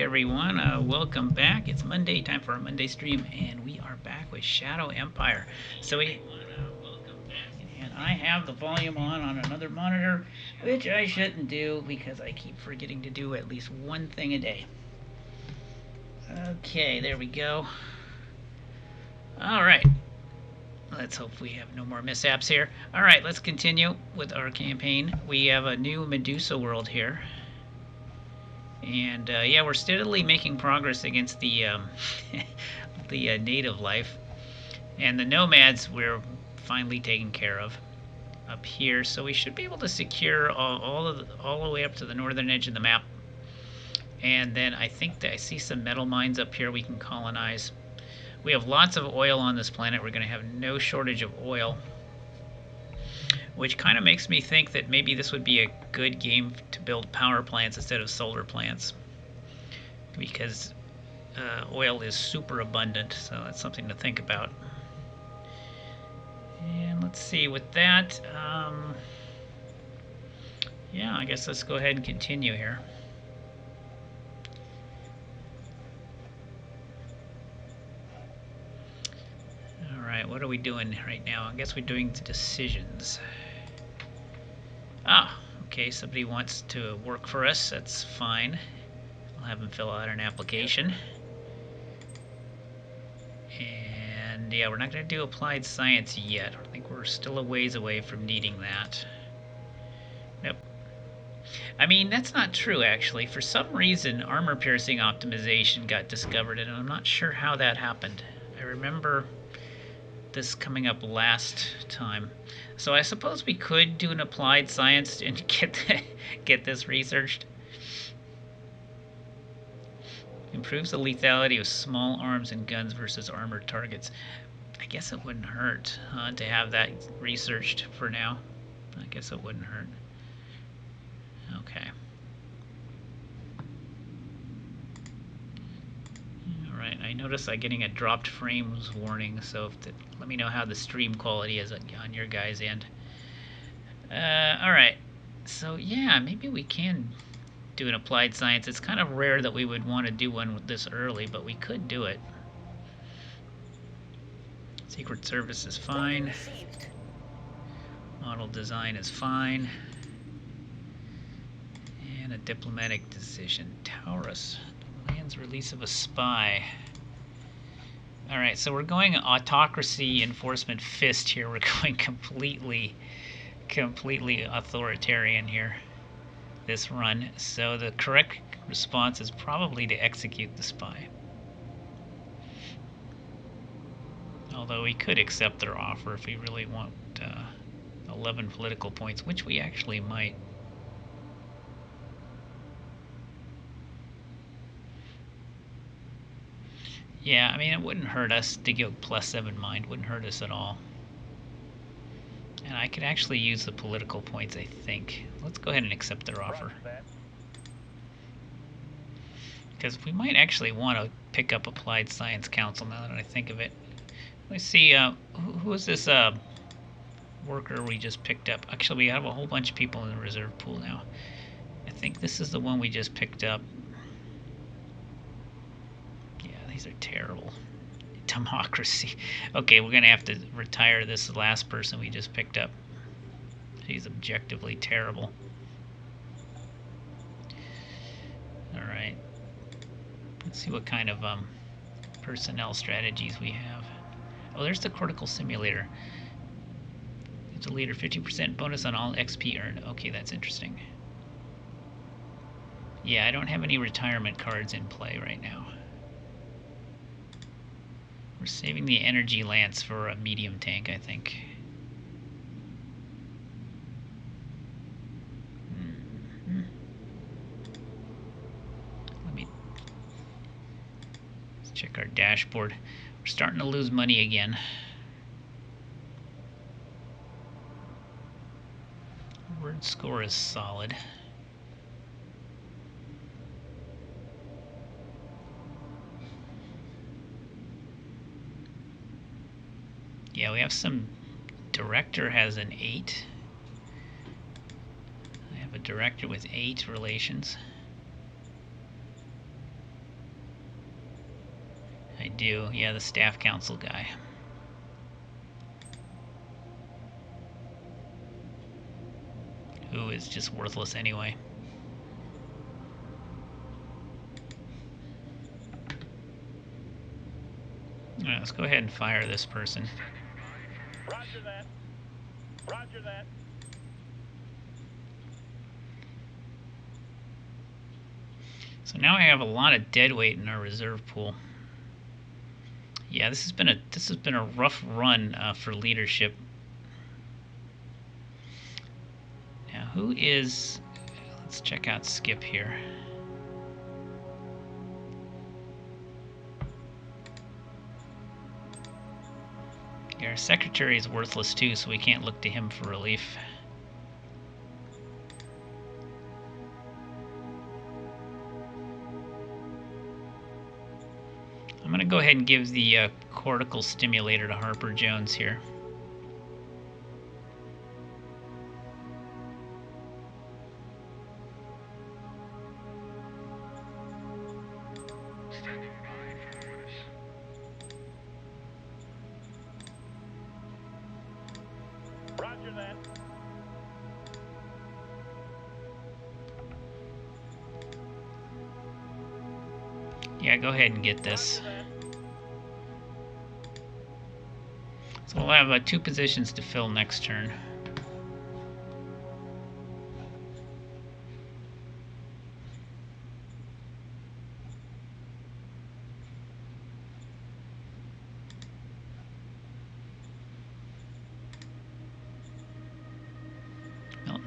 everyone, welcome back. It's Monday, time for our Monday stream, and we are back with Shadow Empire. And I have the volume on another monitor, which I shouldn't do because I keep forgetting to do at least one thing a day. Okay, there we go. All right. Let's hope we have no more mishaps here. All right, let's continue with our campaign. We have a new Medusa world here. And yeah, we're steadily making progress against the the native life, and the nomads we're finally taking care of up here. So we should be able to secure all the way up to the northern edge of the map. And then I think that I see some metal mines up here we can colonize. We have lots of oil on this planet. We're going to have no shortage of oil, which kind of makes me think that maybe this would be a good game to build power plants instead of solar plants, because oil is super abundant, so that's something to think about. And let's see, with that, yeah, I guess let's go ahead and continue here. Alright, what are we doing right now? I guess we're doing decisions. Ah, okay, somebody wants to work for us. That's fine. I'll have them fill out an application. And yeah, we're not going to do applied science yet. I think we're still a ways away from needing that. Nope. I mean, that's not true, actually. For some reason, armor-piercing optimization got discovered, and I'm not sure how that happened. I remember this coming up last time. So I suppose we could do an applied science and get this researched. Improves the lethality of small arms and guns versus armored targets. I guess it wouldn't hurt to have that researched for now. I guess it wouldn't hurt. Okay. Alright, I notice I'm getting a dropped frames warning, so let me know how the stream quality is on your guys' end. Alright, so yeah, maybe we can do an applied science. It's kind of rare that we would want to do one this early, but we could do it. Secret Service is fine. Model design is fine. And a diplomatic decision. Taurus. Demands release of a spy. Alright, so we're going autocracy enforcement fist here. We're going completely authoritarian here this run. So the correct response is probably to execute the spy. Although we could accept their offer if we really want 11 political points, which we actually might. Yeah, I mean, it wouldn't hurt us to go +7 mind. Wouldn't hurt us at all. And I could actually use the political points, I think. Let's go ahead and accept their offer. Because we might actually want to pick up Applied Science Council now that I think of it. Let's see, who is this worker we just picked up? Actually, we have a whole bunch of people in the reserve pool now. I think this is the one we just picked up. Yeah, these are terrible. Democracy. Okay, we're going to have to retire this last person we just picked up. She's objectively terrible. Alright. Let's see what kind of personnel strategies we have. Oh, there's the cortical simulator. It's a leader, 50% bonus on all XP earned. Okay, that's interesting. Yeah, I don't have any retirement cards in play right now. We're saving the energy lance for a medium tank, I think. Let's check our dashboard. We're starting to lose money again. Word score is solid. Yeah, we have some. Director has an 8. I have a director with 8 relations. do. Yeah, the staff council guy. Who is just worthless anyway. Alright, let's go ahead and fire this person. Roger that. Roger that. So now I have a lot of dead weight in our reserve pool. Yeah, this has been a rough run for leadership. Now, who is? Let's check out Skip here. Yeah, our secretary is worthless too, so we can't look to him for relief. I'm going to go ahead and give the cortical stimulator to Harper Jones here. Roger that. Yeah, go ahead and get this. So we'll have 2 positions to fill next turn.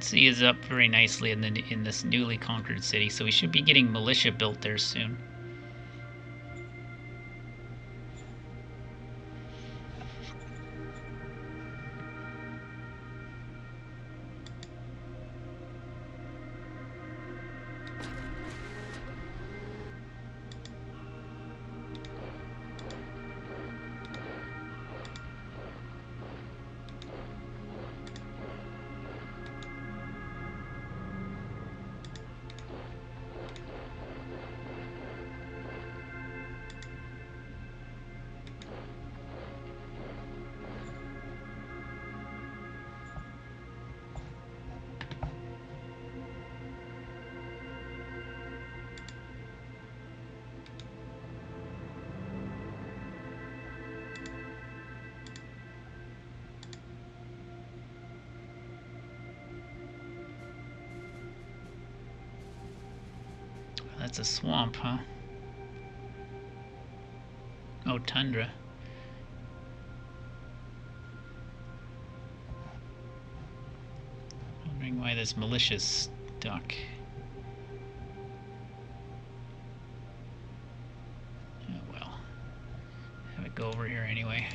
Sea is up very nicely in this newly conquered city, so we should be getting militia built there soon. That's a swamp, huh? Oh, tundra. Wondering why this militia's stuck. Oh well. Have it go over here anyway.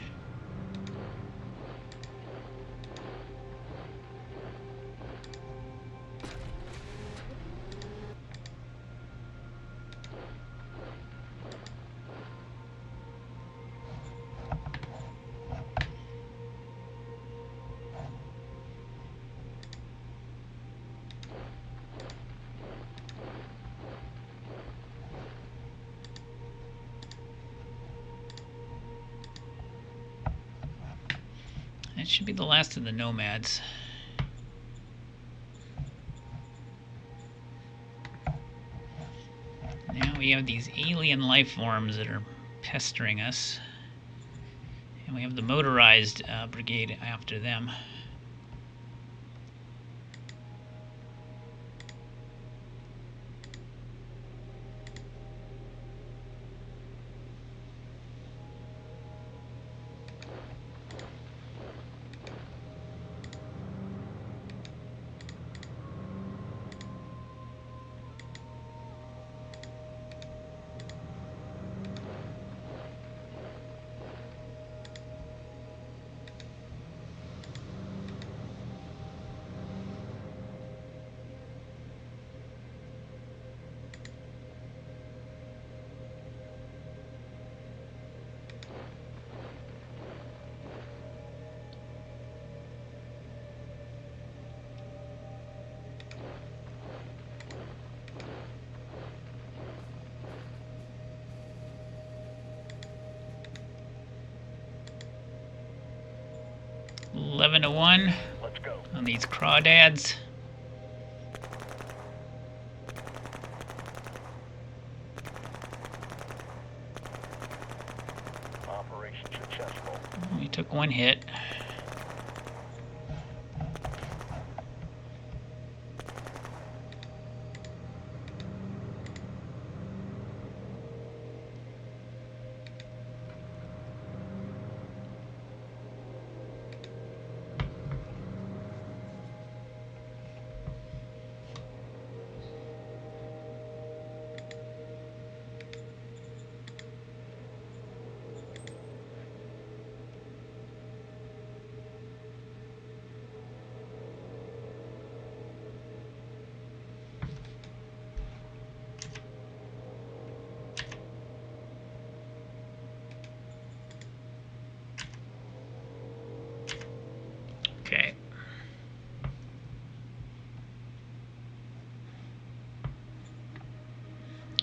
That should be the last of the nomads. Now we have these alien life forms that are pestering us. And we have the motorized brigade after them. 11-1 Let's go. on these crawdads. Operation successful. We took one hit. Okay.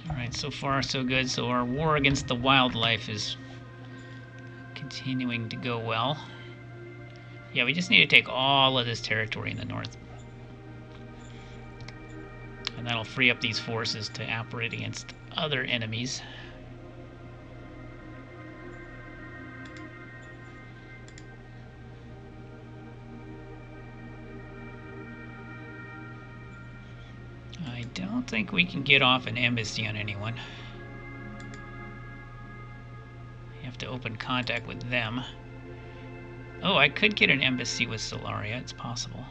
Alright, so far so good. So our war against the wildlife is continuing to go well. Yeah, we just need to take all of this territory in the north. And that'll free up these forces to operate against other enemies. I don't think we can get off an embassy on anyone. I have to open contact with them. Oh, I could get an embassy with Solaria. It's possible.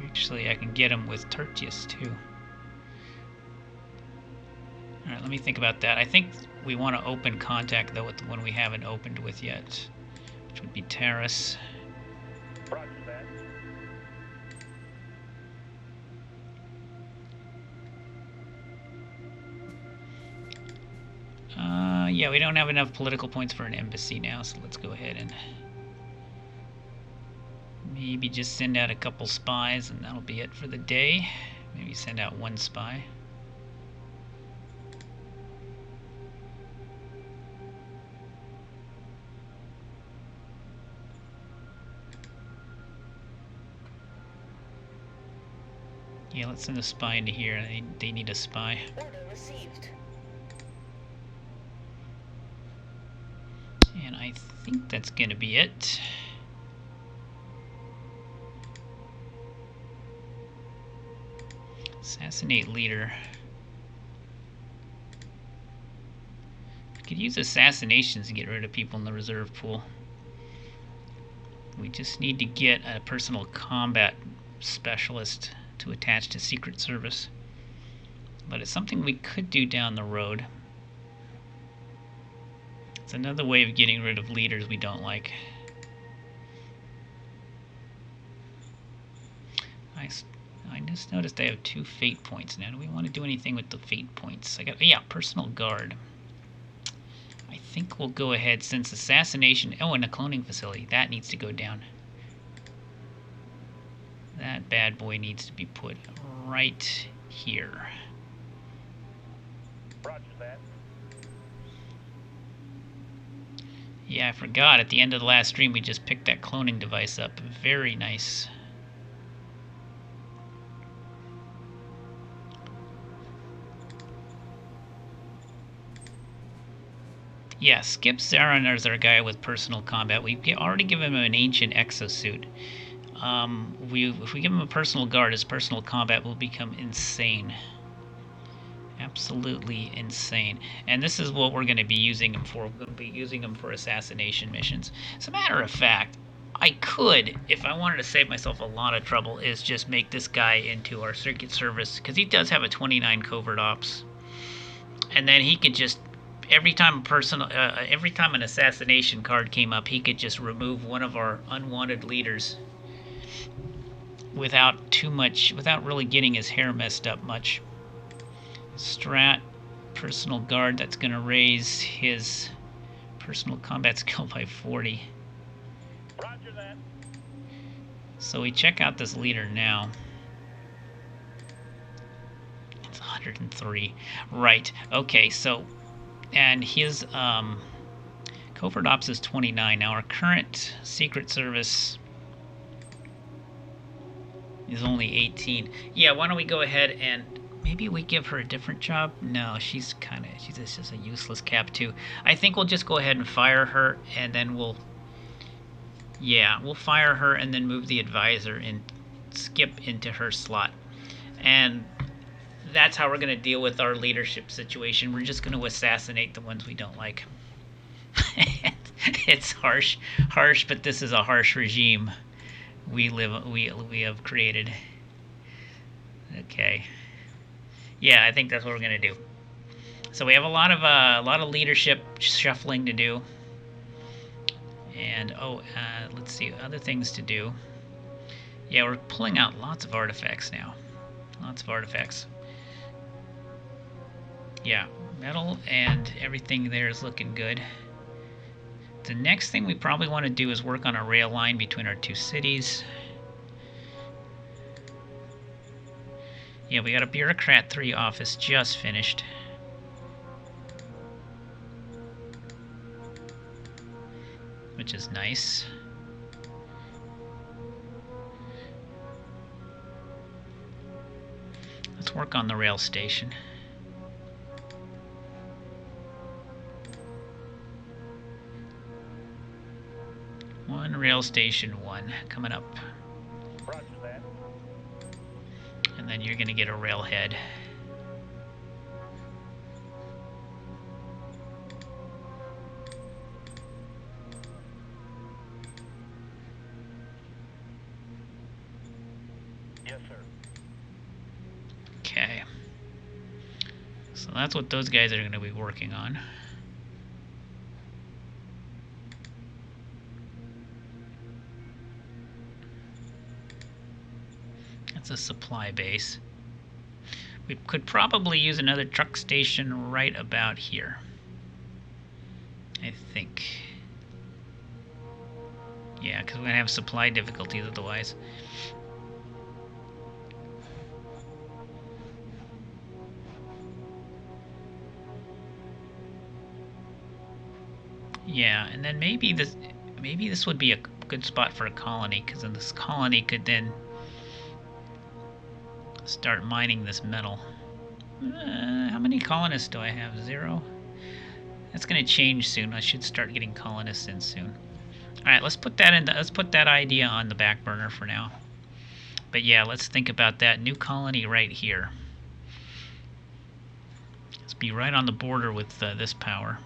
Actually, I can get them with Tertius, too. Alright, let me think about that. I think we want to open contact, though, with the one we haven't opened with yet, which would be Terrace. Roger that. Yeah, we don't have enough political points for an embassy now, so let's go ahead and maybe just send out a couple spies, and that'll be it for the day. Maybe send out one spy. Yeah, let's send a spy into here. They need a spy. Order received. And I think that's gonna be it. Assassinate leader. We could use assassinations to get rid of people in the reserve pool. We just need to get a personal combat specialist to attach to Secret Service. But it's something we could do down the road. It's another way of getting rid of leaders we don't like. I just noticed I have 2 fate points now. Do we want to do anything with the fate points? Yeah, personal guard. I think we'll go ahead since assassination. Oh, and a cloning facility. That needs to go down. That bad boy needs to be put right here. Roger that. Yeah, I forgot. At the end of the last stream, we just picked that cloning device up. Very nice. Yeah, Skip Zaran is our guy with personal combat. We've already given him an ancient exosuit. If we give him a personal guard, his personal combat will become insane. Absolutely insane. And this is what we're going to be using him for. We're going to be using him for assassination missions. As a matter of fact, I could, if I wanted to save myself a lot of trouble, is just make this guy into our Secret Service, because he does have a 29 covert ops. And then he could just, every time an assassination card came up, he could just remove one of our unwanted leaders without really getting his hair messed up much. Strat, personal guard, that's going to raise his personal combat skill by 40. Roger that. So we check out this leader now. It's 103. Right. Okay, so, and his Covert Ops is 29. Now our current Secret Service is only 18. Yeah, why don't we go ahead and maybe we give her a different job? No, she's just a useless Cap 2. I think we'll just go ahead and fire her, and then we'll fire her and then move the advisor and skip into her slot. And that's how we're going to deal with our leadership situation. We're just going to assassinate the ones we don't like. It's harsh, but this is a harsh regime we have created. Okay. Yeah, I think that's what we're going to do. So we have a lot of leadership shuffling to do. And let's see, other things to do. Yeah, we're pulling out lots of artifacts now. Lots of artifacts. Yeah, metal and everything there is looking good. The next thing we probably want to do is work on a rail line between our two cities. Yeah, we got a Bureaucrat 3 office just finished. Which is nice. Let's work on the rail station. One rail station, one coming up. Roger that. And then you're going to get a railhead. Yes, sir. Okay. So that's what those guys are going to be working on. That's a supply base. We could probably use another truck station right about here, I think. Yeah, because we're going to have supply difficulties otherwise. Yeah, and then maybe this would be a good spot for a colony, because then this colony could then start mining this metal. How many colonists do I have? 0? That's going to change soon. I should start getting colonists in soon. All right, let's put that idea on the back burner for now. But yeah, let's think about that new colony right here. Let's be right on the border with this power,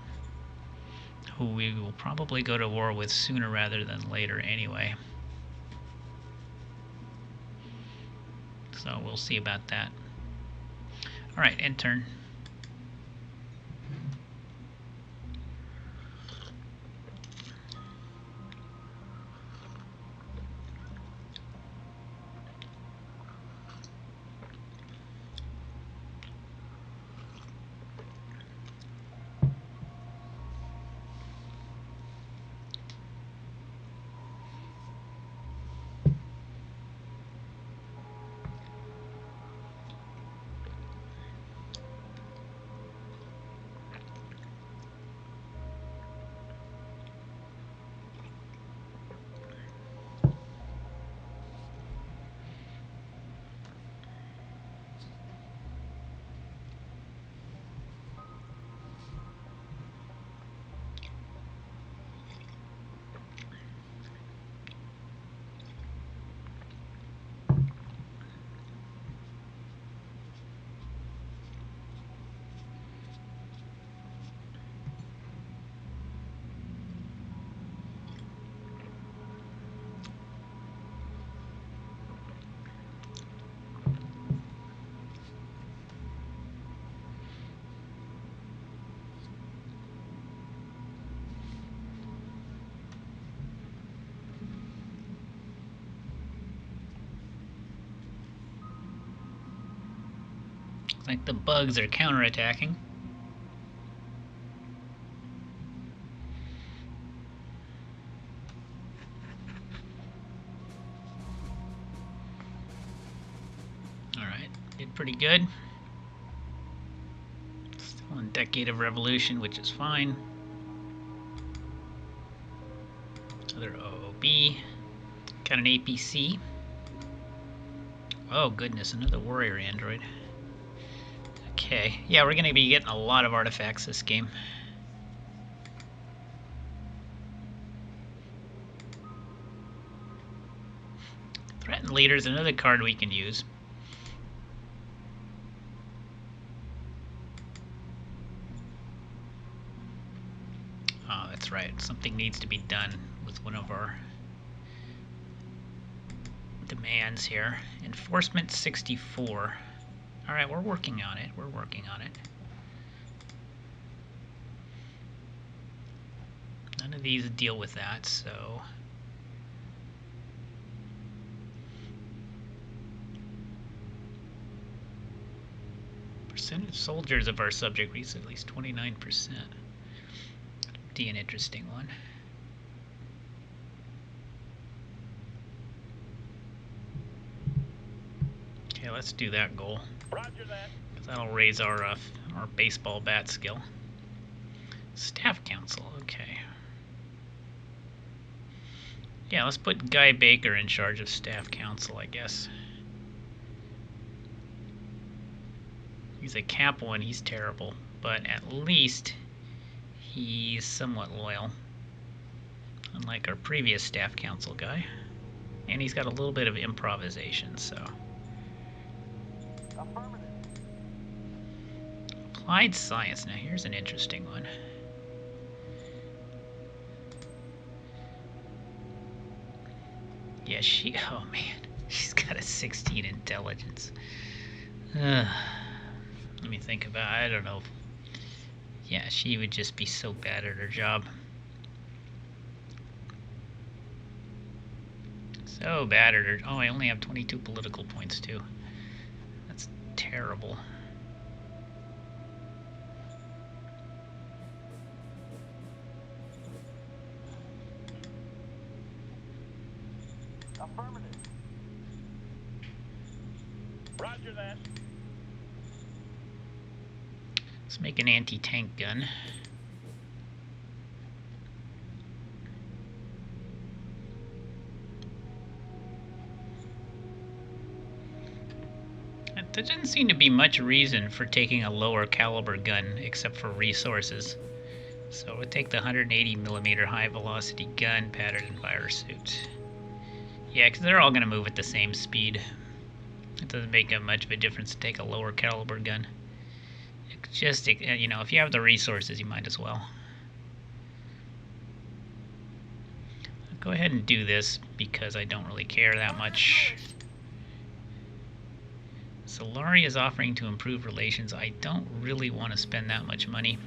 who we will probably go to war with sooner rather than later anyway. So we'll see about that. All right, end turn. Looks like the bugs are counterattacking. Alright, did pretty good. Still in Decade of Revolution, which is fine. B. Got an APC. Oh goodness, another warrior android. Okay, yeah, we're gonna be getting a lot of artifacts this game. Threatened leader is another card we can use. Oh, that's right. Something needs to be done with one of our demands here. Enforcement 64. Alright, we're working on it. We're working on it. None of these deal with that, so... Percentage soldiers of our subject reach at least 29%. Be an interesting one. Okay, let's do that goal. Roger that. Because that'll raise our baseball bat skill. Staff council, okay. Yeah, let's put Guy Baker in charge of staff council, I guess. He's a capo and he's terrible, but at least he's somewhat loyal. Unlike our previous staff council guy. And he's got a little bit of improvisation, so... Affirmative. Applied science. Now here's an interesting one. Yeah, oh man, she's got a 16 intelligence. Let me think about it. I don't know. Yeah, she would just be so bad at her job. So bad at her. Oh, I only have 22 political points too. That's terrible. Affirmative. Roger that. Let's make an anti-tank gun. There doesn't seem to be much reason for taking a lower caliber gun except for resources. So we'll take the 180mm high velocity gun pattern and fire suit. Yeah, because they're all going to move at the same speed. It doesn't make much of a difference to take a lower caliber gun. It's just, you know, if you have the resources, you might as well. I'll go ahead and do this because I don't really care that much. Solari is offering to improve relations. I don't really want to spend that much money.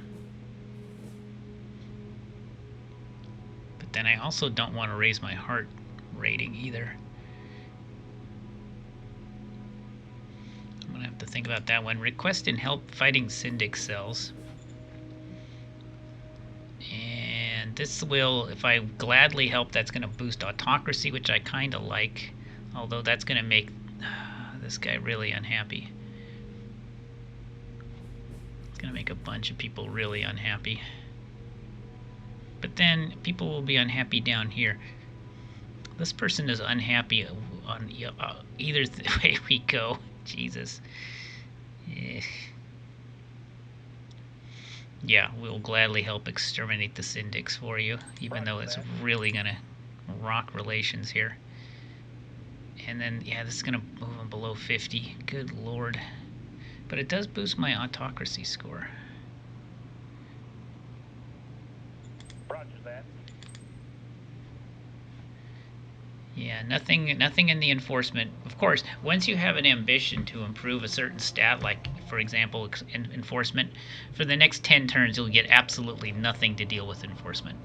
But then I also don't want to raise my heart rating either. I'm going to have to think about that one. Request and help fighting Syndic cells. And this will, if I gladly help, that's going to boost autocracy, which I kind of like. Although that's going to make this guy really unhappy. It's going to make a bunch of people really unhappy. But then people will be unhappy down here. This person is unhappy on either way we go. Jesus. Yeah, we'll gladly help exterminate the Syndics for you, even though it's really going to rock relations here. And then, yeah, this is going to move them below 50. Good lord. But it does boost my autocracy score. Roger that. Yeah, nothing in the enforcement. Of course, once you have an ambition to improve a certain stat, like, for example, enforcement, for the next 10 turns, you'll get absolutely nothing to deal with enforcement.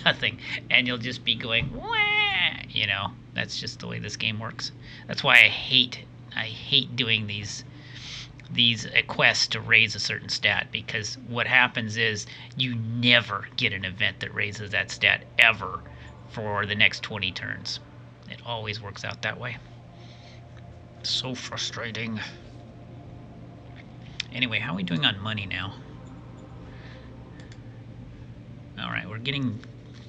Nothing. And you'll just be going, wah! You know, that's just the way this game works. That's why I hate doing these quests to raise a certain stat, because what happens is you never get an event that raises that stat ever for the next 20 turns. It always works out that way. So frustrating. Anyway, how are we doing on money now? Alright, we're getting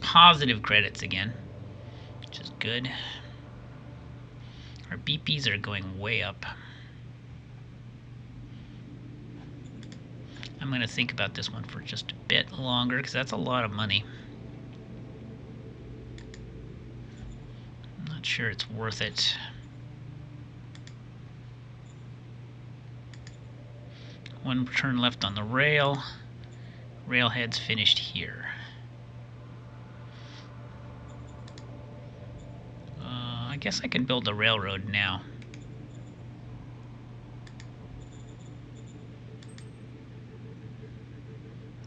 positive credits again. which is good. Our BPs are going way up. I'm going to think about this one for just a bit longer because that's a lot of money. I'm not sure it's worth it. One turn left on the rail. Railhead's finished here. I guess I can build a railroad now.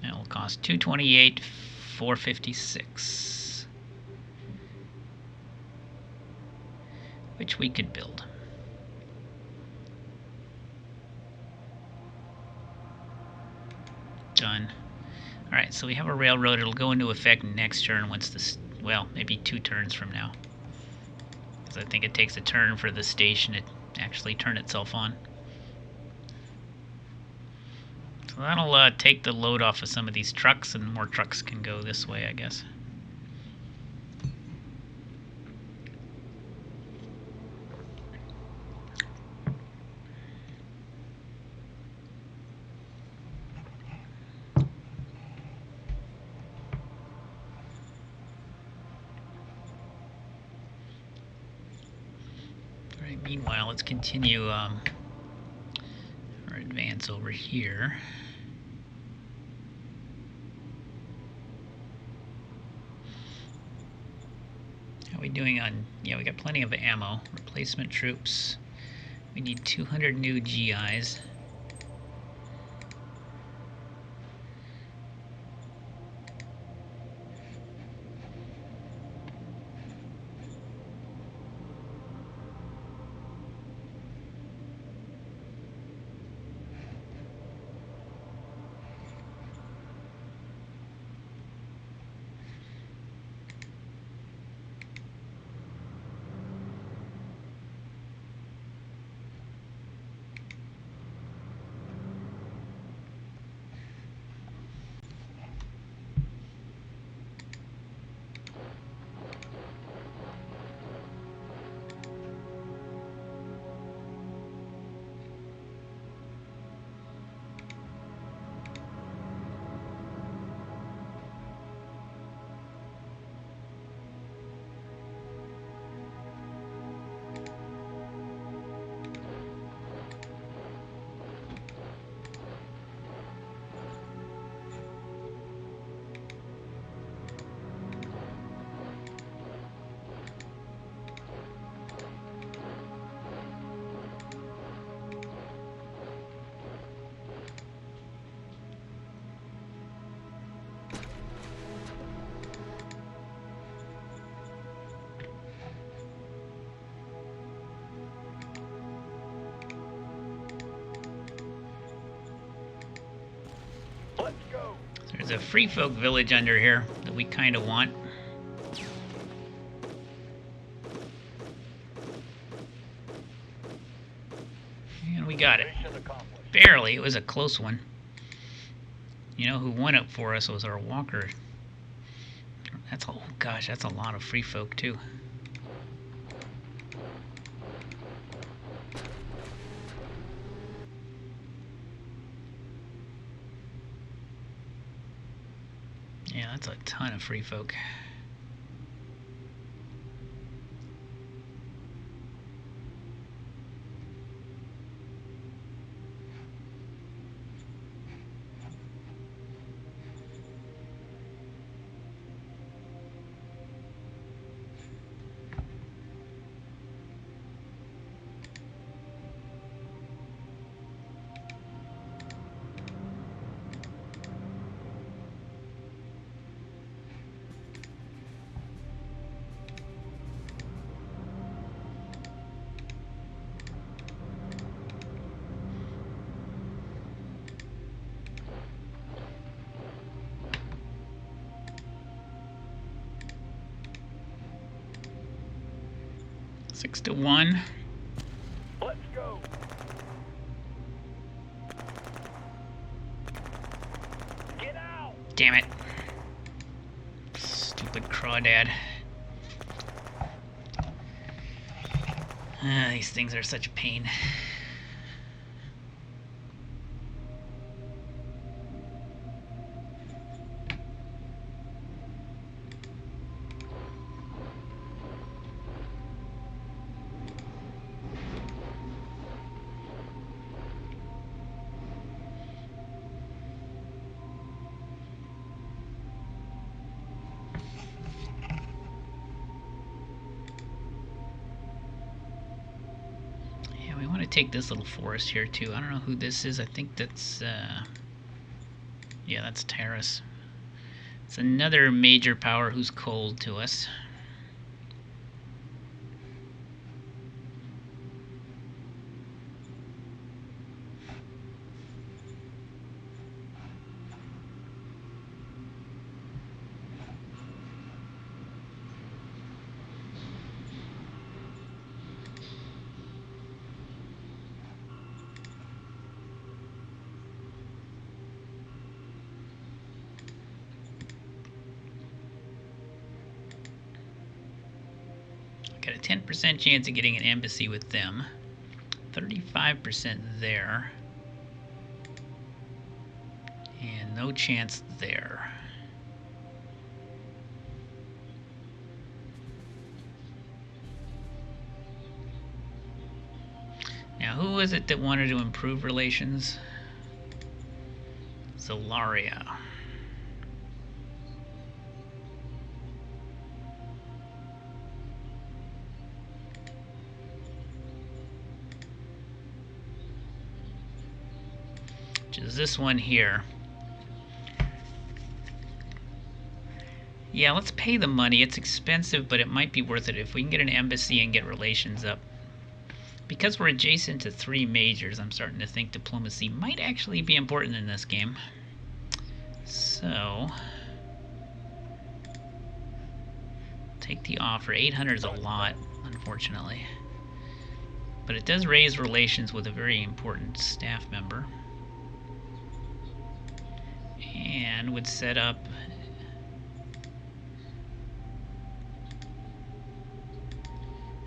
That will cost $228,456, which we could build. Done. Alright, so we have a railroad. It'll go into effect next turn once this, well, maybe 2 turns from now. Because I think it takes a turn for the station to actually turn itself on. So that'll take the load off of some of these trucks, and more trucks can go this way, I guess. Alright, meanwhile, let's continue our advance over here. How are we doing on... Yeah, we got plenty of ammo. Replacement troops. We need 200 new GIs. Let's go. There's a free folk village under here that we kind of want. And we got it. Mission accomplished. Barely. It was a close one. You know who won it for us was our walker. That's, oh gosh, that's a lot of free folk too. Yeah, that's a ton of free folk. Six to 1. Let's go. Get out. Damn it. Stupid crawdad. These things are such a pain. We want to take this little forest here too. I don't know who this is. I think that's yeah, that's Terrace. It's another major power who's cold to us. Got a 10% chance of getting an embassy with them. 35% there. And no chance there. Now, who was it that wanted to improve relations? Zolaria. Which is this one here. Yeah, let's pay the money. It's expensive, but it might be worth it if we can get an embassy and get relations up. Because we're adjacent to 3 majors, I'm starting to think diplomacy might actually be important in this game. So, take the offer. 800 is a lot, unfortunately. But it does raise relations with a very important staff member. And would set up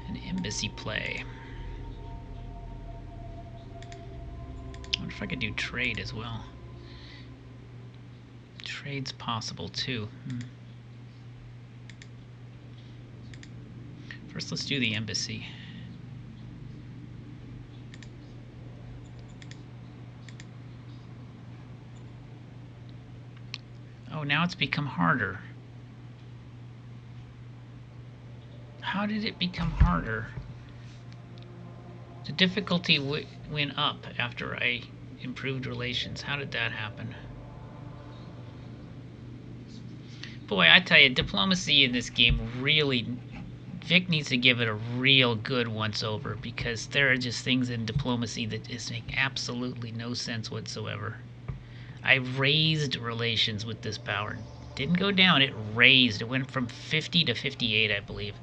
an embassy play. I wonder if I could do trade as well. Trade's possible too. First, let's do the embassy. Oh, now it's become harder. How did it become harder? The difficulty went up after I improved relations. How did that happen? Boy, I tell you, diplomacy in this game really... Vic needs to give it a real good once-over, because there are just things in diplomacy that just make absolutely no sense whatsoever. I raised relations with this power. Didn't go down, it raised. It went from 50 to 58, I believe.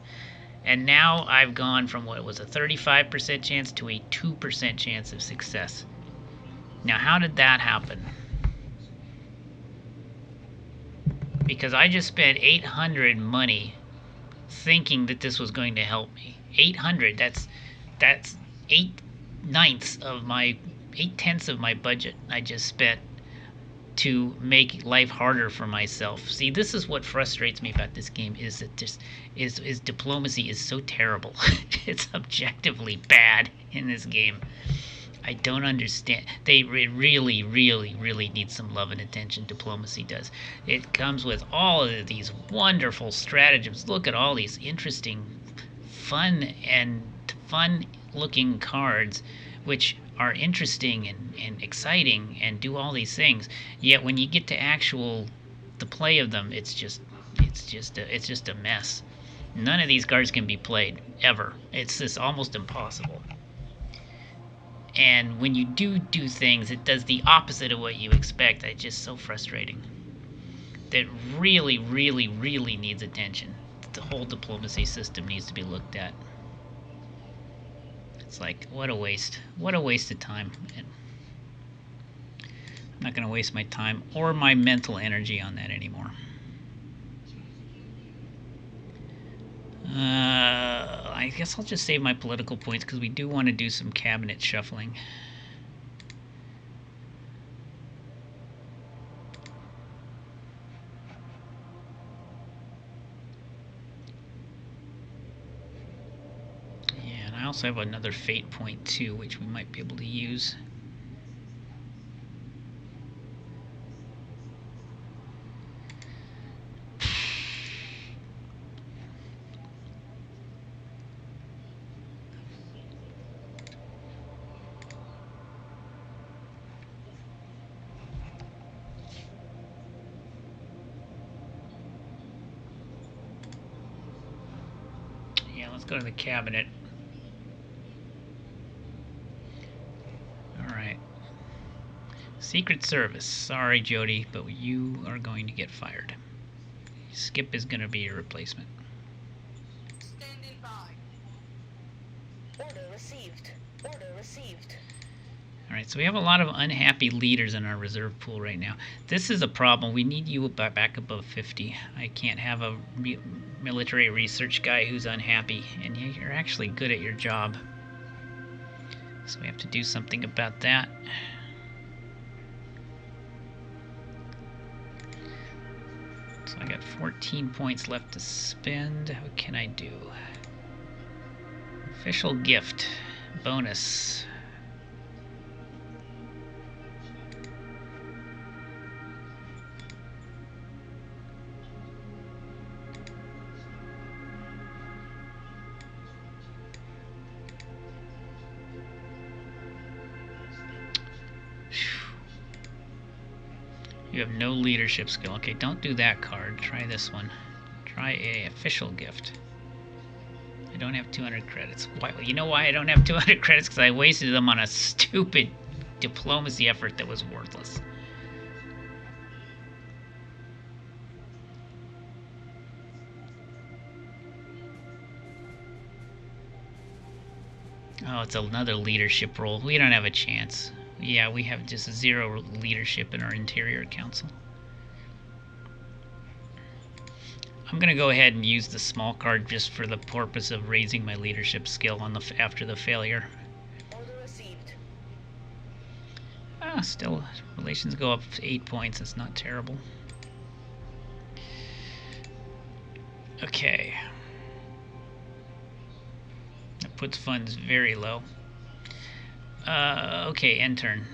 And now I've gone from what was a 35% chance to a 2% chance of success. Now, how did that happen? Because I just spent 800 money thinking that this was going to help me. 800, that's 8/9 of my 8/10 of my budget I just spent to make life harder for myself. See, this is what frustrates me about this game, is that just is diplomacy is so terrible. It's objectively bad in this game. I don't understand. They really, really, really need some love and attention. Diplomacy does. It comes with all of these wonderful stratagems. Look at all these interesting, fun-looking cards, which are interesting and exciting and do all these things. Yet when you get to the play of them, it's just a mess. None of these cards can be played ever. It's just almost impossible. And when you do things, it does the opposite of what you expect. It's just so frustrating. That really, really, really needs attention. The whole diplomacy system needs to be looked at. It's like, what a waste. What a waste of time. And I'm not going to waste my time or my mental energy on that anymore. I guess I'll just save my political points because we do want to do some cabinet shuffling. Yeah, and I also have another fate point too, which we might be able to use. Yeah, let's go to the cabinet. Alright. Secret Service. Sorry, Jody, but you are going to get fired. Skip is going to be your replacement. Standing by. Order received. Order received. Alright, so we have a lot of unhappy leaders in our reserve pool right now. This is a problem. We need you back above 50. I can't have a military research guy who's unhappy, and you're actually good at your job. So we have to do something about that. So I got 14 points left to spend. What can I do? Official gift. Bonus. You have no leadership skill. Okay, don't do that card. Try this one. Try a official gift. I don't have 200 credits. Why? You know why I don't have 200 credits? Because I wasted them on a stupid diplomacy effort that was worthless. Oh, it's another leadership role. We don't have a chance. Yeah, we have just zero leadership in our interior council. I'm going to go ahead and use the small card just for the purpose of raising my leadership skill on the after the failure. Order received. Still, relations go up 8 points. It's not terrible. Okay. That puts funds very low. Okay, end turn.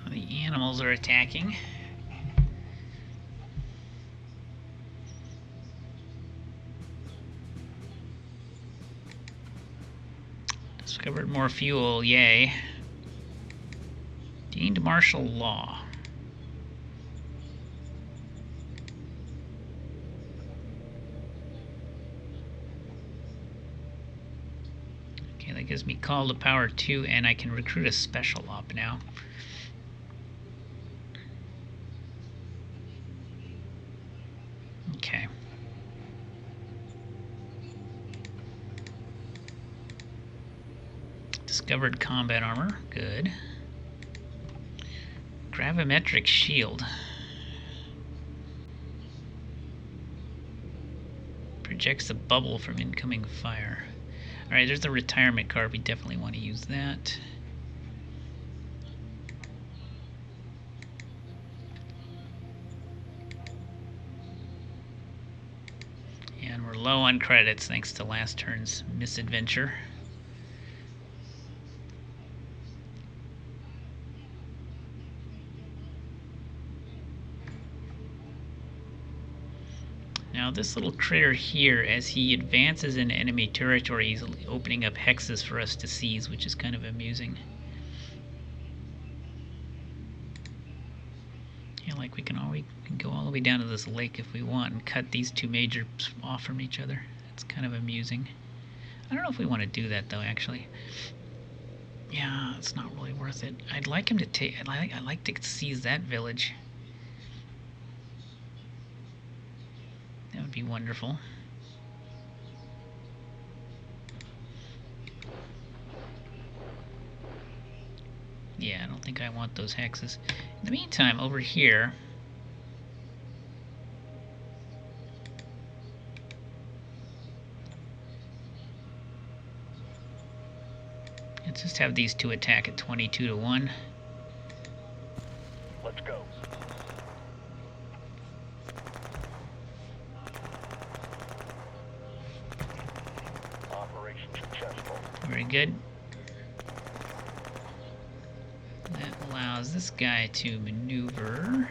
The animals are attacking. Discovered more fuel, yay. Deemed martial law. Okay, that gives me call to power 2, and I can recruit a special op now. Okay. Discovered combat armor. Good. Gravimetric shield. Projects a bubble from incoming fire. Alright, there's the retirement card. We definitely want to use that. And we're low on credits thanks to last turn's misadventure. Now this little critter here, as he advances into enemy territory, he's opening up hexes for us to seize, which is kind of amusing. Yeah, like we can go all the way down to this lake if we want and cut these two majors off from each other. That's kind of amusing. I don't know if we want to do that though, actually. Yeah, it's not really worth it. I'd like him to take. I'd like to seize that village. That would be wonderful. Yeah, I don't think I want those hexes. In the meantime, over here, let's just have these two attack at 22 to 1. Let's go. Operation successful. Very good. That allows this guy to maneuver.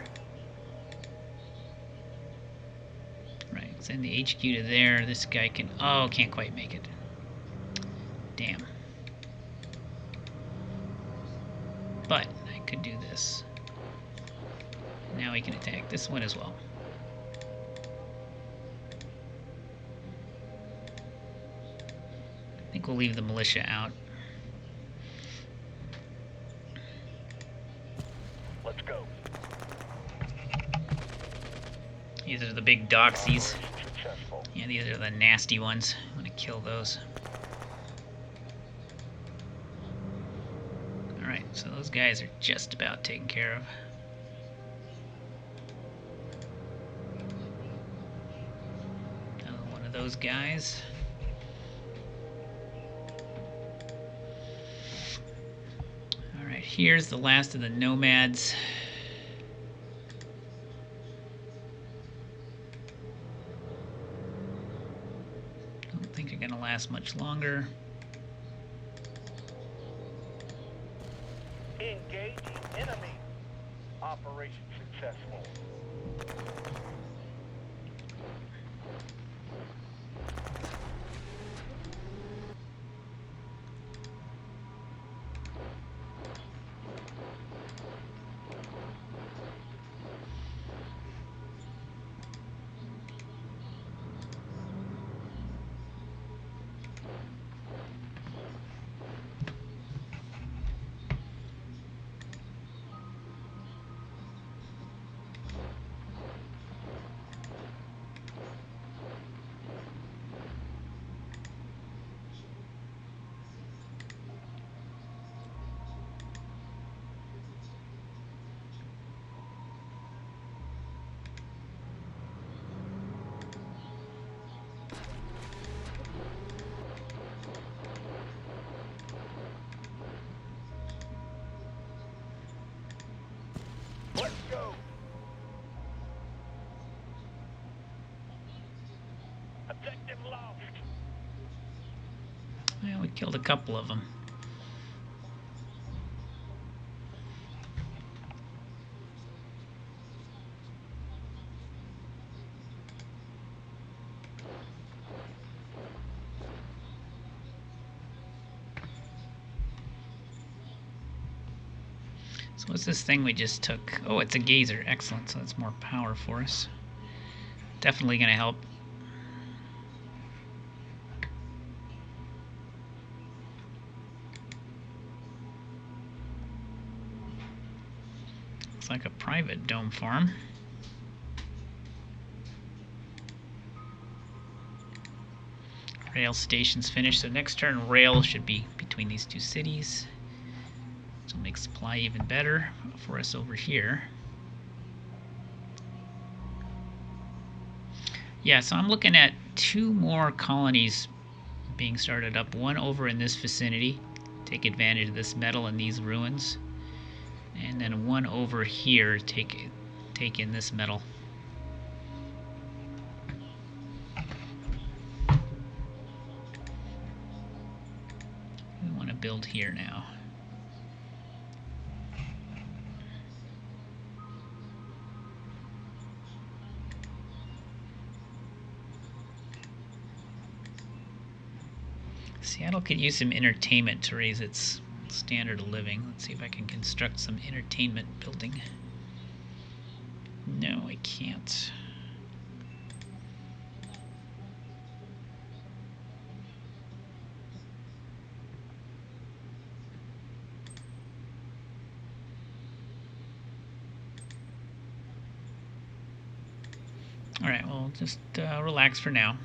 Right, send the HQ to there. This guy can... Oh, can't quite make it. Damn. But I could do this. Now we can attack this one as well. I think we'll leave the militia out. Let's go. These are the big doxies. Operation successful. Yeah, these are the nasty ones. I'm gonna kill those. Alright, so those guys are just about taken care of. Another one of those guys. Alright, here's the last of the nomads. Don't think they're gonna last much longer. Engaging enemy. Operation successful. Let's go. Objective lost. Well, we killed a couple of them. So what's this thing we just took? Oh, it's a gazer. Excellent. So it's more power for us. Definitely going to help. Looks like a private dome farm. Rail station's finished. So next turn, rail should be between between these two cities. This will make supply even better for us over here. Yeah, so I'm looking at 2 more colonies being started up. One over in this vicinity, take advantage of this metal and these ruins. And then one over here, take in this metal. We want to build here now. Seattle could use some entertainment to raise its standard of living. Let's see if I can construct some entertainment building. No, I can't. Alright, well, just relax for now.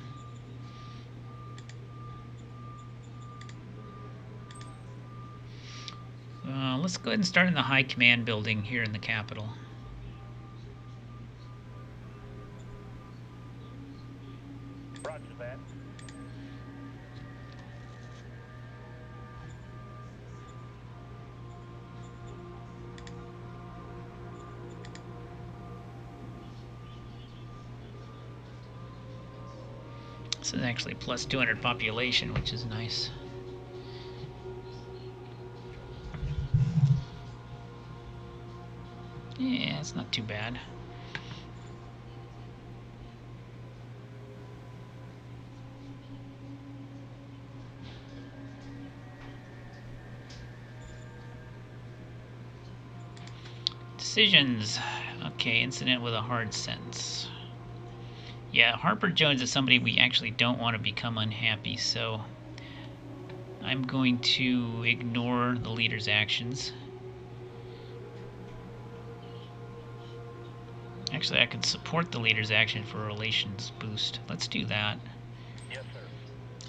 Let's go ahead and start in the High Command building here in the capital. Roger that. This is actually plus 200 population, which is nice. Yeah, it's not too bad. Decisions. Okay, incident with a hard sentence. Yeah, Harper Jones is somebody we actually don't want to become unhappy, so I'm going to ignore the leader's actions. Actually, I could support the leader's action for a relations boost. Let's do that. Yes, sir.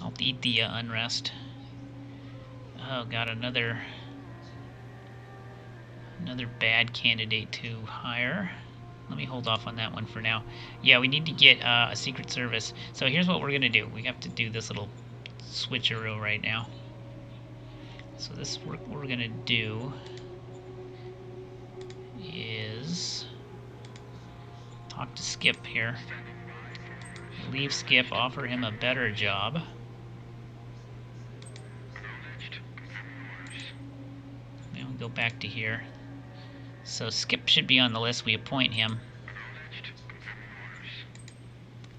I'll eat the unrest. Oh, got another bad candidate to hire. Let me hold off on that one for now. Yeah, we need to get a Secret Service. So here's what we're going to do. We have to do this little switcheroo right now. So this what we're going to do is talk to Skip here. Leave Skip, offer him a better job. And we'll go back to here. So Skip should be on the list. We appoint him.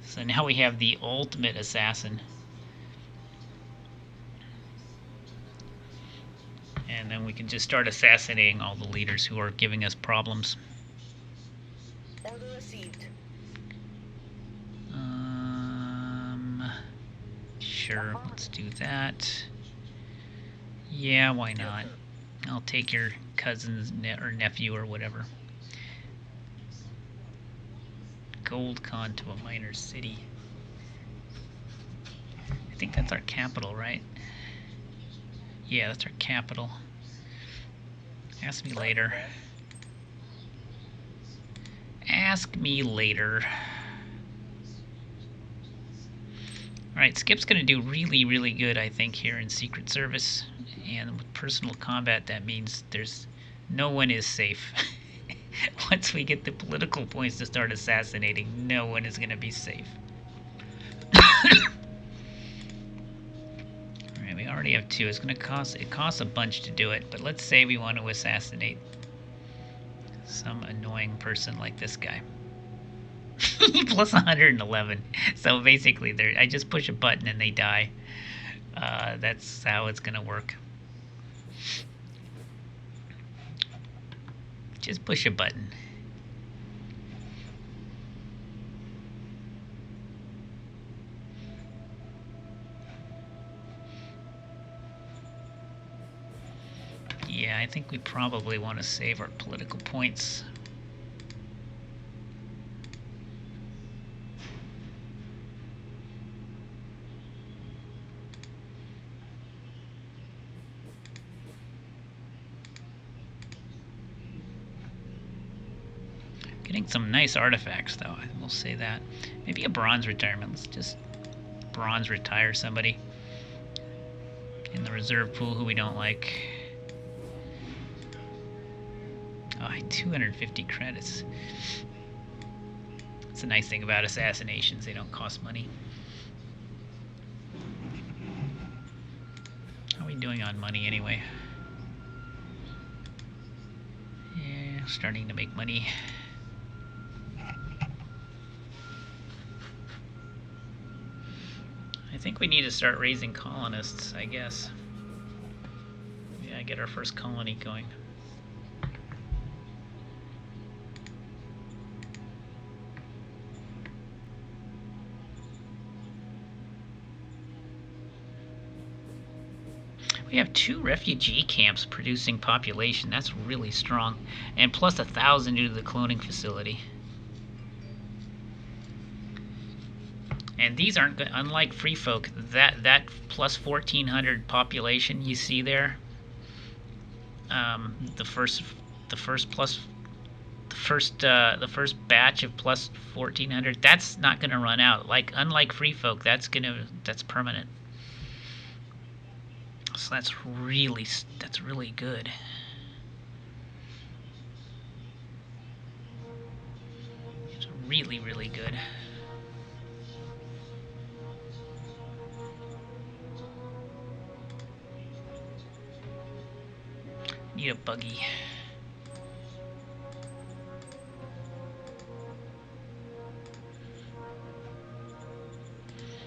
So now we have the ultimate assassin. And then we can just start assassinating all the leaders who are giving us problems. Order received. Sure, let's do that. Yeah, why not? I'll take your cousin's or nephew or whatever. Gold con to a minor city. I think that's our capital, right? Yeah, that's our capital. Ask me later. Ask me later. Alright, Skip's going to do really, really good, I think, here in Secret Service. And with personal combat, that means no one is safe. Once we get the political points to start assassinating, no one is going to be safe. Alright, we already have 2. It's going to cost a bunch to do it, but let's say we want to assassinate some annoying person like this guy. Plus 111. So basically, I just push a button and they die. That's how it's going to work. Just push a button. Yeah, I think we probably want to save our political points. Getting some nice artifacts, though, I will say that. Maybe a bronze retirement. Let's just bronze retire somebody in the reserve pool who we don't like. Oh, 250 credits. That's a nice thing about assassinations. They don't cost money. How are we doing on money anyway? Yeah, starting to make money. I think we need to start raising colonists, I guess. Yeah, get our first colony going. We have 2 refugee camps producing population. That's really strong. And plus 1,000 due to the cloning facility. And these aren't good. Unlike free folk, that plus 1,400 population you see there, the first batch of plus 1,400, that's not going to run out. Like unlike free folk, that's permanent. So that's really good. It's really good. Need a buggy.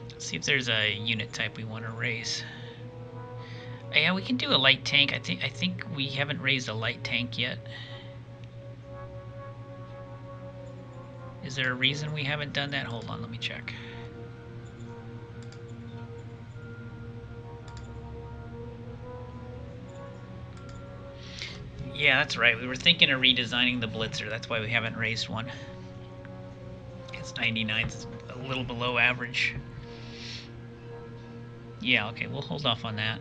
Let's see if there's a unit type we want to raise. Yeah, we can do a light tank. I think we haven't raised a light tank yet. Is there a reason we haven't done that? Hold on, let me check. Yeah, that's right. We were thinking of redesigning the Blitzer. That's why we haven't raised one. It's 99. It's a little below average. Yeah, okay, we'll hold off on that.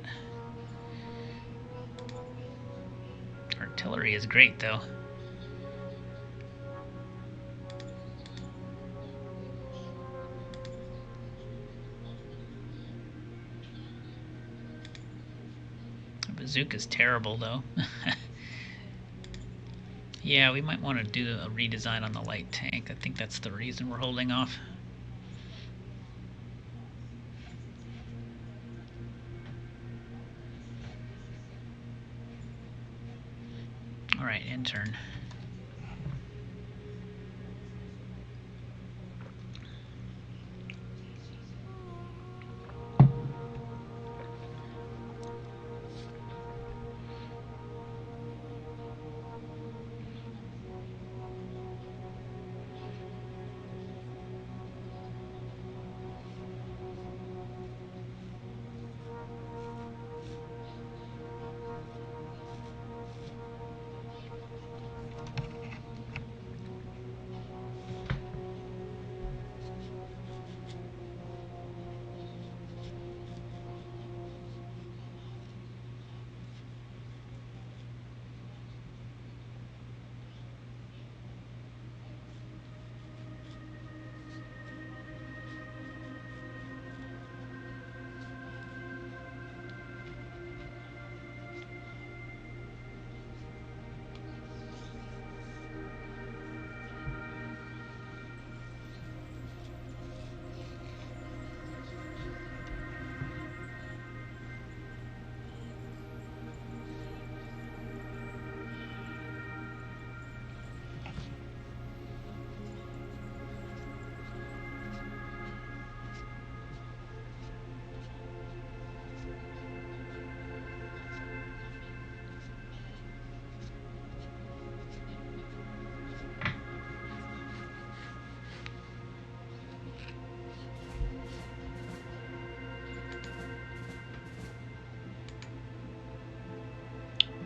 Artillery is great, though. Bazooka's terrible, though. Yeah, we might want to do a redesign on the light tank. I think that's the reason we're holding off. Alright, intern.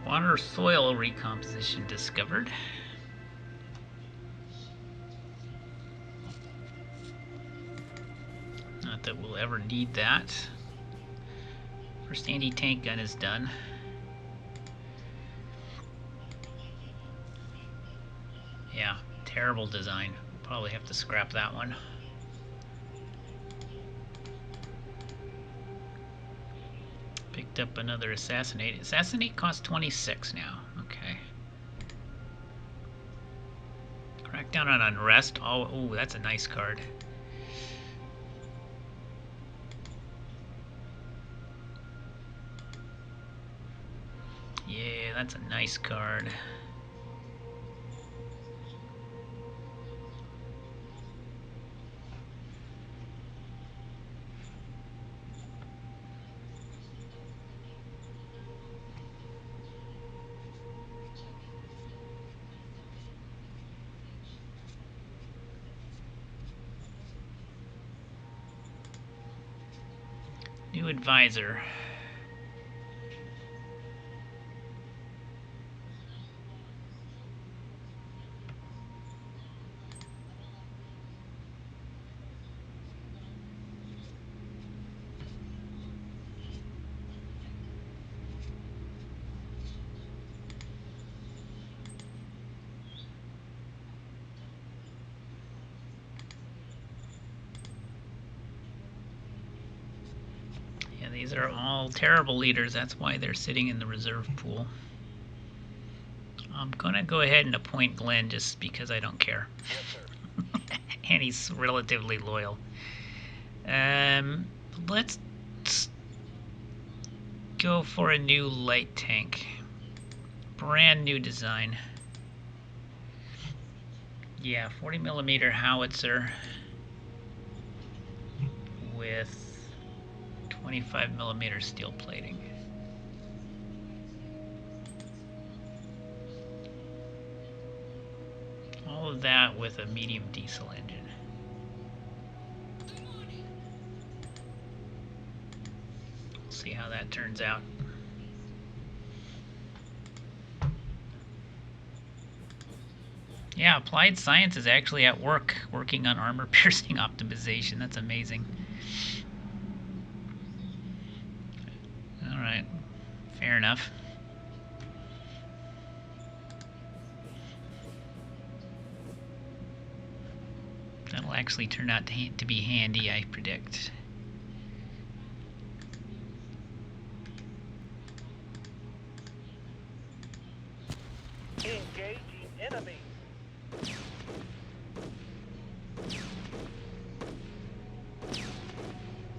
Water soil recomposition discovered. Not that we'll ever need that. First anti-tank gun is done. Yeah, Terrible design. Probably have to scrap that one. Picked up another assassinate. Assassinate costs 26 now. Okay. Crackdown on unrest. Oh, ooh, that's a nice card. Yeah, that's a nice card. New advisor. Yeah, these are all terrible leaders. That's why they're sitting in the reserve pool. I'm gonna go ahead and appoint Glenn just because I don't care. Yes, sir. And he's relatively loyal. Let's go for a new light tank. Brand new design. Yeah, 40mm howitzer with 25mm steel plating. All of that with a medium diesel engine. We'll see how that turns out. Yeah, applied science is actually at work, working on armor piercing optimization. That's amazing. Alright, fair enough. That'll actually turn out to be handy, I predict. Engaging enemy.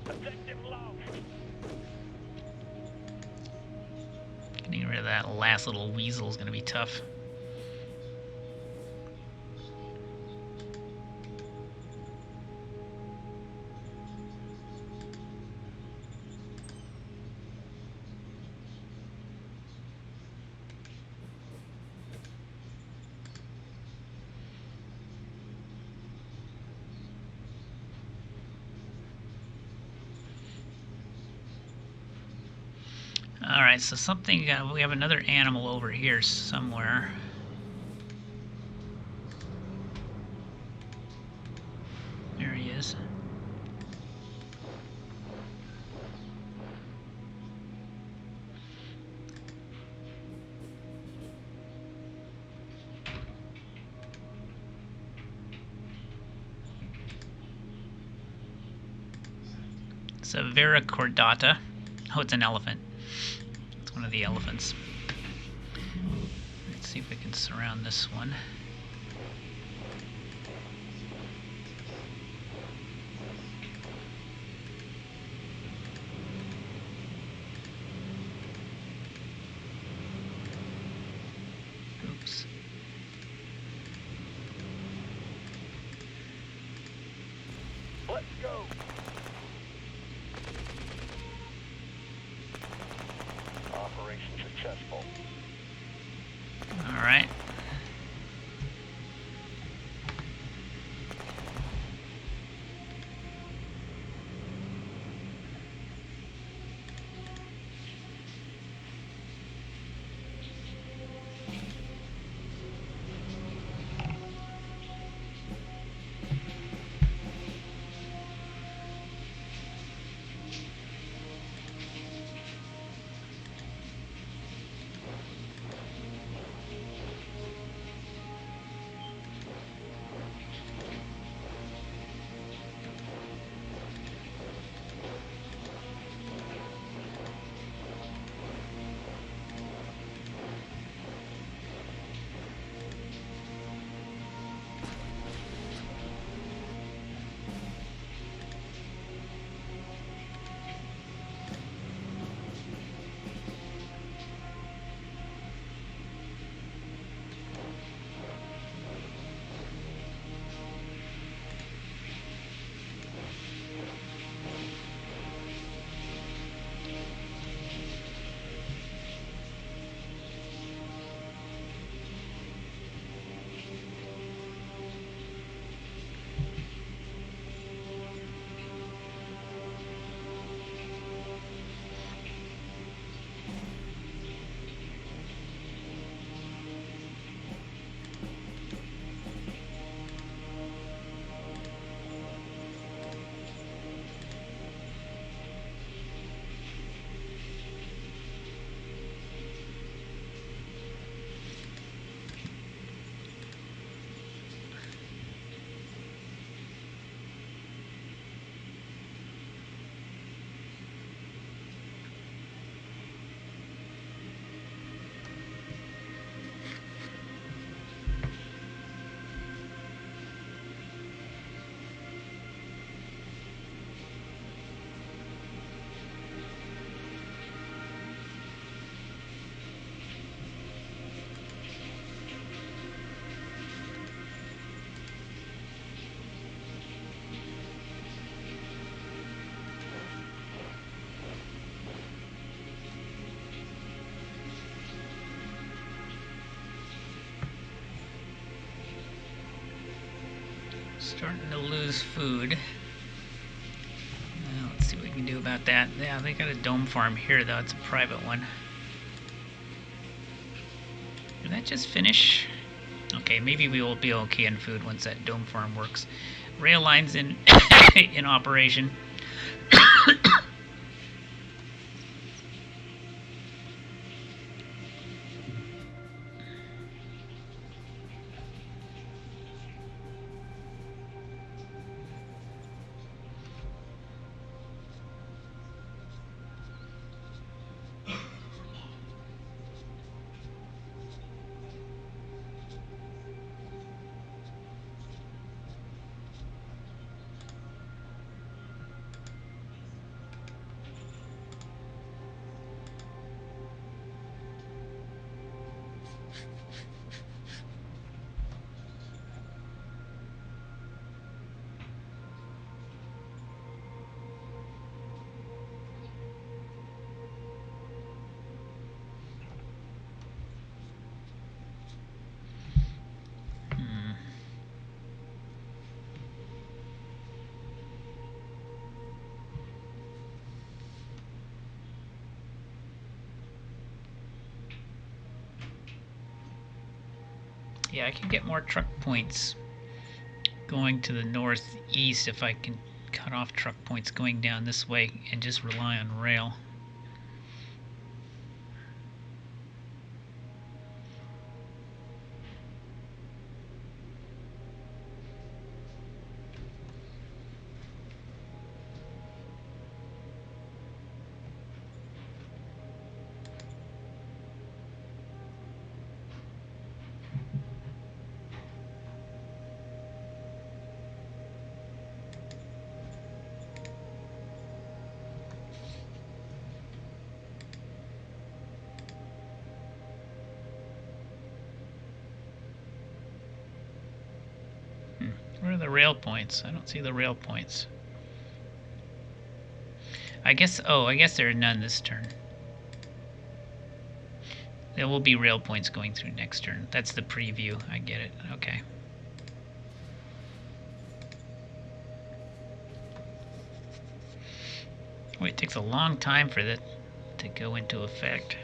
Objective lost. Getting rid of that last little weasel is going to be tough. Alright, so something, we have another animal over here somewhere. There he is. It's a Vera cordata. Oh, it's an elephant. It's one of the elephants. Let's see if we can surround this one. Oops. Let's go. Operation successful. All right. starting to lose food. Let's see what we can do about that. Yeah, they got a dome farm here, though. It's a private one. Did that just finish? Okay, maybe we will be okay on food once that dome farm works. Rail lines in in operation. Yeah, I can get more truck points going to the northeast if I can cut off truck points going down this way and just rely on rail. Where are the rail points? I don't see the rail points. I guess there are none this turn. There will be rail points going through next turn. That's the preview. I get it. Okay. Wait, it takes a long time for that to go into effect.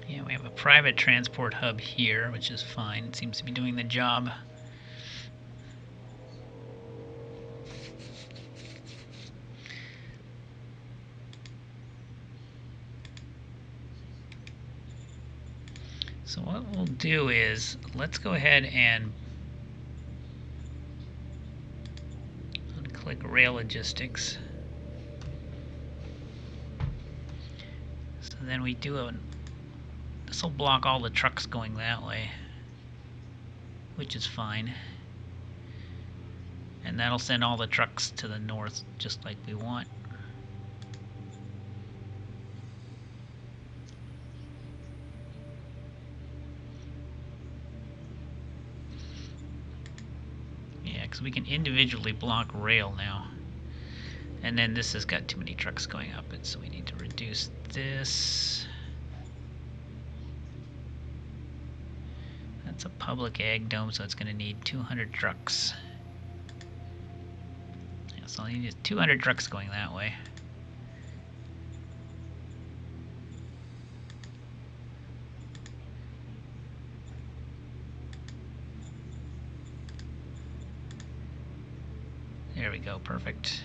Yeah, we have a private transport hub here, which is fine. It seems to be doing the job. So what we'll do is, let's go ahead and unclick rail logistics. So then we do this will block all the trucks going that way, which is fine. And that'll send all the trucks to the north, just like we want. Yeah, because we can individually block rail now. And then this has got too many trucks going up it, so we need to reduce this. That's a public ag dome, so it's going to need 200 trucks. Yeah, so I need 200 trucks going that way. There we go, perfect.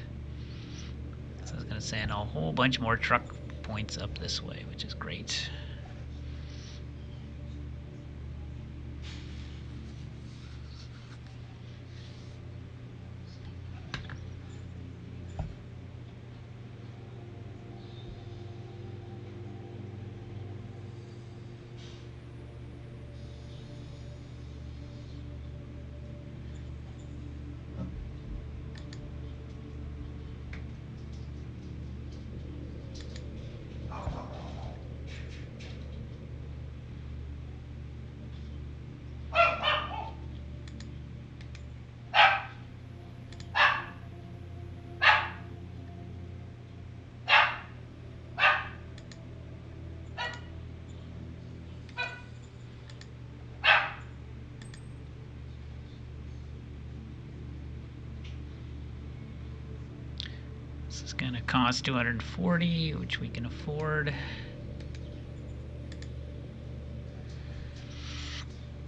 So it's going to send a whole bunch more truck points up this way, which is great. This is going to cost 240, which we can afford.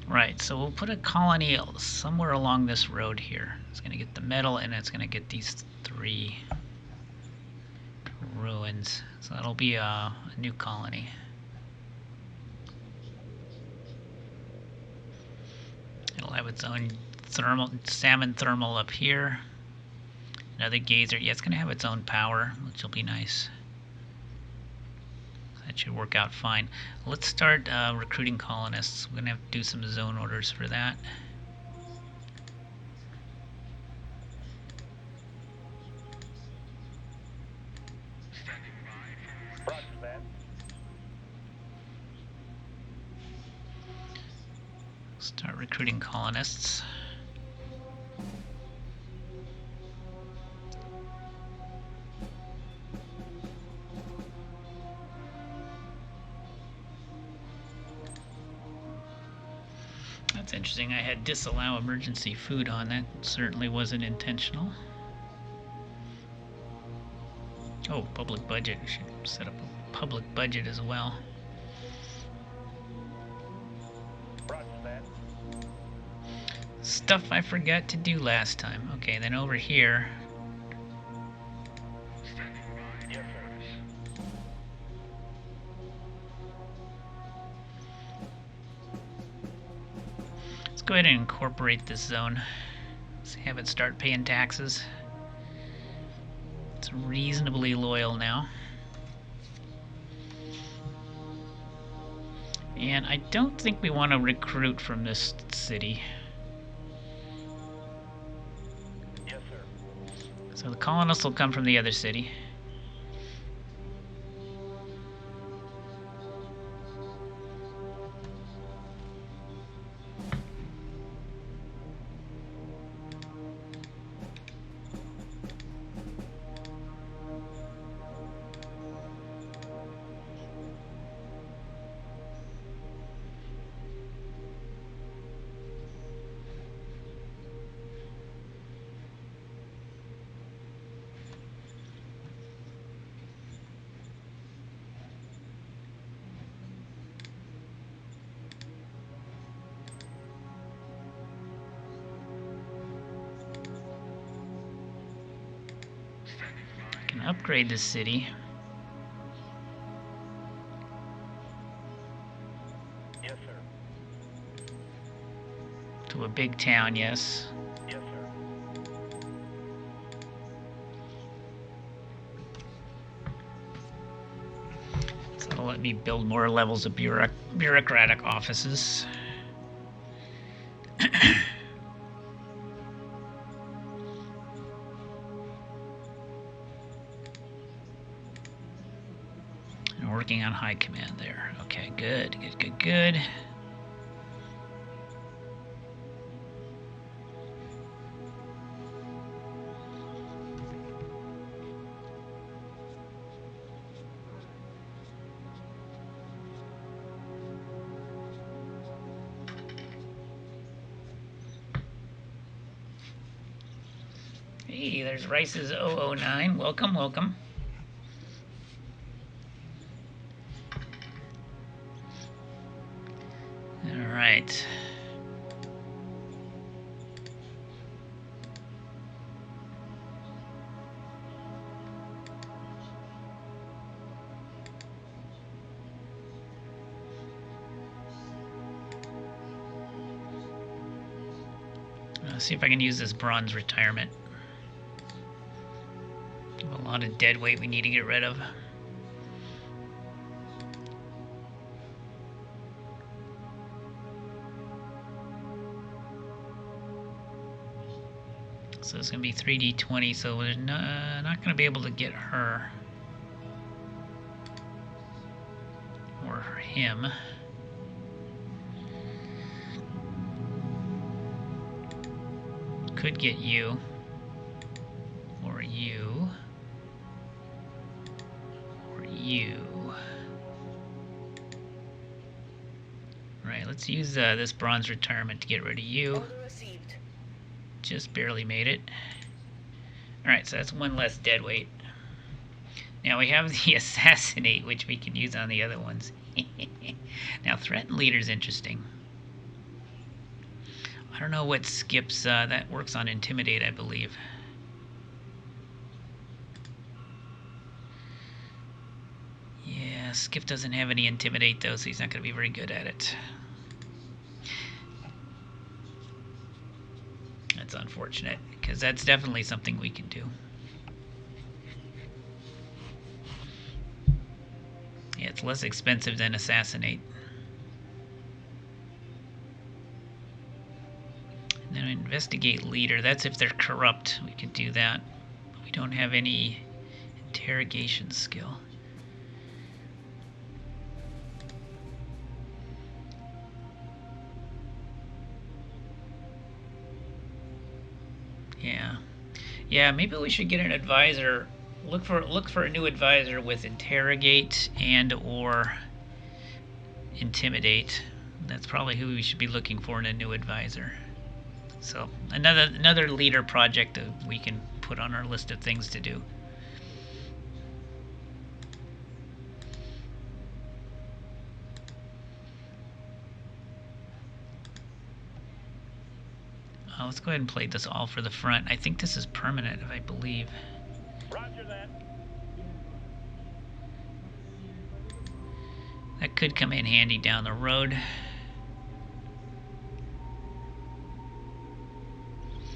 Right, so we'll put a colony somewhere along this road here. It's going to get the metal, and it's going to get these 3 ruins. So that'll be a new colony. It'll have its own salmon thermal up here. Another geyser. Yeah, it's going to have its own power, which will be nice. That should work out fine. Let's start recruiting colonists. We're going to have to do some zone orders for that. Roger that. Start recruiting colonists. That's interesting. I had disallow emergency food on. That certainly wasn't intentional. Oh, public budget. I should set up a public budget as well. Roger that. Stuff I forgot to do last time. Okay, then over here. Yes, sir. Let's go ahead and incorporate this zone. Let's have it start paying taxes. It's reasonably loyal now. And I don't think we want to recruit from this city. Yes, sir. So the colonists will come from the other city. Can upgrade this city. Yes, sir. To a big town, yes. Yes, sir. So that'll let me build more levels of bureaucratic offices. And working on high command there. Okay, good, good, good, good. Hey, there's Rice's 009. Welcome, welcome. All right. Let's see if I can use this bronze retirement. A lot of dead weight we need to get rid of. So it's going to be 3D20, so we're not going to be able to get her. Or him. Could get you. Or you. Or you. Right, let's use this bronze retirement to get rid of you. Order received. Just barely made it. Alright, so that's one less dead weight. Now we have the assassinate, which we can use on the other ones. Now threaten leader is interesting. I don't know what skips. That works on intimidate, I believe. Yeah, Skip doesn't have any intimidate though, so he's not going to be very good at it. That's unfortunate, because that's definitely something we can do. Yeah, it's less expensive than assassinate. And then investigate leader. That's if they're corrupt. We could do that. But we don't have any interrogation skill. Yeah, maybe we should get an advisor. Look for a new advisor with interrogate and or intimidate. That's probably who we should be looking for in a new advisor. So another leader project that we can put on our list of things to do. Let's go ahead and play this all for the front. I think this is permanent, if I believe. Roger that. That could come in handy down the road.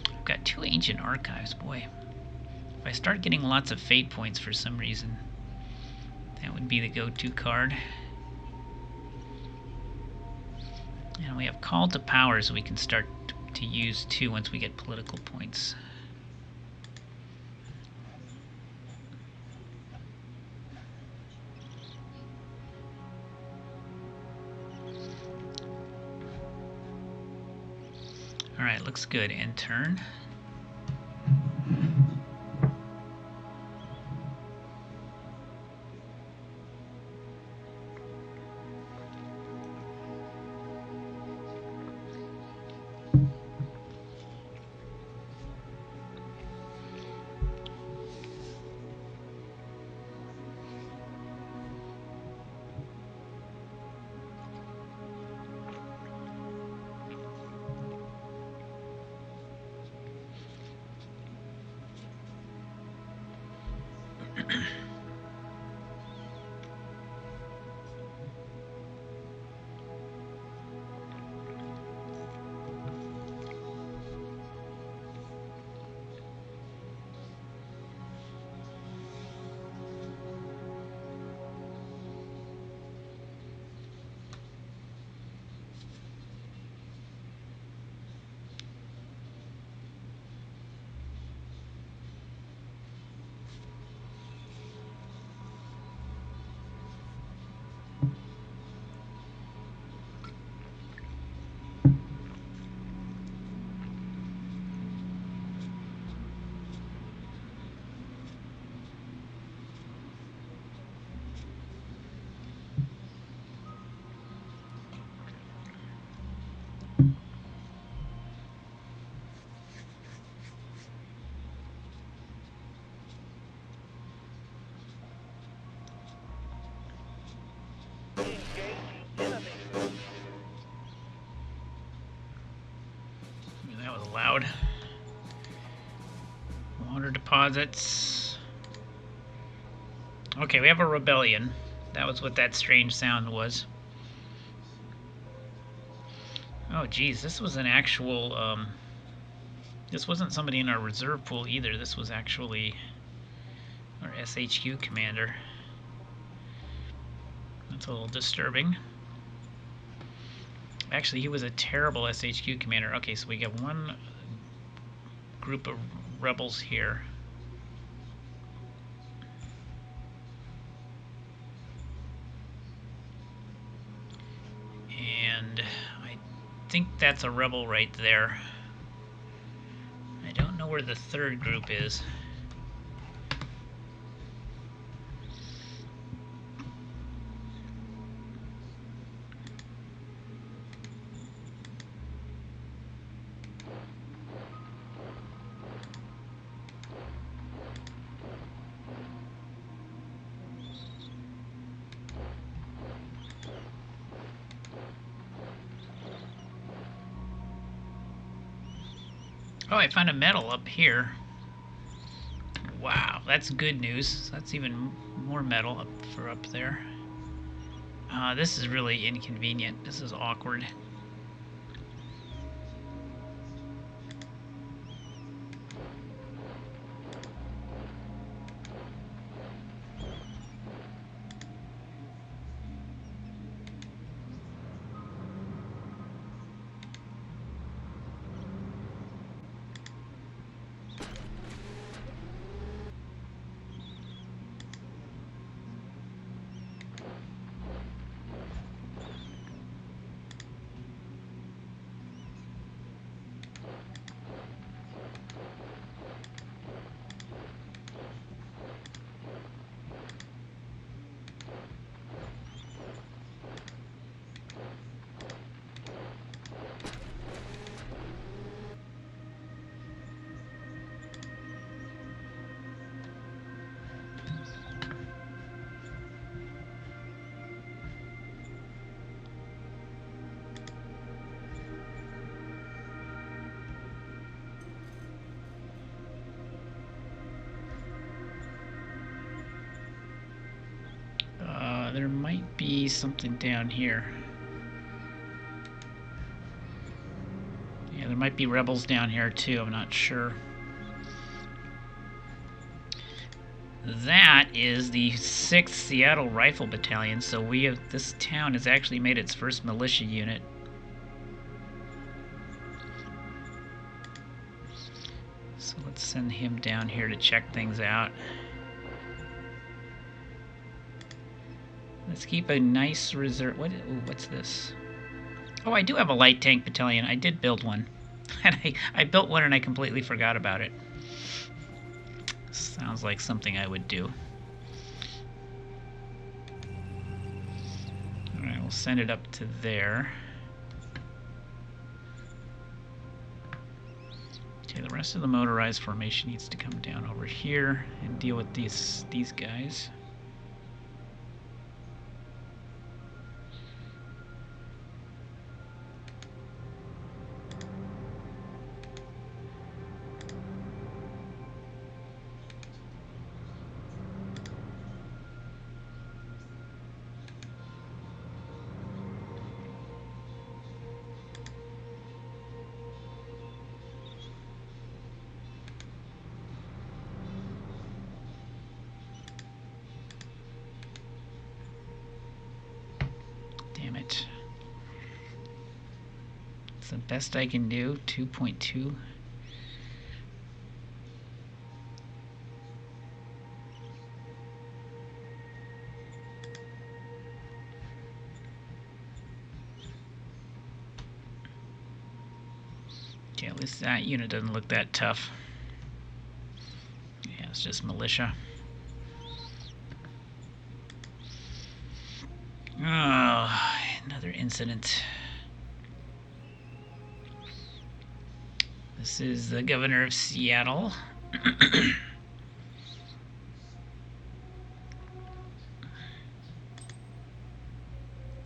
I've got 2 ancient archives, boy. If I start getting lots of fate points for some reason, that would be the go-to card. And we have call to power, so we can start to use 2 once we get political points. Alright, looks good. End turn. That was loud. Water deposits. Okay, we have a rebellion. That was what that strange sound was. Oh, geez, this was an actual, this wasn't somebody in our reserve pool either. This was actually our SHQ commander. That's a little disturbing. Actually, he was a terrible SHQ commander. Okay, so we got one group of rebels here. And I think that's a rebel right there. I don't know where the third group is. Oh, I found a medal up here. Wow, that's good news. That's even more metal up there. This is really inconvenient. This is awkward. There might be something down here. Yeah, there might be rebels down here too, I'm not sure. That is the 6th Seattle Rifle Battalion, so this town has actually made its first militia unit. So let's send him down here to check things out. Let's keep a nice reserve. What's this? Oh, I do have a light tank battalion. I did build one. And I built one and I completely forgot about it. Sounds like something I would do. Alright, we'll send it up to there. Okay, the rest of the motorized formation needs to come down over here and deal with these guys. Damn it. It's the best I can do. 2.2. Okay, at least that unit doesn't look that tough. Yeah, it's just militia. Oh, another incident. This is the governor of Seattle.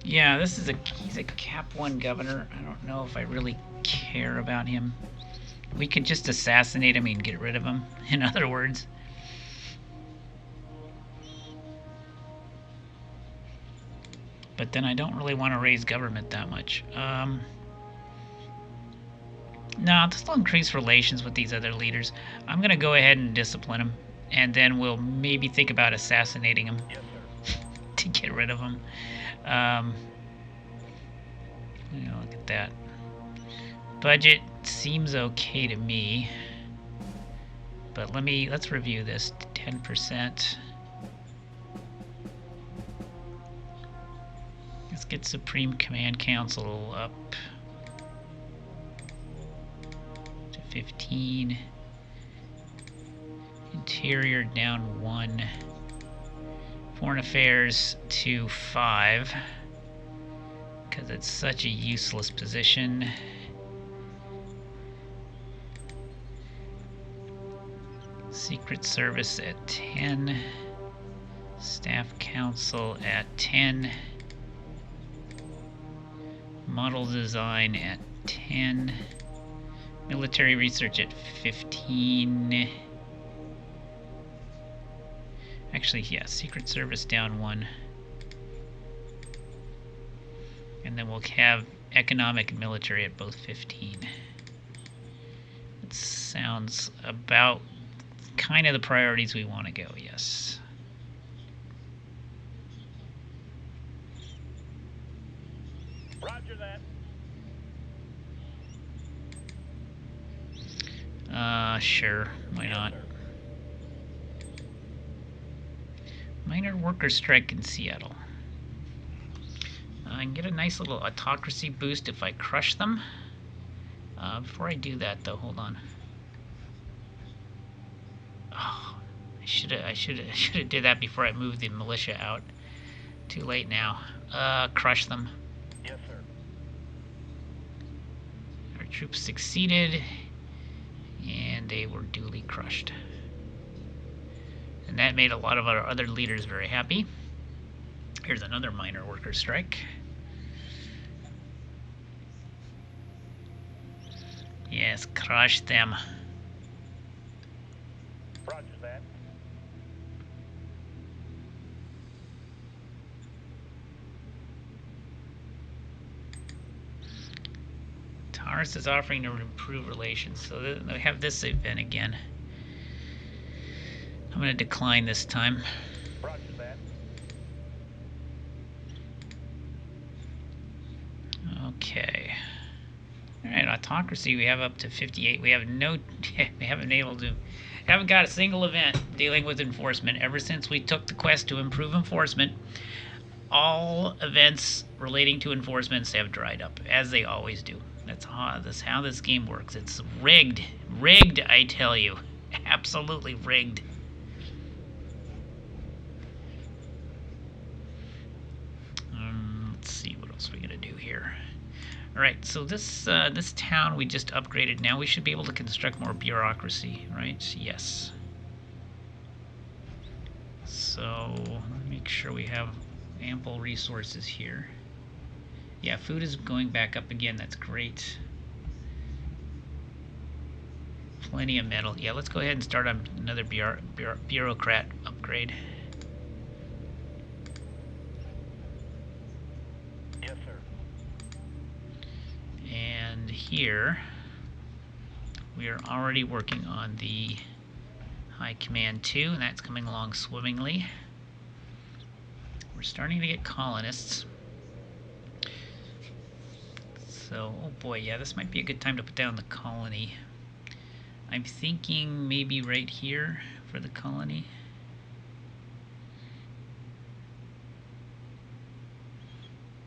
Yeah, he's a Cap 1 governor. I don't know if I really care about him. We could just assassinate him and get rid of him, in other words. But then I don't really want to raise government that much. No, this will increase relations with these other leaders. I'm going to go ahead and discipline them, and then we'll maybe think about assassinating them to get rid of them. Look at that. Budget seems okay to me, but let's review this. 10%. Let's get Supreme Command Council up to 15. Interior down 1. Foreign Affairs to 5. Because it's such a useless position. Secret Service at 10. Staff Council at 10. Model Design at 10. Military research at 15. Actually, yeah, Secret Service down 1. And then we'll have economic and military at both 15. That sounds about kind of the priorities we want to go, yes. Roger that. Sure, why not? Yes, sir. Minor worker strike in Seattle. I can get a nice little autocracy boost if I crush them. Before I do that, though, hold on. Oh, I should have did that before I moved the militia out. Too late now. Crush them. Yes, sir. Our troops succeeded, and they were duly crushed. And that made a lot of our other leaders very happy. Here's another minor worker strike. Yes, crush them. Roger that. Taurus is offering to improve relations, so they have this event again. I'm going to decline this time. Roger that. Okay. All right, autocracy. We have up to 58. We have no. We haven't got a single event dealing with enforcement ever since we took the quest to improve enforcement. All events relating to enforcements have dried up, as they always do. That's how this game works. It's rigged. Rigged, I tell you. Absolutely rigged. Let's see what else we're gonna do here. All right, so this town we just upgraded. Now we should be able to construct more bureaucracy, right? Yes. So make sure we have ample resources here. Yeah, food is going back up again. That's great. Plenty of metal. Yeah, let's go ahead and start on another bureaucrat upgrade. Yes, sir. And here we are already working on the High Command 2, and that's coming along swimmingly. We're starting to get colonists. So, oh boy, yeah, this might be a good time to put down the colony. I'm thinking maybe right here for the colony.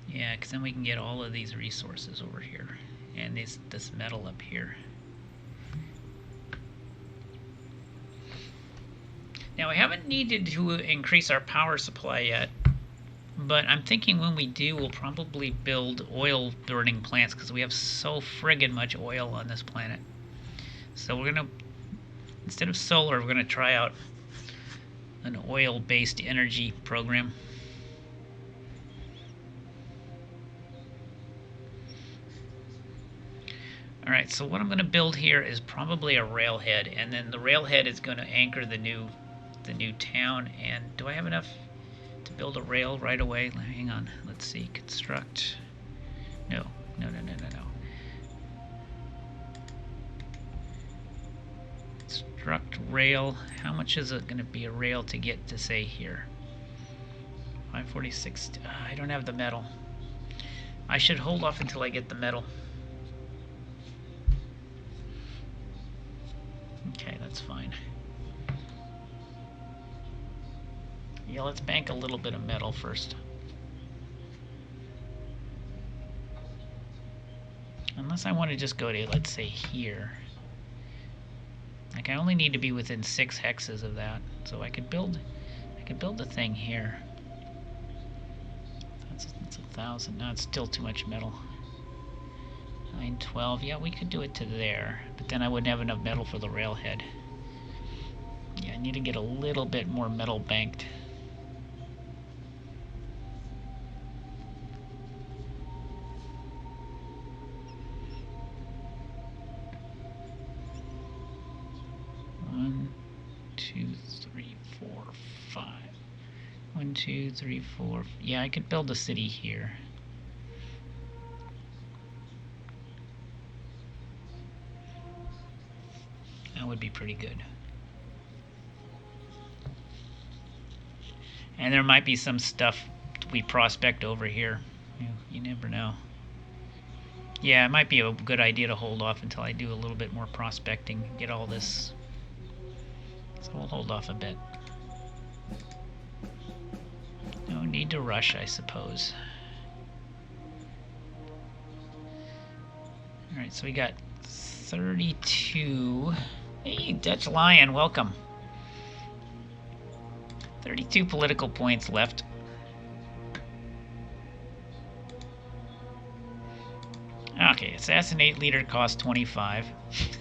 Yeah, because then we can get all of these resources over here. And this metal up here. Now, we haven't needed to increase our power supply yet. But I'm thinking when we do, we'll probably build oil burning plants because we have so friggin' much oil on this planet. So we're gonna, instead of solar, we're gonna try out an oil-based energy program. Alright, so what I'm gonna build here is probably a railhead, and then the railhead is gonna anchor the new town. And do I have enough to build a rail right away? Hang on, let's see. Construct. No. Construct rail. How much is it going to be a rail to get to, say, here? 546. I don't have the metal. I should hold off until I get the metal. Okay, that's fine. Yeah, let's bank a little bit of metal first. Unless I want to just go to, let's say, here. Like, I only need to be within 6 hexes of that. So I could build the thing here. That's 1,000. No, it's still too much metal. 912. Yeah, we could do it to there. But then I wouldn't have enough metal for the railhead. Yeah, I need to get a little bit more metal banked. 1, 2, 3, 4. Yeah, I could build a city here. That would be pretty good. And there might be some stuff we prospect over here. You never know. Yeah, it might be a good idea to hold off until I do a little bit more prospecting, get all this. So we'll hold off a bit. No need to rush, I suppose. Alright, so we got 32. Hey, Dutch Lion, welcome. 32 political points left. Okay, assassinate leader costs 25.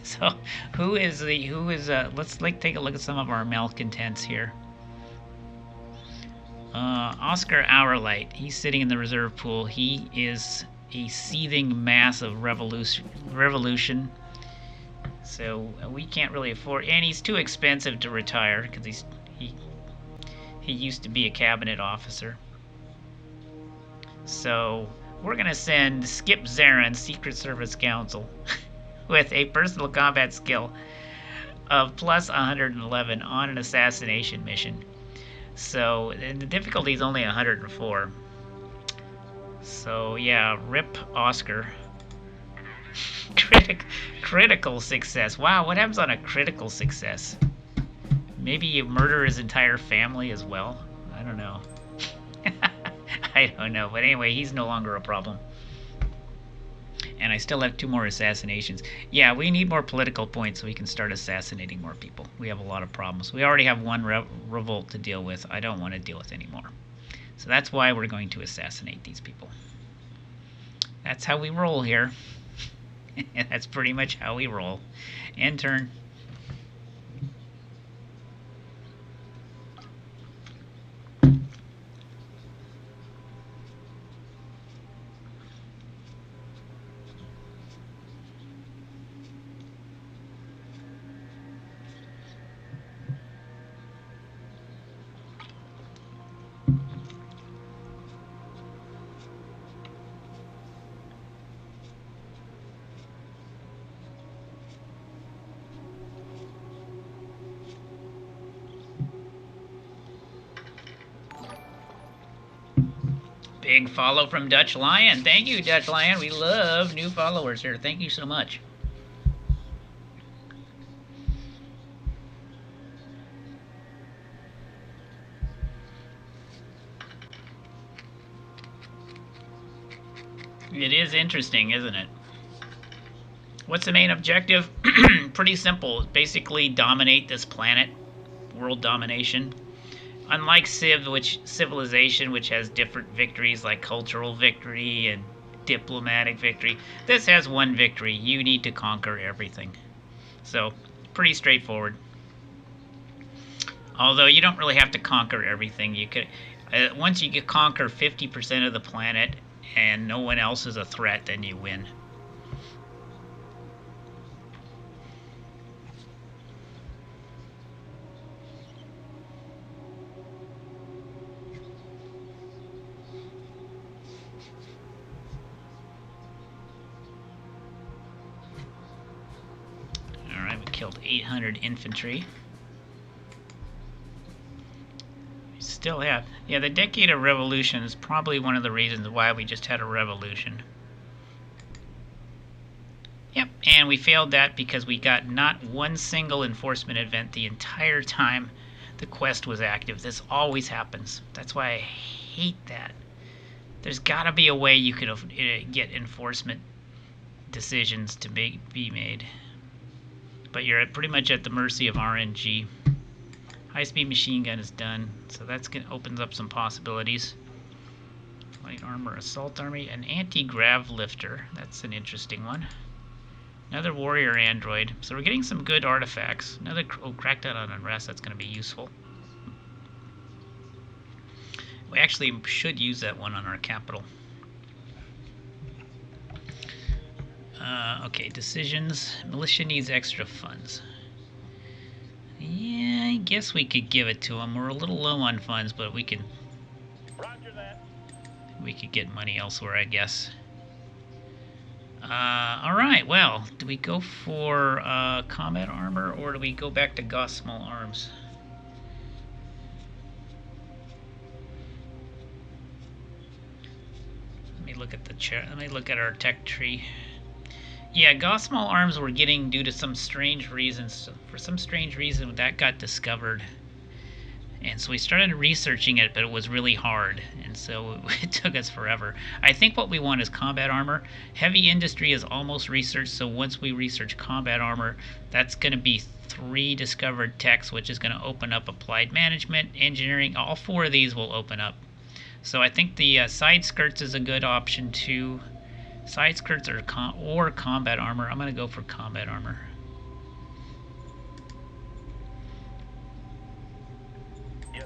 So, let's take a look at some of our malcontents here. Oscar Hourlight, he's sitting in the reserve pool. He is a seething mass of revolution. So we can't really afford, and he's too expensive to retire because he used to be a cabinet officer. So we're gonna send Skip Zarin, Secret Service Counsel, with a personal combat skill of plus 111 on an assassination mission. So and the difficulty is only 104. So yeah, rip Oscar. Critical success. Wow, what happens on a critical success? Maybe you murder his entire family as well? I don't know. I don't know. But anyway, he's no longer a problem. And I still have 2 more assassinations. Yeah, we need more political points so we can start assassinating more people. We have a lot of problems. We already have 1 revolt to deal with. I don't want to deal with anymore. So that's why we're going to assassinate these people. That's how we roll here. That's pretty much how we roll. End turn. Big follow from Dutch Lion. Thank you, Dutch Lion. We love new followers here. Thank you so much. It is interesting, isn't it? What's the main objective? Pretty simple. Basically dominate this planet. World domination. Unlike Civilization, which has different victories like cultural victory and diplomatic victory, this has 1 victory. You need to conquer everything. So, pretty straightforward. Although you don't really have to conquer everything. You could, once you conquer 50% of the planet and no one else is a threat, then you win. Killed 800 infantry. We still have... Yeah, the Decade of Revolution is probably one of the reasons why we just had a revolution. Yep, and we failed that because we got not 1 single enforcement event the entire time the quest was active. This always happens. That's why I hate that. There's got to be a way you could get enforcement decisions to be made. But you're pretty much at the mercy of RNG. High-speed machine gun is done, so that's opens up some possibilities. Light armor assault army, an anti-grav lifter. That's an interesting one. Another warrior android. So we're getting some good artifacts. Another crackdown on unrest. That's going to be useful. We actually should use that one on our capital. Okay, decisions. Militia needs extra funds. Yeah, I guess we could give it to them. We're a little low on funds, but we can Roger that. We could get money elsewhere, I guess. Alright, well, do we go for combat armor or do we go back to Gauss small arms? Let me look at the chart. Let me look at our tech tree. Yeah, Gauss small arms were getting due to some strange reasons. For some strange reason, that got discovered. And so we started researching it, but it was really hard. And so it took us forever. I think what we want is combat armor. Heavy industry is almost researched. So once we research combat armor, that's going to be 3 discovered techs, which is going to open up applied management, engineering. All 4 of these will open up. So I think the side skirts is a good option too. Side skirts or combat armor. I'm going to go for combat armor. Yes,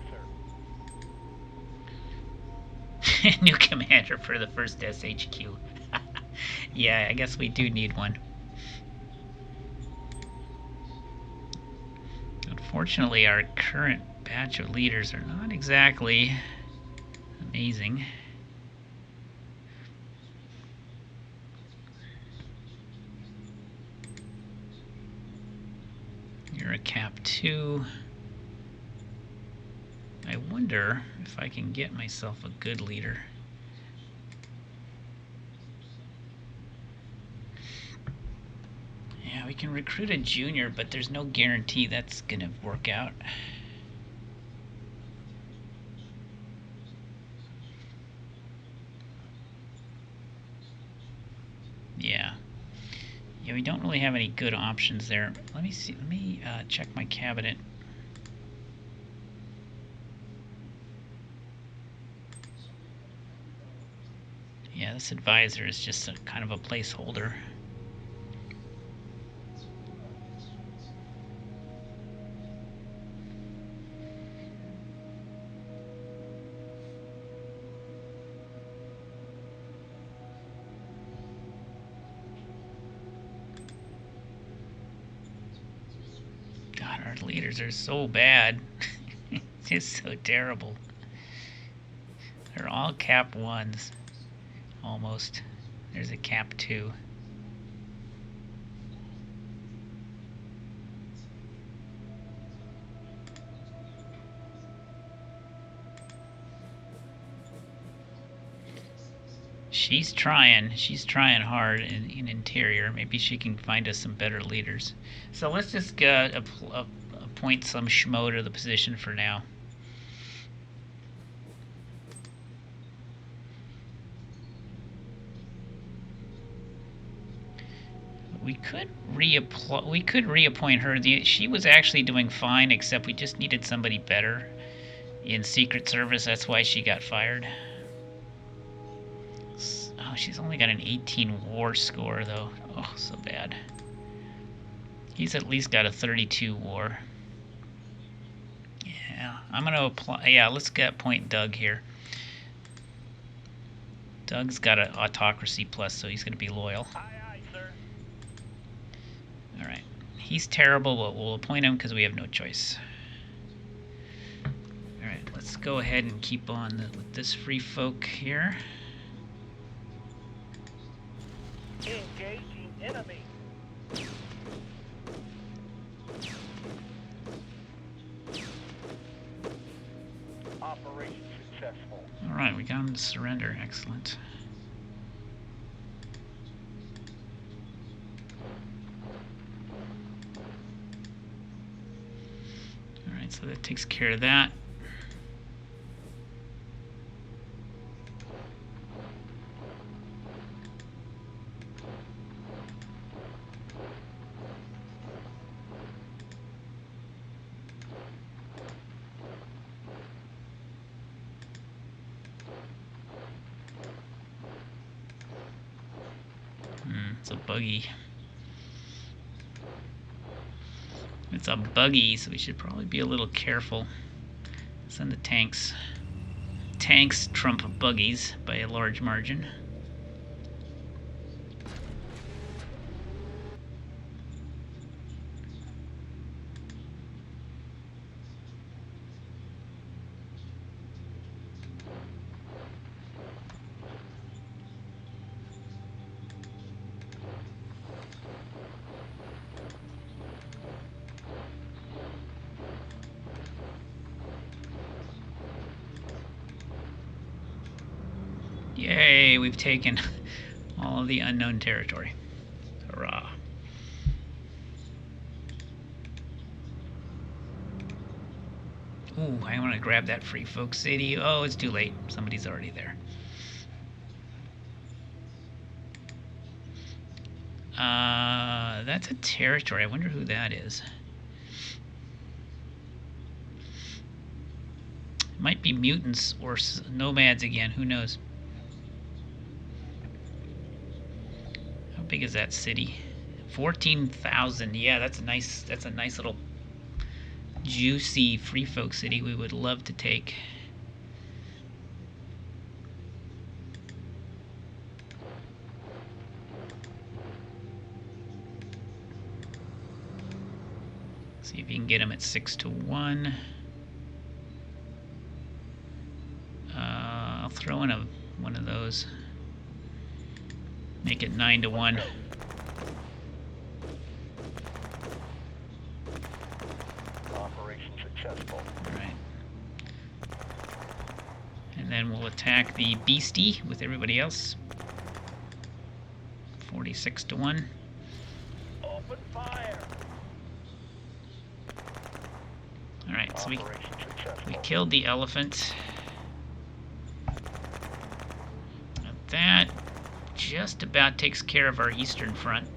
sir. New commander for the first SHQ. Yeah, I guess we do need one. Unfortunately, our current batch of leaders are not exactly amazing. You're a Cap 2. I wonder if I can get myself a good leader. Yeah, we can recruit a junior, but there's no guarantee that's gonna work out. Yeah. Yeah, we don't really have any good options there. Let me see. Let me check my cabinet. Yeah, this advisor is just a kind of a placeholder. God, our leaders are so bad. It's just so terrible. They're all Cap 1s. Almost. There's a Cap 2. She's trying hard in interior. Maybe she can find us some better leaders. So let's just appoint some schmo to the position for now. We could reappoint her. She was actually doing fine, except we just needed somebody better in Secret Service. That's why she got fired. Oh, she's only got an 18 war score, though. Oh, so bad. He's at least got a 32 war. Yeah, I'm going to apply. Yeah, let's appoint Doug here. Doug's got an autocracy plus, so he's going to be loyal. Aye, aye, sir. Alright. He's terrible, but we'll appoint him because we have no choice. Alright, let's go ahead and keep on with this free folk here. Engaging enemy. Operation successful. Alright, we got him to surrender. Excellent. Alright, so that takes care of that. It's a buggy. It's a buggy, so we should probably be a little careful. Send the tanks. Tanks trump buggies by a large margin. Yay, we've taken all of the unknown territory. Hurrah. Ooh, I want to grab that Free Folk City. Oh, it's too late. Somebody's already there. That's a territory. I wonder who that is. It might be mutants or nomads again. Who knows? How big is that city? 14,000. Yeah, that's a nice. That's a nice little juicy Free Folk City. We would love to take. See if you can get them at 6-1. I'll throw in one of those. Make it 9-1. Operation successful. Right. And then we'll attack the beastie with everybody else. 46-1. Open fire. All right, so we Successful. killed the elephant. That just about takes care of our eastern front.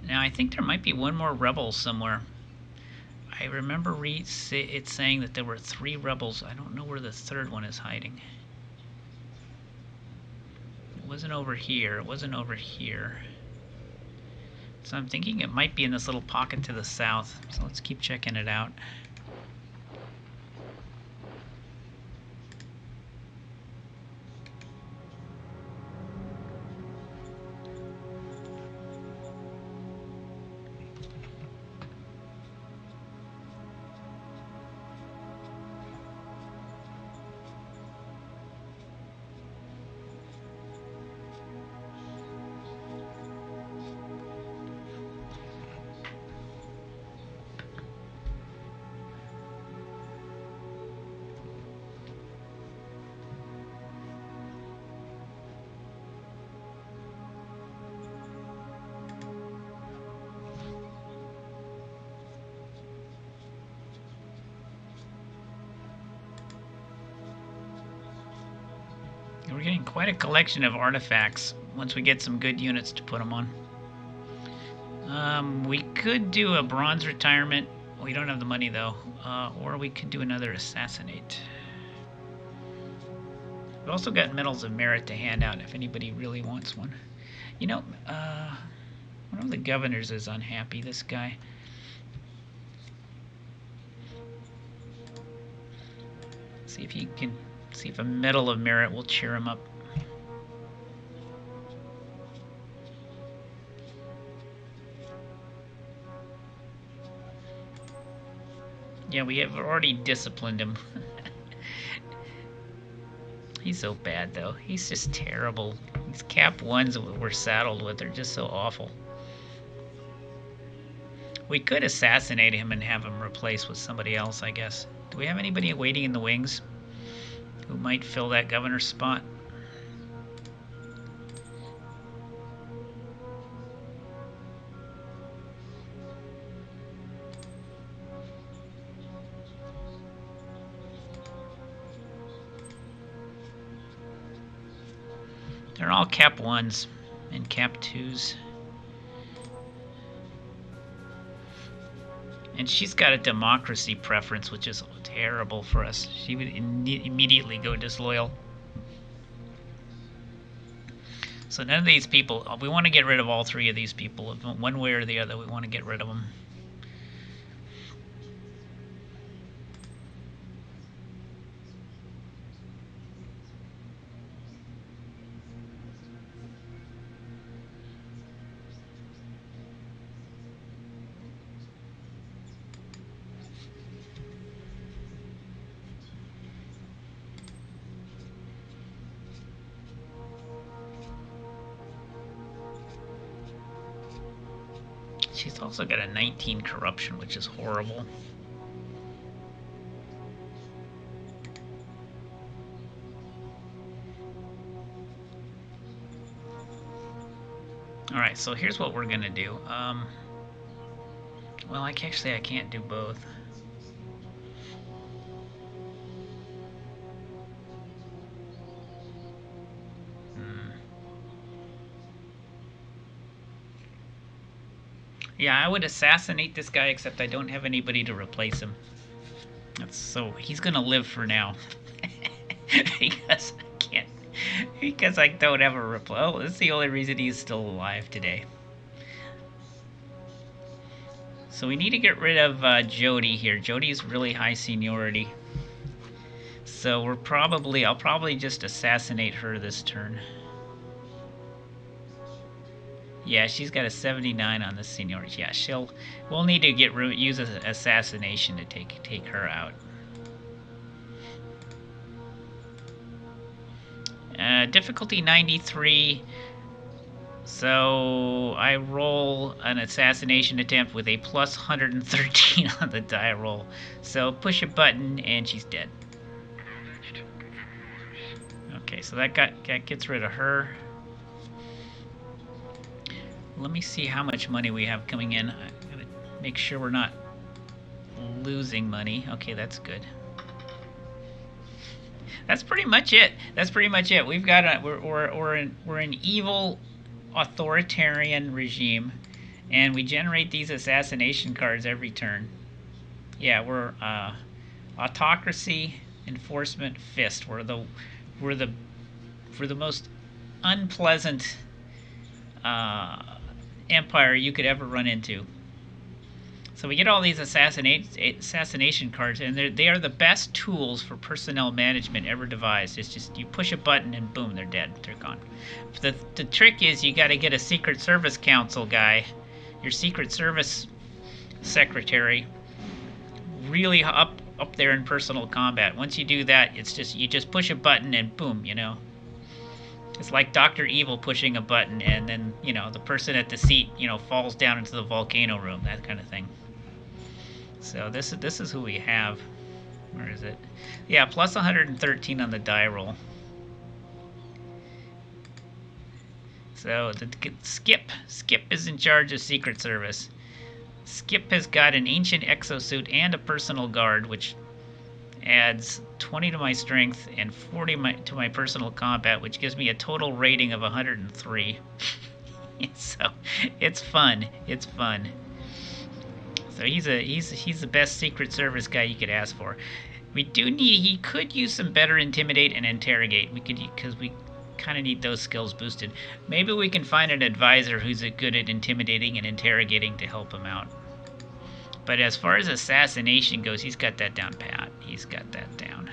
Now I think there might be one more rebel somewhere. I remember it saying that there were 3 rebels. I don't know where the third one is hiding. It wasn't over here. It wasn't over here. So I'm thinking it might be in this little pocket to the south. So let's keep checking it out. We're getting quite a collection of artifacts once we get some good units to put them on. We could do a bronze retirement. We don't have the money though. Or we could do another assassinate. We've also got medals of merit to hand out if anybody really wants one. You know, one of the governors is unhappy, this guy. See if he can, see if a medal of merit will cheer him up. Yeah, we have already disciplined him. He's so bad, though. He's just terrible. These cap 1s that we're saddled with are just so awful. We could assassinate him and have him replaced with somebody else, I guess. Do we have anybody waiting in the wings who might fill that governor's spot? They're all cap 1s and cap 2s. And she's got a democracy preference, which is terrible for us. She would immediately go disloyal. So none of these people, we want to get rid of all 3 of these people. One way or the other, we want to get rid of them. She's also got a 19 corruption, which is horrible. Alright, so here's what we're gonna do. Well, I can't do both. Hmm. Yeah, I would assassinate this guy, except I don't have anybody to replace him. So he's gonna live for now. Because I can't. Because I don't have a reply. Oh, that's the only reason he's still alive today. So we need to get rid of Jody here. Jody's really high seniority. So I'll probably just assassinate her this turn. Yeah, she's got a 79 on the seniority. Yeah, we'll need to use an assassination to take her out. Difficulty 93. So I roll an assassination attempt with a plus 113 on the die roll. So push a button and she's dead. Okay, so that gets rid of her. Let me see how much money we have coming in. I gotta make sure we're not losing money. Okay, that's good. That's pretty much it. That's pretty much it. We've got we're an evil authoritarian regime, and we generate these assassination cards every turn. Yeah, we're autocracy, enforcement, fist. We're the most unpleasant empire you could ever run into. So we get all these assassination cards, and they are the best tools for personnel management ever devised. It's just you push a button and boom, they're dead. They're gone. The trick is you got to get a Secret Service Council guy, your Secret Service secretary, really up there in personal combat. Once you do that, it's just you just push a button and boom, you know. It's like Dr. Evil pushing a button and then, you know, the person at the seat, you know, falls down into the volcano room, that kind of thing. So this is who we have. Where is it? Yeah, plus 113 on the die roll. So Skip is in charge of Secret Service. Skip has got an ancient exosuit and a personal guard, which adds 20 to my strength and 40 to my personal combat, which gives me a total rating of 103. So it's fun. It's fun. So he's the best Secret Service guy you could ask for. He could use some better intimidate and interrogate. Because we kind of need those skills boosted. Maybe we can find an advisor who's good at intimidating and interrogating to help him out. But as far as assassination goes, he's got that down pat. He's got that down.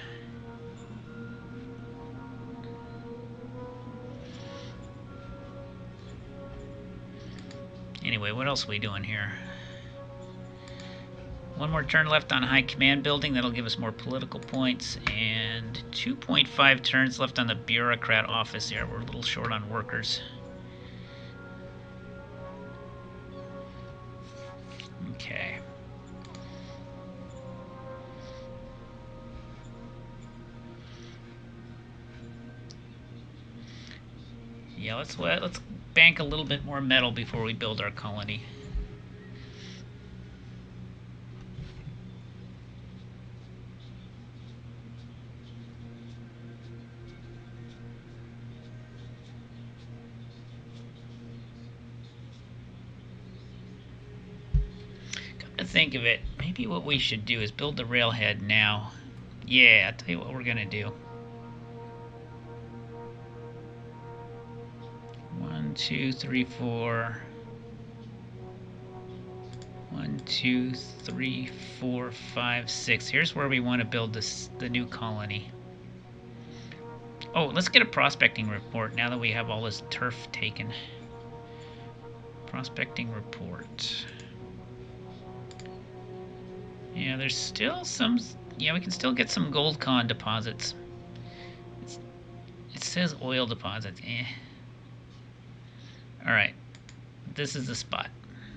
Anyway, what else are we doing here? One more turn left on High Command Building. That'll give us more political points. And 2.5 turns left on the Bureaucrat Office here. We're a little short on workers. Okay. Yeah, let's bank a little bit more metal before we build our colony. Come to think of it, maybe what we should do is build the railhead now. Yeah, I'll tell you what we're gonna do. 1, 2, 3, 4. 1, 2, 3, 4, 5, 6. Here's where we want to build the new colony. Oh, let's get a prospecting report now that we have all this turf taken. Prospecting report. Yeah, there's still some... Yeah, we can still get some gold con deposits. It says oil deposits. Eh. Alright. This is the spot.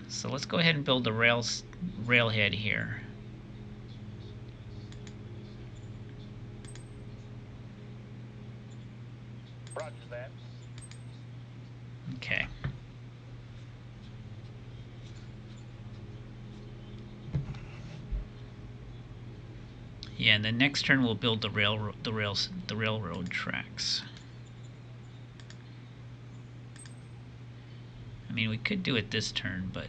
So let's go ahead and build the railhead here. Roger that. Okay. Yeah, and the next turn we'll build the railroad tracks. I mean, we could do it this turn, but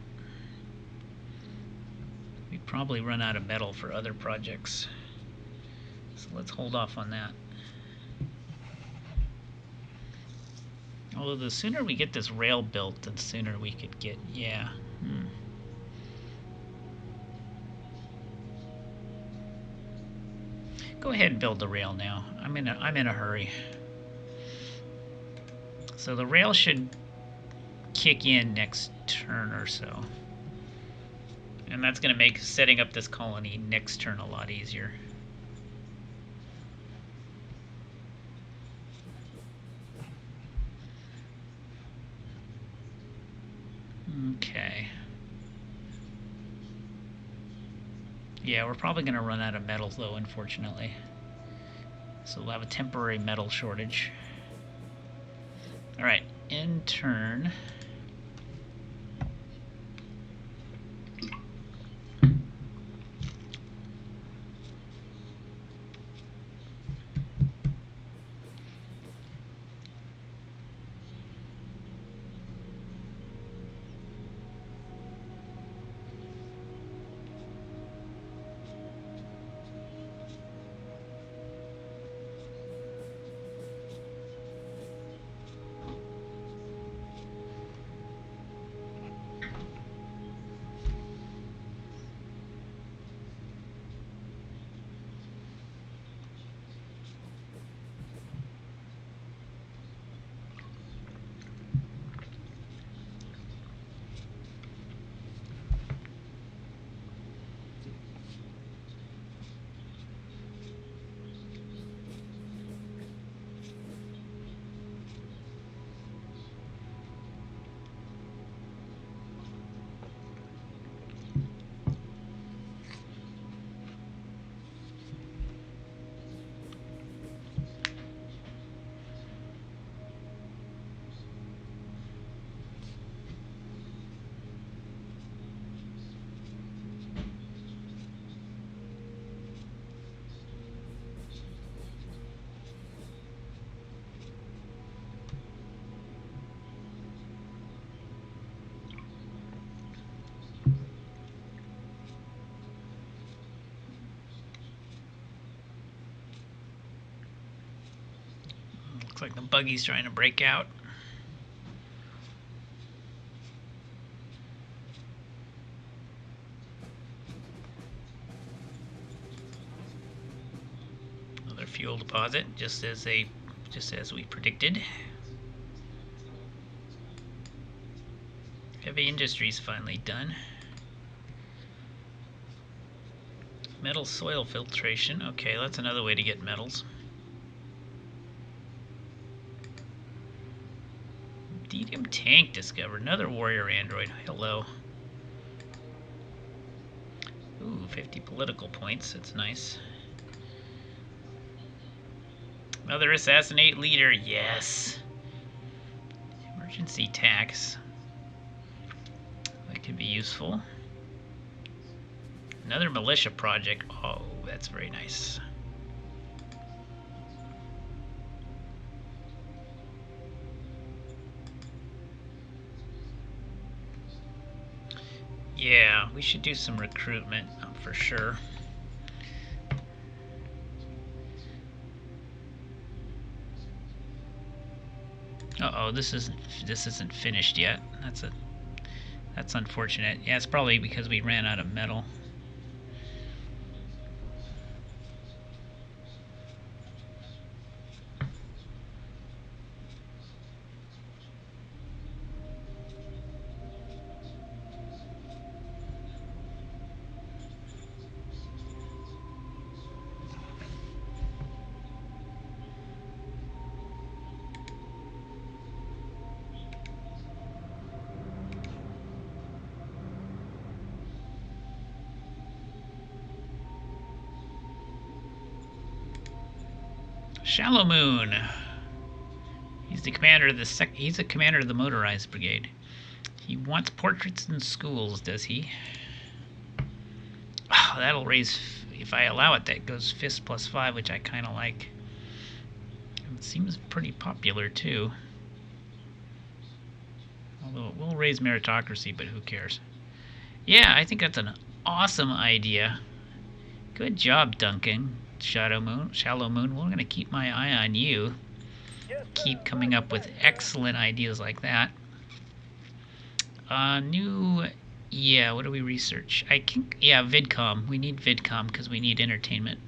we probably run out of metal for other projects. So let's hold off on that. Although the sooner we get this rail built, the sooner we could get, yeah. Go ahead and build the rail now. I'm in a hurry. So the rail should kick in next turn or so. And that's going to make setting up this colony next turn a lot easier. Okay. Yeah, we're probably going to run out of metal though, unfortunately. So we'll have a temporary metal shortage. Alright, in turn. Looks like the buggy's trying to break out. Another fuel deposit, just as we predicted. Heavy industry's finally done. Metal soil filtration. Okay, that's another way to get metals. Medium tank discovered. Another warrior android. Hello. Ooh, 50 political points. That's nice. Another assassinate leader. Yes. Emergency tax. That could be useful. Another militia project. Oh, that's very nice. Yeah, we should do some recruitment for sure. Uh-oh, this isn't finished yet. That's unfortunate. Yeah, it's probably because we ran out of metal. Shallow Moon. He's the commander of the motorized brigade. He wants portraits in schools, does he? Oh, that'll raise if I allow it, that goes fist plus 5, which I kind of like. It seems pretty popular too. Although it will raise meritocracy, but who cares? Yeah, I think that's an awesome idea. Good job, Duncan. Shallow Moon. We're going to keep my eye on you. Yes, sir. Keep coming up with excellent ideas like that. Yeah, what do we research? VidCom. We need VidCom because we need entertainment.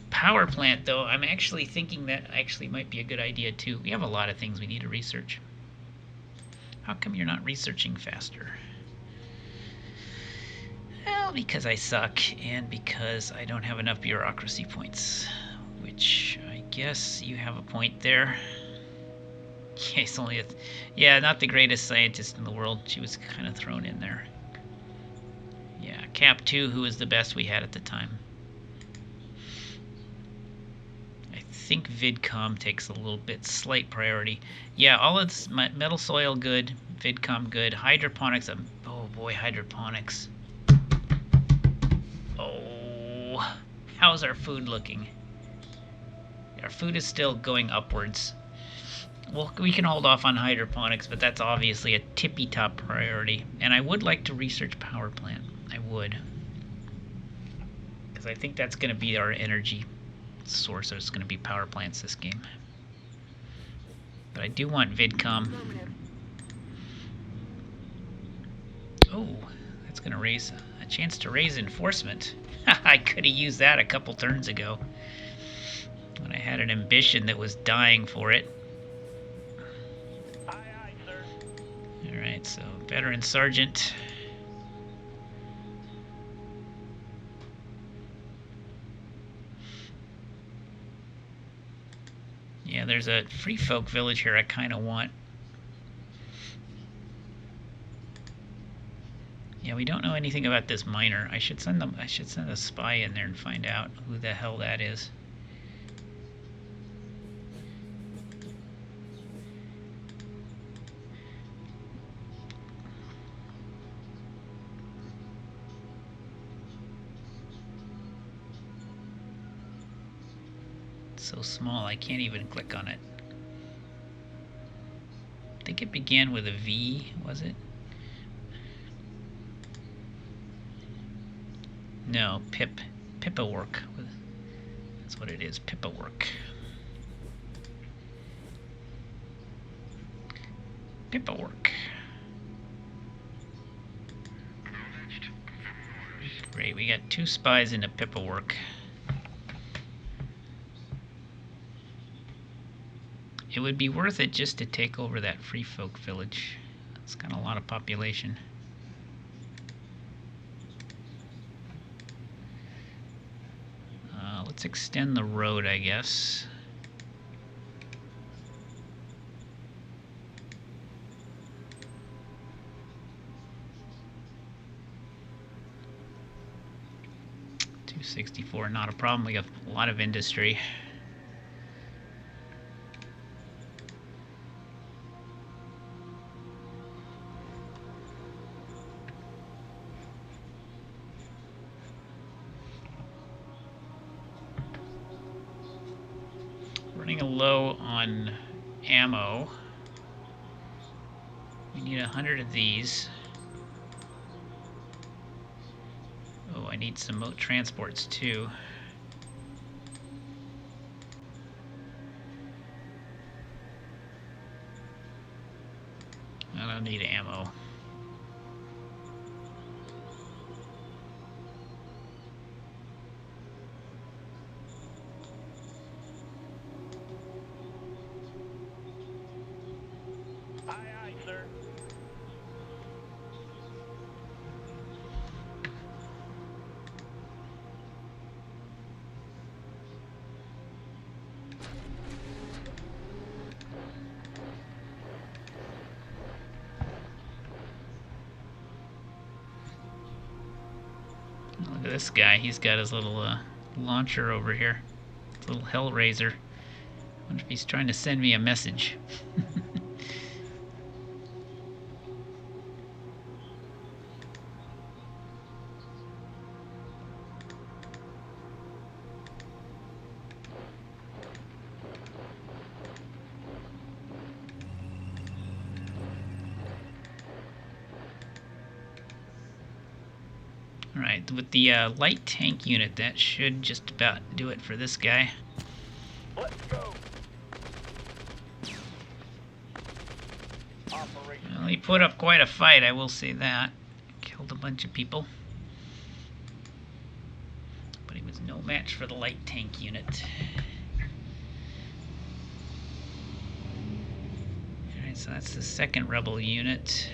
Power plant, though, I'm actually thinking that actually might be a good idea, too. We have a lot of things we need to research. How come you're not researching faster? Well, because I suck, and because I don't have enough bureaucracy points. Which, I guess you have a point there. Yeah, he's only not the greatest scientist in the world. She was kind of thrown in there. Yeah, Cap 2, who was the best we had at the time. I think VidCom takes a little bit slight priority. Yeah, all of this, metal soil good, VidCom good, hydroponics. Oh boy, hydroponics. Oh, how's our food looking? Our food is still going upwards. Well, we can hold off on hydroponics, but that's obviously a tippy-top priority. And I would like to research power plant. I would. Because I think that's going to be our energy source. It's going to be power plants this game. But I do want VidCom. Oh, that's going to raise a chance to raise enforcement. I could have used that a couple turns ago when I had an ambition that was dying for it. Alright, so veteran sergeant. Yeah, there's a free folk village here I kind of want. Yeah, we don't know anything about this miner. I should send a spy in there and find out who the hell that is. So small I can't even click on it. I think it began with a V, was it? No, Pippa work. That's what it is, Pippa work. Pippa work. Great, we got 2 spies into Pippa work. It would be worth it just to take over that free folk village. It's got a lot of population. Let's extend the road, I guess. $264, not a problem. We have a lot of industry. Running low on ammo. We need 100 of these. Oh, I need some transports too. I don't need ammo. Look at this guy. He's got his little launcher over here. His little Hellraiser. I wonder if he's trying to send me a message. Alright, with the light tank unit, that should just about do it for this guy. Let's go. Operation. Well, he put up quite a fight, I will say that. Killed a bunch of people. But he was no match for the light tank unit. Alright, so that's the second rebel unit.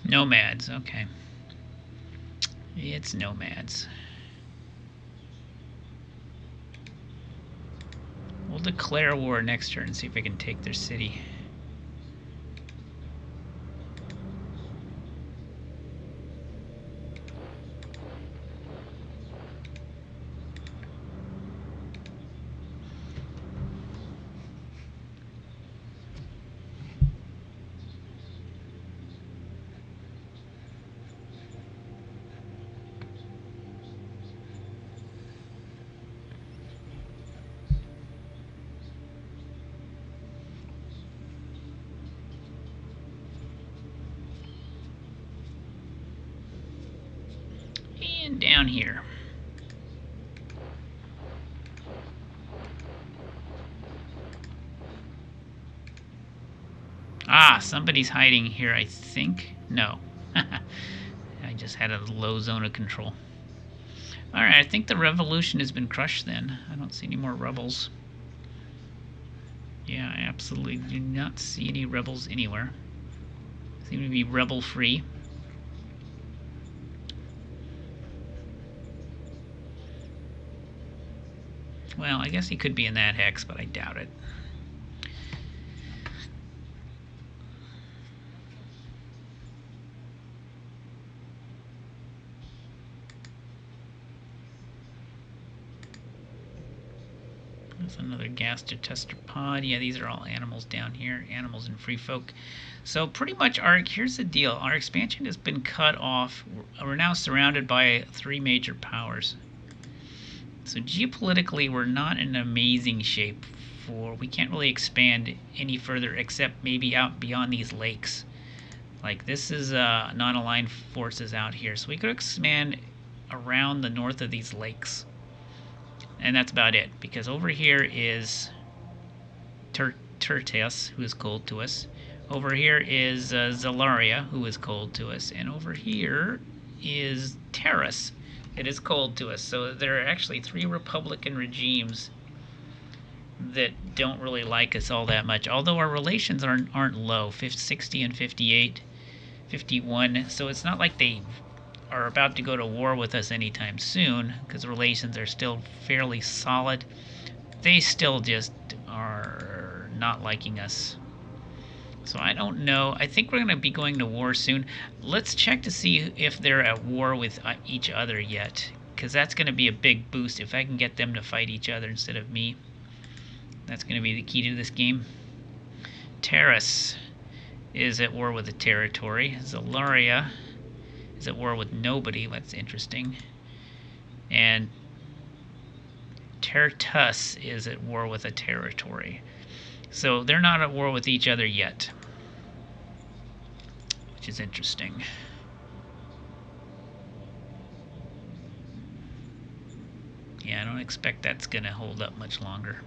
Nomads, okay. It's nomads. We'll declare war next turn and see if I can take their city. And down here. Ah, somebody's hiding here, I think. No. I just had a low zone of control. Alright, I think the revolution has been crushed then. I don't see any more rebels. Yeah, I absolutely do not see any rebels anywhere. Seem to be rebel-free. Well, I guess he could be in that hex, but I doubt it. There's another gas detector pod. Yeah, these are all animals down here. Animals and free folk. So pretty much here's the deal. Our expansion has been cut off. We're now surrounded by 3 major powers. So geopolitically, we're not in amazing shape we can't really expand any further except maybe out beyond these lakes. Like this is non-aligned forces out here. So we could expand around the north of these lakes. And that's about it, because over here is Tertius, who is cold to us. Over here is Zalaria, who is cold to us. And over here is Terrace. It is cold to us. So there are actually 3 Republican regimes that don't really like us all that much. Although our relations aren't low, 60 and 58, 51. So it's not like they are about to go to war with us anytime soon, because relations are still fairly solid. They still just are not liking us. So I don't know. I think we're going to be going to war soon. Let's check to see if they're at war with each other yet, because that's going to be a big boost if I can get them to fight each other instead of me. That's going to be the key to this game. Terrace is at war with a territory. Zalaria is at war with nobody. That's interesting. And Tertus is at war with a territory. So they're not at war with each other yet, which is interesting. Yeah, I don't expect that's going to hold up much longer.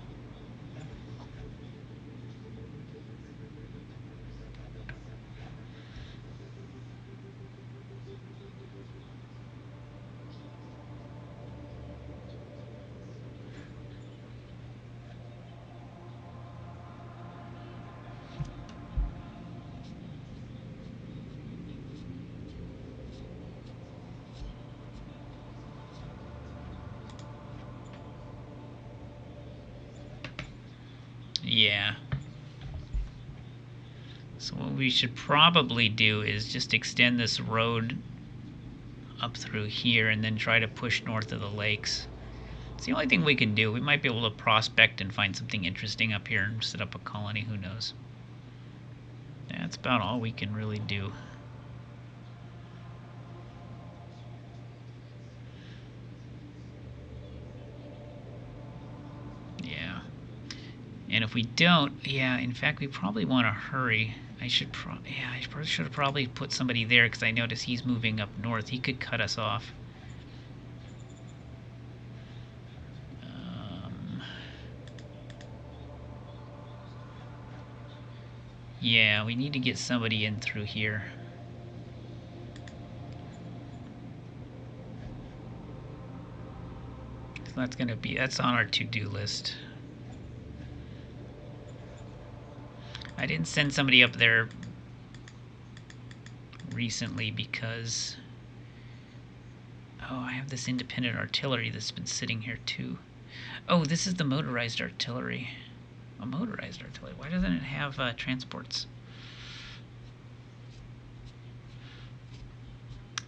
Yeah. So what we should probably do is just extend this road up through here and then try to push north of the lakes. It's the only thing we can do. We might be able to prospect and find something interesting up here and set up a colony. Who knows? That's about all we can really do. Yeah. And if we don't, yeah, in fact, we probably want to hurry. I should have probably put somebody there because I noticed he's moving up north. He could cut us off. Yeah, we need to get somebody in through here. So that's on our to-do list. I didn't send somebody up there recently because I have this independent artillery that's been sitting here too. Oh, this is the motorized artillery. A motorized artillery. Why doesn't it have transports?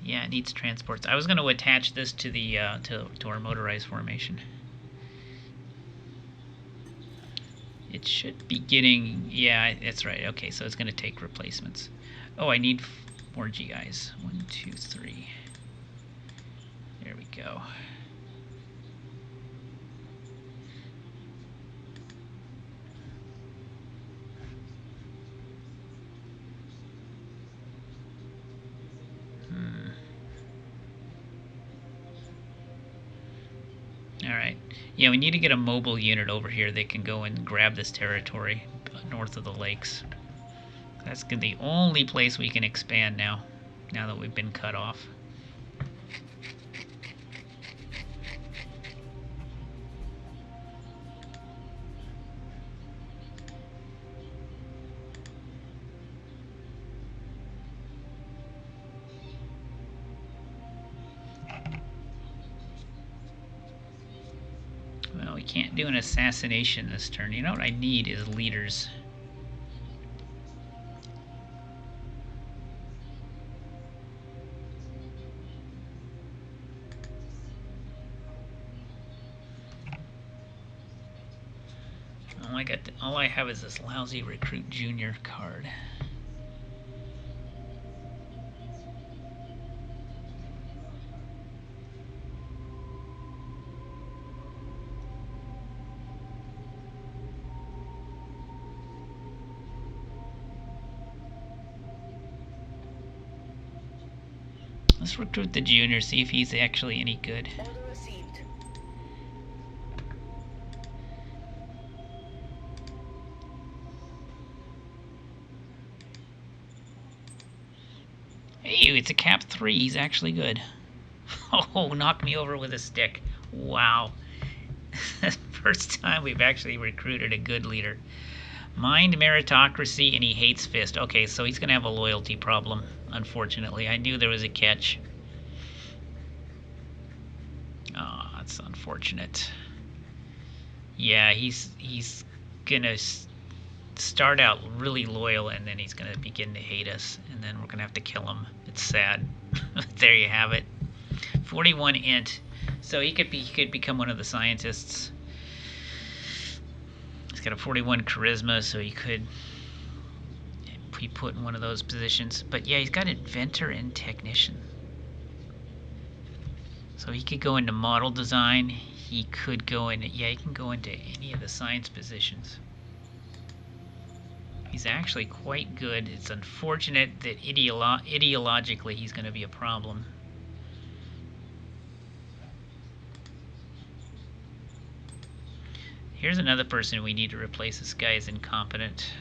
Yeah, it needs transports. I was going to attach this to the to our motorized formation. It should be getting... Yeah, that's right. Okay, so it's going to take replacements. Oh, I need more GIs. 1, 2, 3. There we go. Alright. Yeah, we need to get a mobile unit over here that can go and grab this territory north of the lakes. That's the only place we can expand now that we've been cut off. Well, we can't do an assassination this turn. You know what I need is leaders. All I have is this lousy recruit junior card. Let's recruit the junior, see if he's actually any good. Order received. Hey, it's a cap 3. He's actually good. Oh, knock me over with a stick. Wow. First time we've actually recruited a good leader. Mind meritocracy, and he hates fist. Okay, so he's going to have a loyalty problem, unfortunately. I knew there was a catch. Oh, that's unfortunate. Yeah, he's going to start out really loyal, and then he's going to begin to hate us, and then we're going to have to kill him. It's sad. There you have it. 41 int. So he could become one of the scientists. He's got a 41 charisma, so he could be put in one of those positions. But yeah, he's got inventor and technician. So he could go into model design. He could go into, yeah, he can go into any of the science positions. He's actually quite good. It's unfortunate that ideologically he's going to be a problem. Here's another person we need to replace. This guy is incompetent.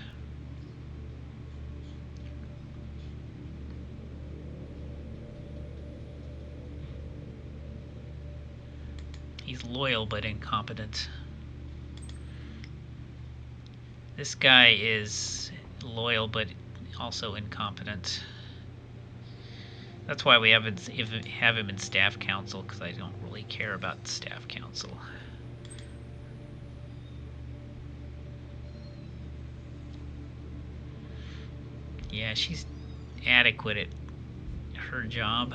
He's loyal but incompetent. This guy is loyal but also incompetent. That's why we have him in staff council, because I don't really care about staff council. Yeah, she's adequate at her job.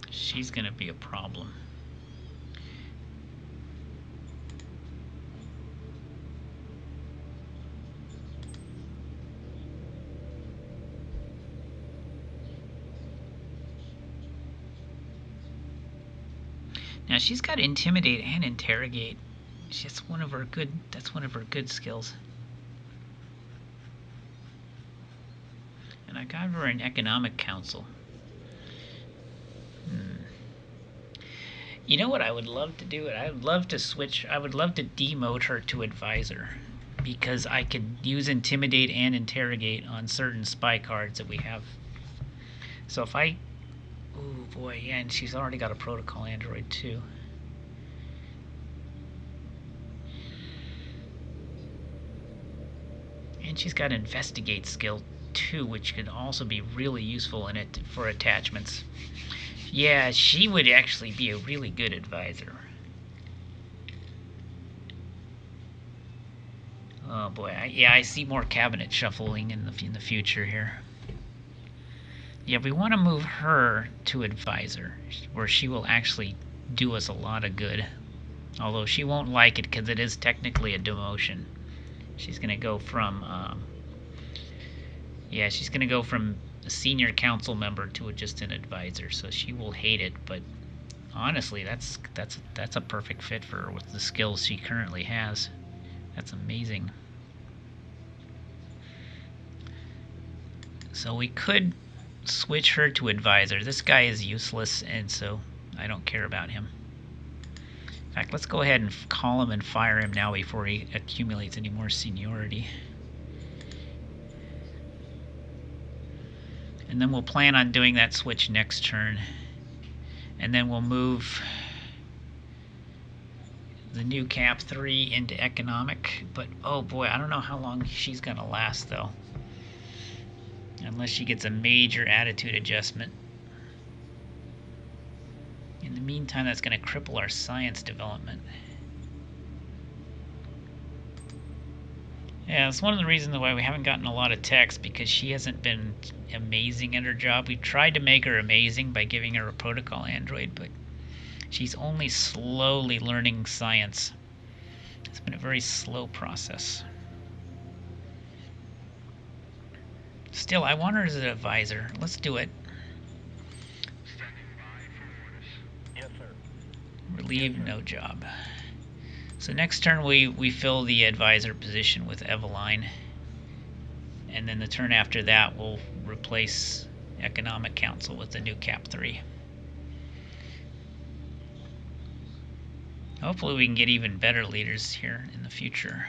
She's gonna be a problem. Now she's got intimidate and interrogate. That's one of her good skills. And I got her an economic council. You know what I would love to do? I would love to switch. I would love to demote her to advisor, because I could use intimidate and interrogate on certain spy cards that we have. So if I, oh boy, yeah, and she's already got a protocol android too. And she's got investigate skill too, which could also be really useful in it for attachments. Yeah, she would actually be a really good advisor. Oh boy, I see more cabinet shuffling in the future here. Yeah, we want to move her to advisor, where she will actually do us a lot of good. Although she won't like it because it is technically a demotion. She's going to go from, she's going to go from a senior council member to just an advisor. So she will hate it, but honestly, that's a perfect fit for her with the skills she currently has. That's amazing. So we could switch her to advisor. This guy is useless, and so I don't care about him. In fact, let's go ahead and call him and fire him now before he accumulates any more seniority. And then we'll plan on doing that switch next turn. And then we'll move the new Cap 3 into economic. But oh boy, I don't know how long she's going to last though. Unless she gets a major attitude adjustment. In the meantime, that's going to cripple our science development. Yeah, that's one of the reasons why we haven't gotten a lot of techs, because she hasn't been amazing at her job. We've tried to make her amazing by giving her a protocol android, but she's only slowly learning science. It's been a very slow process. Still, I want her as an advisor. Let's do it. Yes, sir. Relieve, no job. So next turn we fill the advisor position with Eveline. And then the turn after that we'll replace Economic Council with the new Cap 3. Hopefully we can get even better leaders here in the future.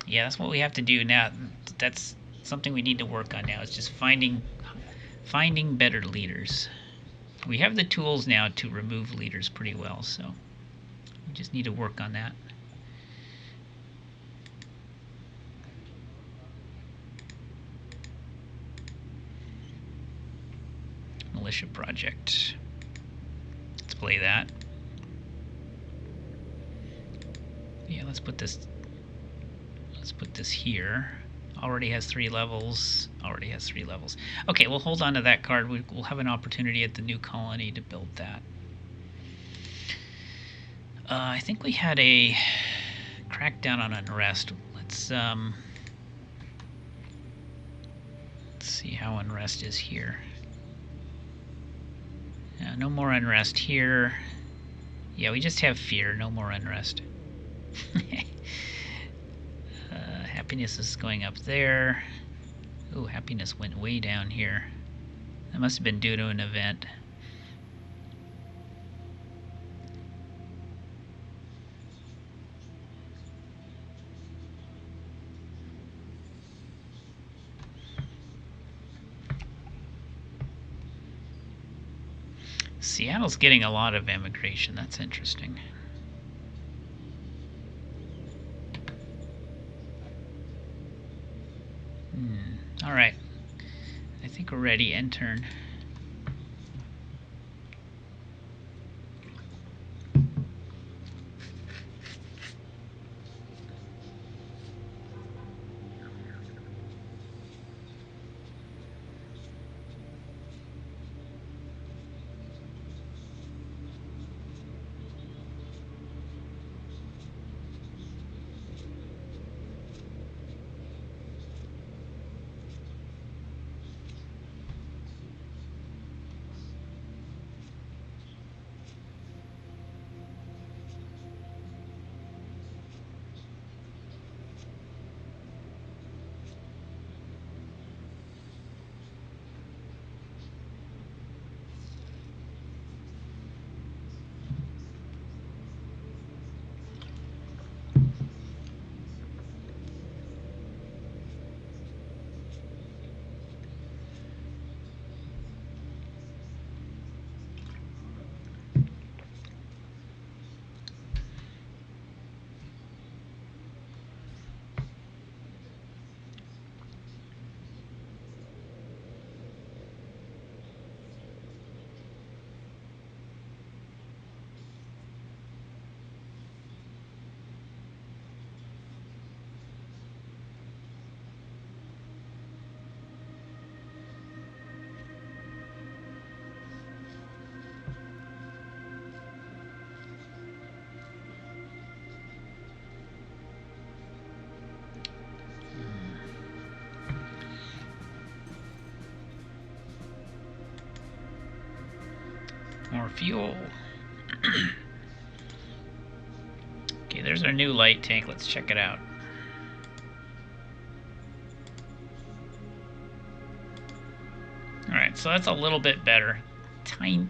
Yeah, that's what we have to do now. That's something we need to work on now. It's just finding better leaders. We have the tools now to remove leaders pretty well, so we just need to work on that. Militia project. Let's play that. Yeah, let's put this here. Already has 3 levels. Already has 3 levels. Okay, we'll hold on to that card. We'll have an opportunity at the new colony to build that. I think we had a crackdown on unrest. Let's see how unrest is here. No more unrest here. Yeah, we just have fear. No more unrest. Happiness is going up there. Oh, happiness went way down here. That must have been due to an event. Seattle's getting a lot of immigration. That's interesting. All right. I think we're ready. End turn. More fuel. Okay, there's our new light tank. Let's check it out. Alright, so that's a little bit better. Teensy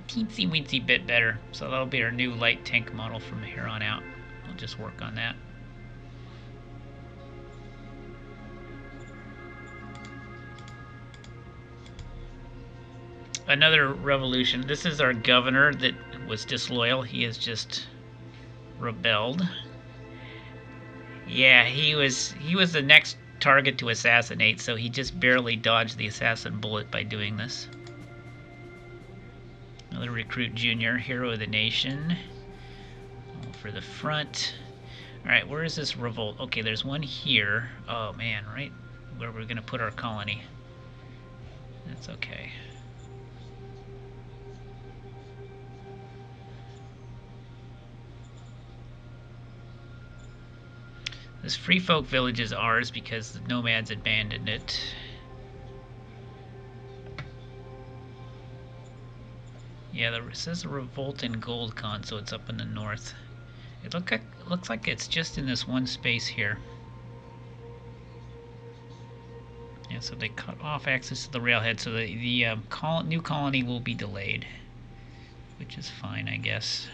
weensy bit better. So that'll be our new light tank model from here on out. We'll just work on that. Another revolution. This is our governor that was disloyal. He has just rebelled. Yeah, he was the next target to assassinate, so he just barely dodged the assassin bullet by doing this. Another recruit junior, hero of the nation. All for the front. Alright, where is this revolt? Okay, there's one here. Oh man, right where we're gonna put our colony. That's okay. This free folk village is ours because the nomads abandoned it. Yeah, it says a revolt in Goldcon, so it's up in the north. It looks like it's just in this one space here. Yeah, so they cut off access to the railhead, so the new colony will be delayed, which is fine, I guess.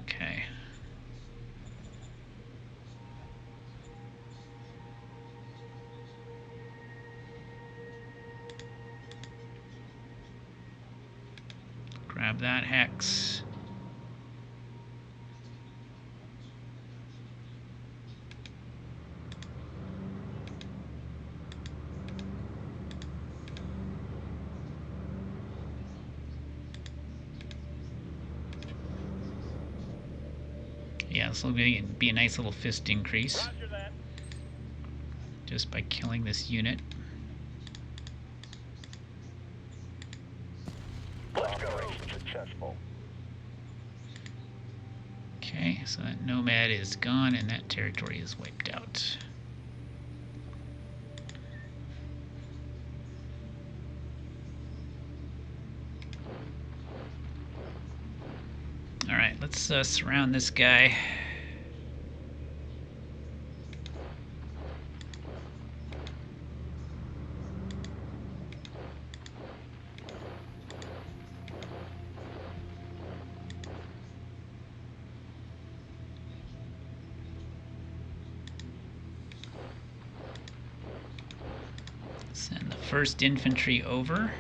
Okay. Grab that hex. Yeah, this will be a nice little fist increase. Just by killing this unit. Successful. Okay, so that nomad is gone and that territory is wiped out. Alright, let's surround this guy. first infantry over.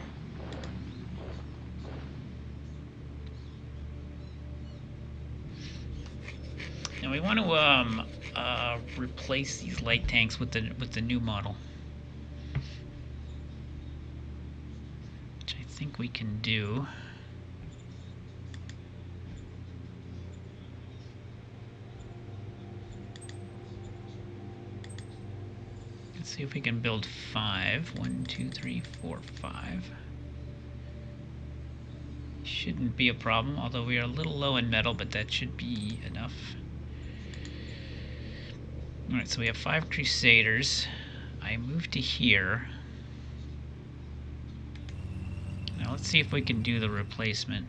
Now we want to replace these light tanks with the new model, which I think we can do. Let's see if we can build 5. 1, 2, 3, 4, 5. Shouldn't be a problem, although we are a little low in metal, but that should be enough. Alright, so we have 5 Crusaders. I move to here. Now let's see if we can do the replacement.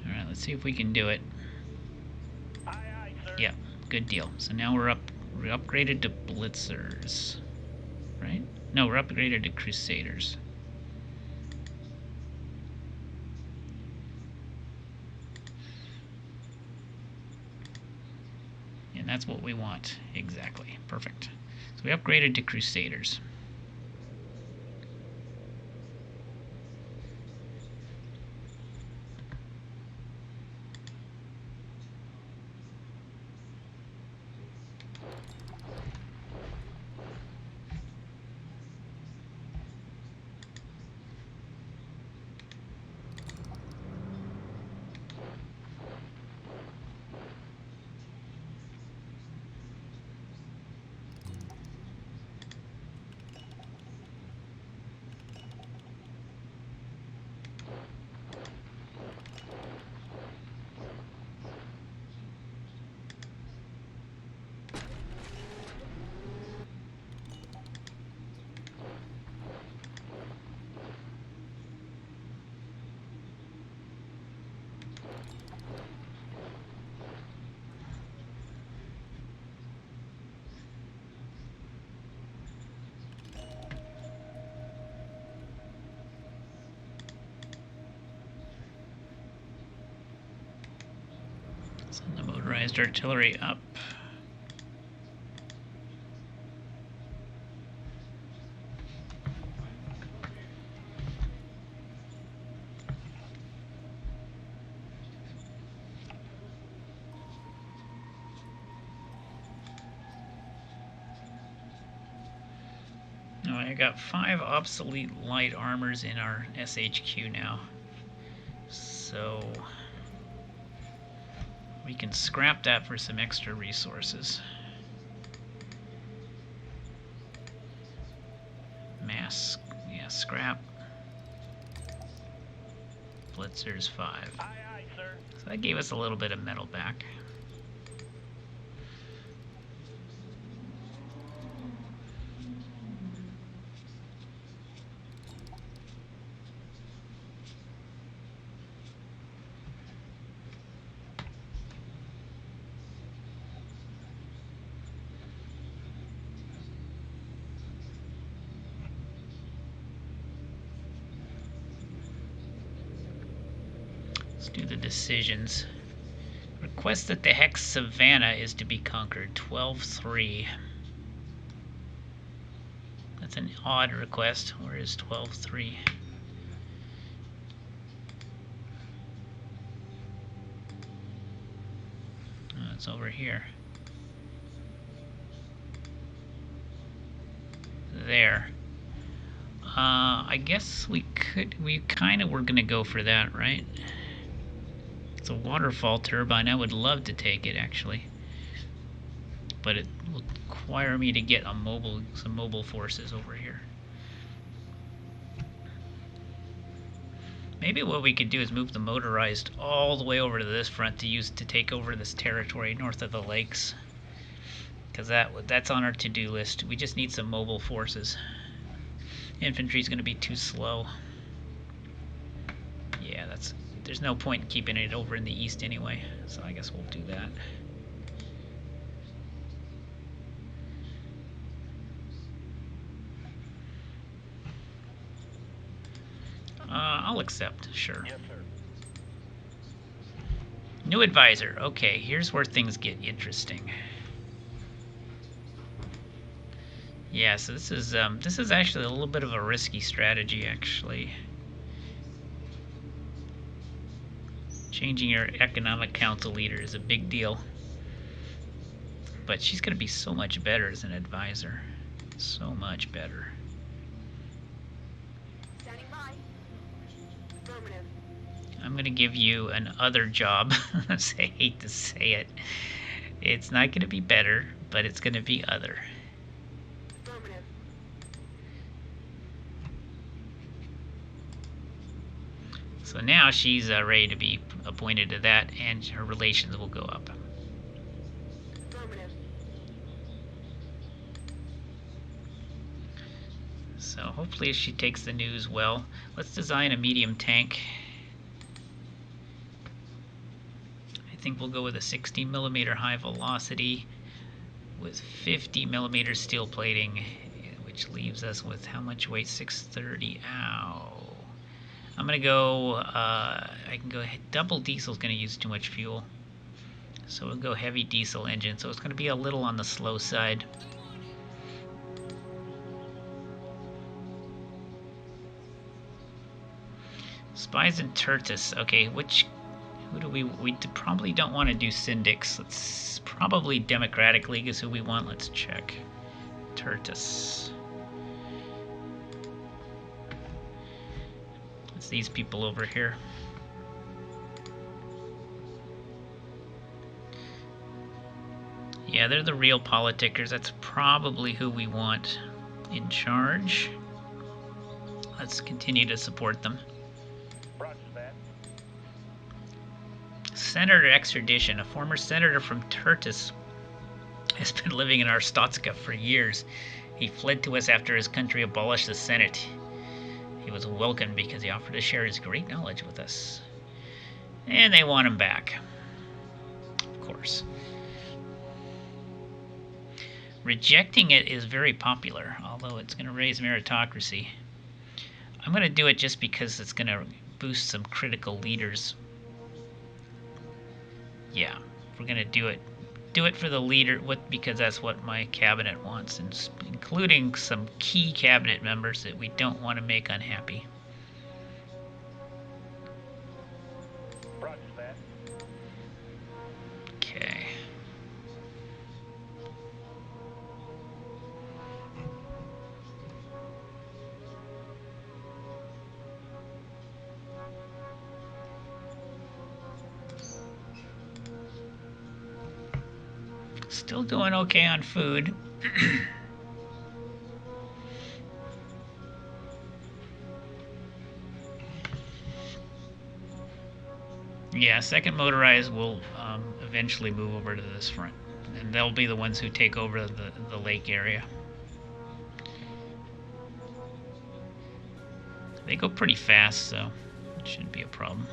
Alright, let's see if we can do it. Aye, aye, sir. Yeah, good deal. So now we're upgraded to Blitzers, right? No, we're upgraded to Crusaders. And that's what we want. Exactly. Perfect. So we upgraded to Crusaders. Send the motorized artillery up. I got 5 obsolete light armors in our SHQ now. So we can scrap that for some extra resources. Mass, yeah, scrap. Blitzers 5. Aye, aye, sir. So that gave us a little bit of metal back. Let's do the decisions. Request that the Hex Savannah is to be conquered. 12-3. That's an odd request. Where is 12-3? Oh, it's over here. There. I guess we kind of were going to go for that, right? It's a waterfall turbine. I would love to take it, actually. But it will require me to get some mobile forces over here. Maybe what we could do is move the motorized all the way over to this front to take over this territory north of the lakes. Because that's on our to-do list. We just need some mobile forces. Infantry's going to be too slow. Yeah, there's no point in keeping it over in the east anyway, so I guess we'll do that. I'll accept, sure. Yes, sir. New advisor. Okay, here's where things get interesting. Yeah, so this is actually a little bit of a risky strategy, actually. Changing your economic council leader is a big deal. But she's going to be so much better as an advisor. So much better. Standing by. Affirmative. I'm going to give you an other job. I hate to say it. It's not going to be better, but it's going to be other. Affirmative. So now she's ready to be appointed to that, and her relations will go up. Affirmative. So hopefully she takes the news well. Let's design a medium tank. I think we'll go with a 60 millimeter high velocity with 50 millimeter steel plating, which leaves us with how much weight? 630. Ow. I'm gonna go. I can go. Double diesel is gonna use too much fuel, so we'll go heavy diesel engine. So it's gonna be a little on the slow side. Spies and Tertus. Okay, who do we probably don't want to do syndics. Let's probably Democratic League is who we want. Let's check. Tertus. It's these people over here. Yeah, they're the real politicers. That's probably who we want in charge. Let's continue to support them. Roger that. Senator extradition. A former senator from Tertus has been living in our Stotska for years. He fled to us after his country abolished the Senate. He was welcomed because he offered to share his great knowledge with us. And they want him back. Of course. Rejecting it is very popular, although it's going to raise meritocracy. I'm going to do it just because it's going to boost some critical leaders. Yeah, we're going to do it. Do it for the leader, because that's what my cabinet wants, including some key cabinet members that we don't want to make unhappy. Roger that. Okay. Still doing okay on food. Yeah, second motorized will eventually move over to this front. And they'll be the ones who take over the lake area. They go pretty fast, so it shouldn't be a problem.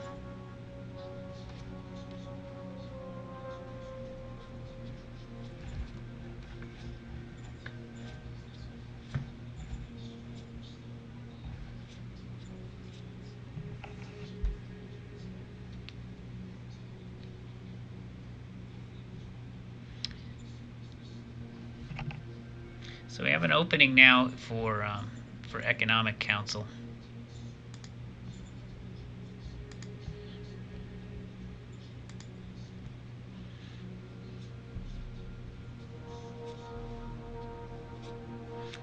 So we have an opening now for Economic Council.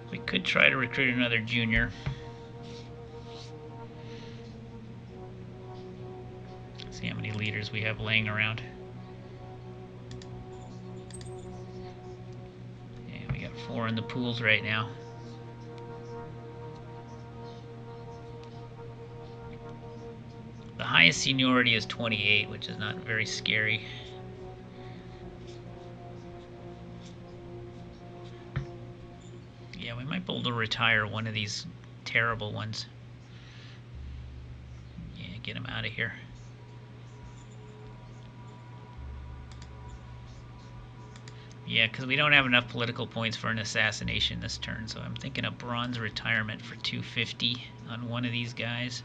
We could try to recruit another junior. See how many leaders we have laying around. Yeah, we got 4 in the pools right now. The highest seniority is 28, which is not very scary. Yeah, we might be able to retire one of these terrible ones. Yeah, get him out of here. Yeah, because we don't have enough political points for an assassination this turn, so I'm thinking a bronze retirement for 250 on one of these guys.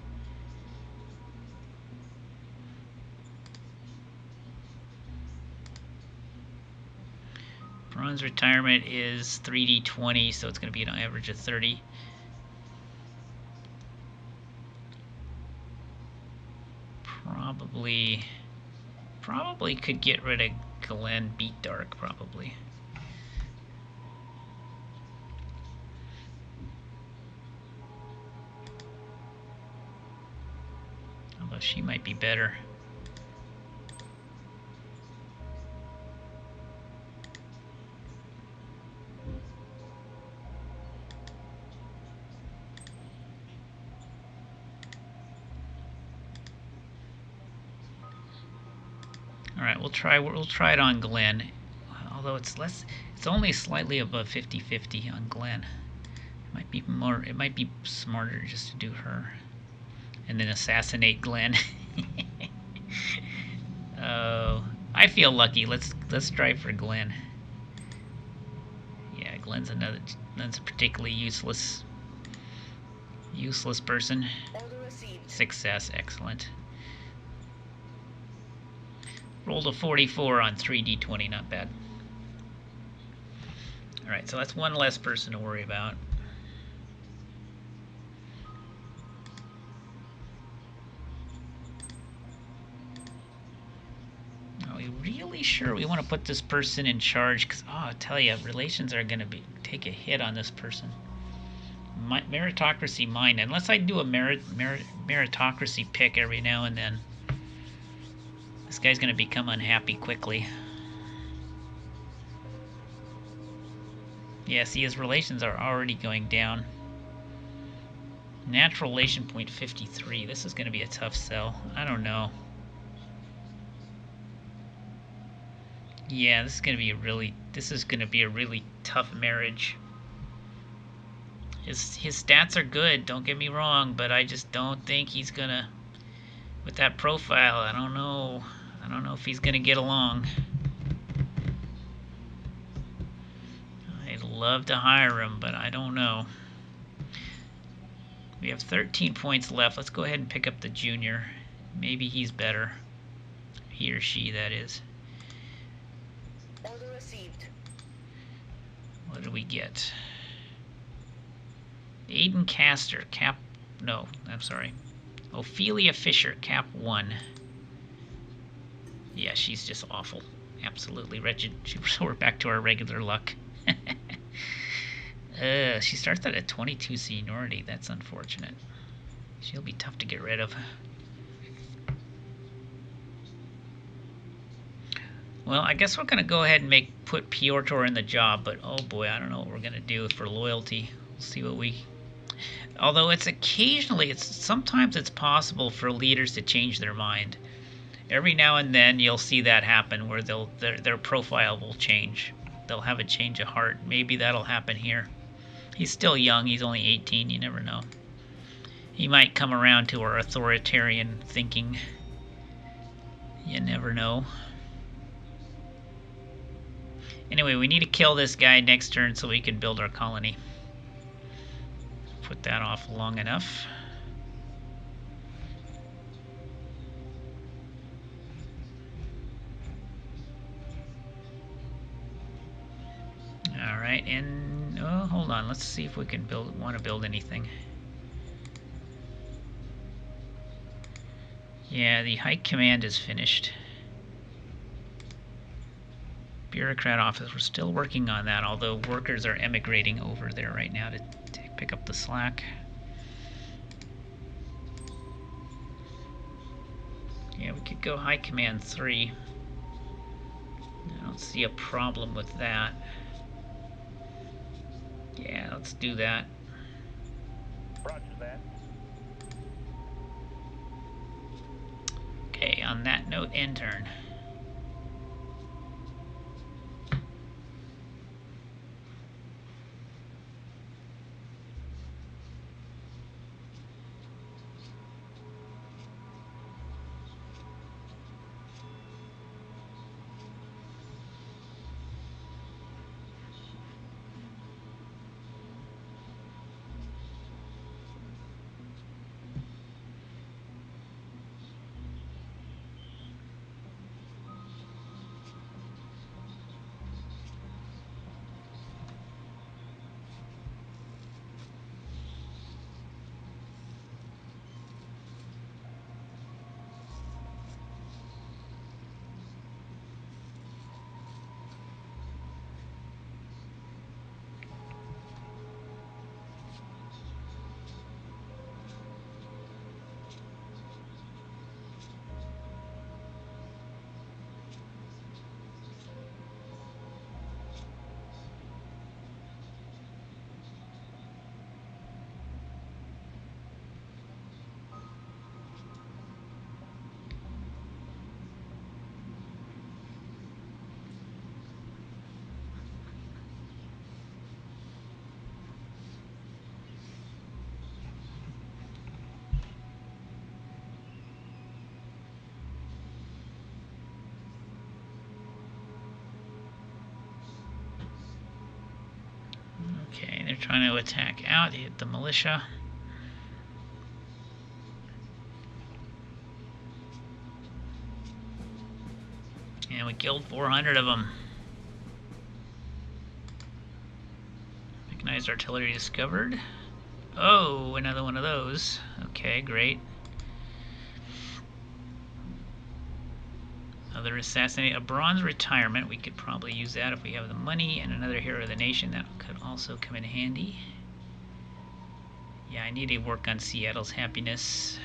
Bronze retirement is 3D20, so it's going to be an average of 30. Probably could get rid of Glenn. Beat Dark, probably. Although she might be better. All right, we'll try it on Glenn. Although it's only slightly above 50-50 on Glenn. It might be smarter just to do her and then assassinate Glenn. Oh, I feel lucky. Let's try for Glenn. Yeah, Glenn's a particularly useless person. Order received. Success, excellent. Rolled a 44 on 3D20, not bad. Alright, so that's one less person to worry about. Are we really sure we want to put this person in charge? Because, I tell you, relations are going to take a hit on this person. Meritocracy mine, unless I do a meritocracy pick every now and then. This guy's going to become unhappy quickly. Yeah, see, his relations are already going down. Natural relation point 53. This is going to be a tough sell. I don't know. Yeah, this is going to be a really tough marriage. His stats are good, don't get me wrong, but I just don't think he's going to, with that profile, I don't know if he's going to get along. I'd love to hire him, but I don't know. We have 13 points left. Let's go ahead and pick up the junior. Maybe he's better. He or she, that is. Order received. What do we get? Aiden Castor, Ophelia Fisher, cap 1. Yeah, she's just awful. Absolutely wretched. So we're back to our regular luck. She starts at a 22 seniority. That's unfortunate. She'll be tough to get rid of. Well, I guess we're going to go ahead and put Piotr in the job, but oh boy, I don't know what we're going to do for loyalty. We'll see what we... Although sometimes it's possible for leaders to change their mind. Every now and then you'll see that happen where their profile will change. They'll have a change of heart. Maybe that'll happen here. He's still young. He's only 18. You never know. He might come around to our authoritarian thinking. You never know. Anyway, we need to kill this guy next turn so we can build our colony. Put that off long enough. Alright, and hold on, let's see if we can want to build anything. Yeah, the hike command is finished. Bureaucrat office, we're still working on that, although workers are emigrating over there right now to pick up the slack. Yeah, we could go high command 3. I don't see a problem with that. Yeah, let's do that. Roger that. Okay, on that note, end turn. trying to attack out, hit the militia. And we killed 400 of them. Mechanized artillery discovered. Oh, another one of those. Okay, great. Another assassinate. A bronze retirement. We could probably use that if we have the money. And another hero of the nation. That could also come in handy. Yeah, I need to work on Seattle's happiness.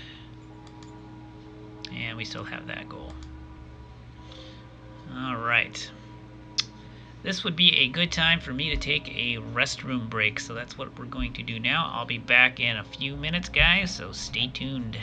And we still have that goal. Alright. This would be a good time for me to take a restroom break. So that's what we're going to do now. I'll be back in a few minutes, guys. So stay tuned.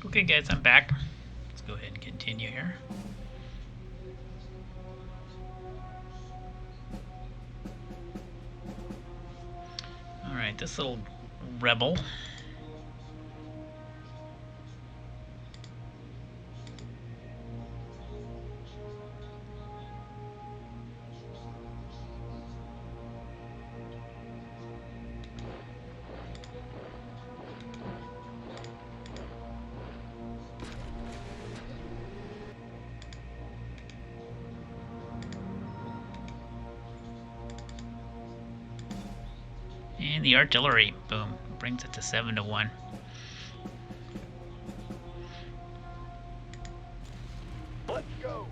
Okay, guys, I'm back. Let's go ahead and continue here. Alright, this little rebel. And the artillery, boom, brings it to 7-1. Let's go.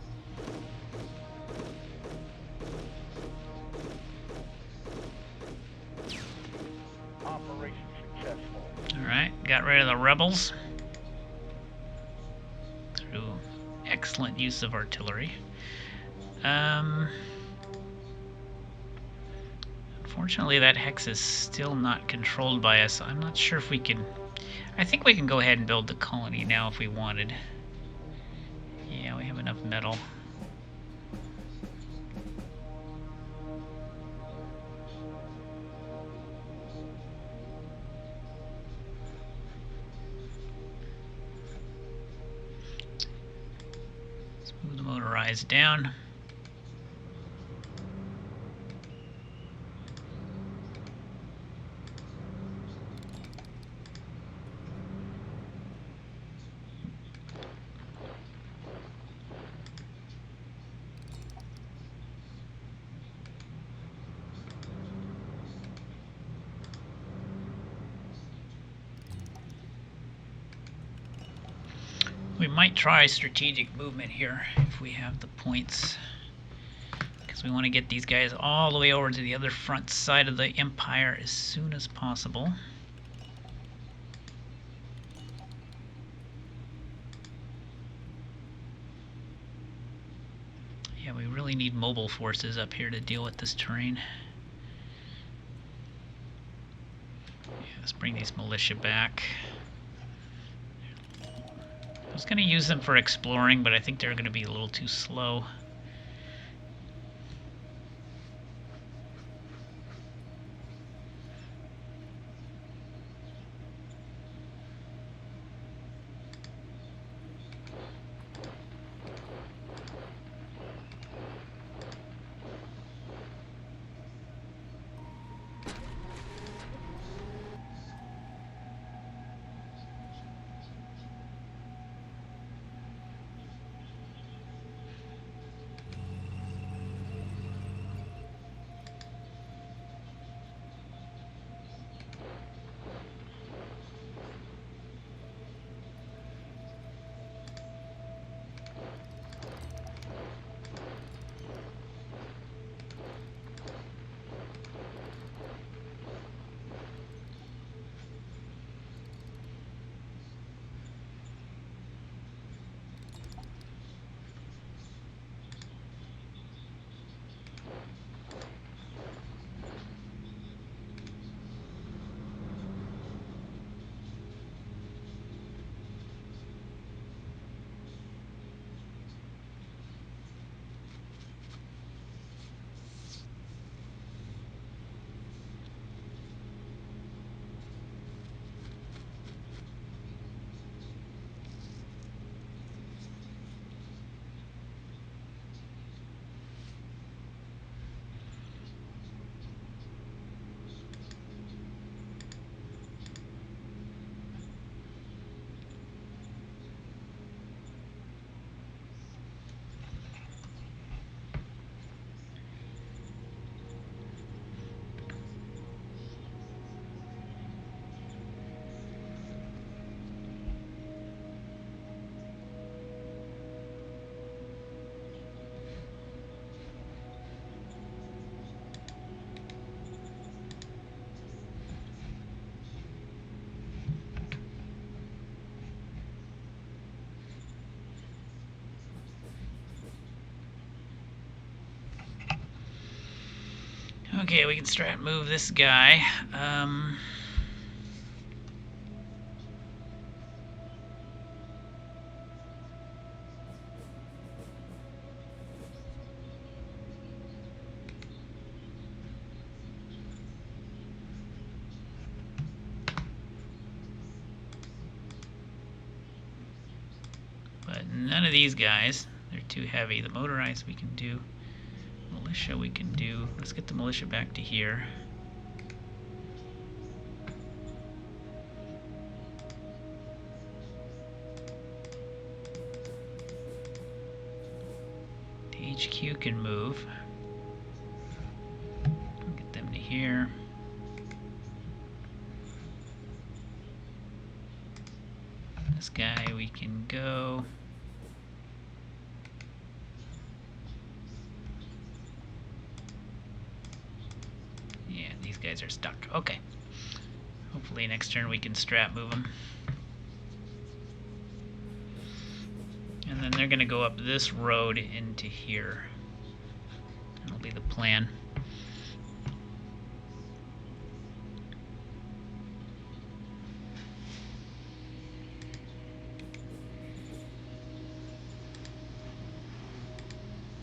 Operation successful. Alright, got rid of the rebels through excellent use of artillery. Unfortunately, that hex is still not controlled by us. I'm not sure if we can... I think we can go ahead and build the colony now if we wanted. Yeah, we have enough metal. Let's move the motorized down. We might try strategic movement here if we have the points, because we want to get these guys all the way over to the other front side of the empire as soon as possible. Yeah, we really need mobile forces up here to deal with this terrain. Yeah, let's bring these militia back. I was going to use them for exploring, but I think they're going to be a little too slow. Okay, we can start move this guy. But none of these guys, they're too heavy. The motorized we can do. Militia we can do. Let's get the militia back to here. The HQ can move. Get them to here. guy we can go. Yeah, these guys are stuck. Okay. Hopefully next turn we can strat move them. And then they're going to go up this road into here. That'll be the plan.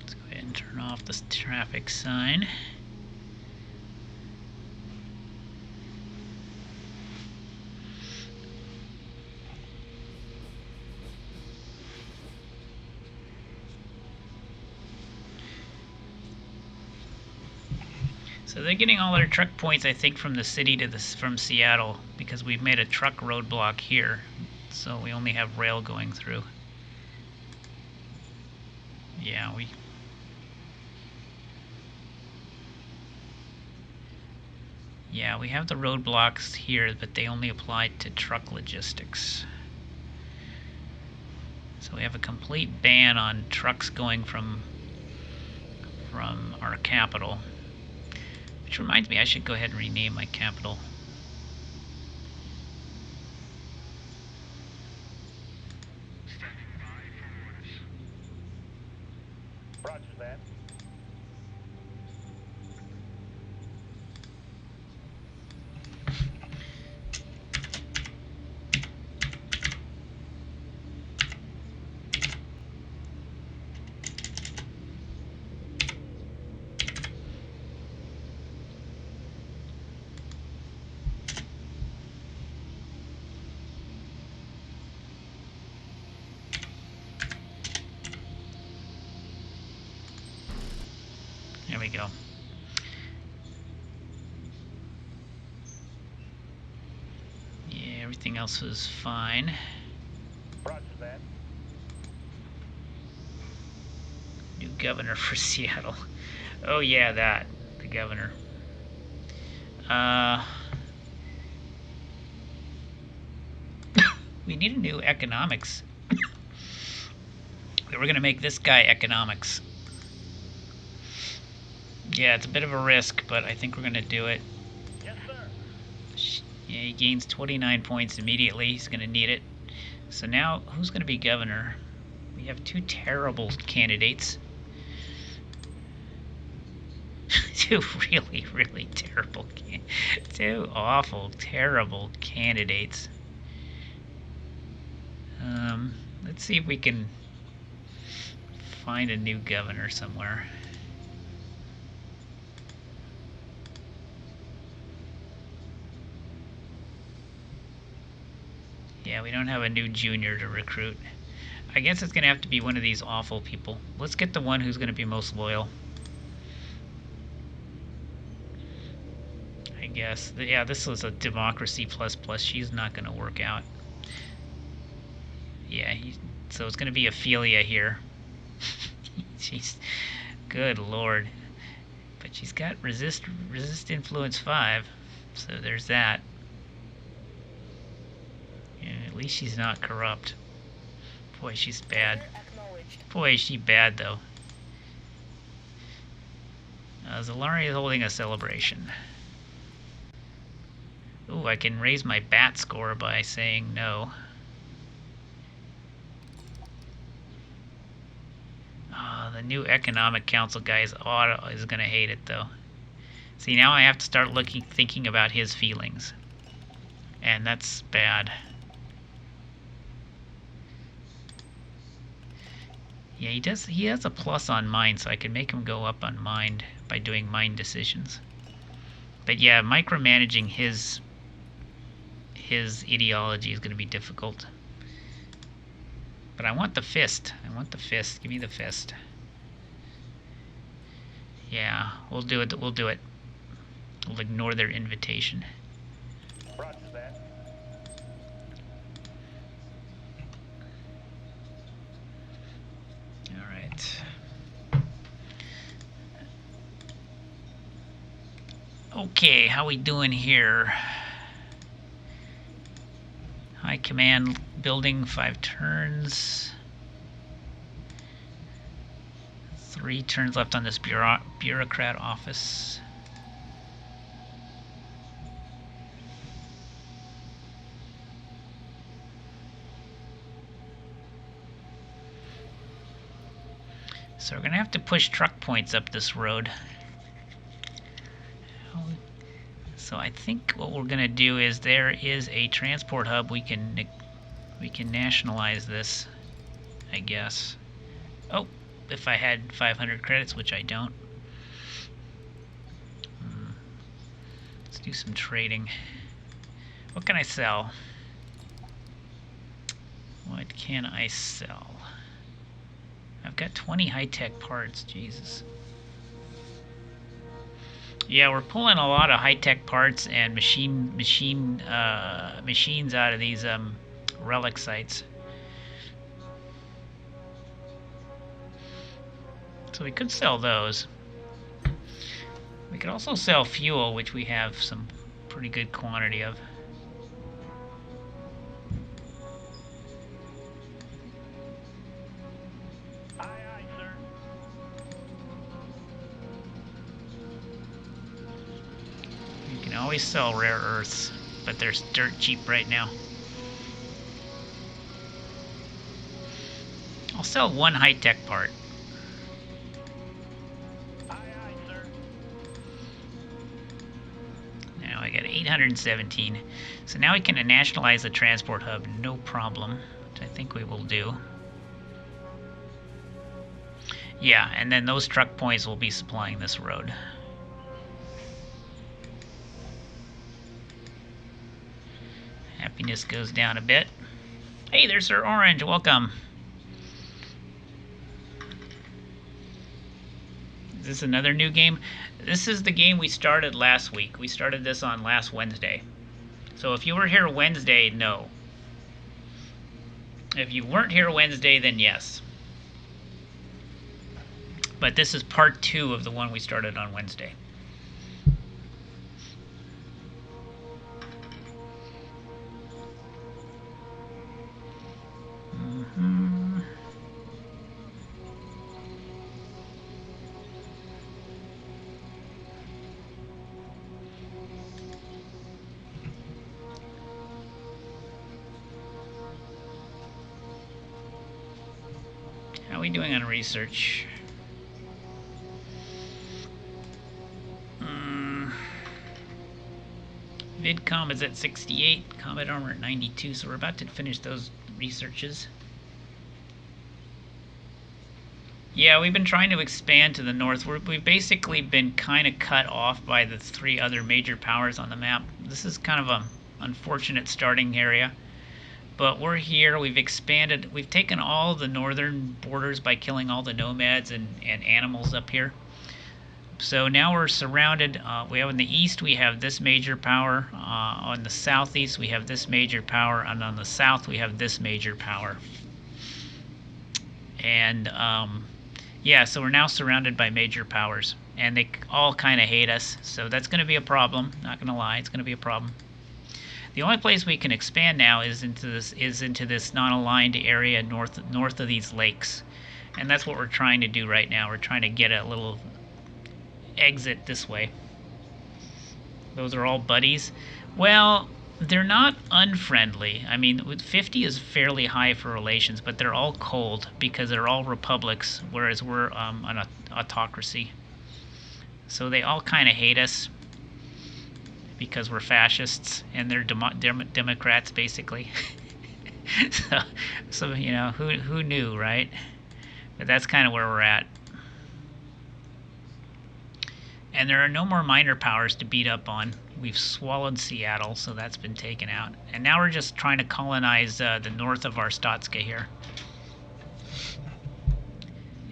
Let's go ahead and turn off this traffic sign. So they're getting all their truck points, I think, from the city to from Seattle, because we've made a truck roadblock here, so we only have rail going through. Yeah, we have the roadblocks here, but they only apply to truck logistics. So we have a complete ban on trucks going from our capital. Which reminds me, I should go ahead and rename my capital. Roger that. There we go. Yeah, everything else was fine. Roger that. New governor for Seattle. Oh yeah, the governor. We need a new economics. We were gonna make this guy economics. Yeah, it's a bit of a risk, but I think we're gonna do it. Yes, sir. Yeah, he gains 29 points immediately. He's gonna need it. So now, who's gonna be governor? We have two terrible candidates. Two really, really terrible, two awful, terrible candidates. Let's see if we can find a new governor somewhere. Yeah, we don't have a new junior to recruit. I guess it's going to have to be one of these awful people. Let's get the one who's going to be most loyal. I guess. Yeah, this was a democracy plus plus. She's not going to work out. Yeah, so it's going to be Ophelia here. She's... Good lord. But she's got resist influence 5. So there's that. Yeah, at least she's not corrupt. Boy, she's bad. Boy, is she bad, though. Zalari is holding a celebration. Ooh, I can raise my bat score by saying no. The new economic council guy is going to hate it, though. See, now I have to start thinking about his feelings. And that's bad. Yeah, he has a plus on mind, so I can make him go up on mind by doing mind decisions. But yeah, micromanaging his ideology is going to be difficult. But I want the fist. I want the fist. Give me the fist. Yeah, we'll do it. We'll do it. We'll ignore their invitation. Roger that. All right. Okay, how we doing here? High Command building, 5 turns. 3 turns left on this bureaucrat office. So we're going to have to push truck points up this road. So I think what we're going to do is there is a transport hub. We can nationalize this, I guess. Oh, if I had 500 credits, which I don't. Let's do some trading. What can I sell? What can I sell? I've got 20 high-tech parts, Jesus. Yeah, we're pulling a lot of high-tech parts and machines out of these relic sites. So we could sell those. We could also sell fuel, which we have some pretty good quantity of. Aye, aye, sir. You can always sell rare earths, but they're dirt cheap right now. I'll sell 1 high-tech part. Aye, aye, sir. Now I got 817. So now we can nationalize the transport hub, no problem, which I think we will do. Yeah, and then those truck points will be supplying this road. Happiness goes down a bit. Hey, there's Sir Orange, welcome. Is this another new game? This is the game we started last week. We started this on last Wednesday. So if you were here Wednesday, no. If you weren't here Wednesday, then yes. But this is part 2 of the one we started on Wednesday. How are we doing on research? VidCom is at 68, Combat Armor at 92, so we're about to finish those researches. Yeah, we've been trying to expand to the north. We've basically been kind of cut off by the 3 other major powers on the map. This is kind of an unfortunate starting area. But we're here, we've expanded, we've taken all the northern borders by killing all the nomads and animals up here. So now we're surrounded. We have in the east we have this major power. On the southeast we have this major power, and on the south we have this major power. And yeah, so we're now surrounded by major powers, and they all kind of hate us. So that's going to be a problem. Not going to lie, it's going to be a problem. The only place we can expand now is into this non-aligned area north of these lakes, and that's what we're trying to do right now. We're trying to get a little exit this way. Those are all buddies. Well, they're not unfriendly. I mean, 50 is fairly high for relations, but they're all cold because they're all republics, whereas we're an autocracy. So they all kind of hate us because we're fascists and they're Democrats, basically. so you know, who knew, right? But that's kind of where we're at. And there are no more minor powers to beat up on. We've swallowed Seattle, so that's been taken out. And now we're just trying to colonize the north of Arstotzka here.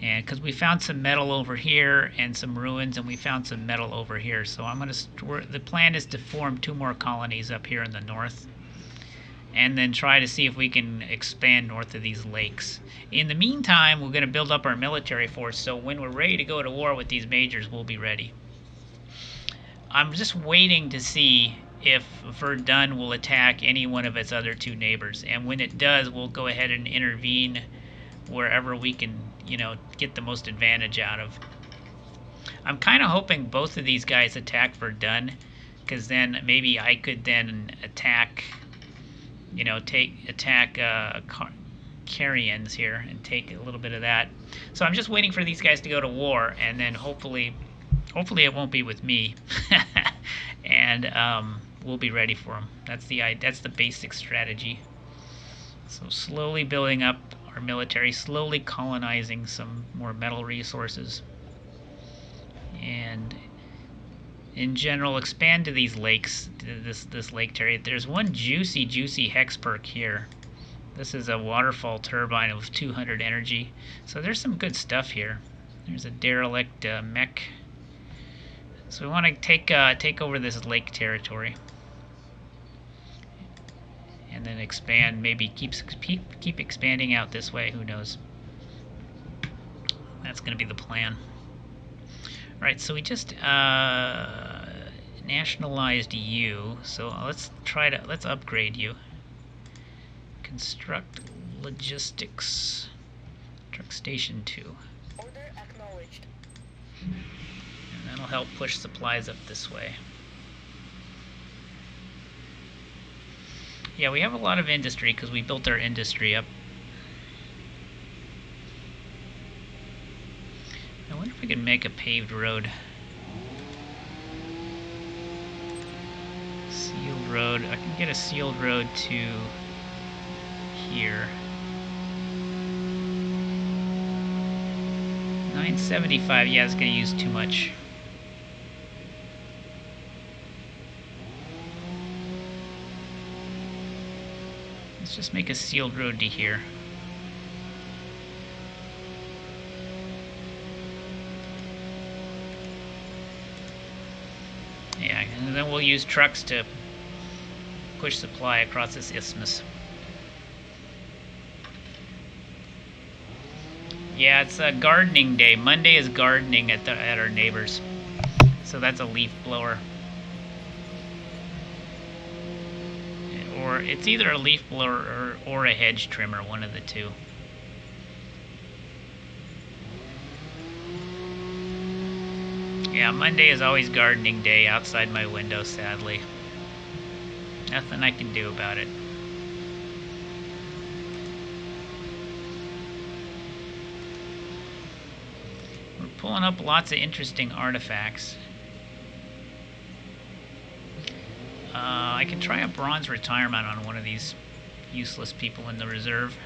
And because we found some metal over here and some ruins, and we found some metal over here. So I'm going to the plan is to form 2 more colonies up here in the north, and then try to see if we can expand north of these lakes. In the meantime, we're going to build up our military force, so when we're ready to go to war with these majors, we'll be ready. I'm just waiting to see if Verdun will attack any one of its other two neighbors. And when it does, we'll go ahead and intervene wherever we can, get the most advantage out of. I'm kind of hoping both of these guys attack Verdun, because then maybe I could then attack, attack Carians here and take a little bit of that. So I'm just waiting for these guys to go to war, and then hopefully it won't be with me, and we'll be ready for them. That's the basic strategy. So slowly building up our military, slowly colonizing some more metal resources, and in general expand to these lakes, to this lake area. There's one juicy hex perk here. This is a waterfall turbine of 200 energy, so there's some good stuff here. There's a derelict mech. So we want to take over this lake territory, and then expand. Maybe keep expanding out this way. Who knows? That's going to be the plan. All right. So we just nationalized you. So let's upgrade you. Construct logistics. Truck station 2. Order acknowledged. And that'll help push supplies up this way. Yeah, we have a lot of industry because we built our industry up. I wonder if we can make a paved road. Sealed road. I can get a sealed road to here. 975. Yeah, it's going to use too much. Let's just make a sealed road to here. Yeah, and then we'll use trucks to push supply across this isthmus. Yeah, it's a gardening day. Monday is gardening at our neighbors. So that's a leaf blower. Or it's either a leaf blower or a hedge trimmer, one of the two. Yeah, Monday is always gardening day outside my window, sadly. Nothing I can do about it. We're pulling up lots of interesting artifacts. I can try a bronze retirement on one of these useless people in the reserve.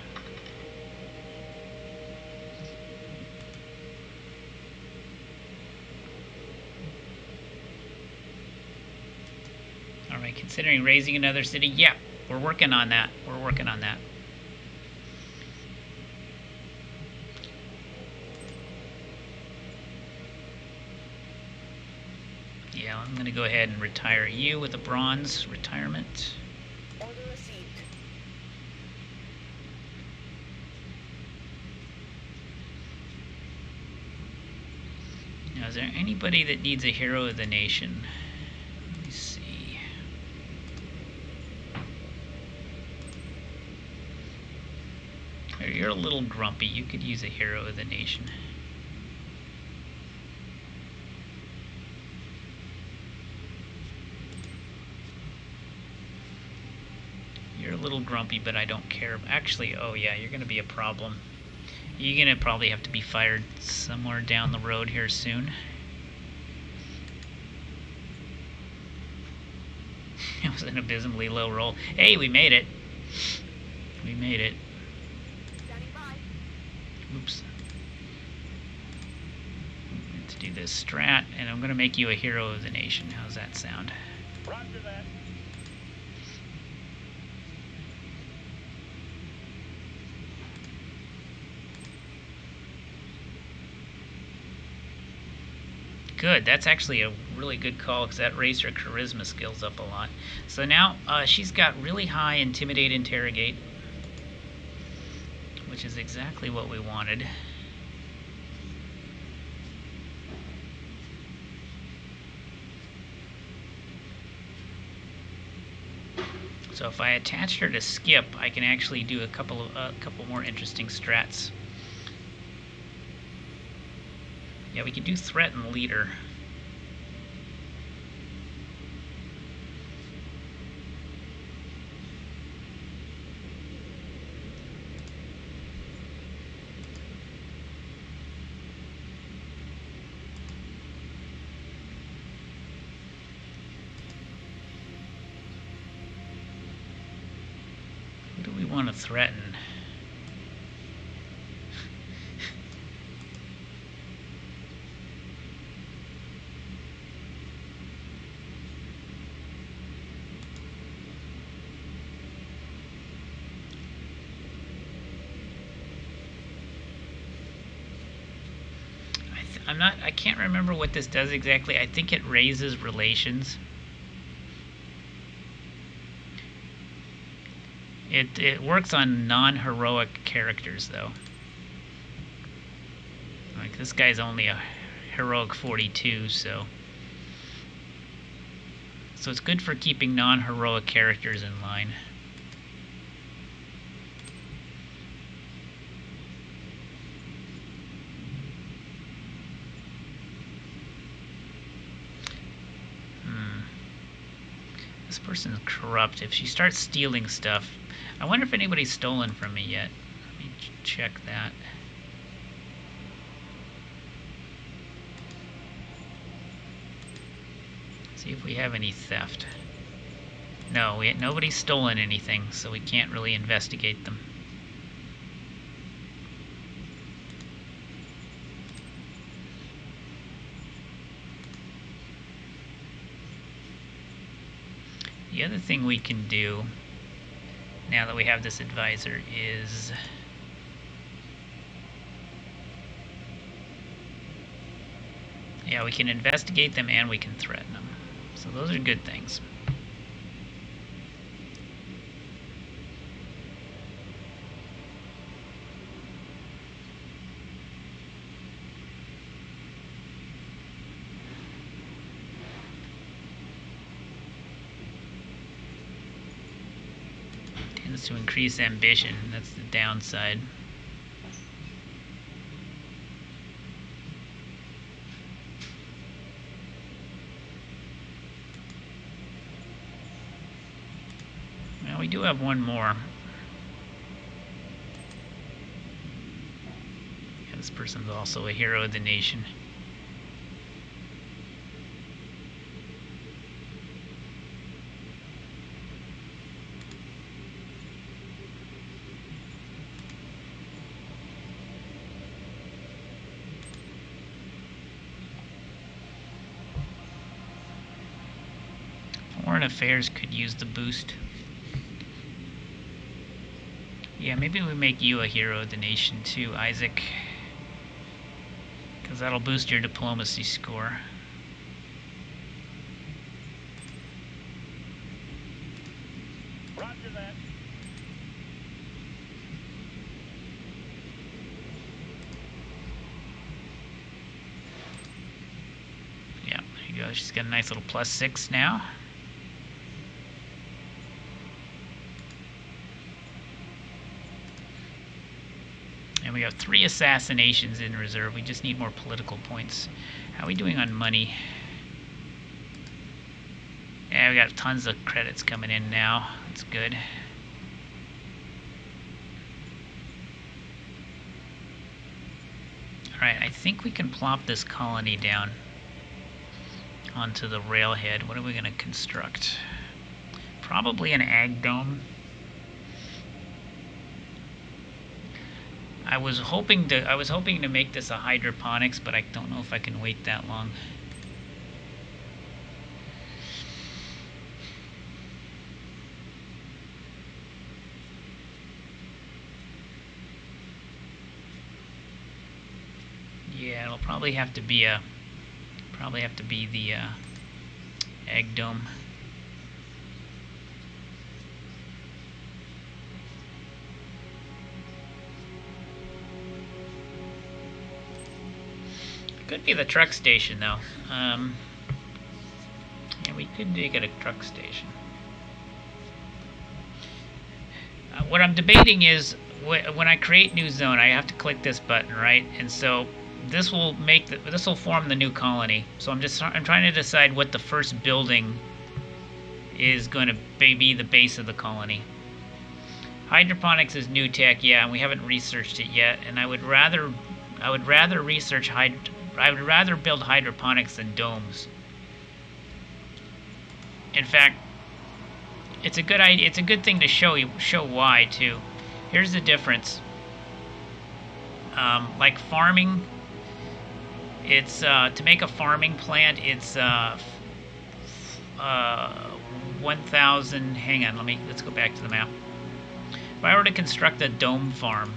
Alright, considering raising another city? Yeah, we're working on that. We're working on that. Yeah, I'm going to go ahead and retire you with a bronze retirement. Order received. Now, is there anybody that needs a hero of the nation? Let me see. You're a little grumpy. You could use a hero of the nation. You're a little grumpy, but I don't care. Actually, oh yeah, you're going to be a problem. You're going to probably have to be fired somewhere down the road here soon. It was an abysmally low roll. Hey, we made it. We made it. Standing by. Oops. To do this strat, and I'm going to make you a hero of the nation. How's that sound? Roger that. Good. That's actually a really good call because that raised her charisma skills up a lot. So now she's got really high intimidate, interrogate, which is exactly what we wanted. So if I attached her to Skip, I can actually do a couple more interesting strats. Yeah, we could do threaten leader. Who do we want to threaten? I can't remember what this does exactly. I think it raises relations. It works on non-heroic characters though. Like this guy's only a heroic 42, so it's good for keeping non-heroic characters in line. This person's corrupt. If she starts stealing stuff, I wonder if anybody's stolen from me yet. Let me check that. See if we have any theft. No, nobody's stolen anything, so we can't really investigate them. The other thing we can do, now that we have this advisor, is yeah, we can investigate them and we can threaten them. So those are good things. Tends to increase ambition. That's the downside. Well, we do have one more. Yeah, this person's also a hero of the nation. Foreign Affairs could use the boost. Yeah, maybe we make you a hero of the nation too, Isaac. Because that'll boost your diplomacy score. Roger that. Yeah, there you go. She's got a nice little +6 now. And we have 3 assassinations in reserve. We just need more political points. How are we doing on money? Yeah, we got tons of credits coming in now. That's good. Alright, I think we can plop this colony down onto the railhead. What are we going to construct? Probably an ag dome. I was hoping to make this a hydroponics, but I don't know if I can wait that long. Yeah, it'll probably have to be the egg dome. Could be the truck station though. Yeah, we could make it a truck station. What I'm debating is when I create new zone, I have to click this button, right? And so this will form the new colony. So I'm trying to decide what the first building is going to be the base of the colony. Hydroponics is new tech, yeah, and we haven't researched it yet. And I would rather build hydroponics than domes. In fact, it's a good idea. It's a good thing to show why too. Here's the difference. Like farming, it's to make a farming plant. It's 1,000. Hang on, let's go back to the map. If I were to construct a dome farm,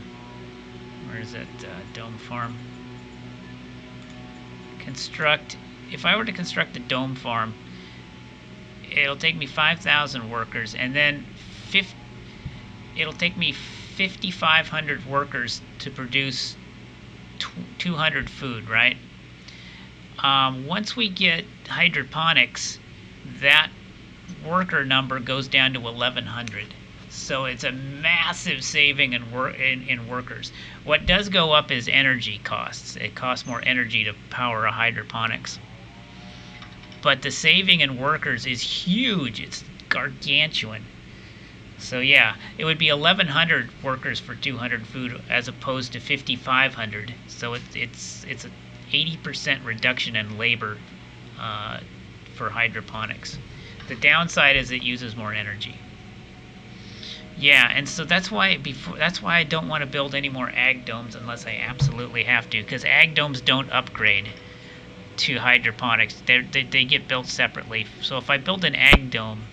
where is it? Dome farm. If I were to construct a dome farm, it'll take me 5,000 workers, and then it'll take me 5,500 workers to produce 200 food, right? Once we get hydroponics, that worker number goes down to 1,100. So it's a massive saving in workers. What does go up is energy costs. It costs more energy to power a hydroponics. But the saving in workers is huge. It's gargantuan. So yeah, it would be 1,100 workers for 200 food as opposed to 5,500. So it's an 80% reduction in labor for hydroponics. The downside is it uses more energy. Yeah, and so that's why I don't want to build any more ag domes unless I absolutely have to, because ag domes don't upgrade to hydroponics. They get built separately. So if I build an ag dome,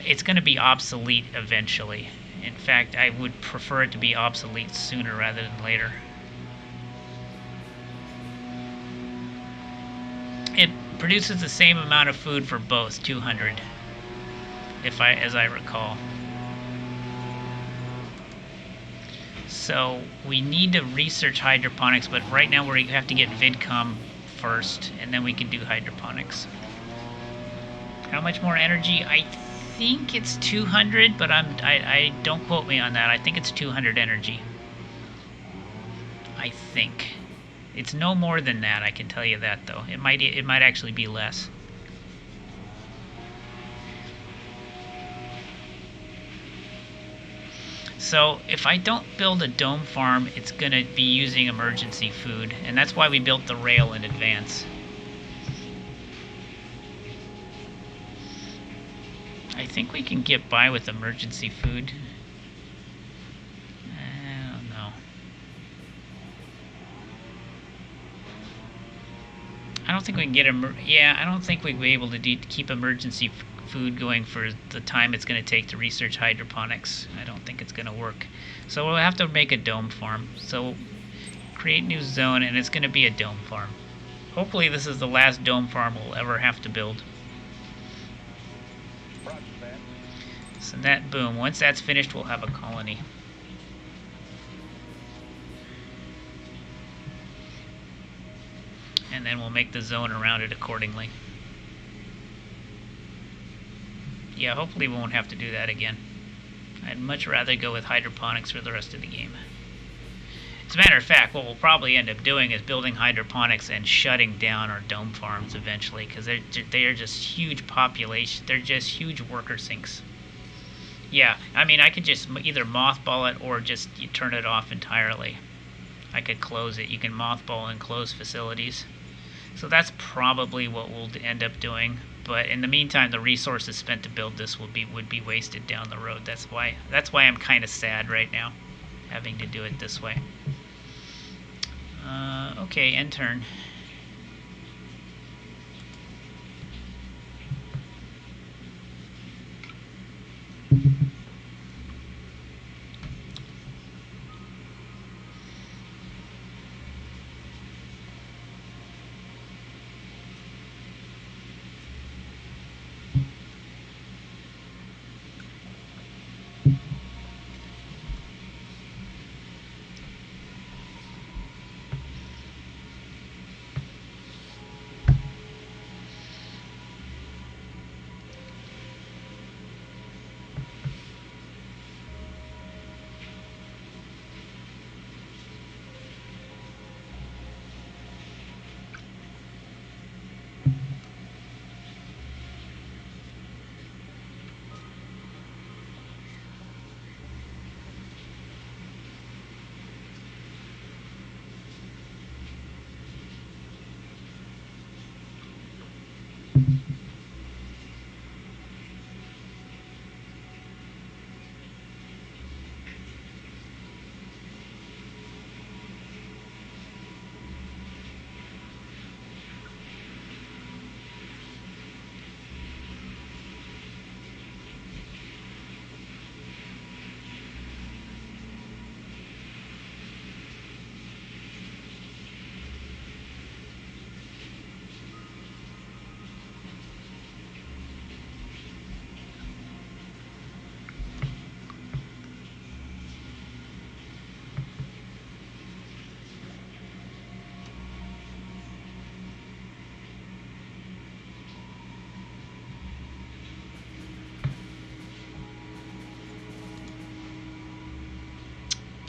it's going to be obsolete eventually. In fact, I would prefer it to be obsolete sooner rather than later. It produces the same amount of food for both, 200, as I recall. So we need to research hydroponics, but right now we have to get VidCom first, and then we can do hydroponics. How much more energy? I think it's 200, but I don't quote me on that. I think it's 200 energy. I think it's no more than that. I can tell you that though. It might actually be less. So if I don't build a dome farm, it's going to be using emergency food, and that's why we built the rail in advance. I think we can get by with emergency food. I don't know. I don't think we can get I don't think we'd be able to keep emergency food going for the time it's going to take to research hydroponics. I don't think it's going to work. So we'll have to make a dome farm. So create new zone, and it's going to be a dome farm. Hopefully this is the last dome farm we'll ever have to build. So that, boom, once that's finished, we'll have a colony. And then we'll make the zone around it accordingly. Yeah, hopefully we won't have to do that again. I'd much rather go with hydroponics for the rest of the game. As a matter of fact, what we'll probably end up doing is building hydroponics and shutting down our dome farms eventually, because they are just huge population. They're just huge worker sinks. Yeah, I mean, I could just either mothball it or just turn it off entirely. I could close it. You can mothball and close facilities. So that's probably what we'll end up doing. But in the meantime, the resources spent to build this would be wasted down the road. That's why I'm kind of sad right now, having to do it this way. Okay, end turn.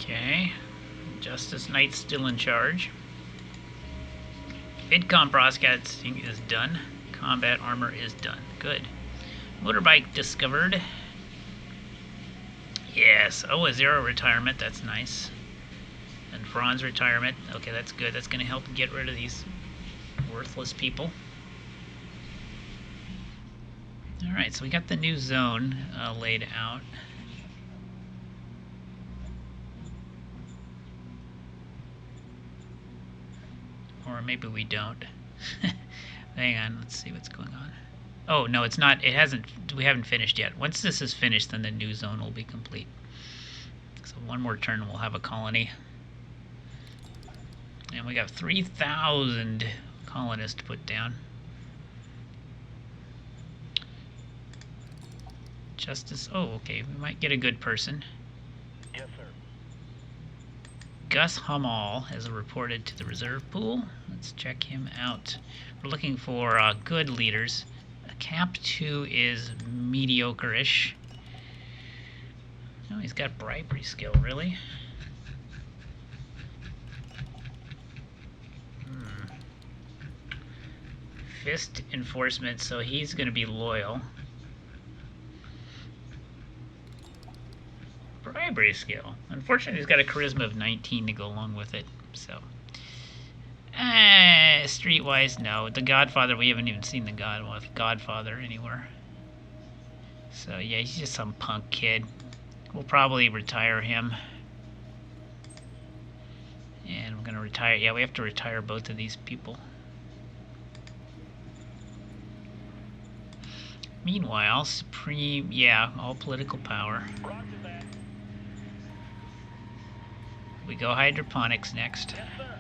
Okay. Justice Knight's still in charge. VidCom broadcasting is done. Combat armor is done. Good. Motorbike discovered. Yes. Oh, a zero retirement. That's nice. And Franz retirement. Okay, that's good. That's going to help get rid of these worthless people. Alright, so we got the new zone laid out. Or maybe we don't. Hang on, let's see what's going on. Oh, no, it's not. It hasn't. We haven't finished yet. Once this is finished, then the new zone will be complete. So one more turn and we'll have a colony. And we got 3,000 colonists to put down. Justice. Oh, okay. We might get a good person. Yes, sir. Gus Hummel has reported to the reserve pool. Let's check him out. We're looking for good leaders. Cap 2 is mediocre-ish. Oh, he's got bribery skill, really? Fist enforcement, so he's going to be loyal. Bribery skill. Unfortunately, he's got a charisma of 19 to go along with it. So, streetwise, no. The Godfather, we haven't even seen the Godfather anywhere. So yeah, he's just some punk kid. We'll probably retire him. And we're gonna retire. Yeah, we have to retire both of these people. Meanwhile, Supreme, yeah, all political power. Roger that. We go hydroponics next. Yes, sir.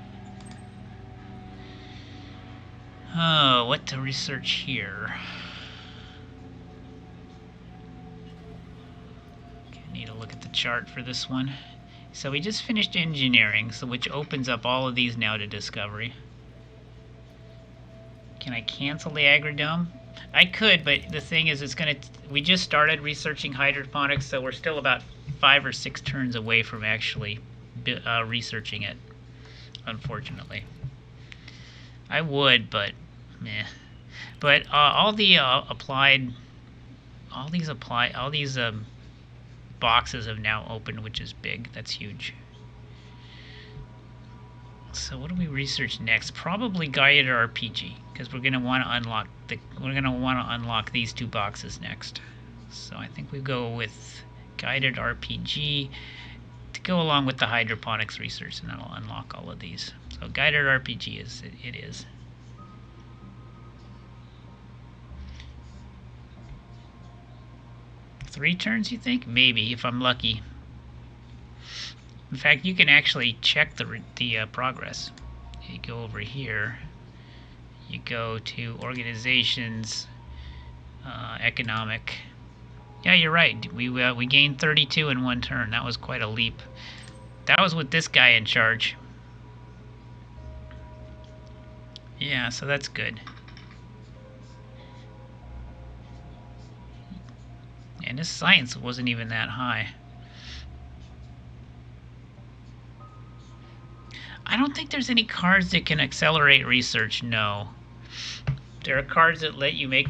Oh, what to research here? Okay, need to look at the chart for this one. So we just finished engineering, so which opens up all of these now to discovery. Can I cancel the agrodome? I could, but the thing is, we just started researching hydroponics, so we're still about 5 or 6 turns away from actually researching it, unfortunately. I would, but meh. But all these boxes have now opened, which is big. That's huge. So what do we research next? Probably guided RPG, because we're gonna want to unlock these 2 boxes next. So I think we go with guided RPG to go along with the hydroponics research, and that'll unlock all of these. So guided RPG it is. Three turns, you think? Maybe, if I'm lucky. In fact, you can actually check the progress. You go over here. You go to organizations, economic. Yeah, you're right. We gained 32 in 1 turn. That was quite a leap. That was with this guy in charge. Yeah, so that's good. And his science wasn't even that high. I don't think there's any cards that can accelerate research, no. There are cards that let you make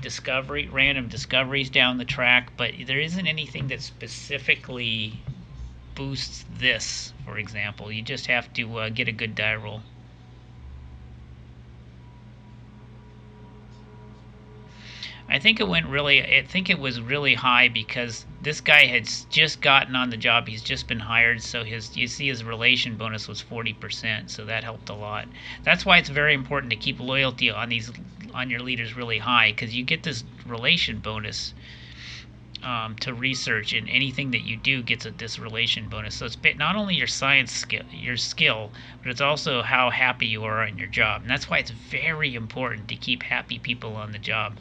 random discoveries down the track, but there isn't anything that specifically boosts this, for example. You just have to get a good die roll. I think it was really high because this guy had just gotten on the job. He's just been hired, so you see his relation bonus was 40%, so that helped a lot. That's why it's very important to keep loyalty on your leaders really high, because you get this relation bonus to research, and anything that you do gets this relation bonus. So it's not only your science skill, but it's also how happy you are on your job. And that's why it's very important to keep happy people on the job.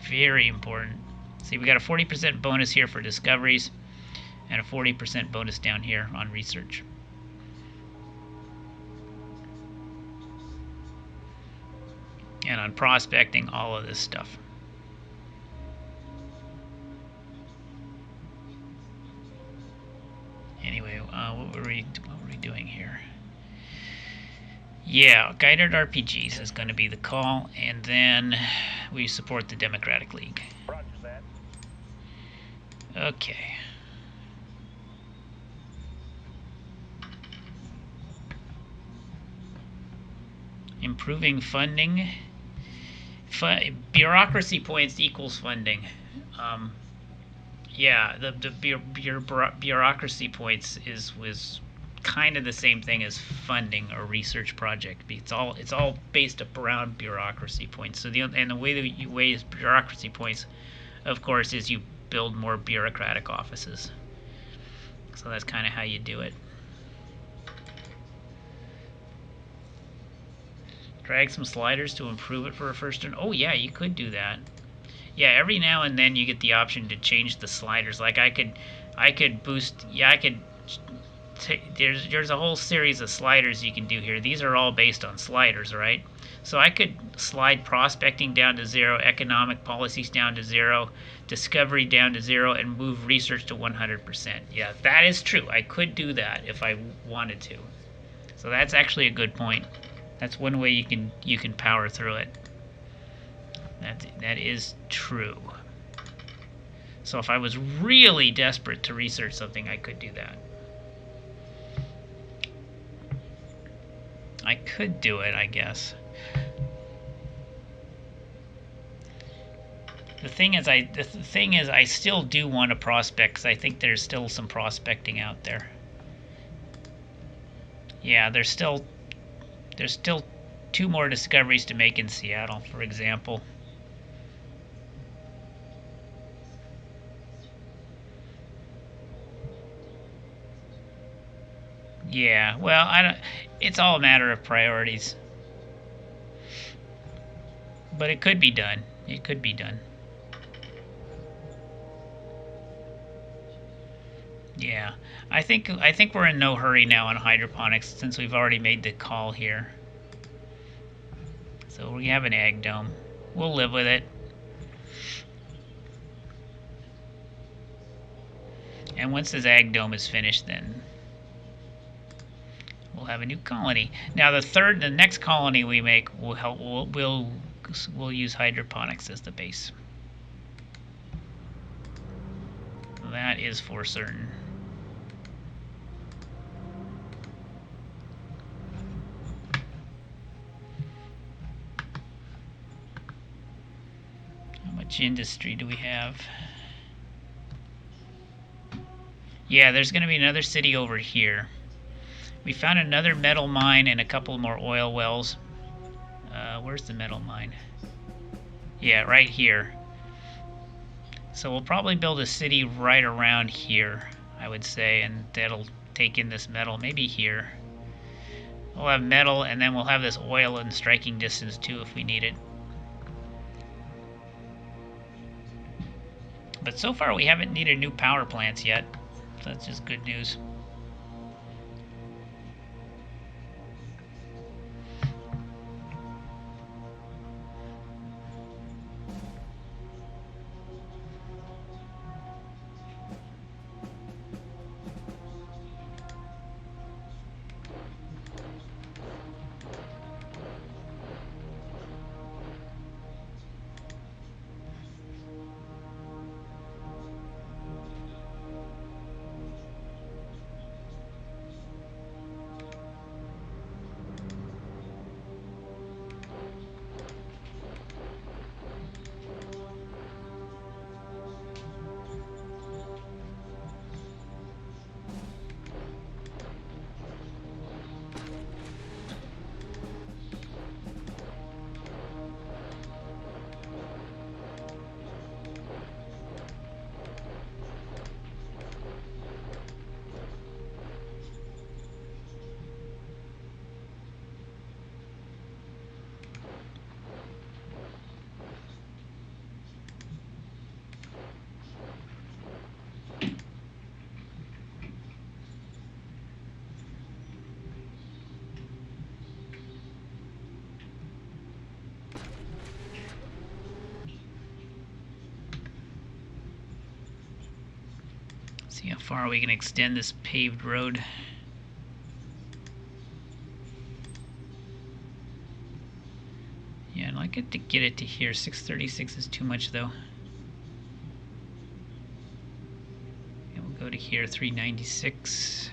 Very important. See, we got a 40% bonus here for discoveries and a 40% bonus down here on research. And on prospecting, all of this stuff. Anyway, what what were we doing here? Yeah, guided RPGs is going to be the call, and then we support the Democratic League. Roger that. Okay. Improving funding. Bureaucracy points equals funding. Yeah, the bureaucracy points was kind of the same thing as funding a research project. It's all based up around bureaucracy points. So the way that you weigh bureaucracy points, of course, is you build more bureaucratic offices. So that's kind of how you do it. Drag some sliders to improve it for a first turn. Oh yeah, you could do that. Yeah, every now and then you get the option to change the sliders. Like I could boost. Yeah, I could. There's a whole series of sliders you can do here. These are all based on sliders, right? So I could slide prospecting down to 0, economic policies down to 0, discovery down to 0, and move research to 100%. Yeah, that is true. I could do that if I wanted to. So that's actually a good point. That's one way you can power through it. That is true. So if I was really desperate to research something, I could do that. I could do it, I guess. The thing is, I still do want to prospect because I think there's still some prospecting out there. Yeah, there's still 2 more discoveries to make in Seattle, for example. Yeah, well, I don't. It's all a matter of priorities, but it could be done. It could be done. Yeah, I think we're in no hurry now on hydroponics since we've already made the call here. So we have an ag dome. We'll live with it. And once this ag dome is finished, then we'll have a new colony. Now the next colony we make will help. We'll use hydroponics as the base. That is for certain. How much industry do we have? Yeah, there's going to be another city over here. We found another metal mine and a couple more oil wells. Where's the metal mine? Yeah, right here. So we'll probably build a city right around here, I would say, and that'll take in this metal. Maybe here. We'll have metal, and then we'll have this oil in striking distance too if we need it. But so far we haven't needed new power plants yet. So that's just good news. See how far we can extend this paved road. like it to get it to here. 636 is too much though. And we'll go to here, 396.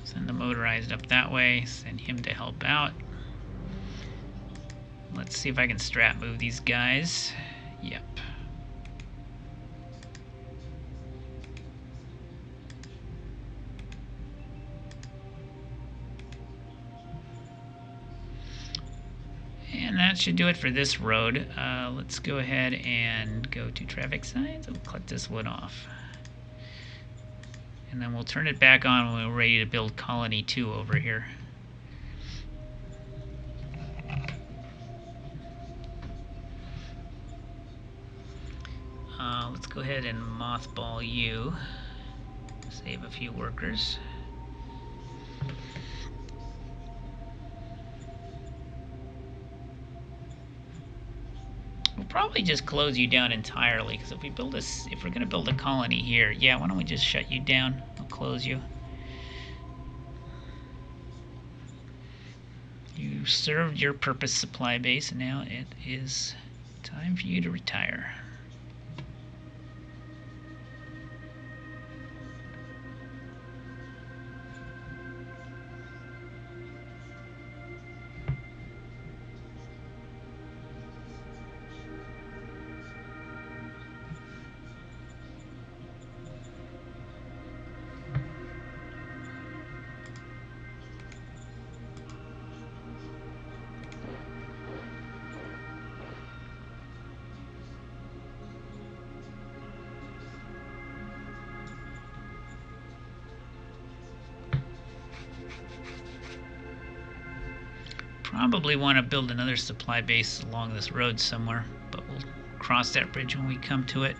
Send the motorized up that way, send him to help out. Let's see if I can strat move these guys. Yep. And that should do it for this road. Let's go ahead and go to traffic signs. We'll cut this one off. And then we'll turn it back on when we're ready to build Colony 2 over here. Let's go ahead and mothball you. Save a few workers. We'll probably just close you down entirely, because if we're going to build a colony here, yeah, why don't we just shut you down? I'll close you. You served your purpose, supply base, and now it is time for you to retire. Probably want to build another supply base along this road somewhere, but we'll cross that bridge when we come to it.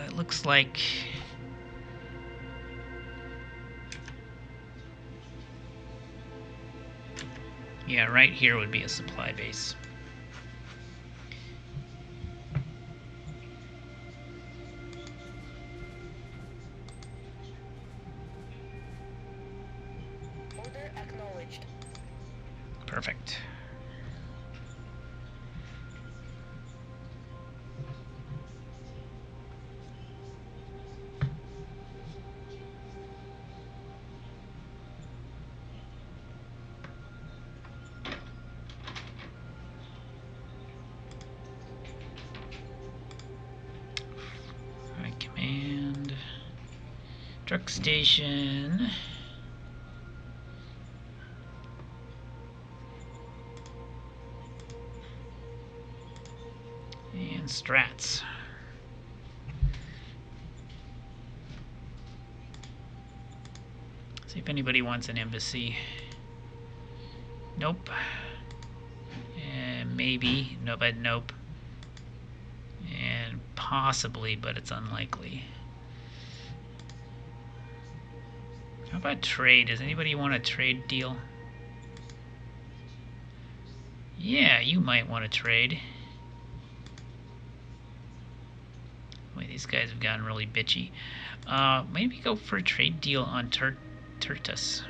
It looks like yeah, right here would be a supply base. Order acknowledged. Perfect. Alright, command. Truck station. And strats. See if anybody wants an embassy. Nope. And maybe. No, but nope. And possibly, but it's unlikely. How about trade? Does anybody want a trade deal? Yeah, you might want to trade. Wait, these guys have gotten really bitchy. Maybe go for a trade deal on Tertus.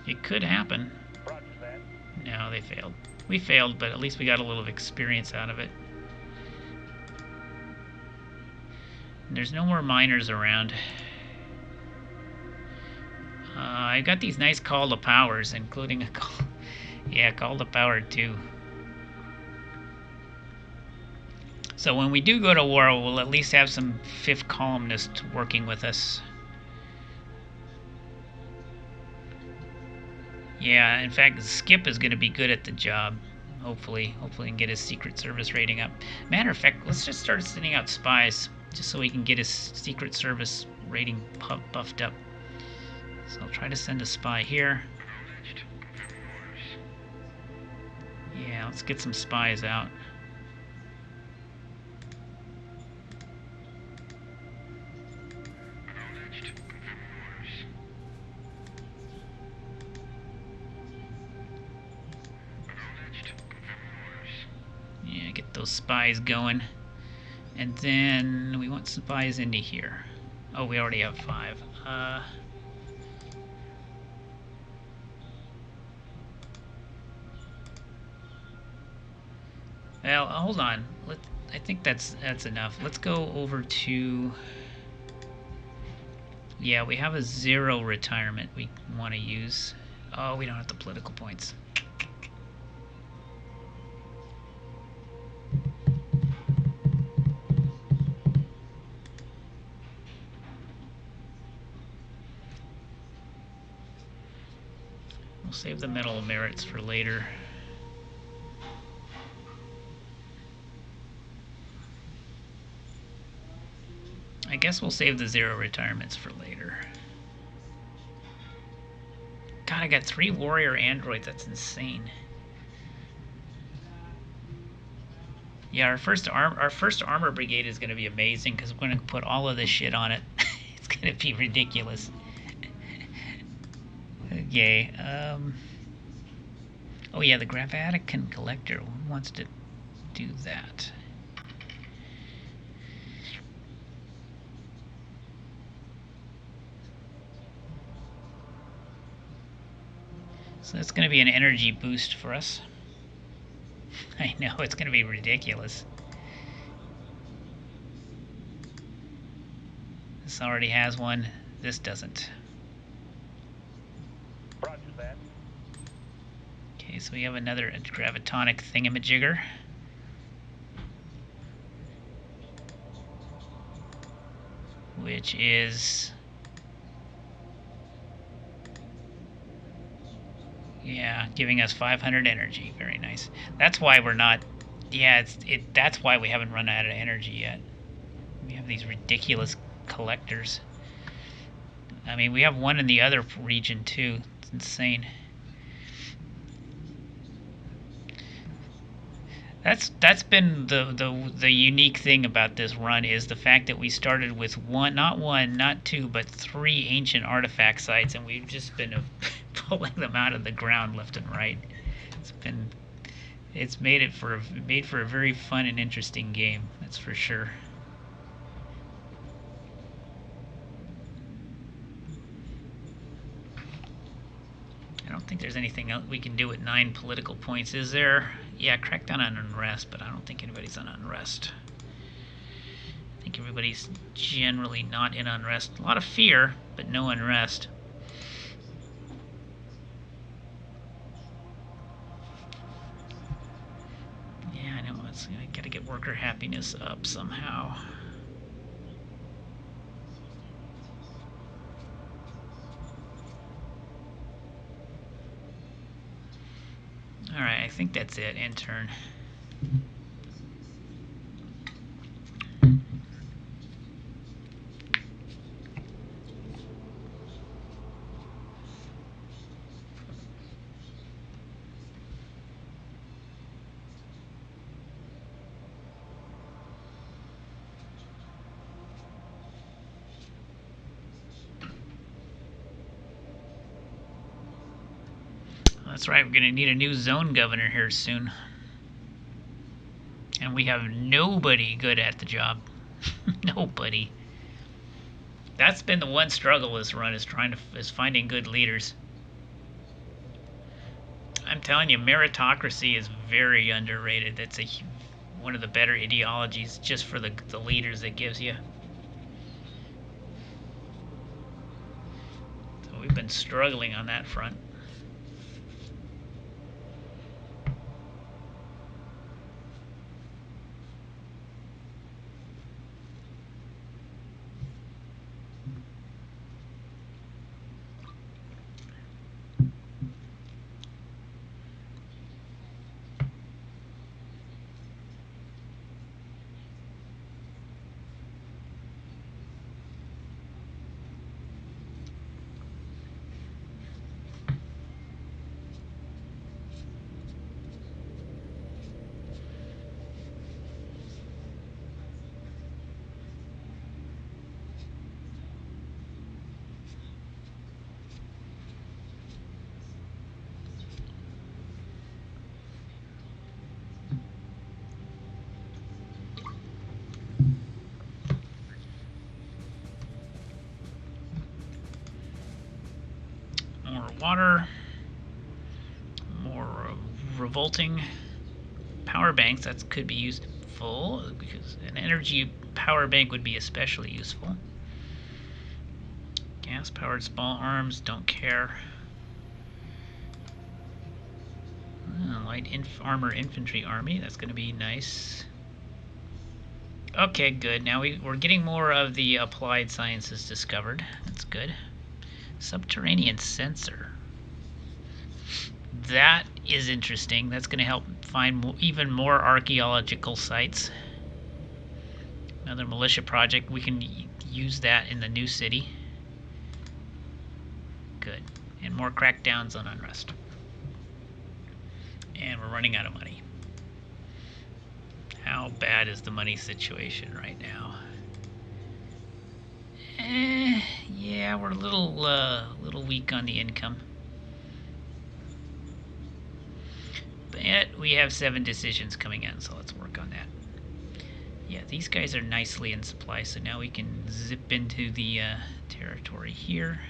It could happen. Roger that. No, they failed. We failed, but at least we got a little experience out of it. And there's no more miners around. I got these nice call to powers, including a call. Yeah, call to power too. So when we do go to war, we'll at least have some fifth columnists working with us. Yeah, in fact, Skip is going to be good at the job. Hopefully we can get his Secret Service rating up. Matter of fact, let's just start sending out spies, just so we can get his Secret Service rating buffed up. So I'll try to send a spy here. Yeah, let's get some spies out. those spies going. And then we want spies into here. Oh, we already have 5. Well, hold on. I think that's enough. Let's go over to... Yeah, we have a 0 retirement we want to use. Oh, we don't have the political points. We'll save the Medal of Merits for later. I guess we'll save the 0 retirements for later. God, I got 3 warrior androids. That's insane. Yeah, our first armor brigade is going to be amazing because we're going to put all of this shit on it. It's going to be ridiculous. Okay. Oh yeah, the Gravatican collector. Who wants to do that? So that's going to be an energy boost for us. I know, it's going to be ridiculous. This already has one. This doesn't. Roger that. Okay, so we have another gravitonic thingamajigger. Which is... yeah, giving us 500 energy. Very nice. That's why we're not... yeah, that's why we haven't run out of energy yet. We have these ridiculous collectors. I mean, we have one in the other region too. It's insane. That's been the unique thing about this run is the fact that we started with not 2, but 3 ancient artifact sites, and we've just been pulling them out of the ground left and right. It's made for a very fun and interesting game. That's for sure. I don't think there's anything else we can do with 9 political points, is there? Yeah, crackdown on unrest, but I don't think anybody's on unrest. I think everybody's generally not in unrest. A lot of fear, but no unrest. Yeah, I know. I gotta get worker happiness up somehow. Alright, I think that's it. End turn. That's right, we're going to need a new zone governor here soon. And we have nobody good at the job. Nobody. That's been the one struggle this run, is finding good leaders. I'm telling you, meritocracy is very underrated. That's one of the better ideologies just for the leaders it gives you. So we've been struggling on that front. water, more revolting power banks. That could be useful because an energy power bank would be especially useful. Gas-powered small arms, don't care. Light armor infantry army, that's going to be nice. Okay, good. Now we're getting more of the applied sciences discovered. That's good. Subterranean sensor. That is interesting. That's going to help find even more archaeological sites. Another militia project. We can use that in the new city. Good. And more crackdowns on unrest. And we're running out of money. How bad is the money situation right now? Yeah, we're a little weak on the income. But we have 7 decisions coming in, so let's work on that. Yeah, these guys are nicely in supply, so now we can zip into the territory here.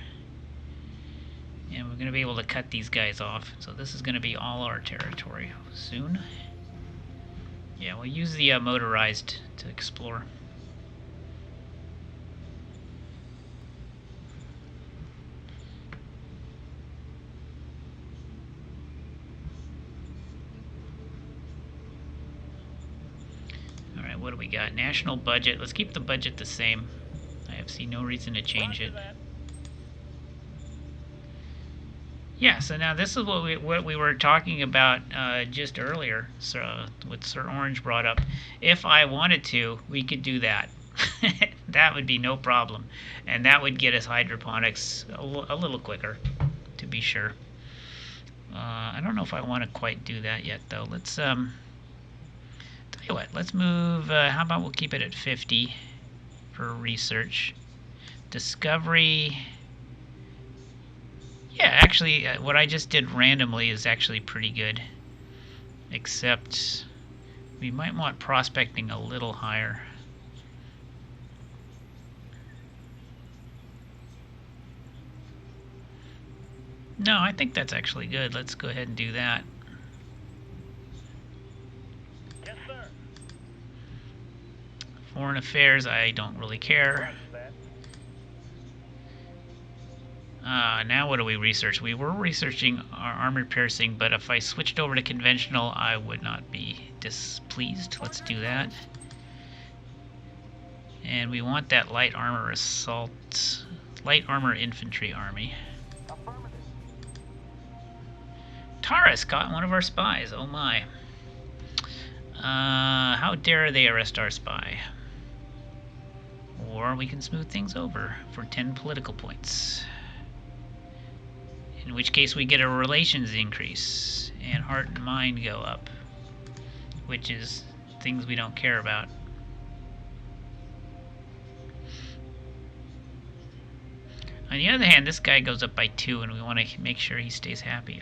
And we're going to be able to cut these guys off. So this is going to be all our territory soon. Yeah, we'll use the motorized to explore. Alright, what do we got? National budget. Let's keep the budget the same. I see no reason to change it. Yeah, so now this is what we were talking about just earlier. So what Sir Orange brought up. If I wanted to, we could do that. That would be no problem, and that would get us hydroponics a little quicker, to be sure. I don't know if I want to quite do that yet, though. Let's tell you what. Let's move. How about we'll keep it at 50 for research, discovery. Yeah, actually, what I just did randomly is actually pretty good. Except, we might want prospecting a little higher. No, I think that's actually good. Let's go ahead and do that. Yes, sir. Foreign affairs, I don't really care. Now what do we research? We were researching our armor piercing, but if I switched over to conventional, I would not be displeased. Let's do that. And we want that light armor assault, light armor infantry army. Taurus caught one of our spies. Oh my. How dare they arrest our spy? Or we can smooth things over for 10 political points. In which case we get a relations increase and heart and mind go up, which is things we don't care about. On the other hand, this guy goes up by 2 and we want to make sure he stays happy.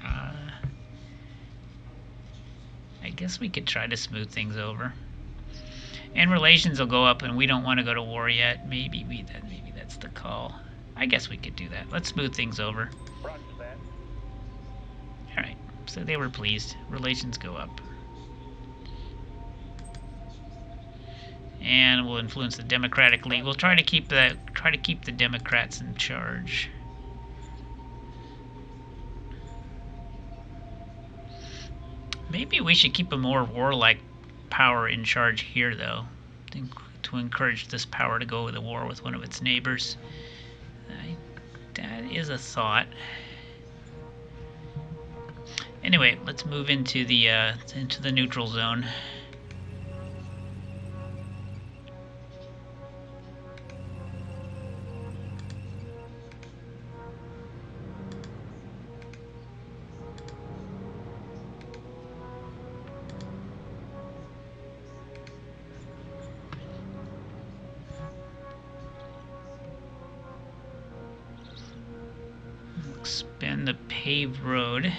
I guess we could try to smooth things over. And relations will go up and we don't want to go to war yet. Maybe that's the call. I guess we could do that. Let's smooth things over. Alright, so they were pleased. Relations go up. And we'll influence the Democratic League. We'll try to keep the Democrats in charge. Maybe we should keep a more warlike power in charge here, though, to encourage this power to go to war with one of its neighbors. That is a thought. Anyway, let's move into the neutral zone. Expand the paved road.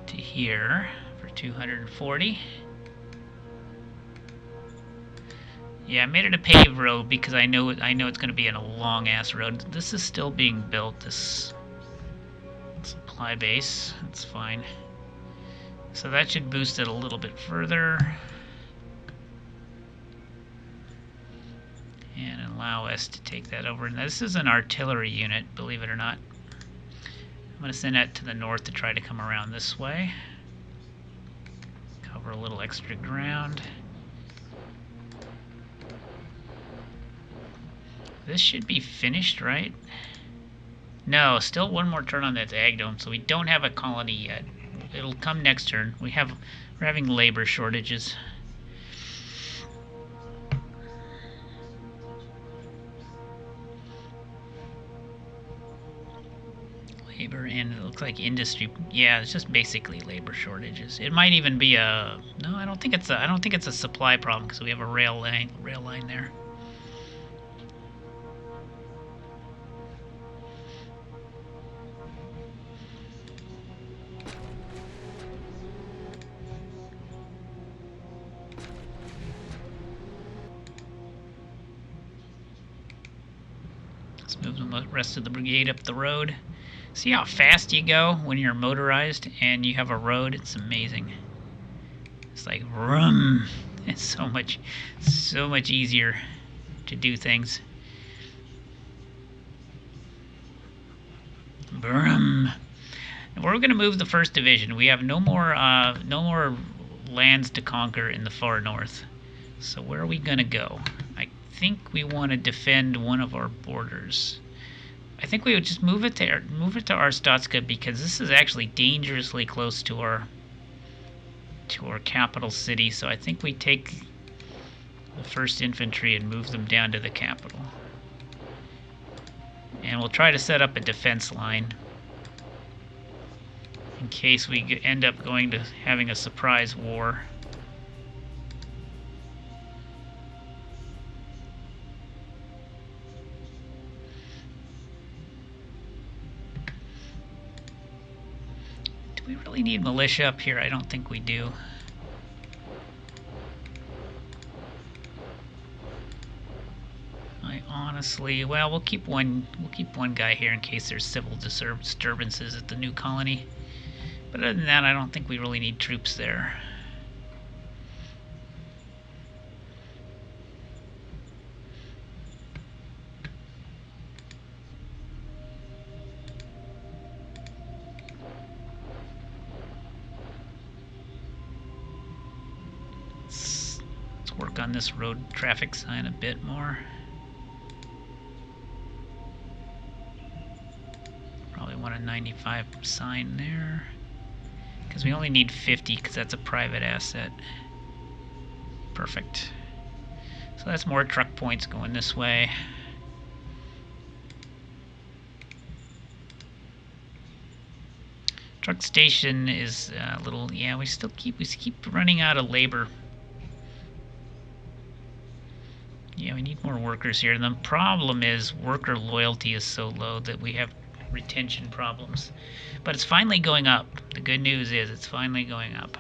To here for 240. Yeah, I made it a paved road because I know it's going to be in a long ass road. This is still being built. This supply base. That's fine. So that should boost it a little bit further. And allow us to take that over. Now, this is an artillery unit, believe it or not. I'm going to send that to the north to try to come around this way. Cover a little extra ground. This should be finished, right? No, still one more turn on that ag dome, so we don't have a colony yet. It'll come next turn. We're having labor shortages. Labor and it looks like industry. Yeah, it's just basically labor shortages. It might even be a no. I don't think it's a supply problem because we have a rail line there. Let's move the rest of the brigade up the road. See how fast you go when you're motorized and you have a road? It's amazing. It's like vroom. It's so much easier to do things. Vroom. We're going to move the 1st Division. We have no more lands to conquer in the far north. So where are we going to go? I think we want to defend one of our borders. I think we would just move it to Arstotzka because this is actually dangerously close to our capital city. So I think we take the 1st Infantry and move them down to the capital. And we'll try to set up a defense line in case we end up going to having a surprise war. Do we really need militia up here? I don't think we do. Honestly, well, we'll keep one guy here in case there's civil disturbances at the new colony. But other than that, I don't think we really need troops there. Let's work on this road traffic sign a bit more. Probably want a 95 sign there. Because we only need 50 because that's a private asset. Perfect. So that's more truck points going this way. Truck station is a little, yeah, we keep running out of labor. Yeah, we need more workers here. The problem is worker loyalty is so low that we have retention problems. But it's finally going up. The good news is it's finally going up.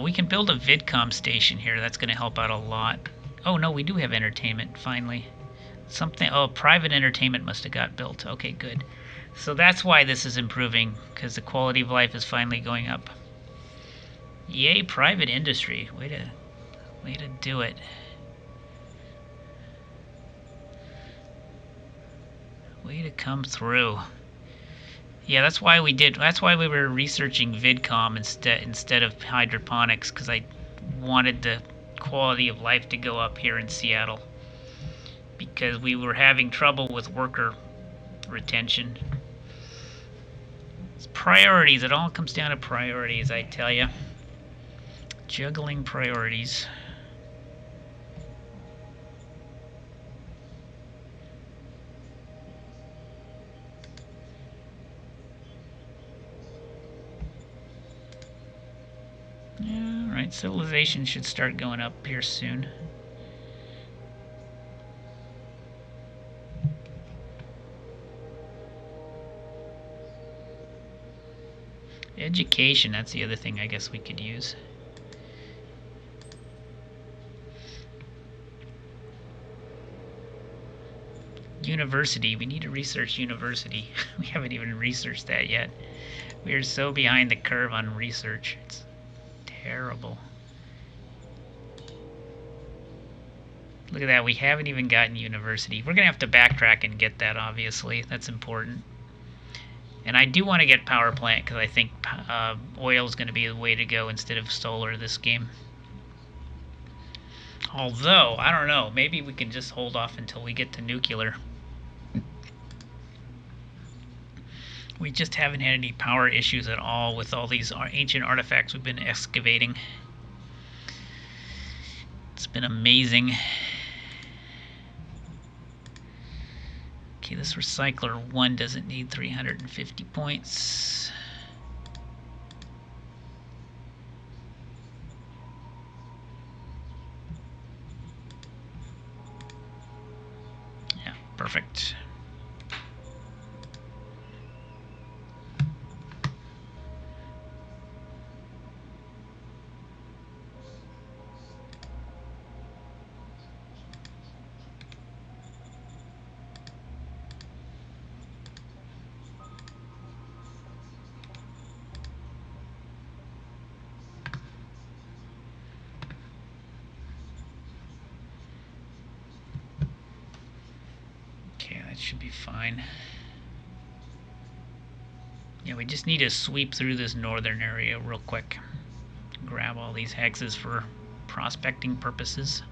We can build a VidCom station here. That's going to help out a lot. Oh, no, we do have entertainment, finally. Private entertainment must have got built. Okay, good. So that's why this is improving, because the quality of life is finally going up. Yay, private industry. Way to do it. Way to come through. Yeah, that's why we were researching VidCom instead of hydroponics, because I wanted the quality of life to go up here in Seattle. Because we were having trouble with worker retention. It's priorities. It all comes down to priorities, I tell you. Juggling priorities. Yeah, alright, civilization should start going up here soon. Education, that's the other thing I guess we could use. University, we need to research university. We haven't even researched that yet. We are so behind the curve on research. It's terrible. Look at that, we haven't even gotten university. We're going to have to backtrack and get that, obviously. That's important. And I do want to get power plant because I think oil is going to be the way to go instead of solar this game. Although, I don't know, maybe we can just hold off until we get to nuclear. We just haven't had any power issues at all with all these ancient artifacts we've been excavating. It's been amazing. Okay, this recycler 1 doesn't need 350 points. Yeah, perfect. Should be fine. Yeah, we just need to sweep through this northern area real quick. Grab all these hexes for prospecting purposes.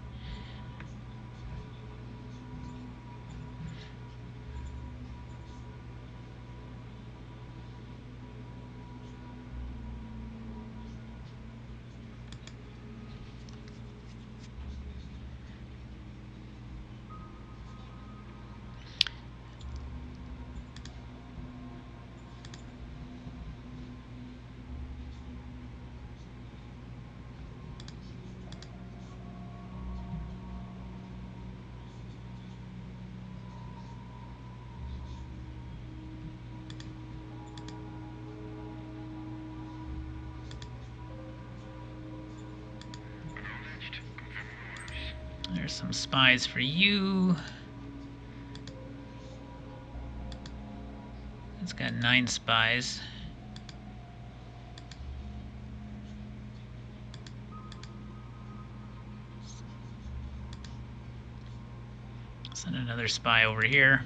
There's some spies for you. It's got 9 spies. Send another spy over here.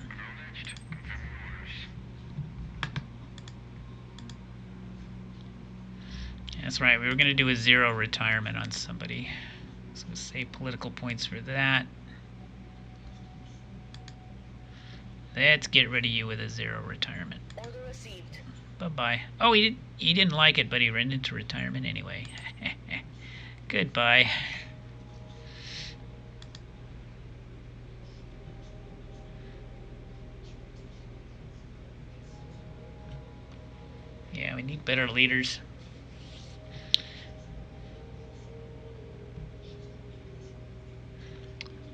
That's right, we were going to do a 0 retirement on somebody. So we'll save political points for that. Let's get rid of you with a 0 retirement. Order received. Bye-bye. Oh, he didn't like it, but he ran into retirement anyway. Goodbye. Yeah, we need better leaders.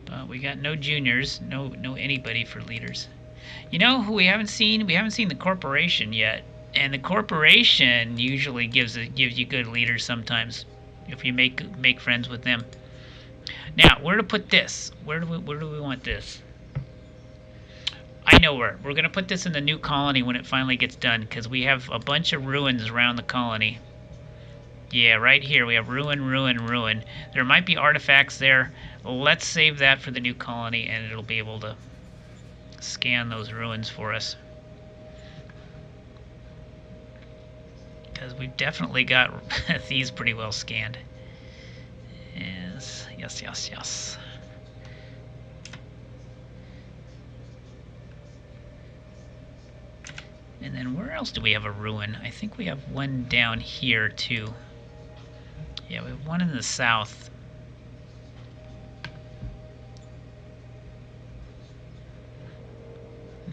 But we got no juniors, no anybody for leaders. You know who we haven't seen? We haven't seen the corporation yet. And the corporation usually gives you good leaders sometimes if you make friends with them. Now, where to put this? Where do we want this? I know where. We're going to put this in the new colony when it finally gets done because we have a bunch of ruins around the colony. Yeah, right here we have ruin, ruin, ruin. There might be artifacts there. Let's save that for the new colony and it'll be able to scan those ruins for us. Because we've definitely got these pretty well scanned. Yes, yes, yes, yes. And then where else do we have a ruin? I think we have one down here too. Yeah, we have one in the south.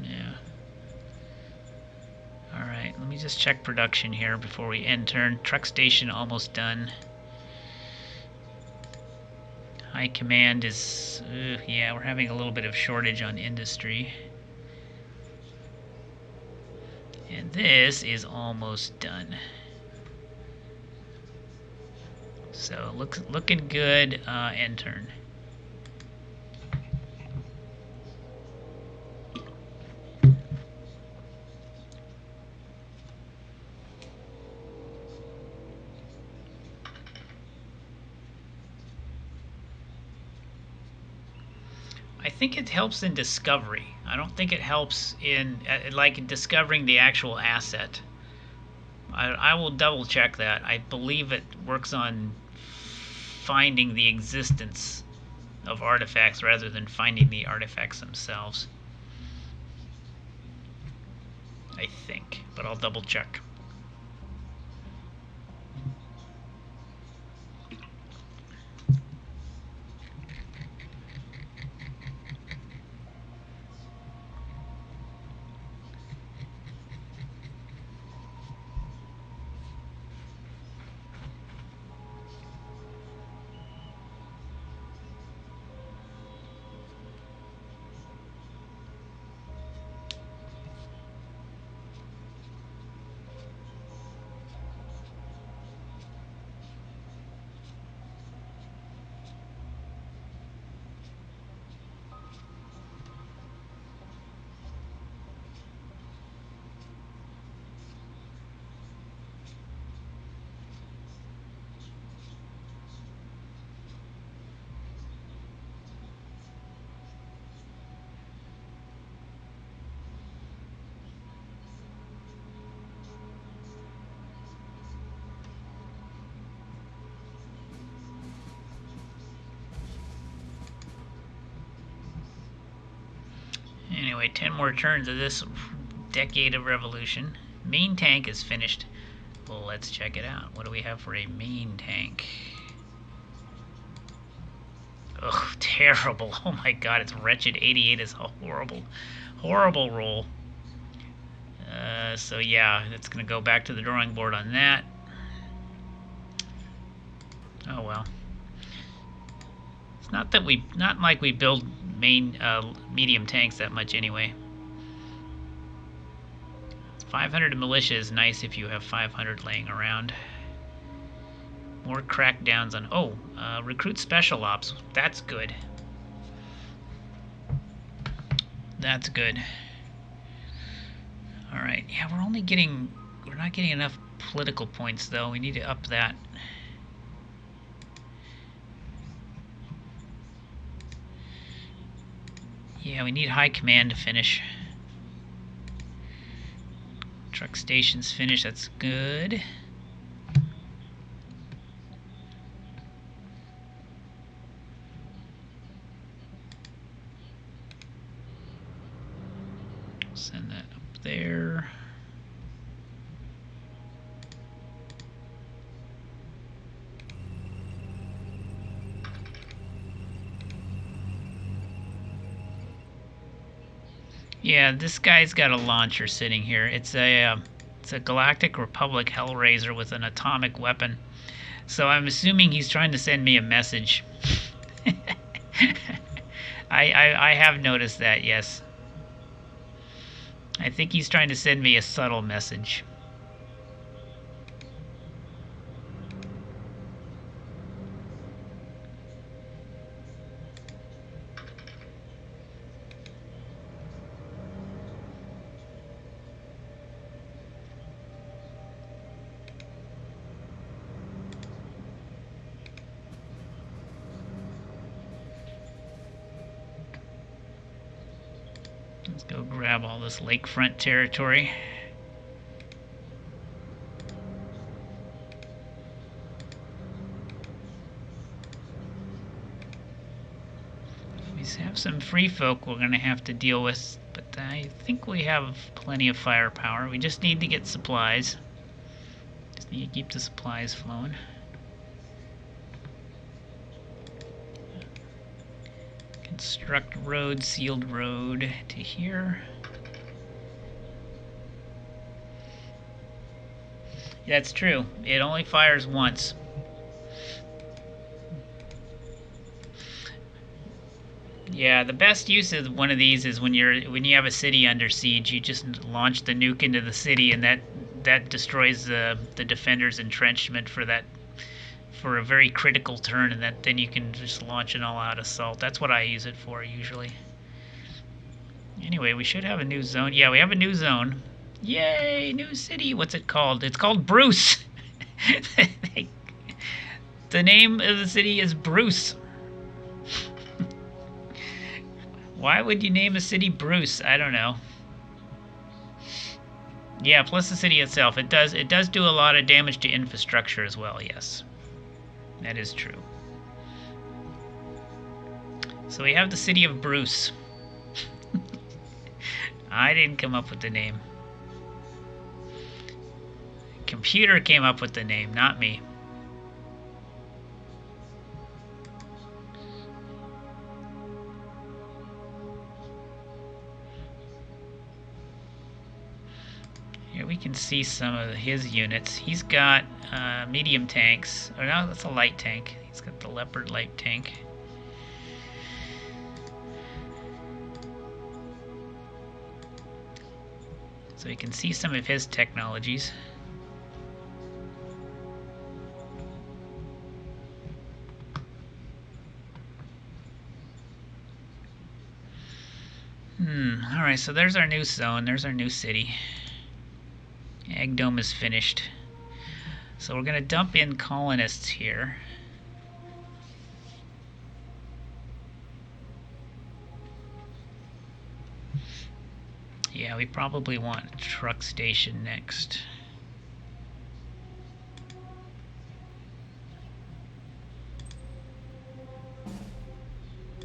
Yeah. Alright, let me just check production here before we end turn. Truck station almost done. High command is... yeah, we're having a little bit of shortage on industry. And this is almost done. So looking good. End turn. I think it helps in discovery. I don't think it helps in like discovering the actual asset. I will double check that. I believe it works on finding the existence of artifacts rather than finding the artifacts themselves. I think, but I'll double check. Anyway, 10 more turns of this decade of revolution. Main tank is finished. Well, let's check it out. What do we have for a main tank? Ugh, terrible. Oh my god, it's wretched. 88 is a horrible, horrible roll. So yeah, it's going to go back to the drawing board on that. Oh well. It's not like we build medium tanks that much anyway. 500 militia is nice if you have 500 laying around. More crackdowns on... recruit special ops. That's good. That's good. Alright, yeah, we're not getting enough political points, though. We need to up that. Yeah, we need high command to finish. Truck stations finished, that's good. Send that up there. Yeah, this guy's got a launcher sitting here. It's a Galactic Republic Hellraiser with an atomic weapon. So I'm assuming he's trying to send me a message. I have noticed that, yes. I think he's trying to send me a subtle message. Let's go grab all this lakefront territory. We have some free folk we're going to have to deal with, but I think we have plenty of firepower. We just need to get supplies. Just need to keep the supplies flowing. Construct road, sealed road to here. That's true. It only fires once. Yeah, the best use of one of these is when you have a city under siege, you just launch the nuke into the city, and that destroys the defender's entrenchment for for a very critical turn, and then you can just launch an all-out assault. That's what I use it for usually. Anyway, we should have a new zone. Yeah, we have a new zone. Yay, new city. What's it called? It's called Bruce. The name of the city is Bruce. Why would you name a city Bruce? I don't know. Yeah, plus the city itself. It does do a lot of damage to infrastructure as well, yes. That is true. So we have the city of Bruce. I didn't come up with the name. Computer came up with the name, not me. Here we can see some of his units. He's got medium tanks. Oh no, that's a light tank. He's got the Leopard light tank. So you can see some of his technologies. Alright, so there's our new zone. There's our new city. Egg Dome is finished. So we're going to dump in colonists here. Yeah, we probably want a truck station next.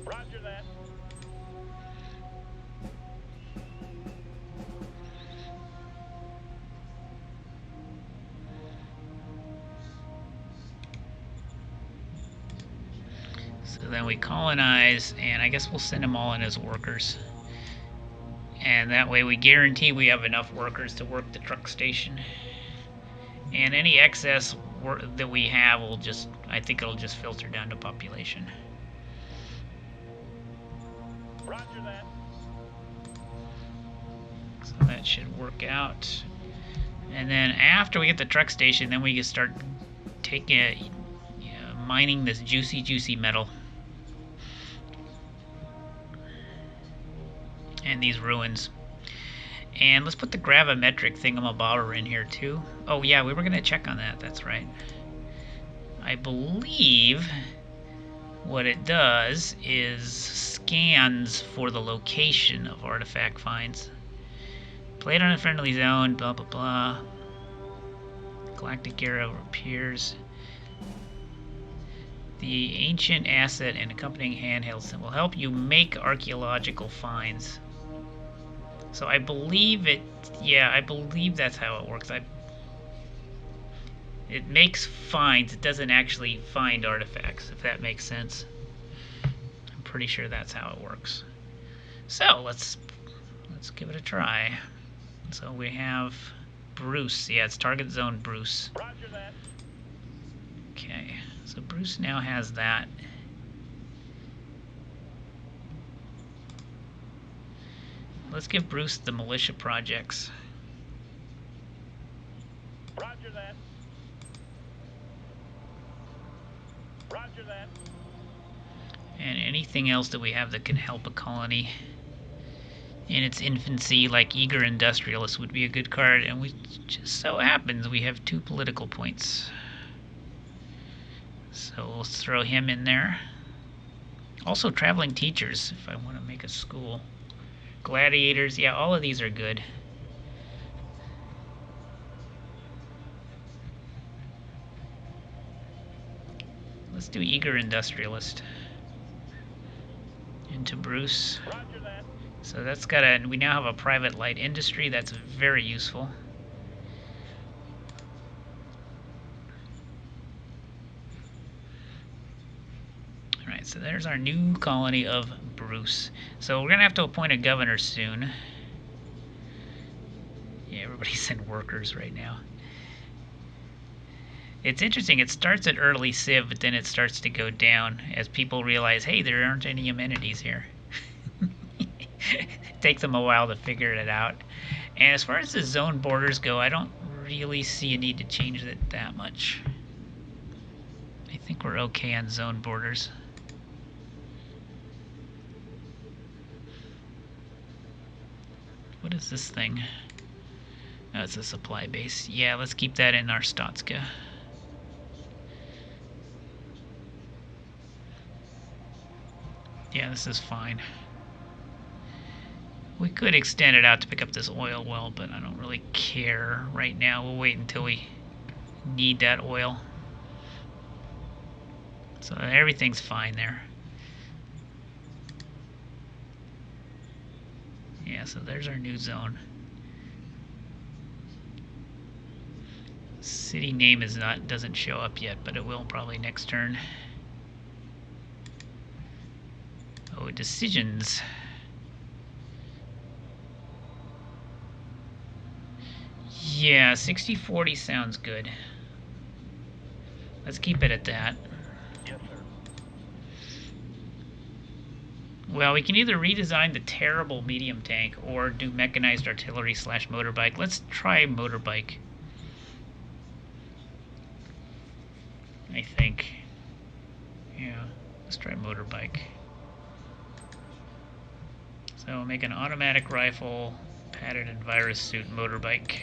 Roger that. So then we colonize, and I guess we'll send them all in as workers. And that way we guarantee we have enough workers to work the truck station. And any excess work that we have will just, I think it'll just filter down to population. Roger that. So that should work out. And then after we get the truck station, then we can start taking mining this juicy metal. And these ruins. And let's put the gravimetric thingamabobber in here too. Oh yeah, we were going to check on that. That's right. I believe what it does is scans for the location of artifact finds. Played on a friendly zone, blah blah blah. Galactic era appears. The ancient asset and accompanying handhelds will help you make archaeological finds. So I believe it, yeah, I believe that's how it works. It makes finds, it doesn't actually find artifacts, if that makes sense. I'm pretty sure that's how it works. So let's give it a try. So we have Bruce, yeah, it's target zone Bruce. Roger that. Okay, so Bruce now has that. Let's give Bruce the militia projects. Roger that. Roger that. And anything else that we have that can help a colony in its infancy, like Eager Industrialist would be a good card, and we just so happens we have 2 political points. So let's throw him in there. Also traveling teachers, if I want to make a school. Gladiators, yeah, all of these are good. Let's do Eager Industrialist. Into Bruce. Roger that. So that's got we now have a private light industry. That's very useful. Alright, so there's our new colony of Bruce. So we're going to have to appoint a governor soon. Yeah, everybody's in workers right now. It's interesting, it starts at early Civ, but then it starts to go down as people realize, hey, there aren't any amenities here. It takes them a while to figure it out. And as far as the zone borders go, I don't really see a need to change it that much. think we're okay on zone borders. What is this thing? Oh, it's a supply base. Yeah, let's keep that in our Statska. Yeah, this is fine. We could extend it out to pick up this oil well, but I don't really care right now. We'll wait until we need that oil. So everything's fine there. Yeah, so there's our new zone. City name doesn't show up yet, but it will probably next turn. Oh, decisions. Yeah, 60-40 sounds good. Let's keep it at that. Yes, sir. Well, we can either redesign the terrible medium tank or do mechanized artillery / motorbike. Let's try motorbike. I think. Yeah, let's try motorbike. So we'll make an automatic rifle, padded and virus suit motorbike.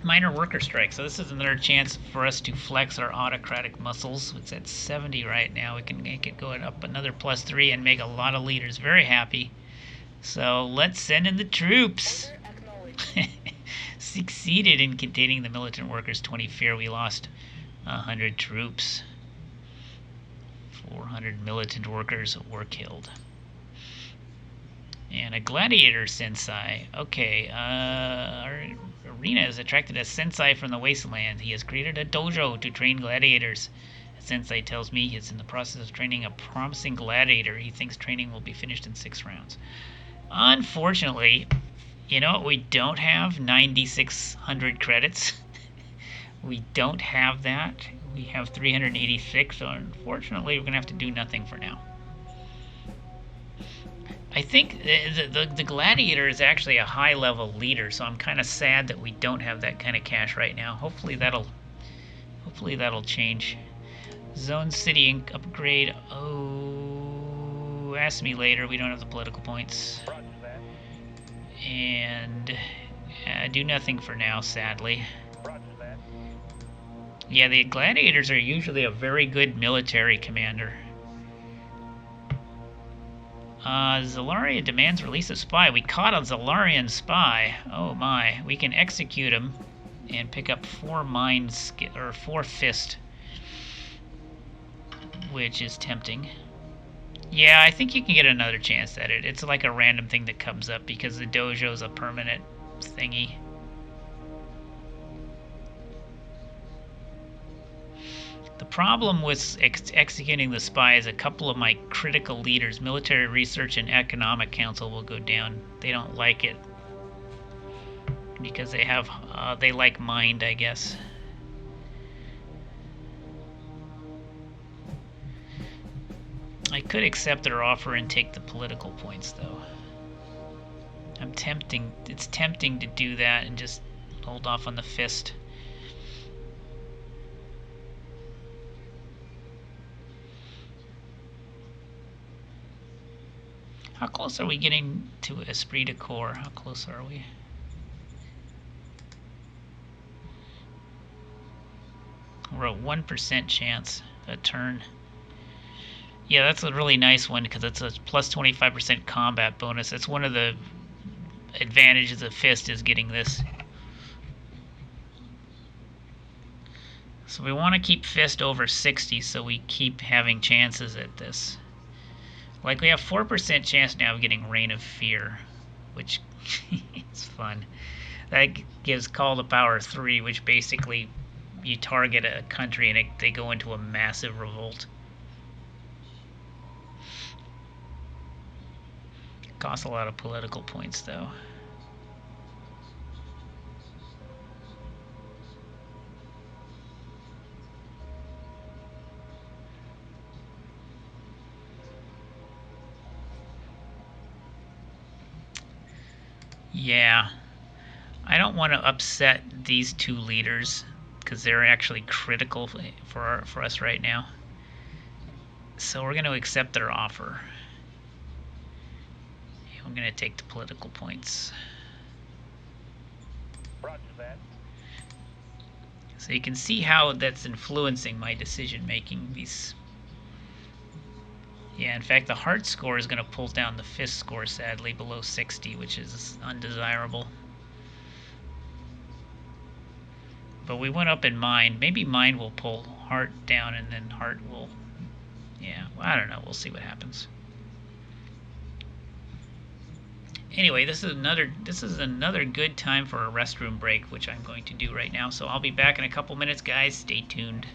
Minor worker strike. So this is another chance for us to flex our autocratic muscles. It's at 70 right now. We can make it go up another +3 and make a lot of leaders very happy. So let's send in the troops. Order acknowledged. Succeeded in containing the militant workers' 20 fear. We lost 100 troops. 400 militant workers were killed. And a gladiator sensei. Okay, our arena has attracted a sensei from the wasteland. He has created a dojo to train gladiators. A sensei tells me he is in the process of training a promising gladiator. He thinks training will be finished in 6 rounds. Unfortunately, you know what we don't have? 9,600 credits. We don't have that. We have 386, so unfortunately we're going to have to do nothing for now. I think the gladiator is actually a high-level leader, so I'm kind of sad that we don't have that kind of cash right now. Hopefully that'll change. Zone city upgrade. Oh, ask me later. We don't have the political points. Roger that. And do nothing for now, sadly. Roger that. Yeah, the gladiators are usually a very good military commander. Zalaria demands release of spy. We caught a Zalarian spy. Oh my. We can execute him and pick up 4 fist, which is tempting. Yeah, I think you can get another chance at it. It's like a random thing that comes up because the dojo's a permanent thingy. The problem with executing the spy is a couple of my critical leaders, Military Research and Economic Council, will go down. They don't like it because they like mind, I guess. I could accept their offer and take the political points, though. It's tempting to do that and just hold off on the fist. How close are we getting to Esprit de Corps? How close are we? We're at 1% chance a turn. Yeah, that's a really nice one because it's a plus 25% combat bonus. That's one of the advantages of Fist, is getting this. So we want to keep Fist over 60 so we keep having chances at this. Like, we have 4% chance now of getting Reign of Fear, which is fun. That gives Call to Power 3, which basically you target a country and they go into a massive revolt. Costs a lot of political points, though. Yeah, I don't want to upset these 2 leaders. because they're actually critical for us right now. So we're going to accept their offer. I'm going to take the political points. Roger that. So you can see how that's influencing my decision making. Yeah, in fact, the heart score is going to pull down the fist score, sadly, below 60, which is undesirable. But we went up in mind. Maybe mind will pull heart down, and then heart will... Yeah, well, I don't know. We'll see what happens. Anyway, this is another good time for a restroom break, which I'm going to do right now. So I'll be back in a couple minutes, guys. Stay tuned.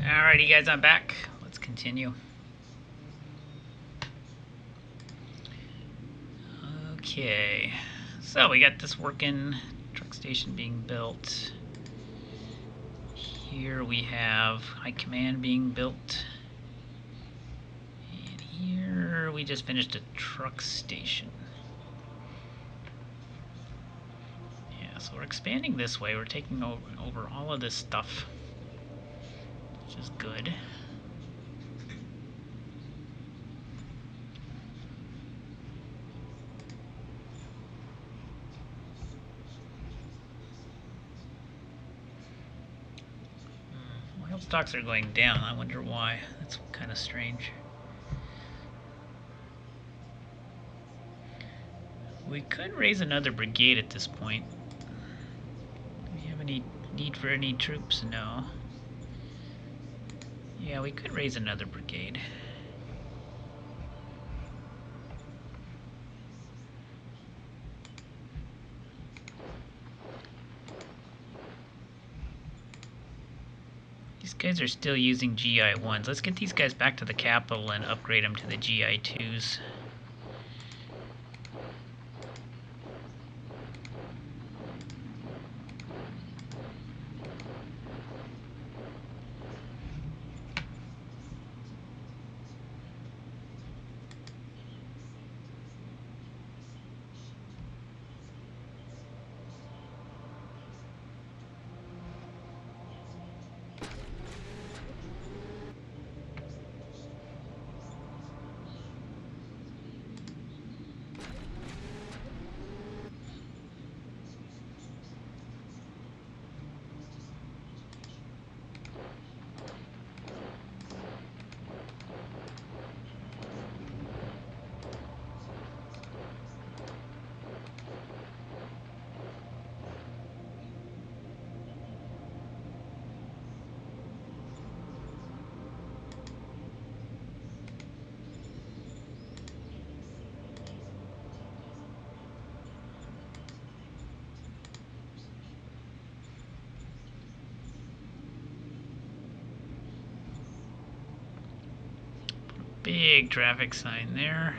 Alrighty, guys, I'm back. Let's continue. Okay, so we got this working, truck station being built. Here we have high command being built. And here we just finished a truck station. Yeah, so we're expanding this way. We're taking over all of this stuff, which is good. Oil stocks are going down. I wonder why. That's kind of strange. We could raise another brigade at this point. Do we have any need for any troops? No. Yeah, we could raise another brigade. These guys are still using GI-1s. Let's get these guys back to the capital and upgrade them to the GI-2s. Big traffic sign there.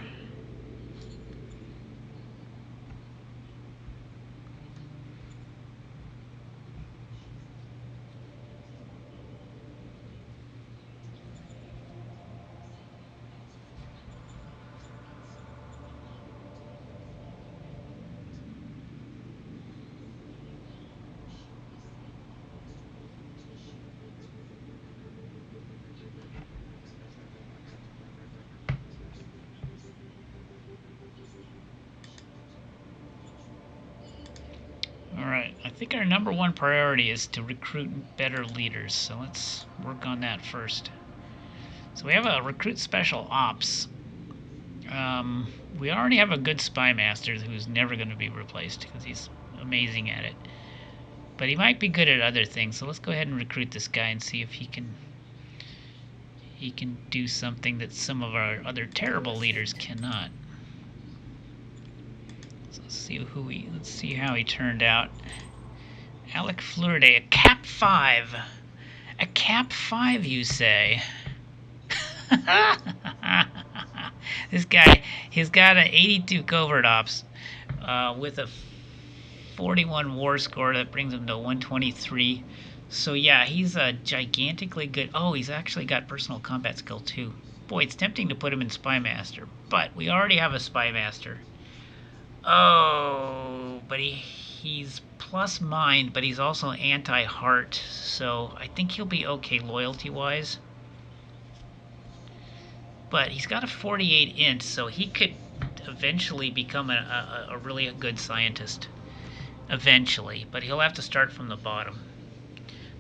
Alright, I think our number one priority is to recruit better leaders, so let's work on that first. So we have a recruit special ops. We already have a good spy master who's never going to be replaced because he's amazing at it. But he might be good at other things, so let's go ahead and recruit this guy and see if he can do something that some of our other terrible leaders cannot. So let's see how he turned out. Alec Fleury, a Cap 5. A Cap 5, you say? This guy, he's got an 82 covert ops with a 41 war score that brings him to 123. So yeah, he's a gigantically good. Oh, he's actually got personal combat skill too. Boy, it's tempting to put him in Spy Master, but we already have a Spy Master. Oh, but he's plus mind, but he's also anti-heart, so I think he'll be okay loyalty-wise. But he's got a 48 int, so he could eventually become a really good scientist. Eventually, but he'll have to start from the bottom.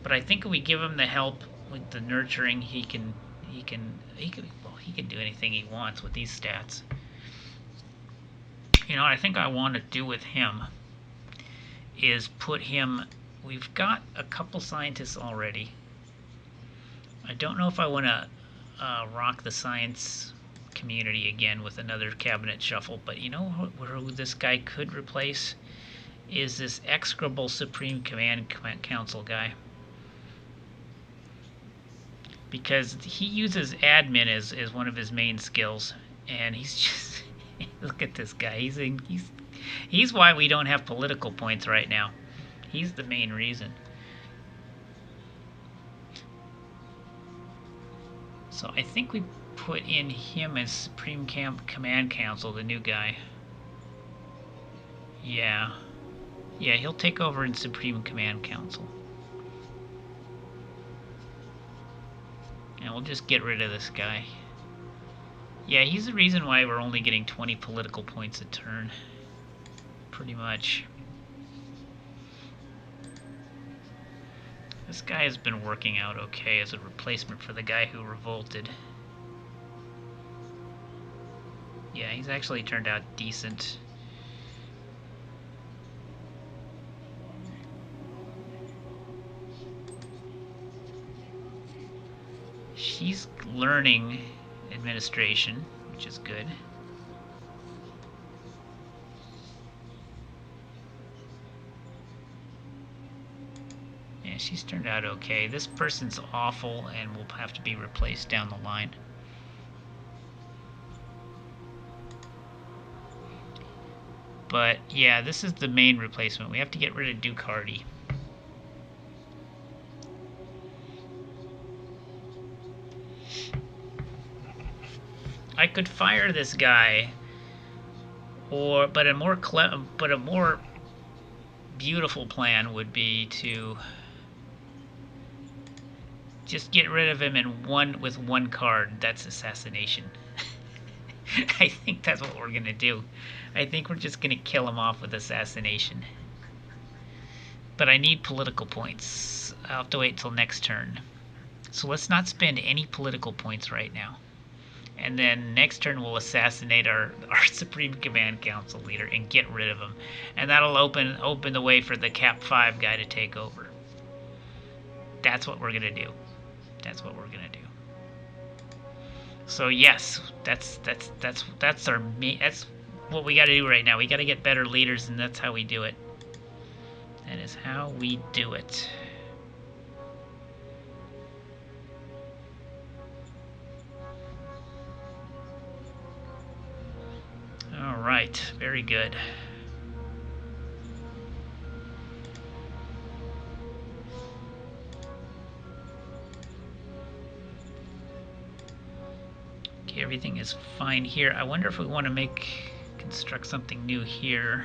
But I think if we give him the help with the nurturing, he can do anything he wants with these stats. You know, I think I want to do with him is put him. We've got a couple scientists already. I don't know if I want to rock the science community again with another cabinet shuffle, but you know who this guy could replace is this execrable Supreme Command Council guy. Because he uses admin as one of his main skills, and he's just look at this guy. He's why we don't have political points right now. He's the main reason. So I think we put in him as Supreme Command Council, the new guy. Yeah, he'll take over in Supreme Command Council. And we'll just get rid of this guy. Yeah, he's the reason why we're only getting 20 political points a turn. Pretty much. This guy has been working out okay as a replacement for the guy who revolted. Yeah, he's actually turned out decent. She's learning administration, which is good. Yeah, she's turned out okay. This person's awful and will have to be replaced down the line. But yeah, this is the main replacement. We have to get rid of Duke Hardy. I could fire this guy, but a more beautiful plan would be to just get rid of him with one card. That's assassination. I think that's what we're gonna do. I think we're just gonna kill him off with assassination. But I need political points. I'll have to wait till next turn. So let's not spend any political points right now. And then next turn we'll assassinate our Supreme Command Council leader and get rid of him. And that'll open the way for the Cap 5 guy to take over. That's what we're gonna do. That's what we're gonna do. So yes, that's what we gotta do right now. We gotta get better leaders, and that's how we do it. That is how we do it. All right, very good. Okay, everything is fine here. I wonder if we want to construct something new here.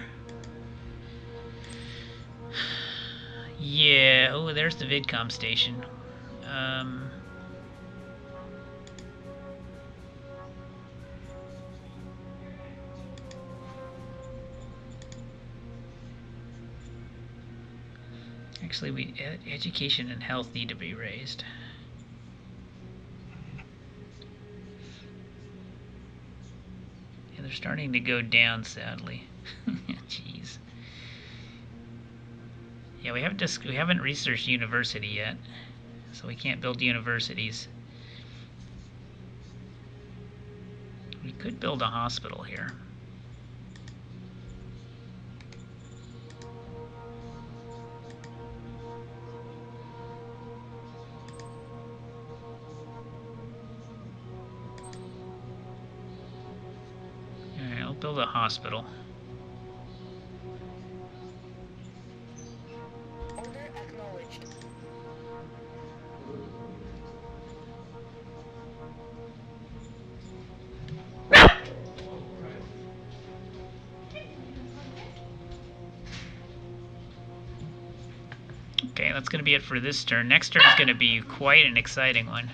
Yeah, oh, there's the VidCom station. Actually, education and health need to be raised. And they're starting to go down, sadly. Jeez. Yeah, we haven't researched university yet, so we can't build universities. We could build a hospital here. Alright, I'll build a hospital. Order acknowledged. Okay, that's going to be it for this turn. Next turn is going to be quite an exciting one.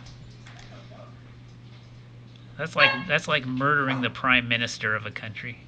That's like murdering the prime minister of a country.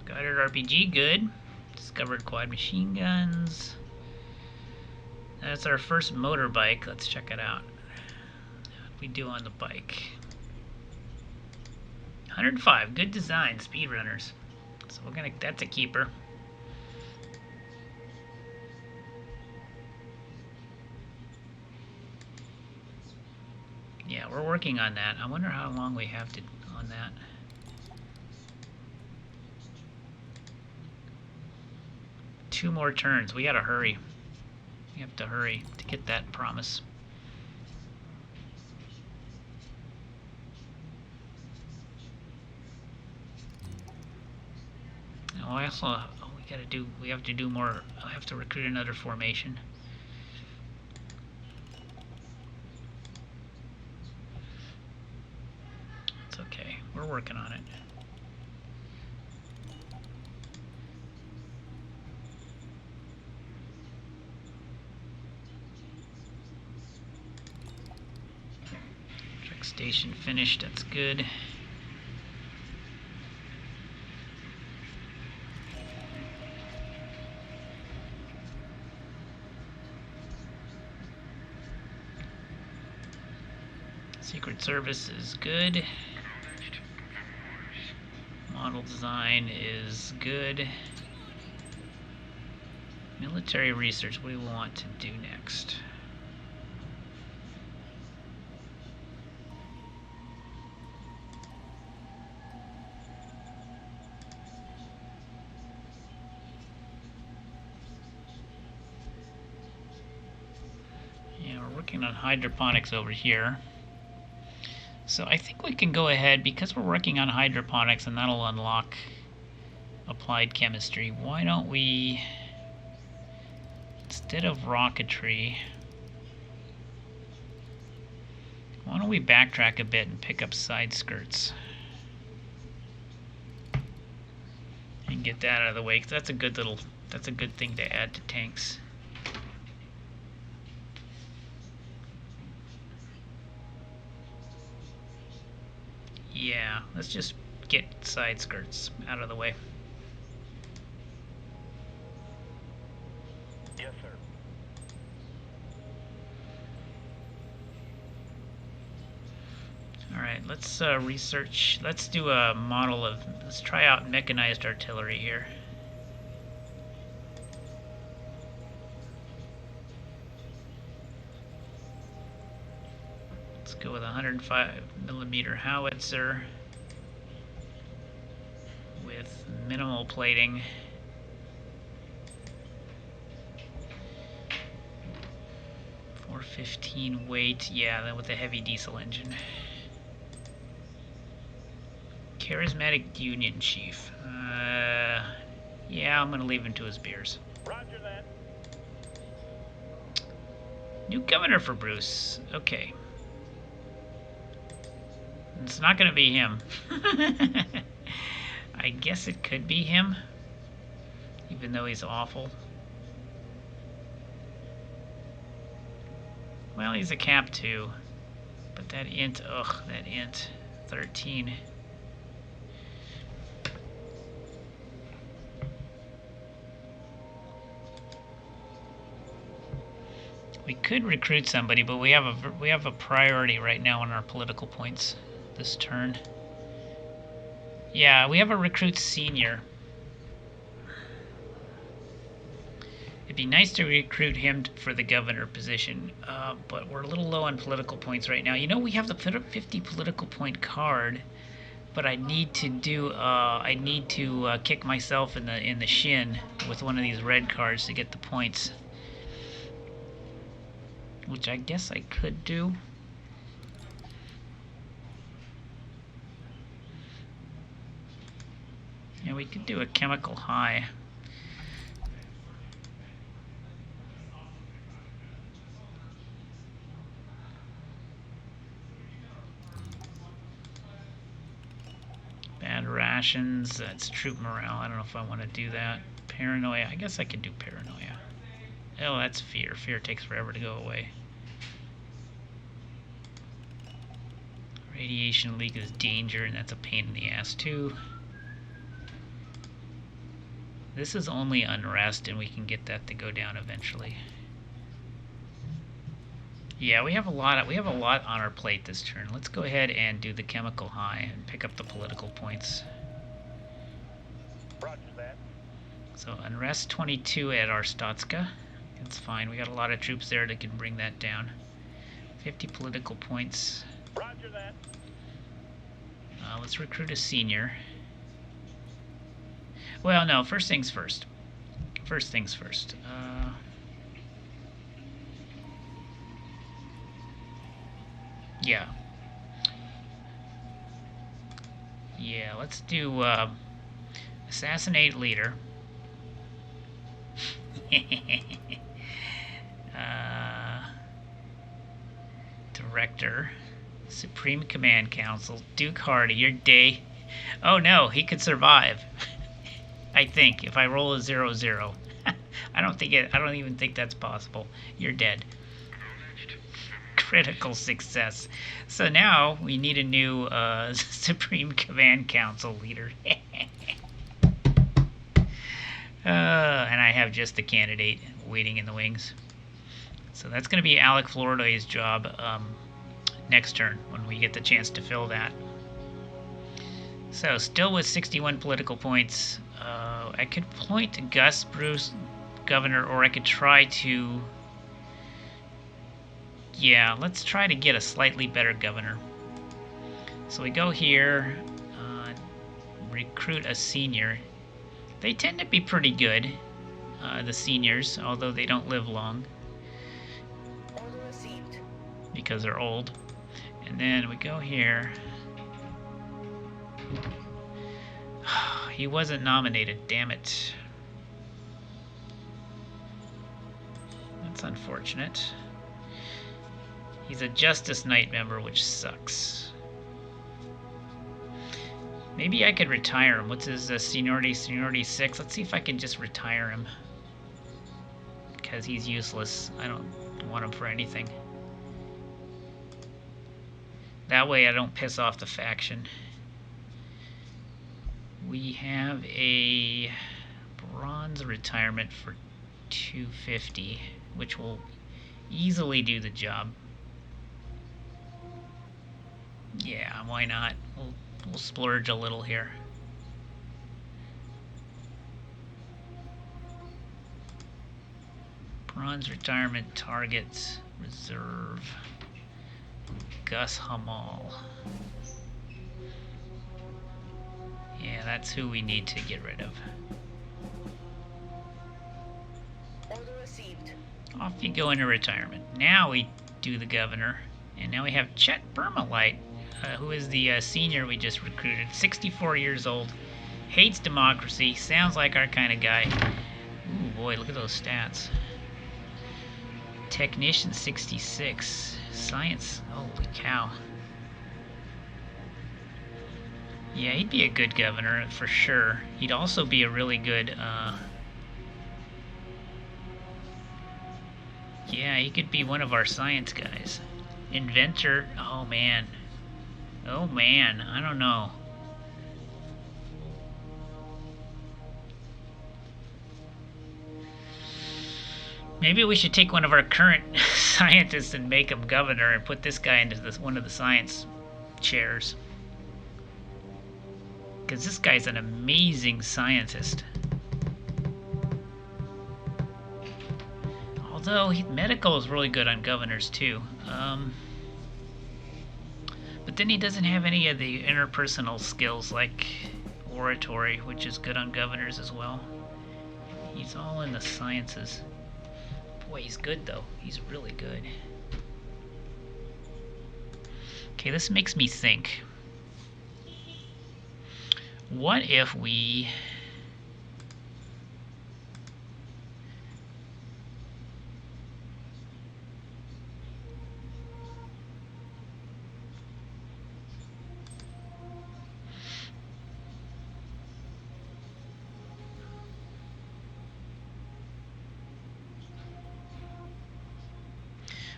Guided RPG, good. Discovered quad machine guns. That's our first motorbike. Let's check it out. What we do on the bike. 105, good design, speedrunners. So we're gonna, that's a keeper. Yeah, we're working on that. I wonder how long we have to on that. Two more turns. We gotta hurry. We have to hurry to get that promise. Oh, I also we have to do more. I have to recruit another formation. It's okay. We're working on it. Check station finished. That's good. Secret Service is good. Model design is good. Military research, what do we want to do next? Yeah, we're working on hydroponics over here. So I think we can go ahead, because we're working on hydroponics and that'll unlock applied chemistry. Why don't we, instead of rocketry, why don't we backtrack a bit and pick up side skirts? And get that out of the way, because that's a good thing to add to tanks. Yeah, let's just get side skirts out of the way. Yes, sir. Alright, let's research. Let's do a model of, let's try out mechanized artillery here. Let's go with a 105mm howitzer with minimal plating. .415 weight, yeah, then with a heavy diesel engine. Charismatic Union Chief. Yeah, I'm gonna leave him to his beers. Roger that. New governor for Bruce. Okay. It's not gonna be him. I guess it could be him, even though he's awful. Well, he's a cap too. But that int, ugh, that int. 13. We could recruit somebody, but we have a priority right now on our political points this turn. Yeah, we have a recruit senior. It'd be nice to recruit him for the governor position, but we're a little low on political points right now. You know, we have the 50 political point card, but I need to do kick myself in the shin with one of these red cards to get the points, which I guess I could do. Yeah, we could do a chemical high. Bad rations, that's troop morale. I don't know if I want to do that. Paranoia, I guess I could do paranoia. Oh, that's fear. Fear takes forever to go away. Radiation leak is danger, and that's a pain in the ass too. This is only unrest, and we can get that to go down eventually. Yeah, we have a lot on our plate this turn. Let's go ahead and do the chemical high and pick up the political points. Roger that. So unrest 22 at Arstotzka. It's fine. We got a lot of troops there that can bring that down. 50 political points. Roger that. Let's recruit a senior. Well, no. First things first. First things first. Yeah. Yeah, let's do assassinate leader. Director. Supreme Command Council. Duke Hardy, your day. Oh no, he could survive. I think if I roll a 0-0. I don't even think that's possible. You're dead. Critical success. So now we need a new Supreme Command Council leader. And I have just the candidate waiting in the wings. So that's going to be Alec Floriday's job next turn when we get the chance to fill that. So still with 61 political points. I could point Gus Bruce governor, or I could try to... Yeah, let's try to get a slightly better governor. So we go here, recruit a senior. They tend to be pretty good, the seniors, although they don't live long. Order received. Because they're old. And then we go here. He wasn't nominated, damn it. That's unfortunate. He's a Justice Knight member, which sucks. Maybe I could retire him. What's his seniority? Seniority 6. Let's see if I can just retire him. Because he's useless. I don't want him for anything. That way I don't piss off the faction. We have a bronze retirement for 250, which will easily do the job. Yeah, why not? We'll splurge a little here. Bronze retirement targets reserve. Gus Hamal. Yeah, that's who we need to get rid of. Order received. Off you go into retirement. Now we do the governor. And now we have Chet Burmalite, who is the senior we just recruited. 64 years old. Hates democracy. Sounds like our kind of guy. Ooh, boy, look at those stats. Technician 66. Science. Holy cow. Yeah, he'd be a good governor for sure. He'd also be a really good, yeah, he could be one of our science guys. Inventor. Oh man. Oh man, I don't know. Maybe we should take one of our current scientists and make him governor and put this guy into one of the science chairs. Because this guy's an amazing scientist. Although medical is really good on governors too. But then he doesn't have any of the interpersonal skills like oratory, which is good on governors as well. He's all in the sciences. Boy, he's good though. He's really good. Okay, this makes me think. What if we...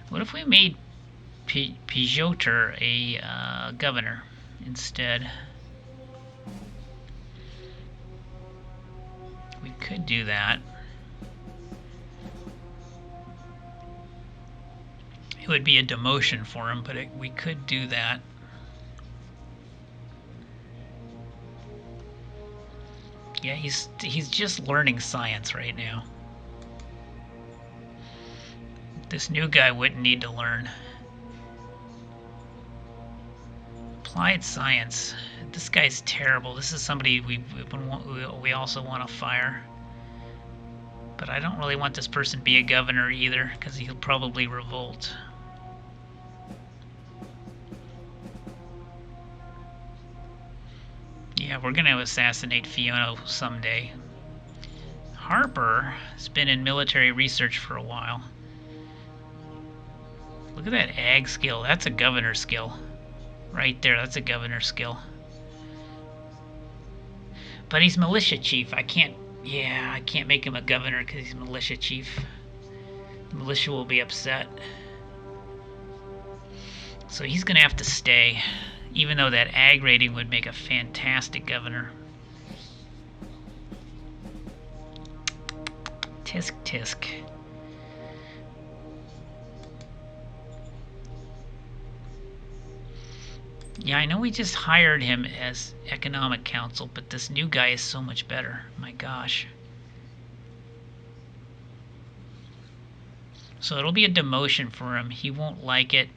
What if we made Piotr a governor instead? We could do that. It would be a demotion for him, but we could do that. Yeah, he's just learning science right now. This new guy wouldn't need to learn. Applied science. This guy's terrible. This is somebody we also want to fire. But I don't really want this person to be a governor either, because he'll probably revolt. Yeah, we're going to assassinate Fiona someday. Harper has been in military research for a while. Look at that ag skill. That's a governor skill. Right there, that's a governor skill. But he's militia chief. I can't make him a governor because he's militia chief. The militia will be upset. So he's going to have to stay, even though that ag rating would make a fantastic governor. Tisk tisk. Yeah, I know we just hired him as economic counsel, but this new guy is so much better. My gosh. So it'll be a demotion for him. He won't like it.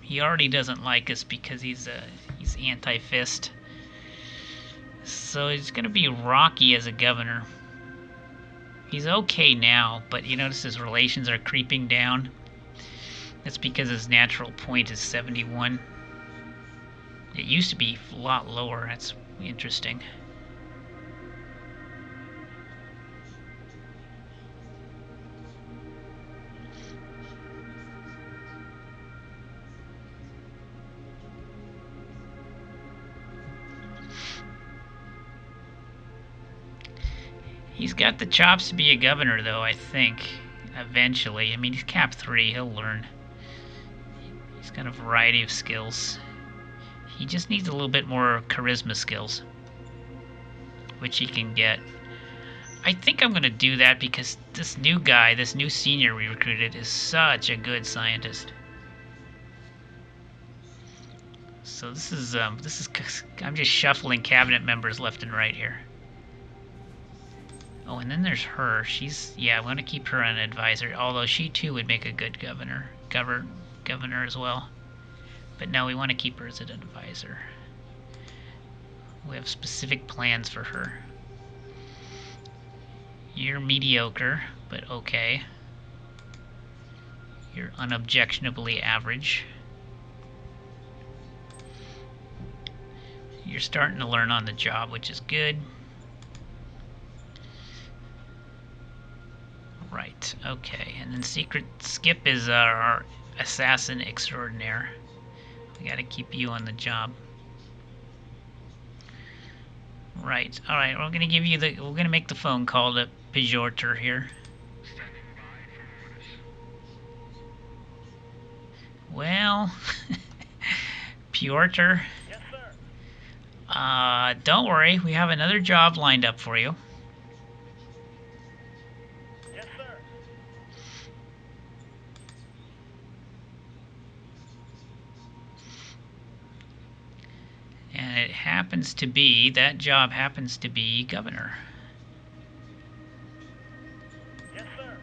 He already doesn't like us because he's anti-fist. So it's going to be rocky as a governor. He's okay now, but you notice his relations are creeping down. That's because his natural point is 71. It used to be a lot lower. That's interesting. He's got the chops to be a governor, though, I think, eventually. I mean, he's Cap 3. He'll learn. He's got a variety of skills. He just needs a little bit more charisma skills, which he can get. I think I'm going to do that because this new guy, this new senior we recruited, is such a good scientist. So this is I'm just shuffling cabinet members left and right here. Oh, and then there's her. I want to keep her an advisor, although she too would make a good governor as well. But no, we want to keep her as an advisor. We have specific plans for her. You're mediocre, but okay. You're unobjectionably average. You're starting to learn on the job, which is good. Right, okay. And then Skip is our assassin extraordinaire. We gotta keep you on the job. Right, alright, we're gonna make the phone call to Pjotr here. Well, Pjotr. Yes, sir. Don't worry, we have another job lined up for you. Yes, sir. And that job happens to be governor. Yes, sir.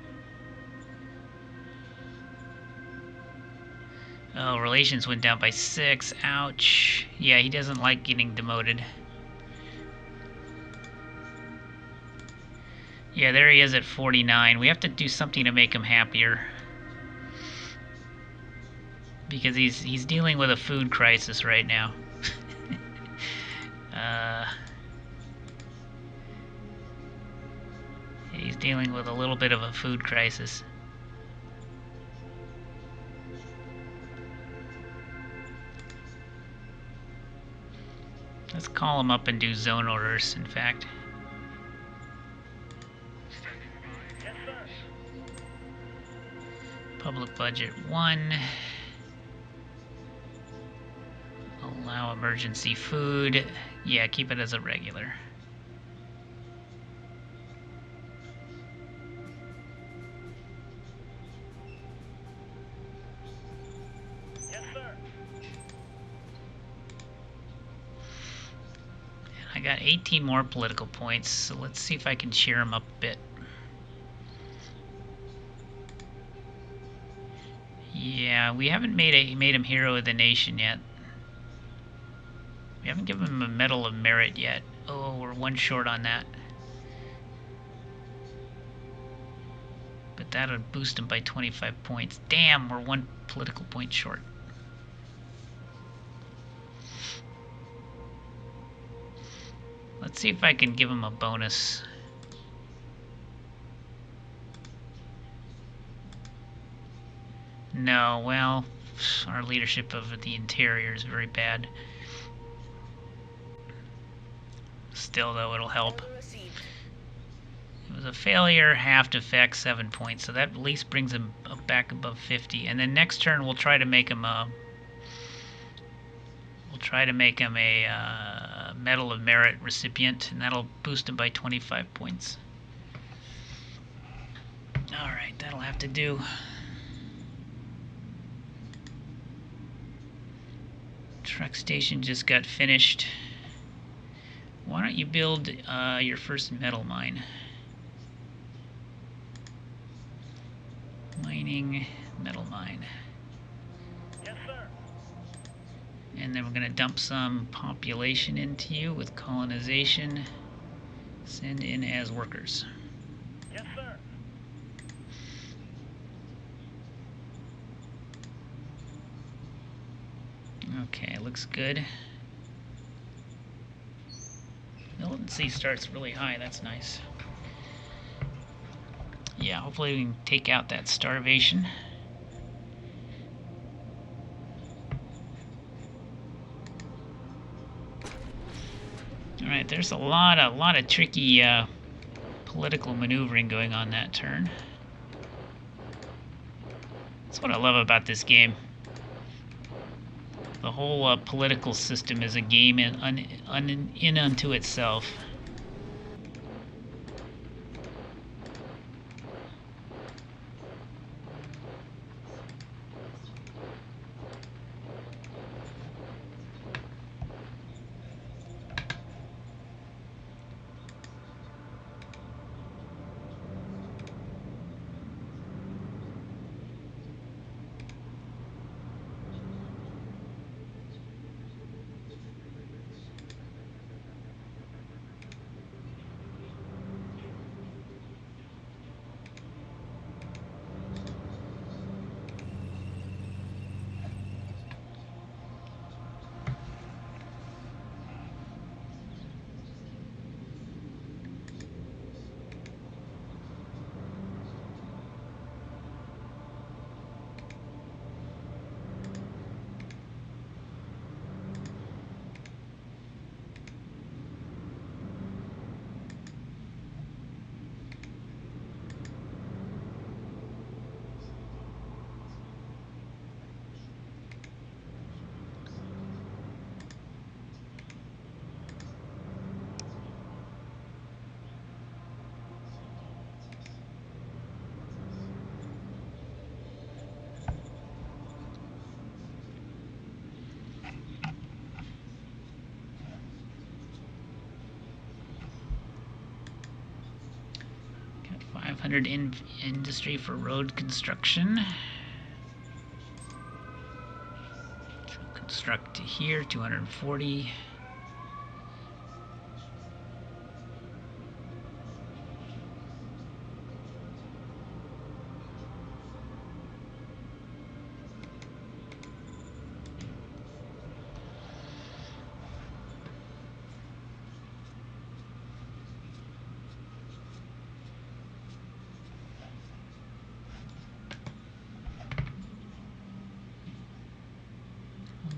Oh, relations went down by 6. Ouch. Yeah, he doesn't like getting demoted. Yeah, there he is at 49. We have to do something to make him happier. Because he's dealing with a food crisis right now. He's dealing with a little bit of a food crisis. Let's call him up and do zone orders, in fact. Yes, sir. Public budget 1. Allow emergency food. Yeah, keep it as a regular. I got 18 more political points, so let's see if I can cheer him up a bit. Yeah, we haven't made him hero of the nation yet. We haven't given him a Medal of Merit yet. Oh, we're one short on that. But that'll boost him by 25 points. Damn, we're one political point short. Let's see if I can give him a bonus. No, well, our leadership of the interior is very bad. Still, though, it'll help. Order received. It was a failure, halved effect, 7 points. So that at least brings him back above 50. And then next turn, we'll try to make him a Medal of Merit recipient, and that'll boost him by 25 points. All right, that'll have to do. Truck station just got finished. Why don't you build your first metal mine? Mining, metal mine. Yes, sir. And then we're going to dump some population into you with colonization. Send in as workers. Yes, sir. Okay, looks good. Militancy starts really high, that's nice. Yeah, hopefully we can take out that starvation. Alright, there's a lot of tricky political maneuvering going on that turn. That's what I love about this game. The whole political system is a game in unto itself. Got 500 in industry for road construction. Construct here, 240.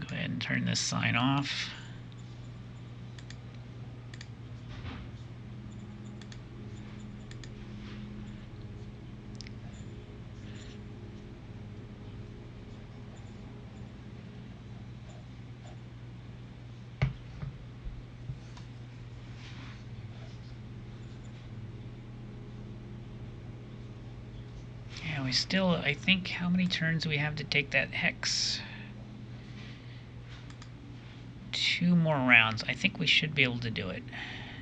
Go ahead and turn this sign off. Yeah, we still, I think, how many turns do we have to take that hex? 2 more rounds. I think we should be able to do it.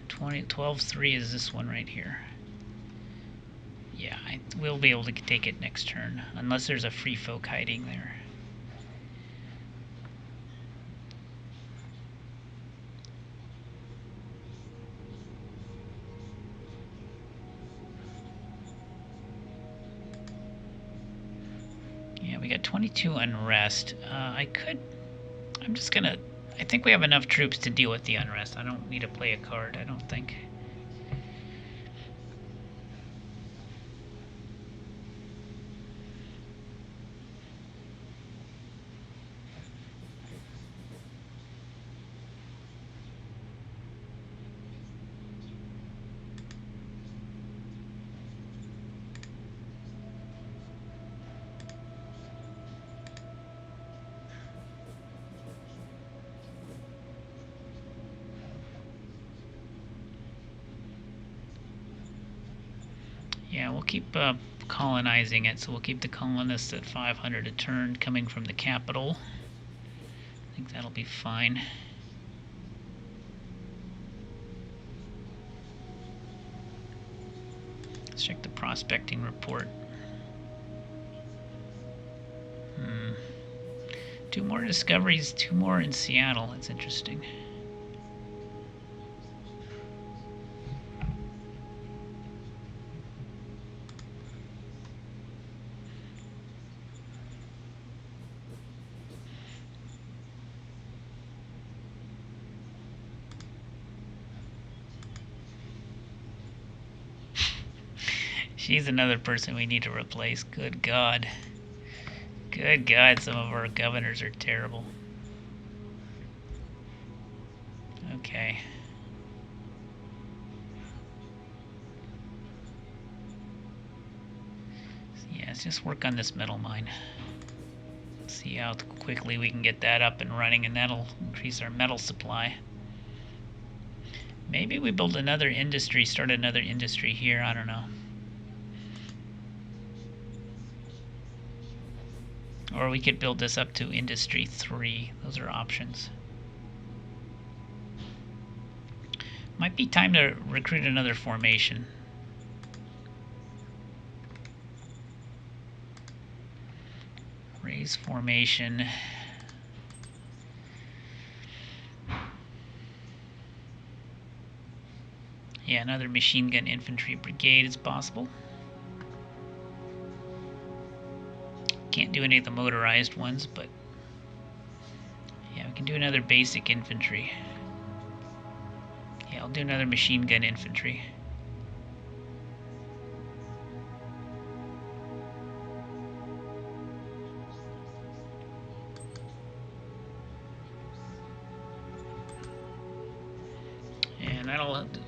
12-3 is this one right here. Yeah, we'll be able to take it next turn, unless there's a free folk hiding there. Yeah, we got 22 unrest. I think we have enough troops to deal with the unrest. I don't need to play a card, I don't think. Yeah, we'll keep colonizing it, so we'll keep the colonists at 500 a turn coming from the capital. I think that'll be fine. Let's check the prospecting report. 2 more discoveries, 2 more in Seattle. That's interesting. She's another person we need to replace. Good God. Good God, some of our governors are terrible. Okay. Yeah, let's just work on this metal mine. See how quickly we can get that up and running, and that'll increase our metal supply. Maybe we build another industry, start another industry here, I don't know. Or we could build this up to Industry 3. Those are options. Might be time to recruit another formation. Raise formation. Yeah, another machine gun infantry brigade is possible. Can't do any of the motorized ones, but yeah, we can do another basic infantry. Yeah, I'll do another machine gun infantry. And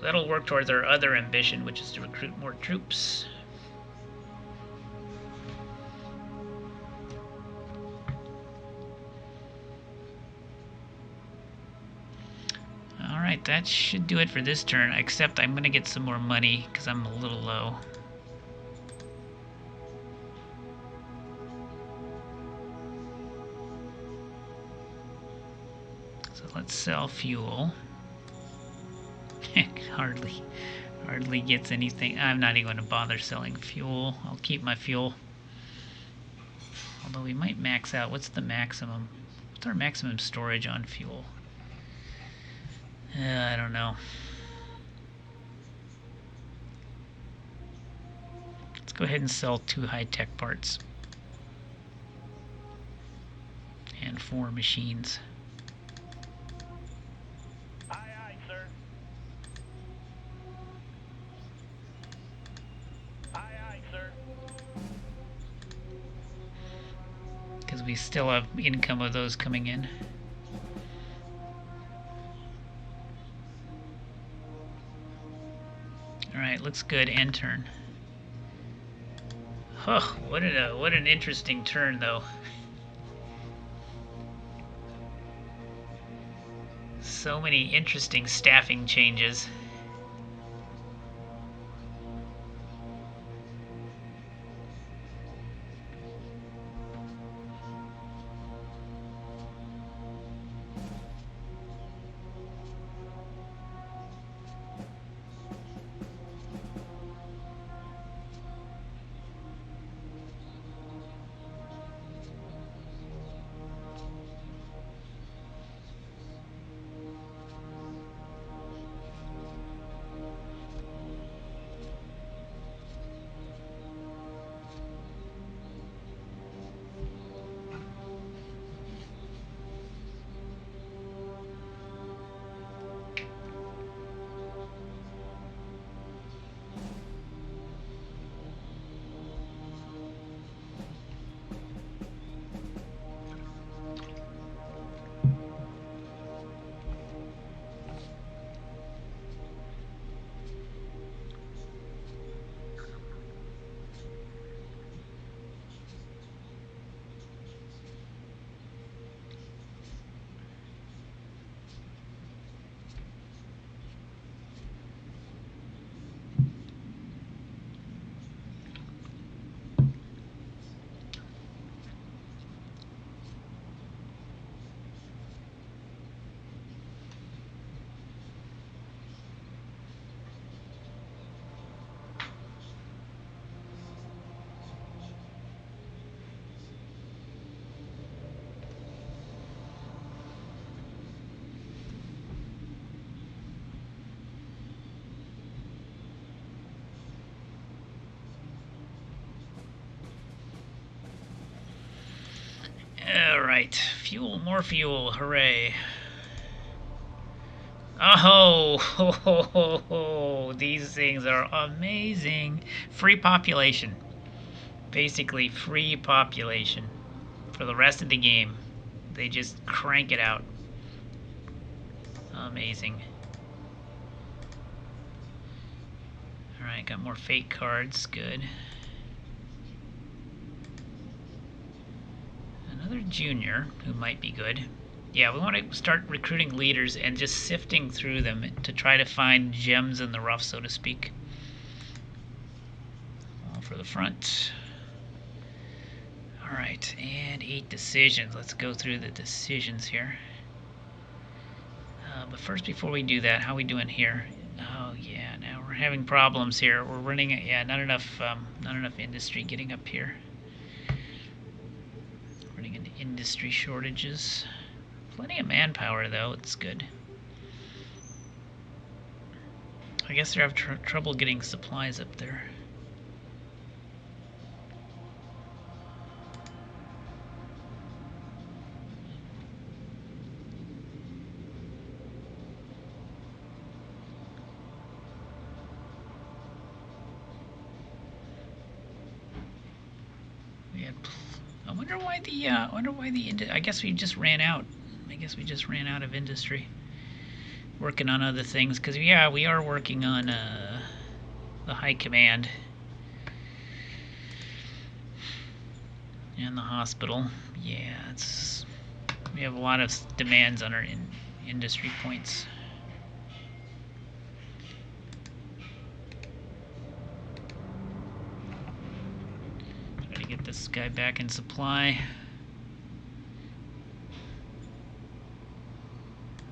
that'll work towards our other ambition, which is to recruit more troops. Alright, that should do it for this turn, except I'm going to get some more money because I'm a little low. So let's sell fuel. hardly gets anything. I'm not even going to bother selling fuel. I'll keep my fuel. Although we might max out. What's the maximum? What's our maximum storage on fuel? I don't know. Let's go ahead and sell 2 high-tech parts. And 4 machines. Aye, aye, sir. Aye, aye, sir. Because we still have income of those coming in. Alright, looks good. End turn. Oh, what an interesting turn, though. So many interesting staffing changes. Alright, fuel, more fuel, hooray. Oh, ho, ho, ho, ho. These things are amazing. Free population. Basically, free population for the rest of the game. They just crank it out. Amazing. Alright, got more fake cards. Good. Another junior who might be good. Yeah, we want to start recruiting leaders and just sifting through them to try to find gems in the rough, so to speak. All for the front. Alright, and 8 decisions. Let's go through the decisions here. But first, before we do that, how are we doing here? Oh yeah, now we're having problems here. We're running, yeah, not enough industry getting up here. Running into industry shortages. Plenty of manpower though. It's good. I guess they have trouble getting supplies up there. I wonder why I guess we just ran out. I guess we just ran out of industry. Working on other things, because yeah, we are working on the high command and the hospital. Yeah, we have a lot of demands on our industry points. Try to get this guy back in supply.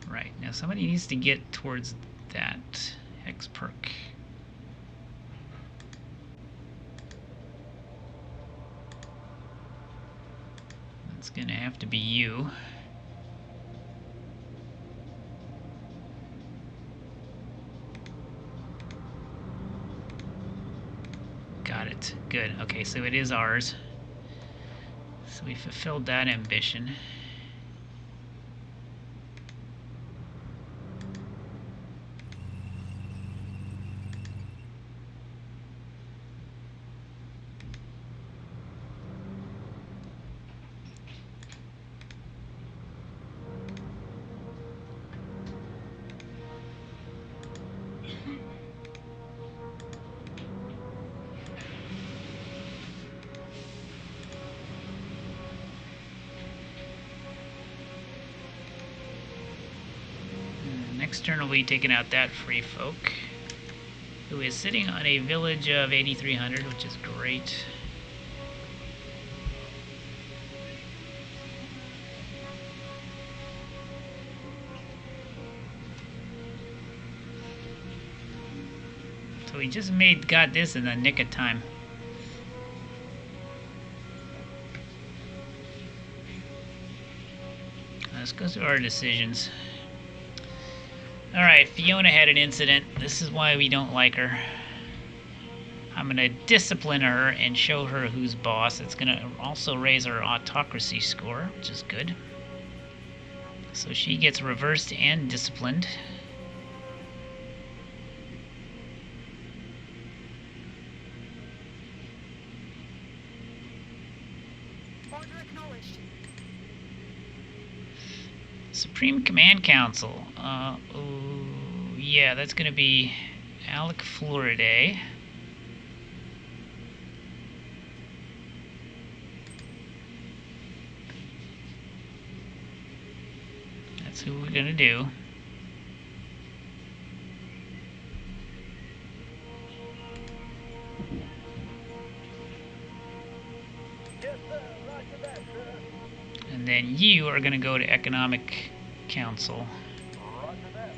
Right, now somebody needs to get towards that hex perk. That's gonna have to be you. Got it. Good. Okay, so it is ours. So we fulfilled that ambition. Externally taking out that free folk, who is sitting on a village of 8,300, which is great. So we just got this in the nick of time. Let's go through our decisions. Alright, Fiona had an incident. This is why we don't like her. I'm going to discipline her and show her who's boss. It's going to also raise her autocracy score, which is good. So she gets reversed and disciplined. Order acknowledged. Supreme Command Council. Oh, yeah, that's going to be Alec Floriday. That's who we're going to do. Yes, sir. Roger that, sir. And then you are going to go to Economic Council. Roger that.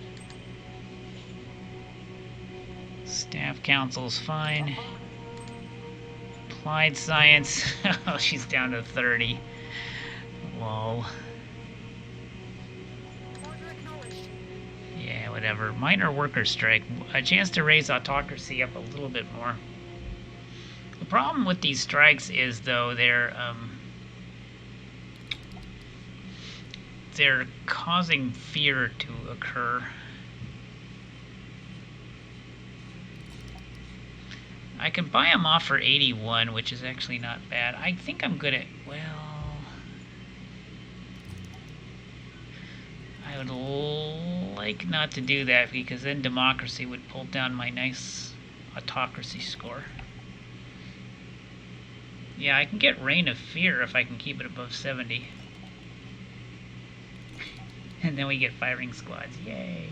Staff Council's fine. Applied Science. Oh, she's down to 30. Lol. Order acknowledged. Yeah, whatever. Minor worker strike. A chance to raise autocracy up a little bit more. The problem with these strikes is, though, they're they're causing fear to occur. I can buy them off for 81, which is actually not bad. I think I'm good at, well, I would like not to do that because then democracy would pull down my nice autocracy score. Yeah, I can get Reign of Fear if I can keep it above 70. And then we get firing squads. Yay!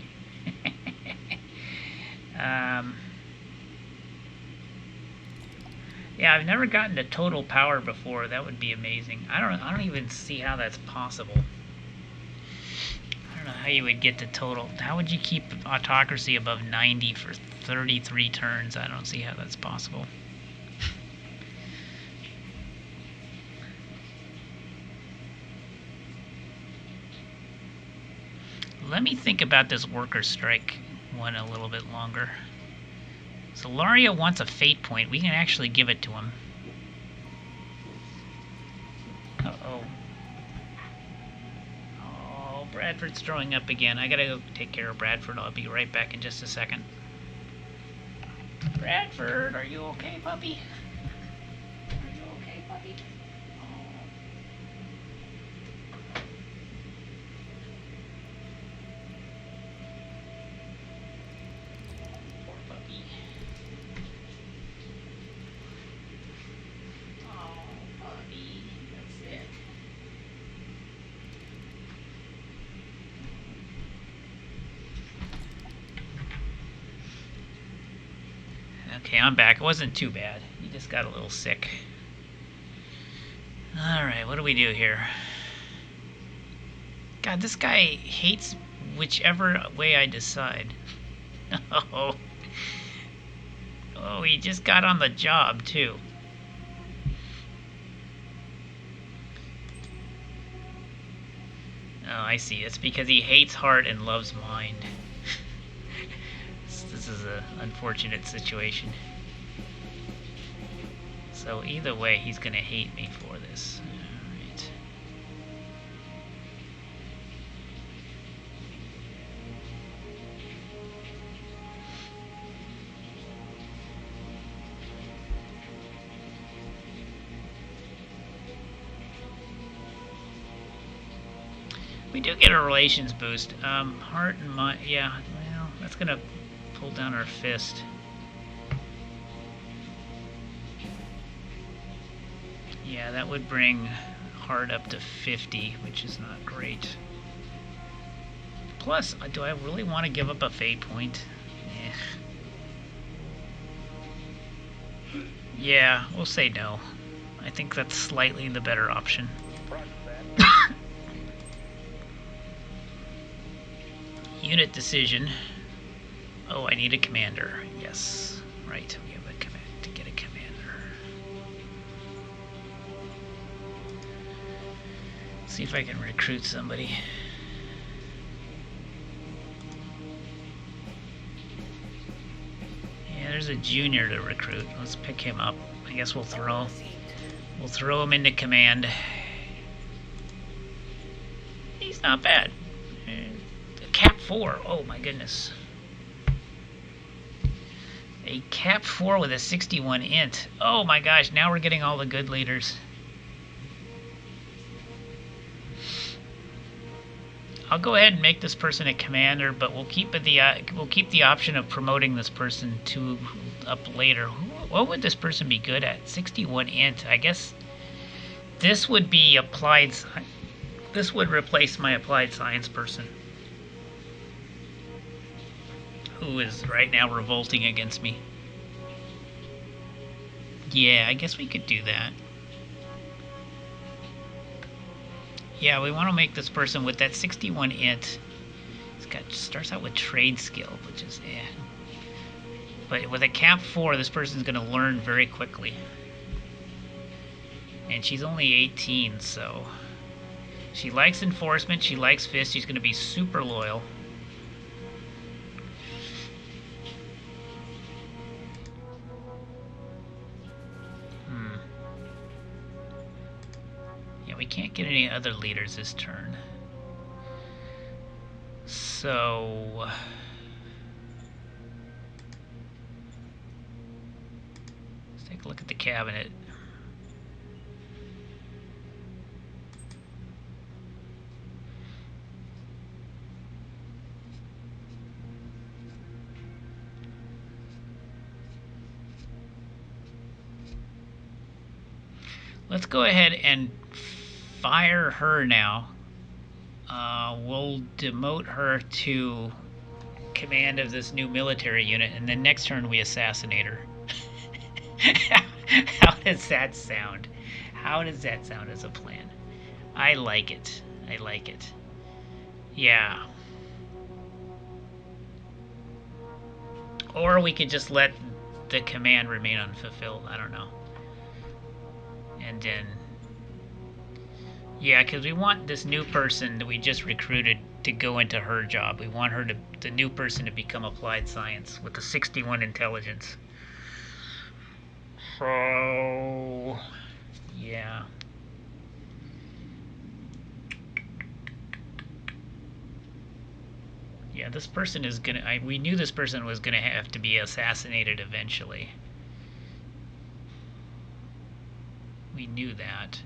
Yeah, I've never gotten to total power before. That would be amazing. I don't even see how that's possible. I don't know how you would get to total. How would you keep autocracy above 90 for 33 turns? I don't see how that's possible. Let me think about this worker strike one a little bit longer. So Laria wants a fate point. We can actually give it to him. Uh-oh. Oh, Bradford's throwing up again. I gotta go take care of Bradford. I'll be right back in just a second. Bradford, are you okay, puppy? Are you okay, puppy? Poor puppy. Oh, puppy. That's it. Okay, I'm back. It wasn't too bad. He just got a little sick. Alright, what do we do here? God, this guy hates whichever way I decide. Oh. Oh, he just got on the job, too. Oh, I see. It's because he hates heart and loves mind. This is an unfortunate situation. So either way, he's going to hate me for this. Alright. We do get a relations boost. Heart and mind, yeah, well, that's going to pull down our fist. Yeah, that would bring heart up to 50, which is not great. Plus, do I really want to give up a fate point? Yeah, we'll say no. I think that's slightly the better option. Unit decision. Oh, I need a commander. Yes, right. We have a command to get a commander. See if I can recruit somebody. Yeah, there's a junior to recruit. Let's pick him up. I guess we'll throw him into command. He's not bad. Cap 4. Oh my goodness. A Cap 4 with a 61 int. Oh my gosh, now we're getting all the good leaders. I'll go ahead and make this person a commander, but we'll keep the option of promoting this person to up later. What would this person be good at? 61 int. I guess this would be applied. This would replace my applied science person, who is right now revolting against me. Yeah, I guess we could do that. Yeah, we want to make this person with that 61 int. Starts out with trade skill, which is But with a Cap 4, this person's going to learn very quickly. And she's only 18, so she likes enforcement, she likes fist, she's going to be super loyal. Yeah, we can't get any other leaders this turn. So let's take a look at the cabinet. Let's go ahead and fire her now. We'll demote her to command of this new military unit, and then next turn we assassinate her. How does that sound? How does that sound as a plan? I like it. I like it. Yeah. Or we could just let the command remain unfulfilled. I don't know. And then, yeah, because we want this new person that we just recruited to go into her job. We want her to, the new person, to become applied science with a 61 intelligence. So, yeah. Yeah, this person is gonna. We knew this person was gonna have to be assassinated eventually. We knew that.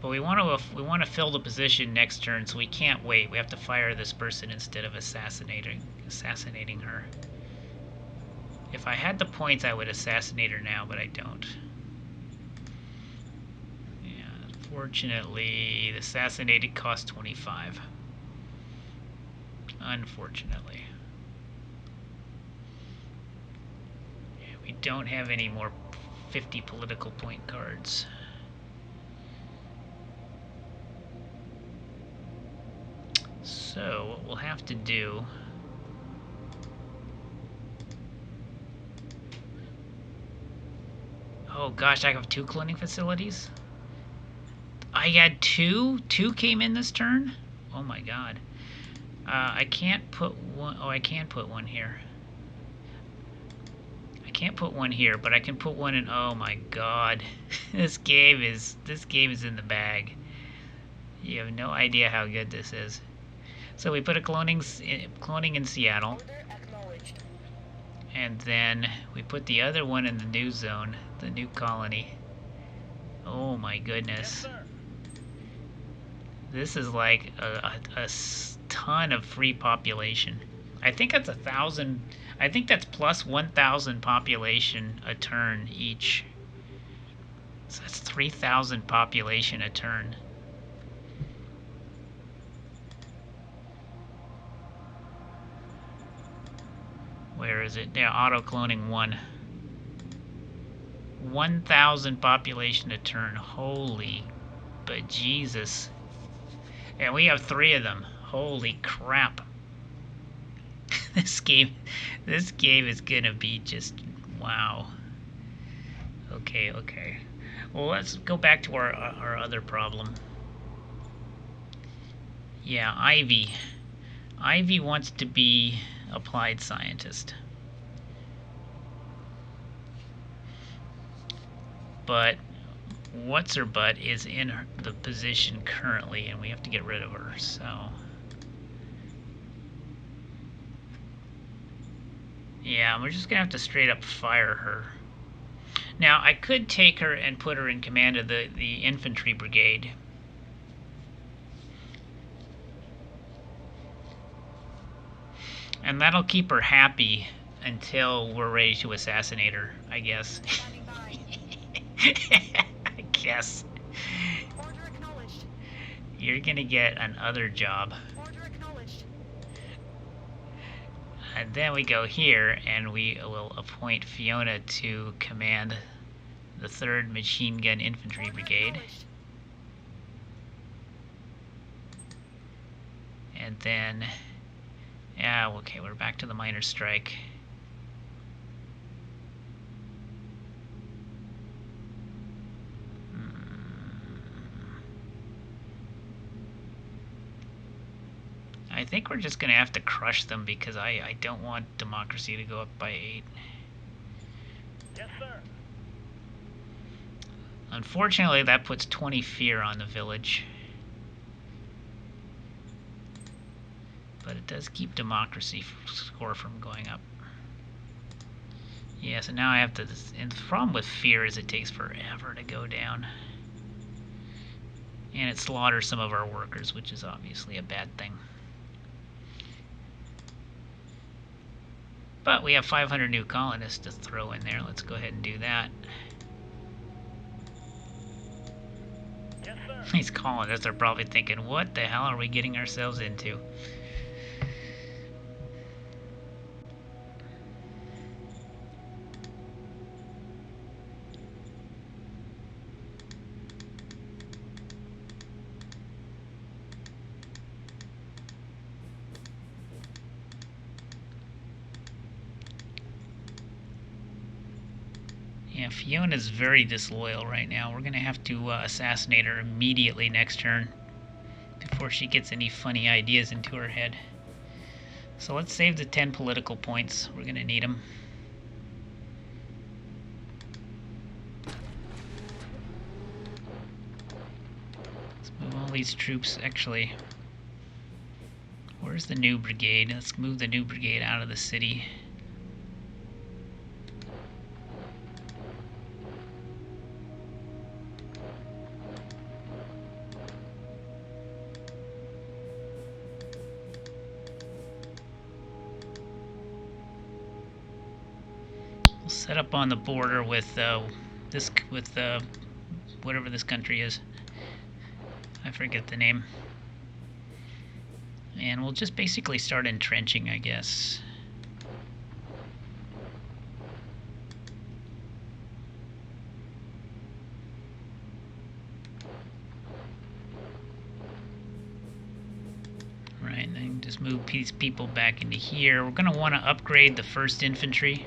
But we want to fill the position next turn, so we can't wait. We have to fire this person instead of assassinating her. If I had the points, I would assassinate her now, but I don't. Yeah, unfortunately, the assassinated cost 25. Unfortunately. Yeah, we don't have any more 50 political point cards. So, what we'll have to do... Oh gosh, I have 2 cloning facilities? I had 2? 2 came in this turn? Oh my god. I can't put one... Oh, I can put one here. I can't put one here, but I can put one in... Oh my god. This game is in the bag. You have no idea how good this is. So we put a cloning in Seattle. And then we put the other one in the new zone, the new colony. Oh my goodness. Yes, This is like a ton of free population. I think that's 1,000. I think that's plus 1,000 population a turn each. So that's 3,000 population a turn. Where is it? Yeah, auto cloning 1. 1,000 population a turn. Holy but Jesus. And we have 3 of them. Holy crap. This game is gonna be just wow. Okay. Well, let's go back to our other problem. Yeah, Ivy. Ivy wants to be applied scientist. But what's her butt is in the position currently, and we have to get rid of her. So yeah, we're just gonna have to straight up fire her. Now I could take her and put her in command of the infantry brigade. And that'll keep her happy until we're ready to assassinate her, I guess. Standing by. I guess. Order acknowledged. You're gonna get another job. Order acknowledged. And then we go here and we will appoint Fiona to command the 3rd Machine Gun Infantry Order Brigade. acknowledged. And then, yeah, okay, we're back to the minor strike. I think we're just going to have to crush them because I don't want democracy to go up by 8. Yes, sir. Unfortunately, that puts 20 fear on the village. but it does keep democracy score from going up. Yeah, so now I have to, and the problem with fear is it takes forever to go down. And it slaughters some of our workers, which is obviously a bad thing. But we have 500 new colonists to throw in there. Let's go ahead and do that. Yes, sir. These colonists are probably thinking, what the hell are we getting ourselves into? Yeah, Fiona's very disloyal right now. We're going to have to assassinate her immediately next turn before she gets any funny ideas into her head. So let's save the 10 political points. We're going to need them. Let's move all these troops. Actually, where's the new brigade? Let's move the new brigade out of the city. Set up on the border with whatever this country is. I forget the name. And we'll just basically start entrenching, I guess. Right, and then just move these people back into here. We're going to want to upgrade the 1st Infantry.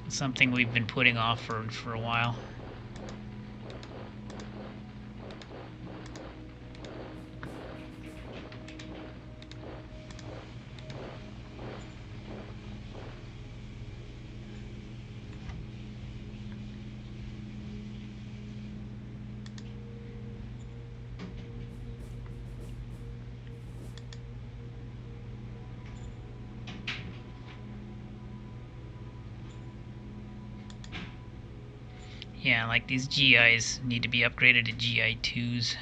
It's something we've been putting off for a while. Yeah, like these GIs need to be upgraded to GI2s.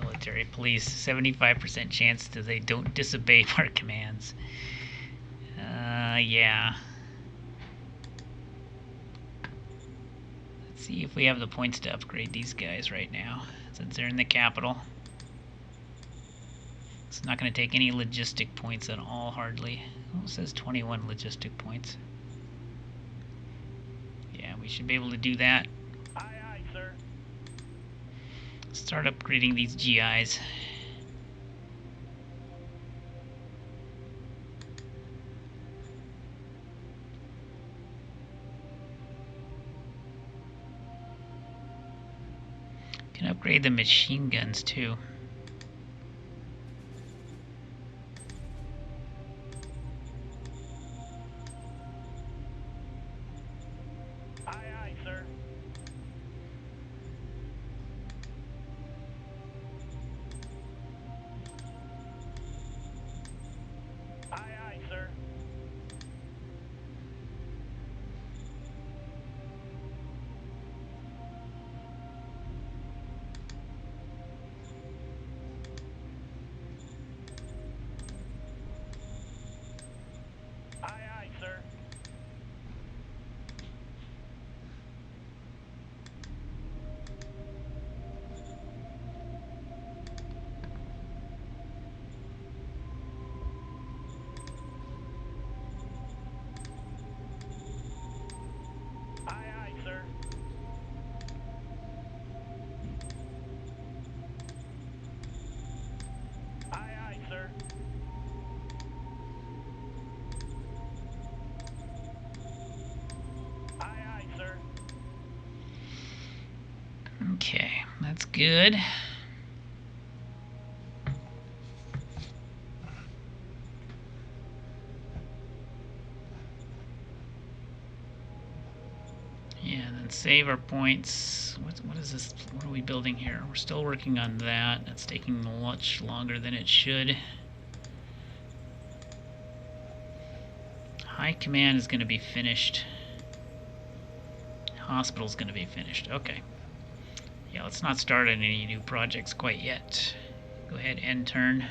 Military police, 75% chance that they don't disobey our commands. Yeah. Let's see if we have the points to upgrade these guys right now, since they're in the capital. It's not going to take any logistic points at all, hardly. Oh, it says 21 logistic points. Yeah, we should be able to do that. Aye, aye, sir. Start upgrading these GIs. Can upgrade the machine guns too. Aye, aye, sir. Aye, aye, sir. Aye, aye, sir. Aye, aye, sir. Aye, aye, sir. Aye, aye, sir. Okay, that's good. and save our points. What is this? What are we building here? We're still working on that. That's taking much longer than it should. High command is going to be finished. Hospital's going to be finished. Okay. Yeah, let's not start on any new projects quite yet. Go ahead, end turn.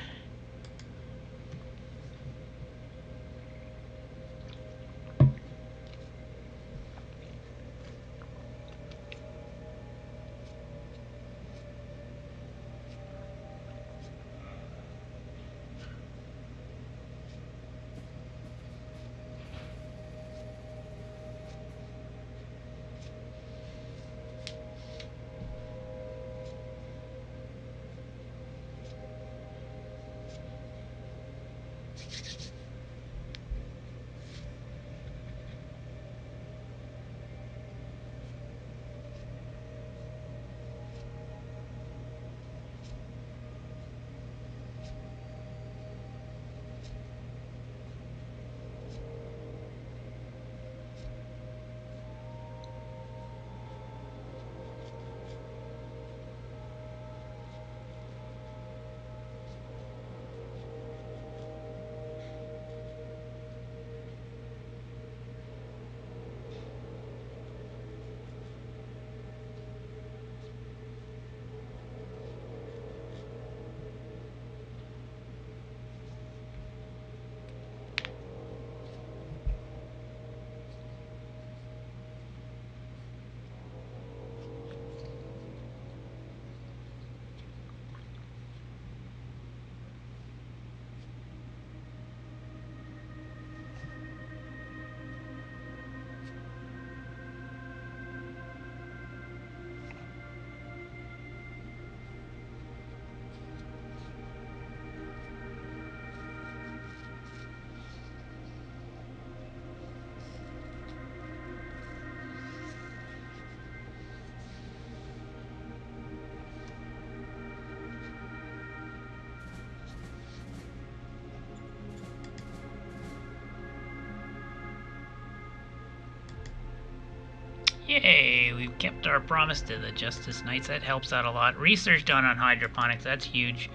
Yay, we've kept our promise to the Justice Knights. That helps out a lot. Research done on hydroponics, that's huge.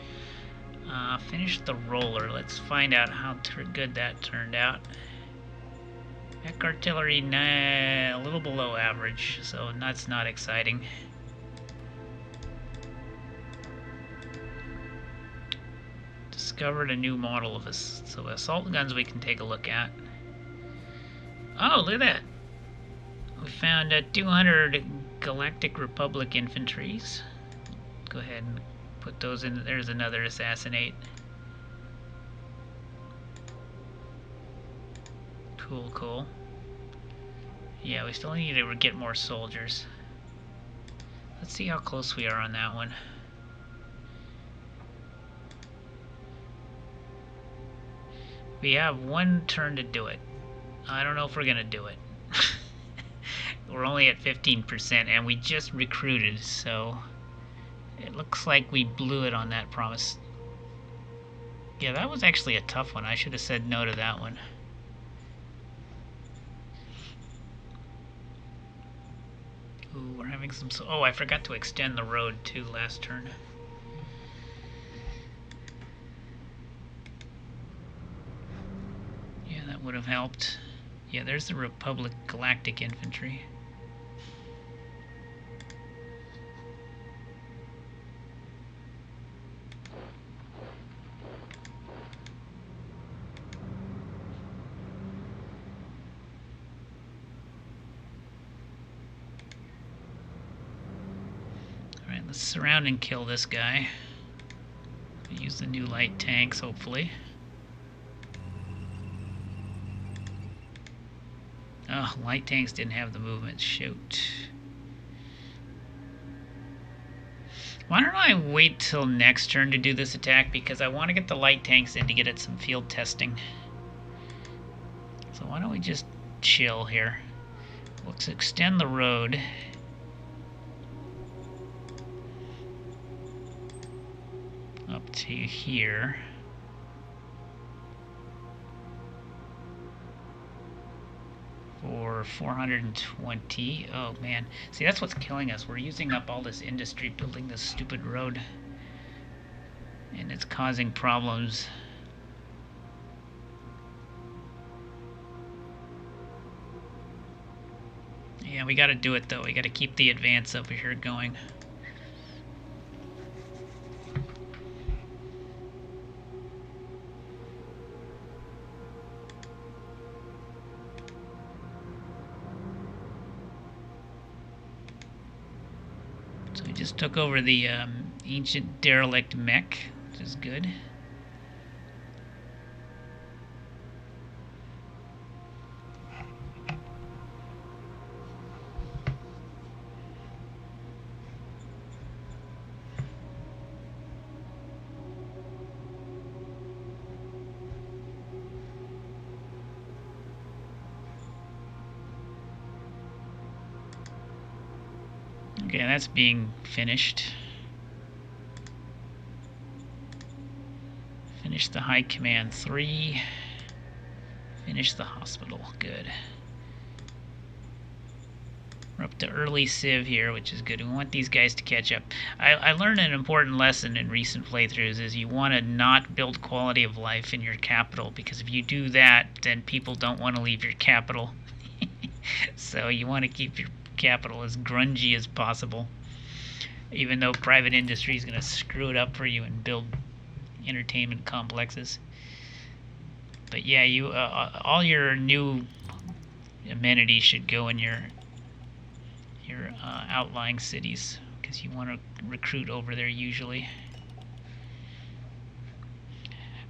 Finish the roller. Let's find out how good that turned out. Mech artillery, nah, a little below average, so that's not exciting. Discovered a new model of us. So assault guns we can take a look at. Oh, look at that. We found 200 Galactic Republic infantries. Go ahead and put those in. There's another assassinate. Cool, cool. Yeah, we still need to get more soldiers. Let's see how close we are on that one. We have one turn to do it. I don't know if we're gonna do it. We're only at 15% and we just recruited, so it looks like we blew it on that promise. Yeah, that was actually a tough one. I should have said no to that one. Ooh, we're having some... Oh, I forgot to extend the road too last turn. Yeah, that would have helped. Yeah, there's the Republic Galactic Infantry. Alright, let's surround and kill this guy. Use the new light tanks, hopefully. Oh, light tanks didn't have the movement. Shoot. Why don't I wait till next turn to do this attack, because I want to get the light tanks in to get it some field testing. So why don't we just chill here. Let's extend the road. Up to here. For for 420. Oh man. See, that's what's killing us. We're using up all this industry building this stupid road. And it's causing problems. Yeah, we gotta do it though. We gotta keep the advance over here going. So we just took over the ancient derelict mech, which is good. Okay, that's being finished. Finish the High Command 3. Finish the hospital. Good. We're up to early Civ here, which is good. We want these guys to catch up. I learned an important lesson in recent playthroughs is you want to not build quality of life in your capital, because if you do that, then people don't want to leave your capital. So you want to keep your capital as grungy as possible, even though private industry is going to screw it up for you and build entertainment complexes. But yeah, you all your new amenities should go in your outlying cities, because you want to recruit over there usually.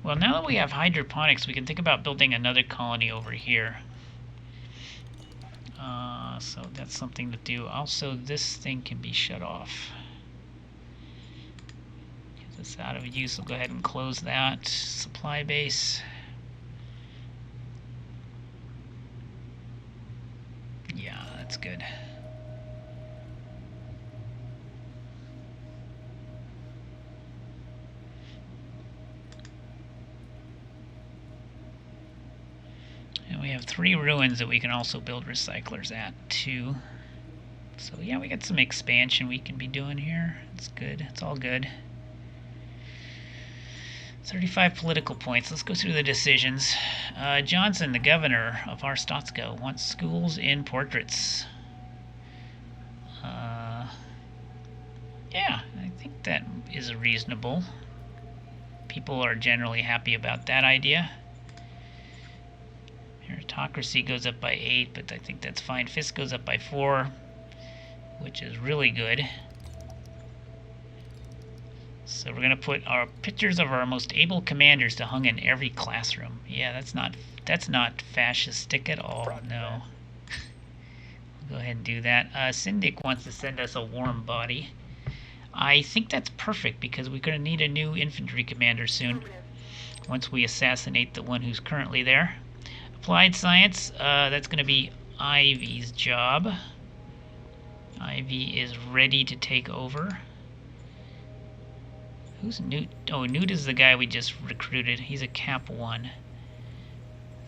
Well, now that we have hydroponics, we can think about building another colony over here. So that's something to do. Also, this thing can be shut off. Because it's out of use, we'll go ahead and close that. Supply base. Yeah, that's good. And we have 3 ruins that we can also build recyclers at, too. So yeah, we got some expansion we can be doing here. It's good. It's all good. 35 political points. Let's go through the decisions. Johnson, the governor of Arstotzka, wants schools in portraits. Yeah, I think that is reasonable. People are generally happy about that idea. Meritocracy goes up by 8, but I think that's fine. Fisc goes up by 4, which is really good. So we're going to put our pictures of our most able commanders to hung in every classroom. Yeah, that's not fascistic at all. No. We'll go ahead and do that. Syndic wants to send us a warm body. I think that's perfect, because we're going to need a new infantry commander soon, once we assassinate the one who's currently there. Applied science, that's going to be Ivy's job. Ivy is ready to take over. Who's Newt? Oh, Newt is the guy we just recruited. He's a Cap 1.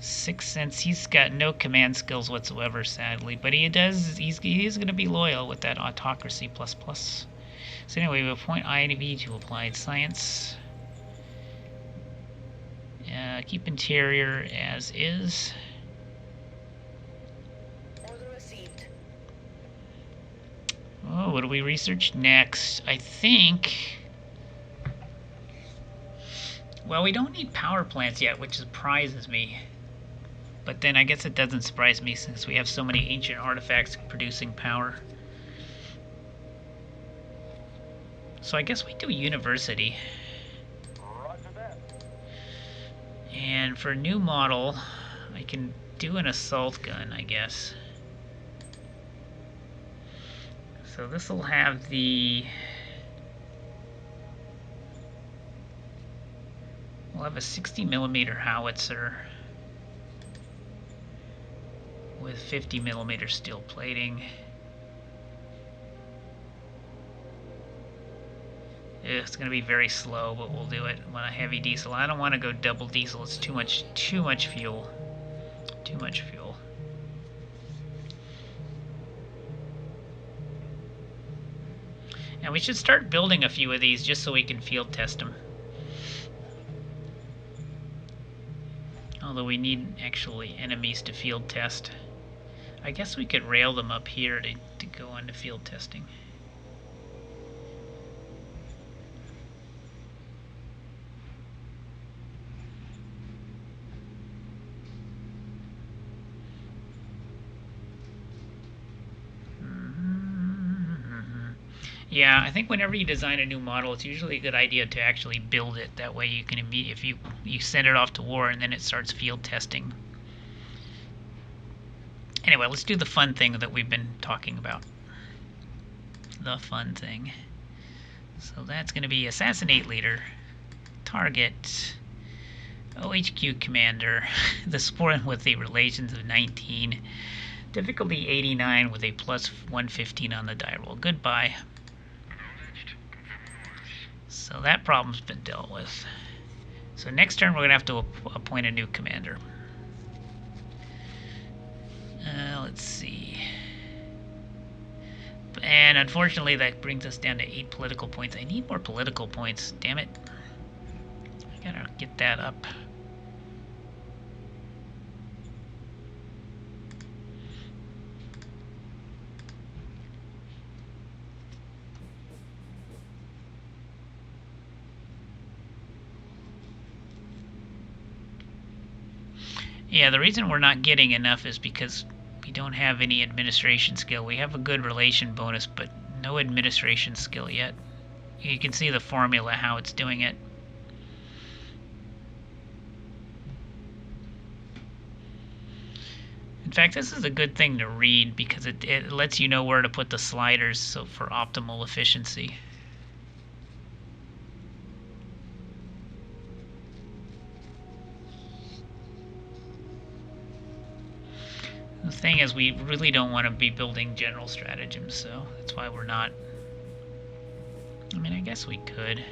6th Sense, he's got no command skills whatsoever, sadly. But he is going to be loyal with that autocracy plus. So anyway, we appoint Ivy to applied science. Keep interior as is. Order received. Oh, what do we research next? I think... Well, we don't need power plants yet, which surprises me. But then I guess it doesn't surprise me, since we have so many ancient artifacts producing power. So I guess we do university. Roger that. And for a new model, I can do an assault gun, I guess. So this will have the... We'll have a 60mm howitzer with 50mm steel plating. It's going to be very slow, but we'll do it on a heavy diesel. I don't want to go double diesel. It's too much fuel. Too much fuel. And we should start building a few of these just so we can field test them. Although we need actually enemies to field test. I guess we could rail them up here to go into field testing. Yeah, I think whenever you design a new model, it's usually a good idea to actually build it. That way you can if you send it off to war and then it starts field testing. Anyway, let's do the fun thing that we've been talking about. The fun thing. So that's going to be assassinate leader, target, OHQ commander, the sport with a relations of 19, difficulty 89 with a plus 115 on the die roll. Goodbye. So that problem's been dealt with. So next turn we're going to have to appoint a new commander. Let's see. And unfortunately that brings us down to 8 political points. I need more political points. Damn it. I gotta get that up. Yeah, the reason we're not getting enough is because we don't have any administration skill. We have a good relation bonus, but no administration skill yet. You can see the formula, how it's doing it. In fact, this is a good thing to read because it lets you know where to put the sliders so for optimal efficiency. The thing is, we really don't want to be building general stratagems, so that's why we're not. I mean, I guess we could.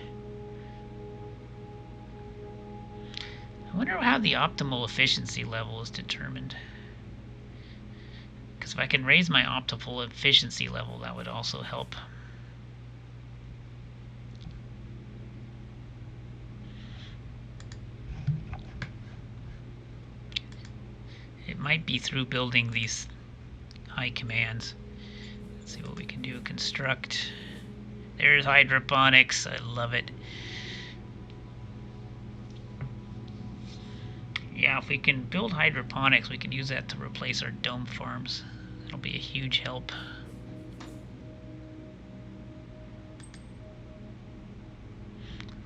I wonder how the optimal efficiency level is determined. Because if I can raise my optimal efficiency level, that would also help. It might be through building these high commands. Let's see what we can do. Construct. There's hydroponics. I love it. Yeah, if we can build hydroponics, we can use that to replace our dome farms. That'll be a huge help.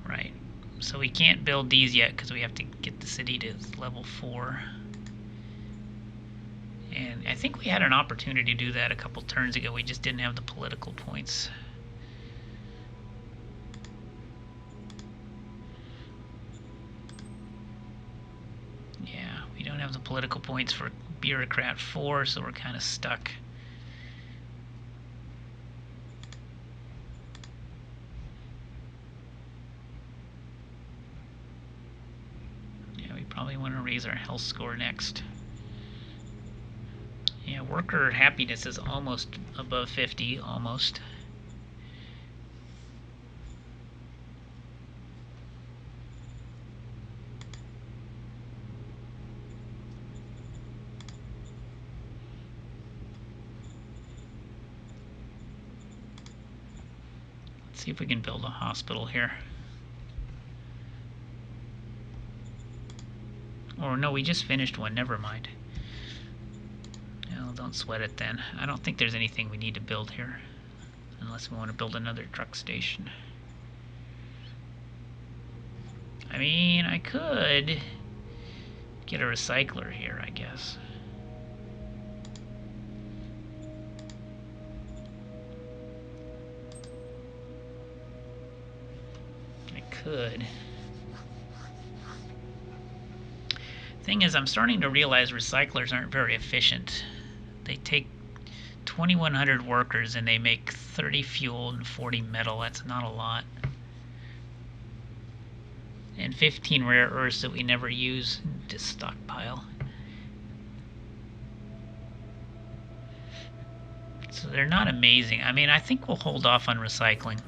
Right. So we can't build these yet because we have to get the city to level 4. And I think we had an opportunity to do that a couple turns ago. We just didn't have the political points. Yeah, we don't have the political points for Bureaucrat 4, so we're kind of stuck. Yeah, we probably want to raise our health score next. Yeah, worker happiness is almost above 50, almost. Let's see if we can build a hospital here. Or no, we just finished one, never mind. Don't sweat it then. I don't think there's anything we need to build here. Unless we want to build another truck station. I mean, I could get a recycler here, I guess. I could. Thing is, I'm starting to realize recyclers aren't very efficient. They take 2,100 workers and they make 30 fuel and 40 metal. That's not a lot. And 15 rare earths that we never use to stockpile. So they're not amazing. I mean, I think we'll hold off on recycling.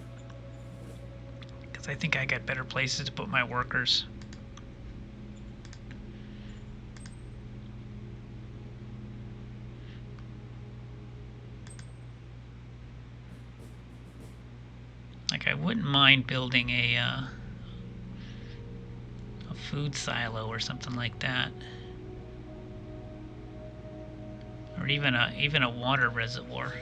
Because I think I got better places to put my workers. Like, I wouldn't mind building a food silo or something like that. Or even a water reservoir.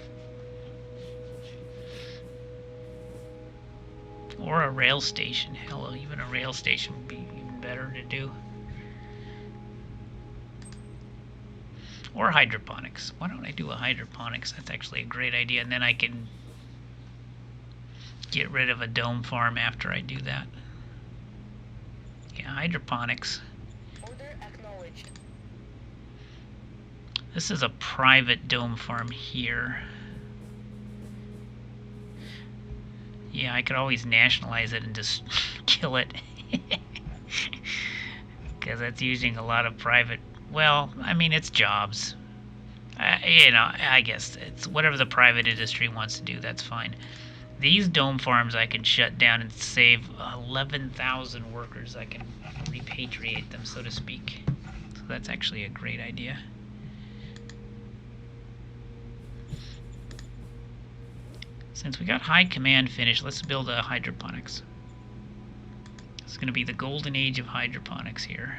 Or a rail station. Hell, even a rail station would be even better to do. Or hydroponics. Why don't I do a hydroponics? That's actually a great idea. And then I can get rid of a dome farm after I do that. Yeah, hydroponics. Order acknowledged. This is a private dome farm here. Yeah, I could always nationalize it and just kill it. Because that's using a lot of private... Well, I mean, it's jobs. You know, I guess it's whatever the private industry wants to do, that's fine. These dome farms I can shut down and save 11,000 workers. I can repatriate them, so to speak. So that's actually a great idea. Since we got high command finished, let's build a hydroponics. It's going to be the golden age of hydroponics here.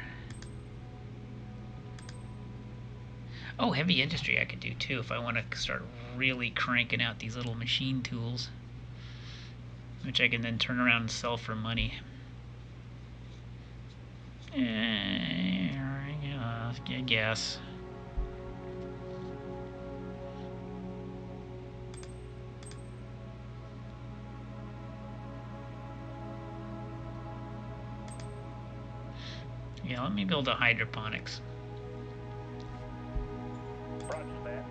Oh, heavy industry I could do too if I want to start really cranking out these little machine tools, which I can then turn around and sell for money. I guess. Yeah, let me build a hydroponics. Roger that.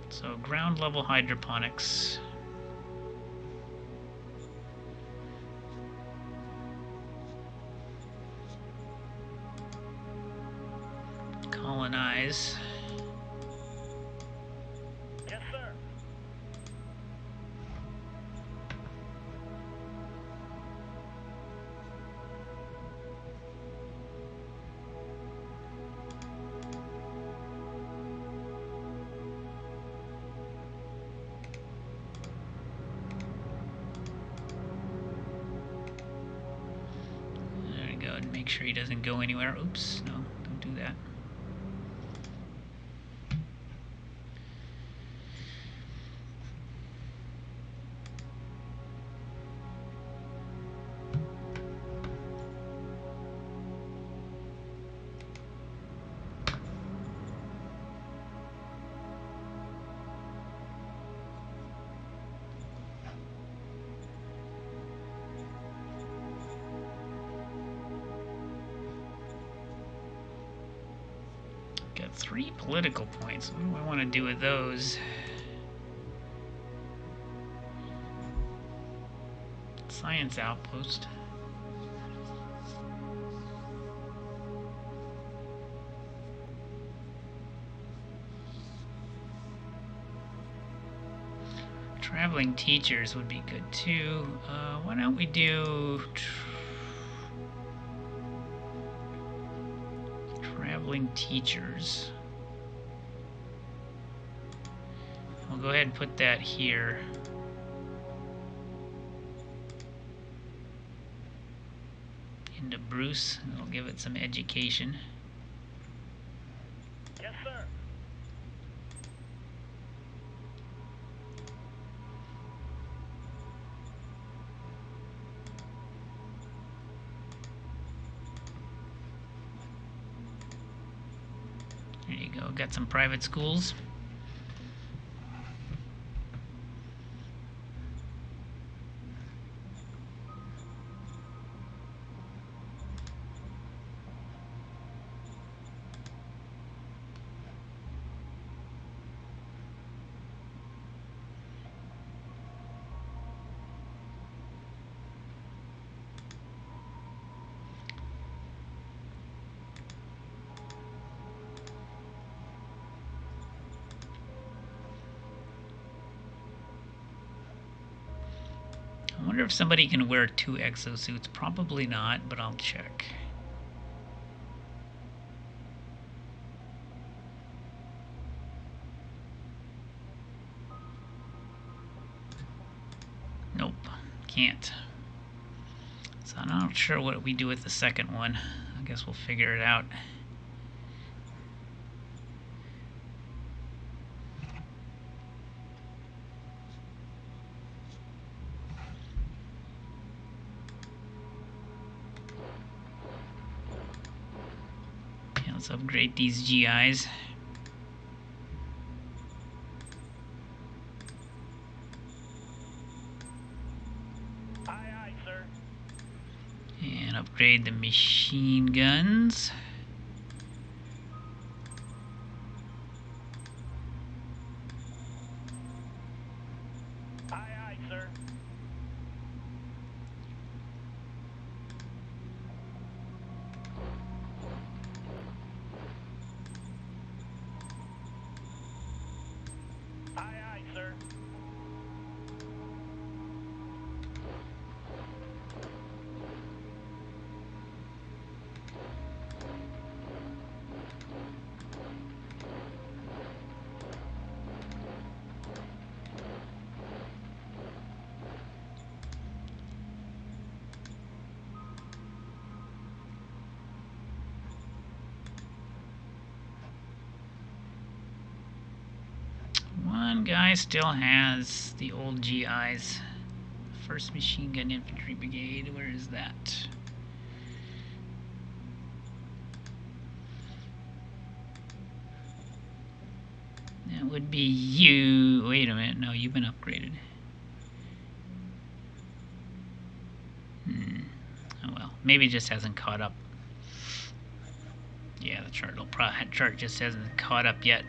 So ground level hydroponics. Colonize. Yes, sir. There we go, and make sure he doesn't go anywhere. Oops, no, don't do that. Got 3 political points. What do I want to do with those? Science outpost. Traveling teachers would be good too. Why don't we do traveling teachers? We'll go ahead and put that here. Into Bruce, and it'll give it some education. Yes, sir. There you go, got some private schools. I wonder if somebody can wear 2 exosuits. Probably not, but I'll check. Nope, can't. So I'm not sure what we do with the second one. I guess we'll figure it out. Okay, let's upgrade these GIs. Aye, aye, sir. And upgrade the machine guns. Aye, aye, sir. Aye, aye, sir. One guy still has the old GIs. 1st Machine Gun Infantry Brigade. Where is that? That would be you. Wait a minute. No, you've been upgraded. Oh well. Maybe it just hasn't caught up. Yeah, the chart just hasn't caught up yet.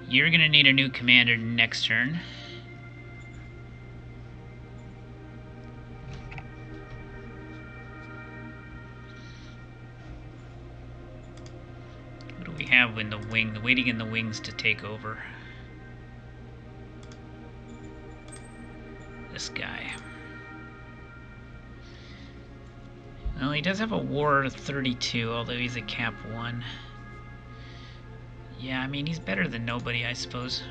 You're gonna need a new commander next turn. What do we have in the wing? Waiting in the wings to take over. This guy. Well, he does have a war 32, although he's a cap 1. Yeah, I mean, he's better than nobody, I suppose.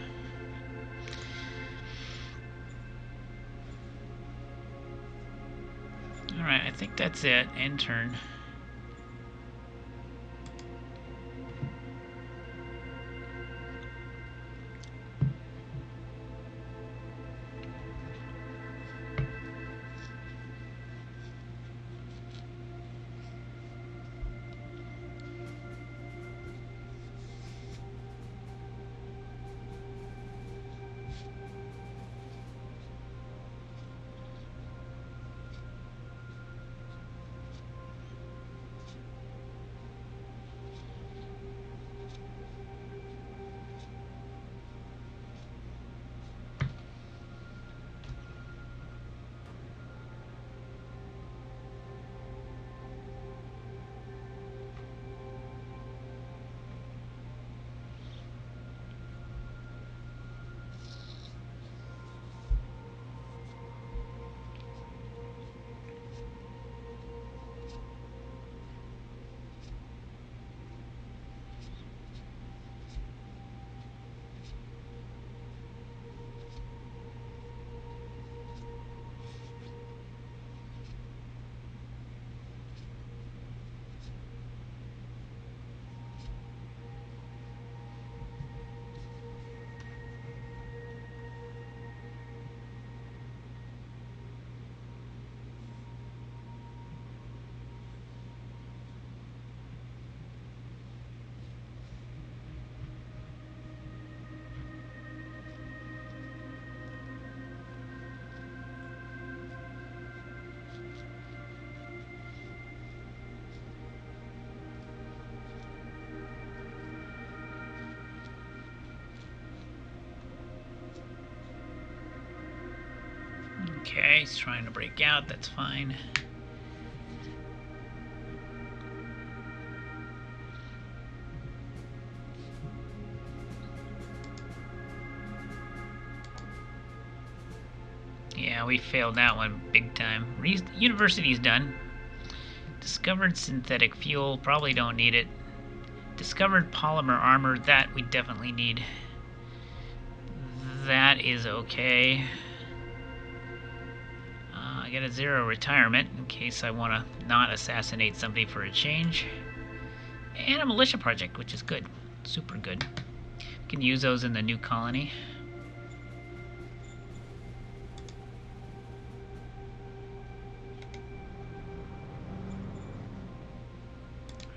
Alright, I think that's it. End turn. Okay, he's trying to break out. That's fine. Yeah, we failed that one big time. University's done. Discovered synthetic fuel, probably don't need it. Discovered polymer armor, that we definitely need. That is okay. I get a 0 retirement in case I want to not assassinate somebody for a change. And a militia project, which is good. Super good. We can use those in the new colony.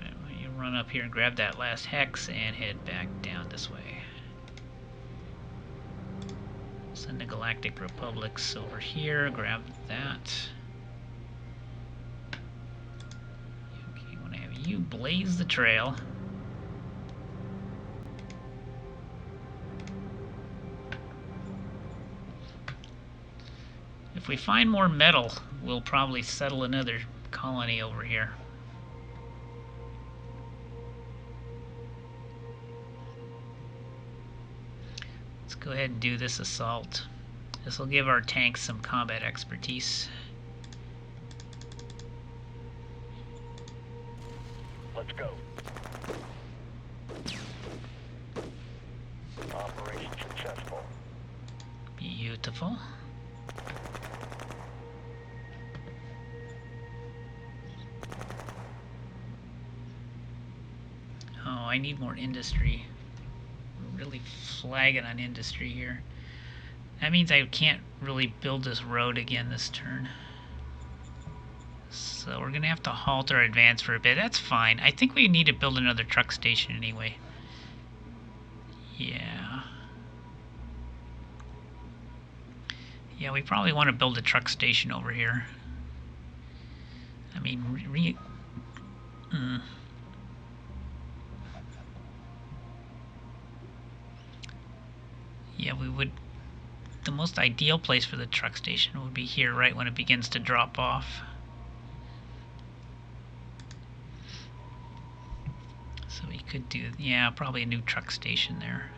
Right, well, you run up here and grab that last hex and head back down this way. Send the Galactic Republics over here, grab that. Okay, I want to have you blaze the trail. If we find more metal, we'll probably settle another colony over here. Let's go ahead and do this assault. This will give our tanks some combat expertise. Let's go. Operation successful. Beautiful. Oh, I need more industry. We're really flagging on industry here. That means I can't really build this road again this turn. So we're going to have to halt our advance for a bit. That's fine. I think we need to build another truck station anyway. Yeah. Yeah, we probably want to build a truck station over here. I mean, yeah, we would... The most ideal place for the truck station would be here, right when it begins to drop off. So we could do, yeah, probably a new truck station there.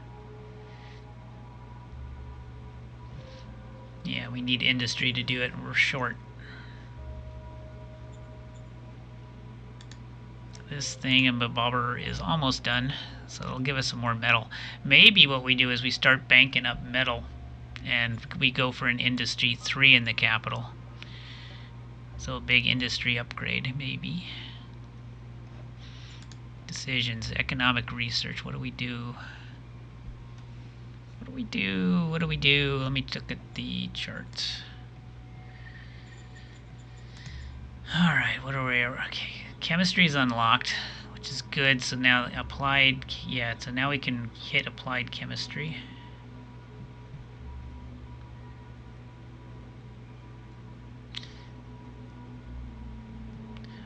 Yeah, we need industry to do it. We're short. This thing and bobber is almost done, so it'll give us some more metal. Maybe what we do is we start banking up metal, and we go for an industry 3 in the capital. So a big industry upgrade, maybe. Decisions, economic research. What do we do? What do we do? What do we do? Let me look at the chart. Alright, what are we? Okay, chemistry is unlocked, which is good. So now applied, yeah, so now we can hit applied chemistry.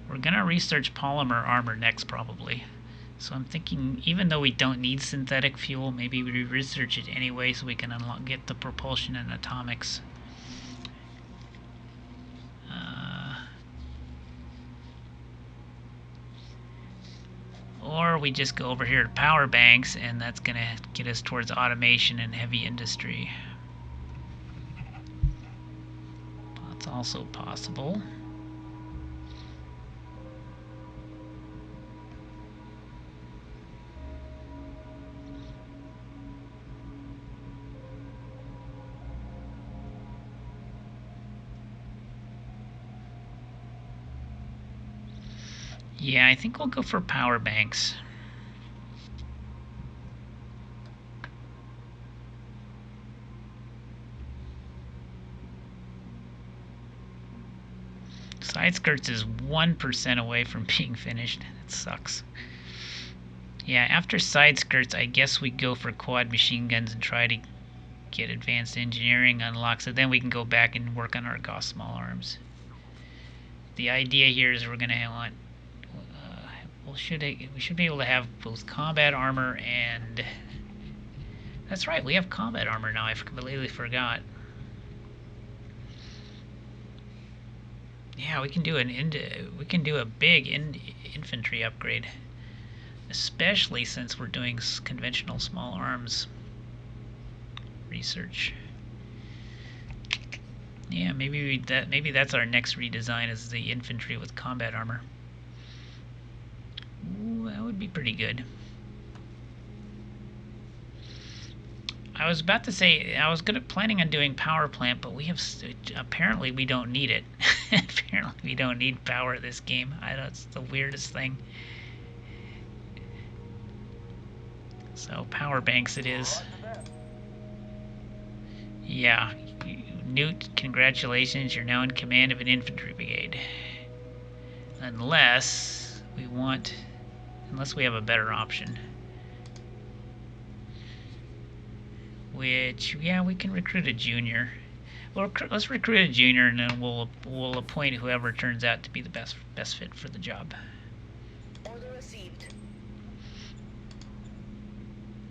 We're gonna research polymer armor next, probably. So I'm thinking, even though we don't need synthetic fuel, maybe we research it anyway so we can get the propulsion and atomics. Or we just go over here to power banks, and that's going to get us towards automation and heavy industry. That's also possible. Yeah, I think we'll go for power banks. Side skirts is 1% away from being finished. It sucks. Yeah, after side skirts, I guess we go for quad machine guns and try to get advanced engineering unlocked, so then we can go back and work on our Gauss small arms. The idea here is we're going to want... we should be able to have both combat armor and... That's right, we have combat armor now. I completely forgot. Yeah, we can do a big infantry upgrade, especially since we're doing conventional small arms research. Yeah, maybe that's our next redesign, is the infantry with combat armor. Ooh, that would be pretty good. I was about to say I was planning on doing power plant, but apparently we don't need it. Apparently we don't need power this game. It's the weirdest thing. So power banks it is. Yeah, Newt, congratulations, you're now in command of an infantry brigade. Unless we have a better option. Which, yeah, we can recruit a junior. Well, let's recruit a junior, and then we'll appoint whoever turns out to be the best fit for the job. Order received.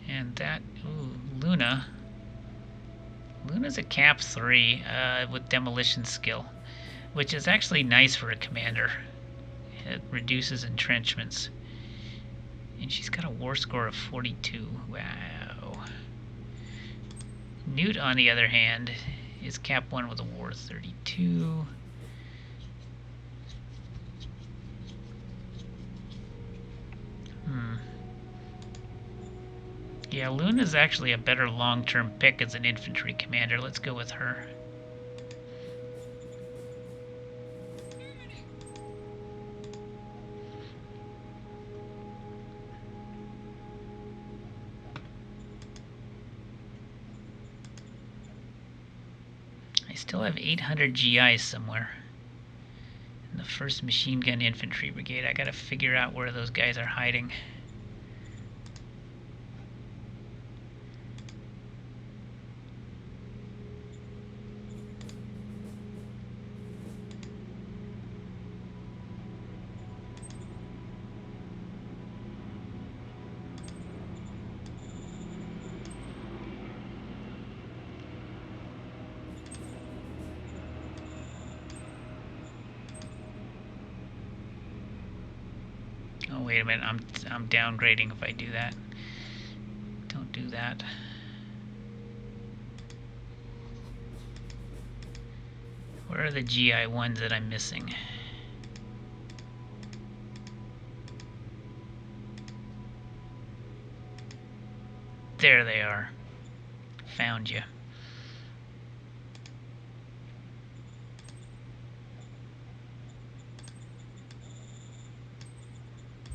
And that, Luna. Luna's a cap 3 with demolition skill, which is actually nice for a commander. It reduces entrenchments. And she's got a war score of 42. Wow. Newt, on the other hand, is cap 1 with a war of 32. Yeah, Luna's actually a better long-term pick as an infantry commander. Let's go with her. I still have 800 GIs somewhere in the 1st Machine Gun Infantry Brigade. I gotta figure out where those guys are hiding. Oh, wait a minute, I'm downgrading if I do that. Don't do that. Where are the GI ones that I'm missing? There they are. Found you.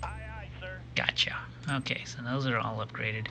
Aye, aye, sir. Gotcha. Okay, so those are all upgraded.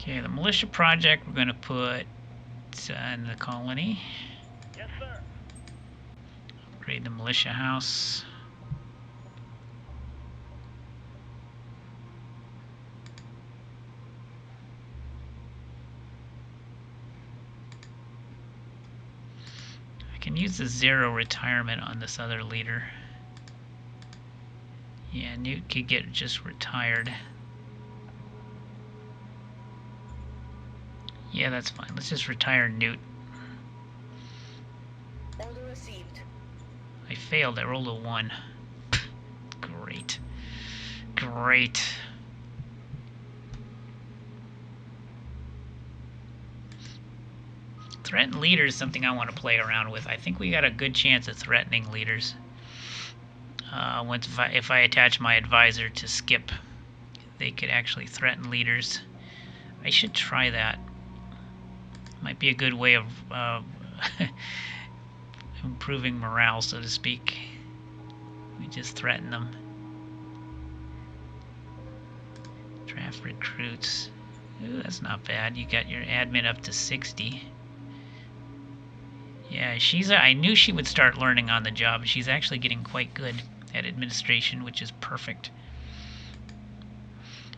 Okay, the militia project we're going to put in the colony. Yes, sir. Upgrade the militia house. I can use the 0 retirement on this other leader. Yeah, Newt could get just retired. Yeah, that's fine. Let's just retire Newt. Order received. I failed. I rolled a 1. Great. Great. Threatened leaders is something I want to play around with. I think we got a good chance at threatening leaders. If I attach my advisor to skip, they could actually threaten leaders. I should try that. Might be a good way of improving morale, so to speak. We just threaten them. Craft recruits. Ooh, that's not bad. You got your admin up to 60. Yeah, I knew she would start learning on the job. She's actually getting quite good at administration, which is perfect.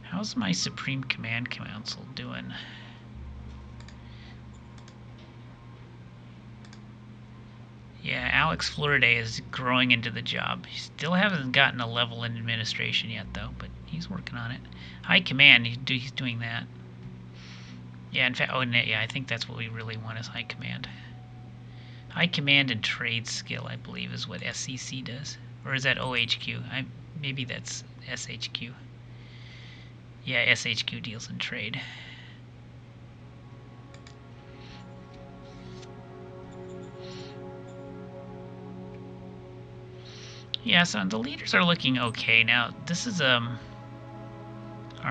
How's my Supreme Command Council doing? Yeah, Alex Floriday is growing into the job. He still hasn't gotten a level in administration yet, though, but he's working on it. High Command, he's doing that. Yeah, in fact, yeah, I think that's what we really want is High Command. High Command and Trade Skill, I believe, is what SCC does. Or is that OHQ? Maybe that's SHQ. Yeah, SHQ deals in trade. Yeah, so the leaders are looking okay. Now, this is, our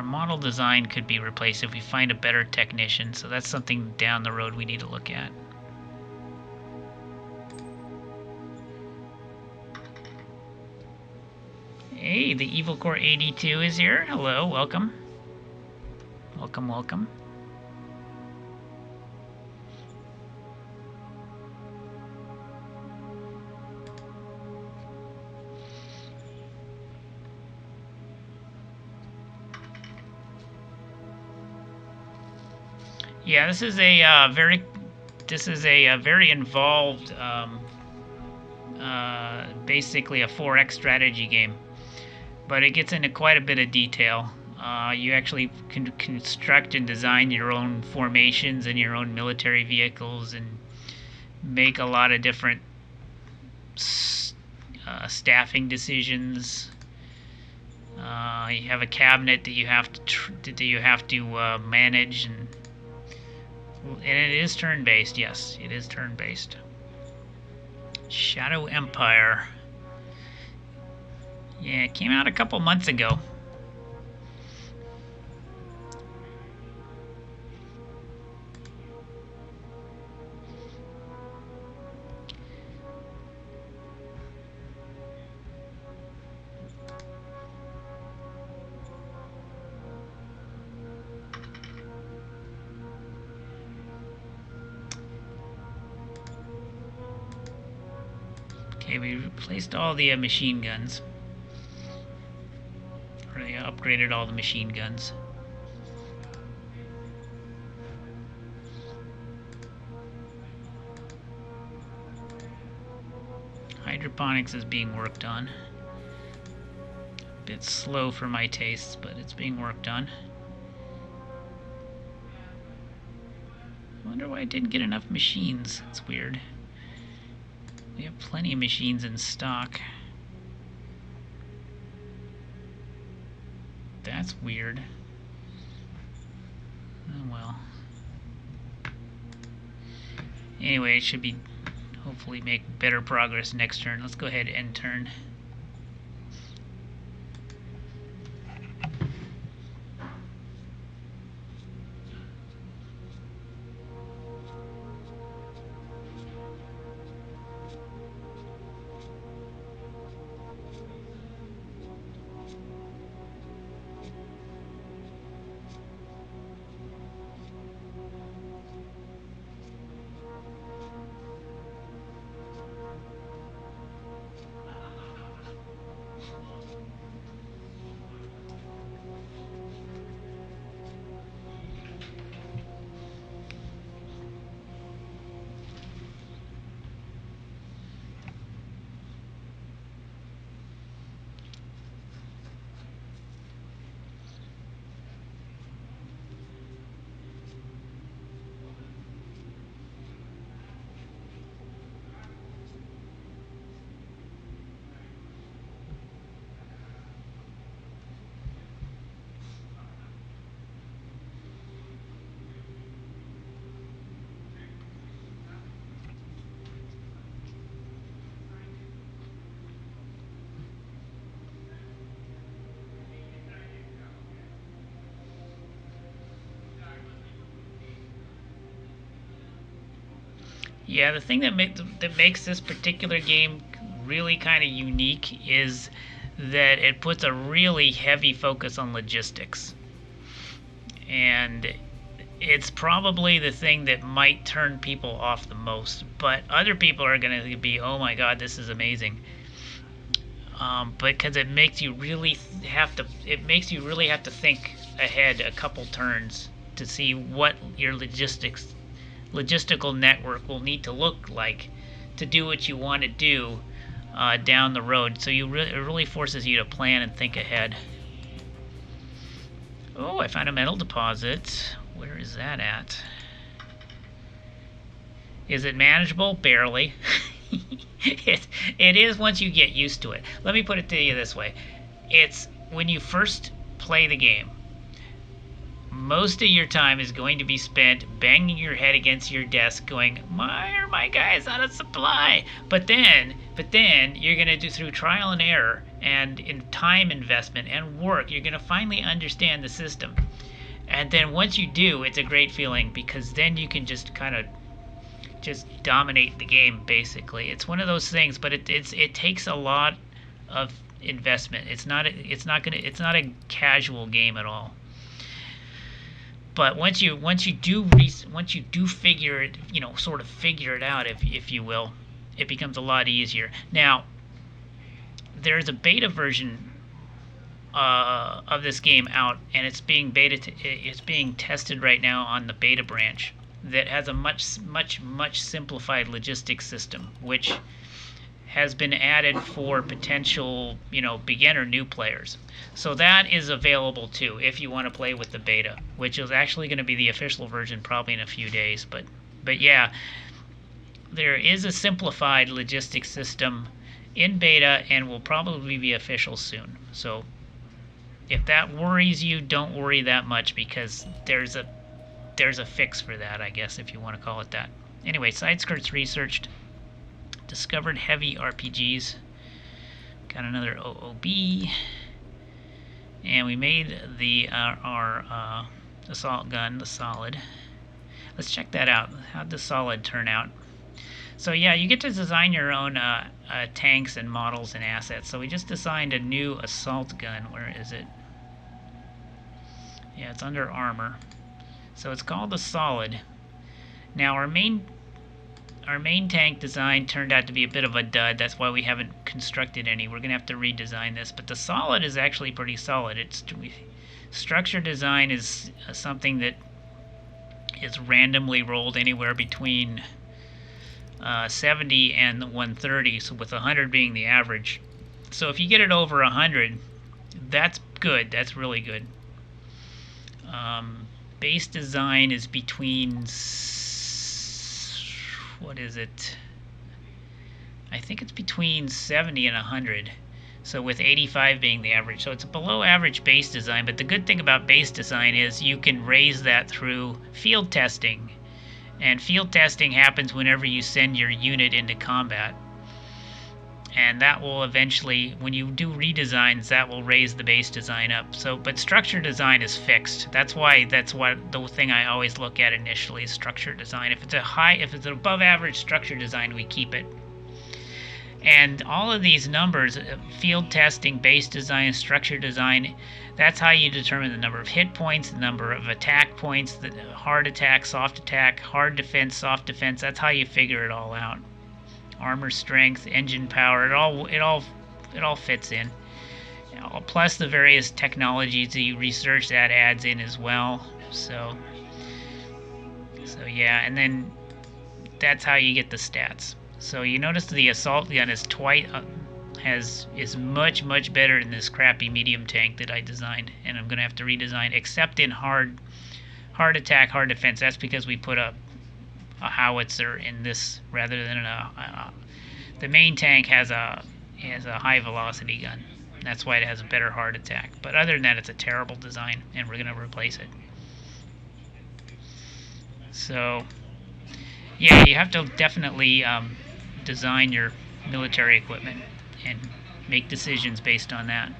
model design could be replaced if we find a better technician, so that's something down the road we need to look at. Hey, the Evil Core 82 is here. Hello, welcome. Welcome, welcome. Yeah, this is a very involved, basically a 4X strategy game, but it gets into quite a bit of detail. You actually can construct and design your own formations and your own military vehicles, and make a lot of different staffing decisions. You have a cabinet that you have to manage, and it is turn-based. Yes, it is turn-based. Shadow Empire. Yeah, it came out a couple months ago. Okay, we replaced all the machine guns. Or they upgraded all the machine guns. Hydroponics is being worked on. A bit slow for my tastes, but it's being worked on. I wonder why I didn't get enough machines. It's weird. We have plenty of machines in stock. That's weird. Oh well. Anyway, it should be hopefully make better progress next turn. Let's go ahead and end turn. Yeah, the thing that makes this particular game really kind of unique is that it puts a really heavy focus on logistics. and it's probably the thing that might turn people off the most. But other people are going to be, oh my God, this is amazing. Because it makes you really have to. It makes you really have to think ahead a couple turns to see what your logistical network will need to look like to do what you want to do down the road. So it really forces you to plan and think ahead. Oh, I found a metal deposit. Where is that at? Is it manageable? Barely. It is once you get used to it. Let me put it to you this way. It's when you first play the game, most of your time is going to be spent banging your head against your desk going, why are my guys out of supply? But then you're going to do, through trial and error and in time investment and work, you're going to finally understand the system. And then once you do, it's a great feeling, because then you can just kind of just dominate the game, basically. It's one of those things, but it takes a lot of investment. It's not a casual game at all. But once you do figure it, sort of figure it out, if you will, it becomes a lot easier. Now, there's a beta version of this game out, and it's being tested right now on the beta branch that has a much simplified logistics system, which has been added for potential beginner new players. So that is available too if you want to play with the beta, which is actually going to be the official version probably in a few days. But yeah, there is a simplified logistics system in beta and will probably be official soon. So if that worries you, don't worry that much, because there's a fix for that, I guess, if you want to call it that. Anyway, side skirts researched. Discovered heavy RPGs. Got another OOB. And we made our assault gun, the solid. Let's check that out. How'd the solid turn out? So yeah, you get to design your own tanks and models and assets. So we just designed a new assault gun. Where is it? Yeah, it's under armor. So it's called the solid. Now our main tank design turned out to be a bit of a dud. That's why we haven't constructed any. We're going to have to redesign this. But the solid is actually pretty solid. Structure design is something that is randomly rolled anywhere between 70 and 130, so with 100 being the average. So if you get it over 100, that's good. That's really good. Base design is between... what is it? I think it's between 70 and 100. So with 85 being the average. So it's a below average base design, but the good thing about base design is you can raise that through field testing. And field testing happens whenever you send your unit into combat. And that will eventually, when you do redesigns, that will raise the base design up. So, but structure design is fixed. That's what the thing I always look at initially is structure design. If it's an above average structure design, we keep it. And all of these numbers, field testing, base design, structure design, that's how you determine the number of hit points, the number of attack points, the hard attack, hard defense, soft defense. That's how you figure it all out. Armor strength, engine power, it all fits in. Plus the various technologies that you research, that adds in as well. So yeah, and then that's how you get the stats. So you notice the assault gun is much better than this crappy medium tank that I designed, and I'm gonna have to redesign, except in hard attack, hard defense. That's because we put a howitzer in this rather than the main tank has a high velocity gun. That's why it has a better hard attack. But other than that, it's a terrible design, and we're gonna replace it. So yeah, you have to definitely design your military equipment and make decisions based on that.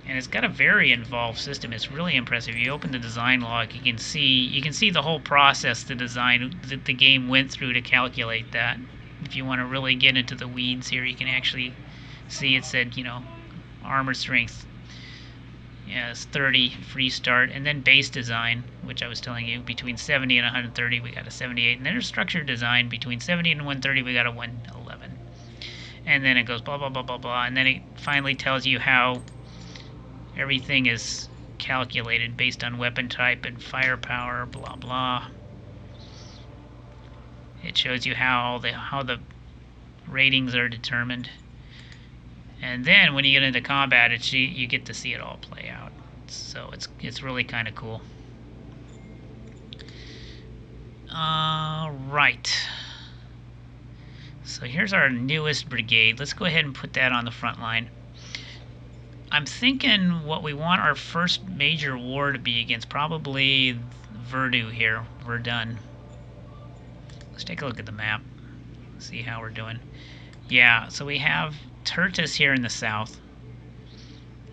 And it's got a very involved system. It's really impressive. You open the design log, you can see the whole process the game went through to calculate that. If you want to really get into the weeds here, you can actually see it said, armor strength, has 30 free start, and then base design, which I was telling you, between 70 and 130 we got a 78, and then structured design between 70 and 130 we got a 111. And then it goes blah blah blah blah blah, and then it finally tells you how everything is calculated based on weapon type and firepower, blah blah. It shows you how the ratings are determined. And then when you get into combat, you get to see it all play out. So it's really kind of cool. Right. So here's our newest brigade. Let's go ahead and put that on the front line. I'm thinking what we want our first major war to be against, probably Verdun. Let's take a look at the map. See how we're doing. Yeah, so we have Tertus here in the south.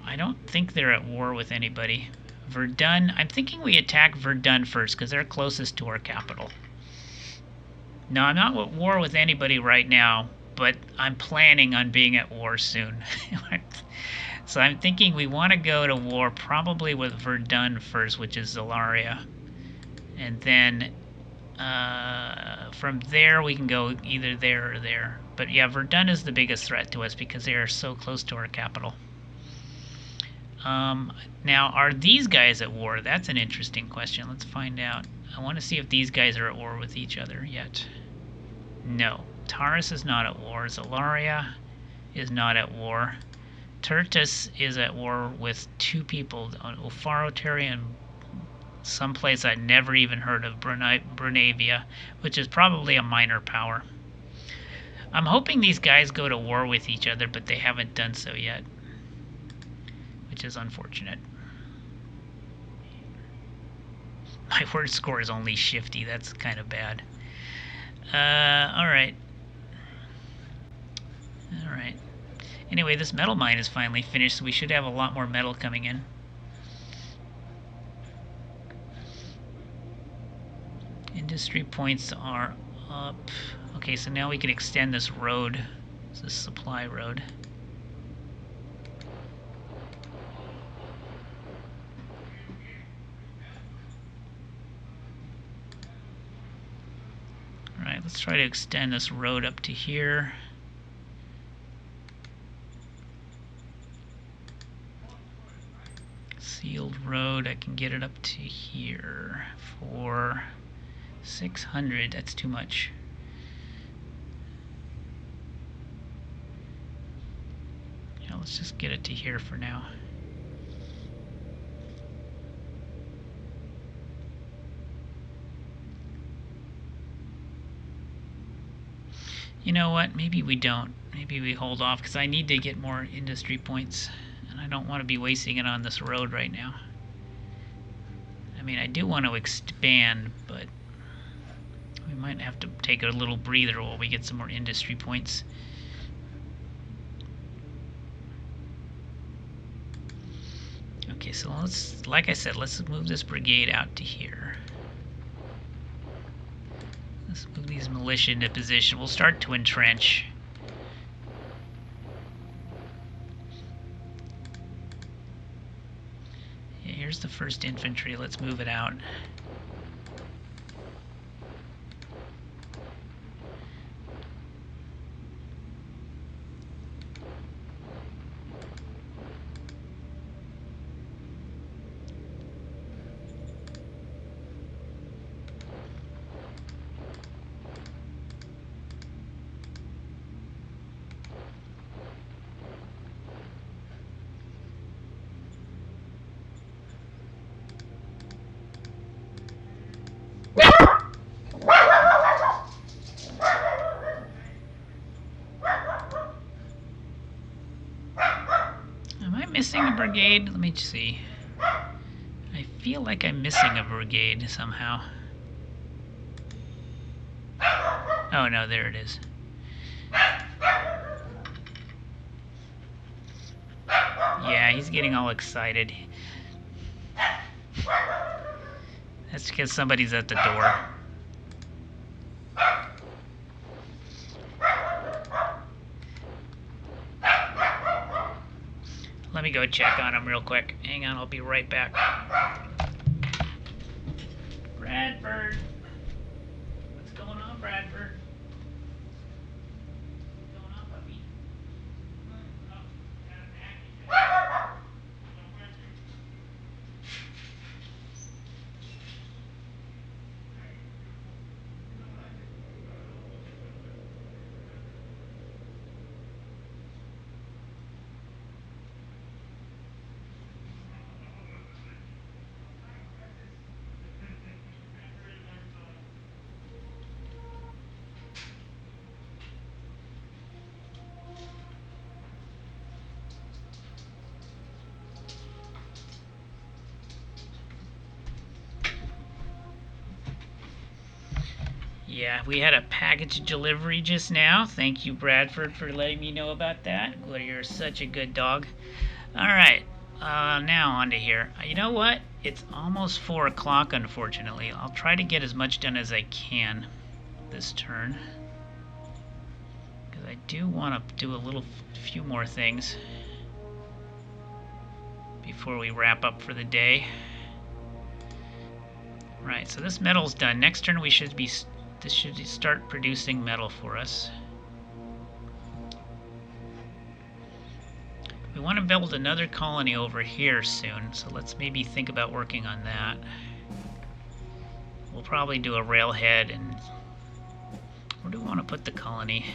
I don't think they're at war with anybody. Verdun, I'm thinking we attack Verdun first because they're closest to our capital. No, I'm not at war with anybody right now, but I'm planning on being at war soon. So I'm thinking we want to go to war probably with Verdun first, which is Zalaria. And then from there we can go either there or there. But yeah, Verdun is the biggest threat to us because they are so close to our capital. Now, are these guys at war? That's an interesting question. Let's find out. I want to see if these guys are at war with each other yet. No. Taurus is not at war. Zalaria is not at war. Tertus is at war with two people, Ufaroteri and someplace I'd never even heard of, Brunavia, which is probably a minor power. I'm hoping these guys go to war with each other, but they haven't done so yet, which is unfortunate. My word score is only shifty. That's kind of bad. Alright. Alright. Anyway, this metal mine is finally finished, so we should have a lot more metal coming in. Industry points are up. Okay, so now we can extend this road. This supply road. Alright, let's try to extend this road up to here. Sealed road, I can get it up to here for 600. That's too much. Yeah, let's just get it to here for now. You know what? Maybe we don't. Maybe we hold off because I need to get more industry points. And I don't want to be wasting it on this road right now. I mean, I do want to expand, but we might have to take a little breather while we get some more industry points. Okay, so let's, like I said, let's move this brigade out to here. Let's move these militia into position. We'll start to entrench. Yeah, here's the first infantry. Let's move it out. Missing a brigade? Let me see. I feel like I'm missing a brigade somehow. Oh no, there it is. Yeah, he's getting all excited. That's because somebody's at the door. Let me go check on him real quick. Hang on, I'll be right back. Bradford. What's going on, Bradford? What's going on, puppy? Oh, got a package. Yeah, we had a package delivery just now. Thank you, Bradford, for letting me know about that. Well, you're such a good dog. All right, now on to here. You know what? It's almost 4 o'clock, unfortunately. I'll try to get as much done as I can this turn. Because I do want to do a few more things before we wrap up for the day. Right, so this metal's done. Next turn this should start producing metal for us. We want to build another colony over here soon, so let's maybe think about working on that. We'll probably do a railhead, and where do we want to put the colony?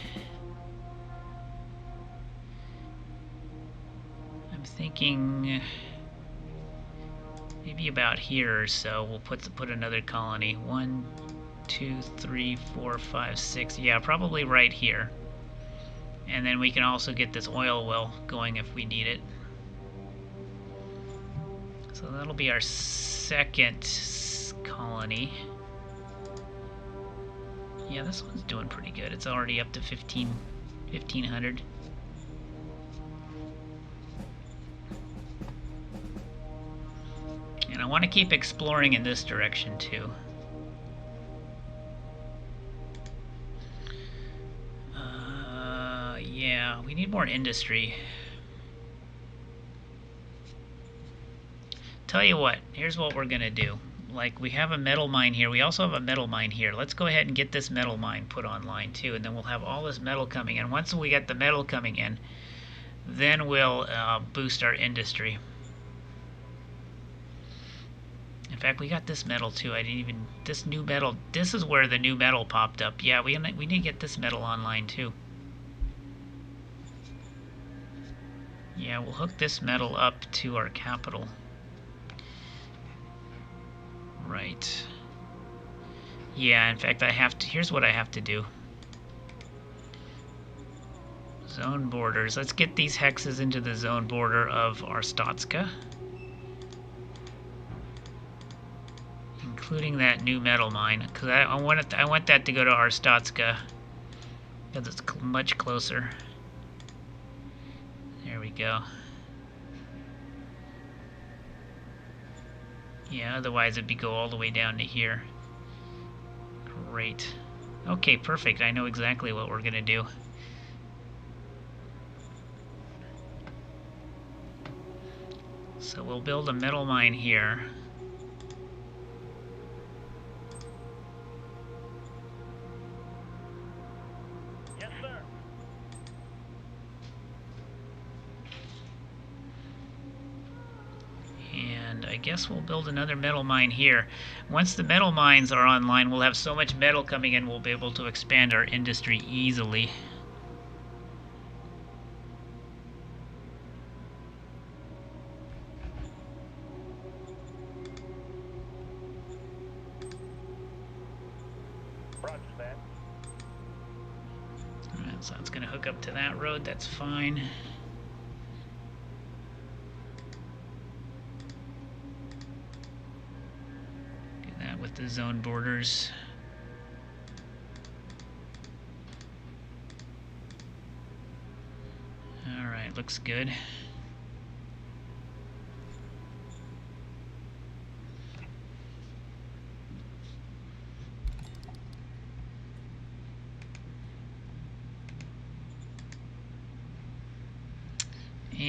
I'm thinking maybe about here or so. We'll put another colony. 1, 2, 3, 4, 5, 6. Yeah, probably right here. And then we can also get this oil well going if we need it. So that'll be our second colony. Yeah, this one's doing pretty good. It's already up to 1500. And I want to keep exploring in this direction too. Yeah, we need more industry. Tell you what, here's what we're gonna do. Like, we have a metal mine here. We also have a metal mine here. Let's go ahead and get this metal mine put online too, and then we'll have all this metal coming in. Once we get the metal coming in, then we'll boost our industry. In fact, we got this metal too. This new metal, this is where the new metal popped up. Yeah, we need to get this metal online too. Yeah, we'll hook this metal up to our capital. Right. Yeah, in fact, here's what I have to do. Zone borders. Let's get these hexes into the zone border of Arstotzka. Including that new metal mine, because I want that to go to Arstotzka, because it's much closer. There we go. Yeah, otherwise it'd go all the way down to here. Great. Okay, perfect. I know exactly what we're gonna do. So we'll build a metal mine here. I guess we'll build another metal mine here. Once the metal mines are online, we'll have so much metal coming in, we'll be able to expand our industry easily. Roger that. Alright, so it's going to hook up to that road, that's fine. With the zone borders. Alright, looks good.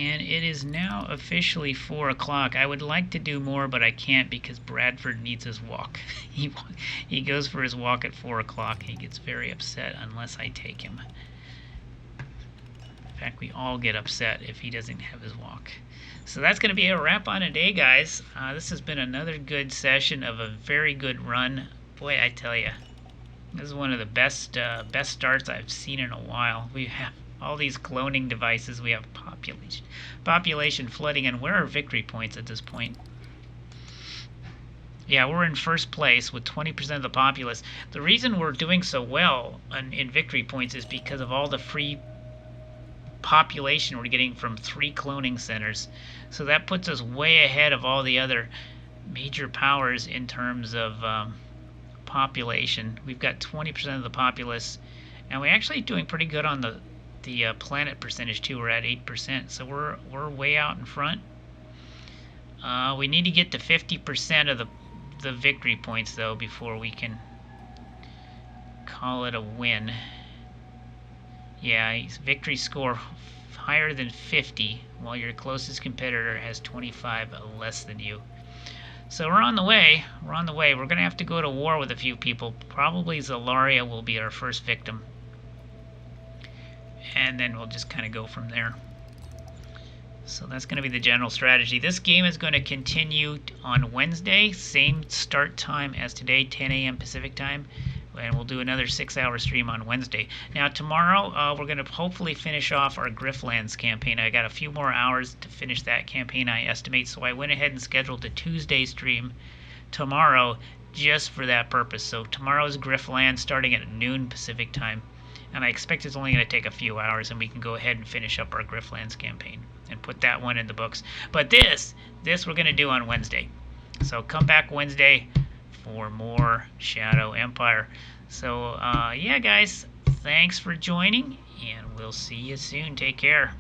And it is now officially 4 o'clock. I would like to do more, but I can't because Bradford needs his walk. He goes for his walk at 4 o'clock. He gets very upset unless I take him. In fact, we all get upset if he doesn't have his walk. So that's going to be a wrap on today, guys. This has been another good session of a very good run. Boy, I tell you, this is one of the best starts I've seen in a while. We have all these cloning devices. We have population flooding, and where are victory points at this point? Yeah, we're in first place with 20% of the populace. The reason we're doing so well in victory points is because of all the free population we're getting from 3 cloning centers. So that puts us way ahead of all the other major powers in terms of population. We've got 20% of the populace, and we're actually doing pretty good on the planet percentage too. We're at 8%, so we're way out in front. We need to get to 50% of the victory points though before we can call it a win. Yeah, victory score higher than 50, while your closest competitor has 25 less than you. So we're on the way. We're on the way. We're going to have to go to war with a few people. Probably Zalaria will be our first victim. And then we'll just kind of go from there. So that's going to be the general strategy. This game is going to continue on Wednesday. Same start time as today, 10 a.m. Pacific time. And we'll do another 6-hour stream on Wednesday. Now tomorrow, we're going to hopefully finish off our Grifflands campaign. I got a few more hours to finish that campaign, I estimate. So I went ahead and scheduled a Tuesday stream tomorrow just for that purpose. So tomorrow's Grifflands starting at noon Pacific time. And I expect it's only going to take a few hours, and we can go ahead and finish up our Grifflands campaign and put that one in the books. But this we're going to do on Wednesday. So come back Wednesday for more Shadow Empire. So yeah, guys, thanks for joining, and we'll see you soon. Take care.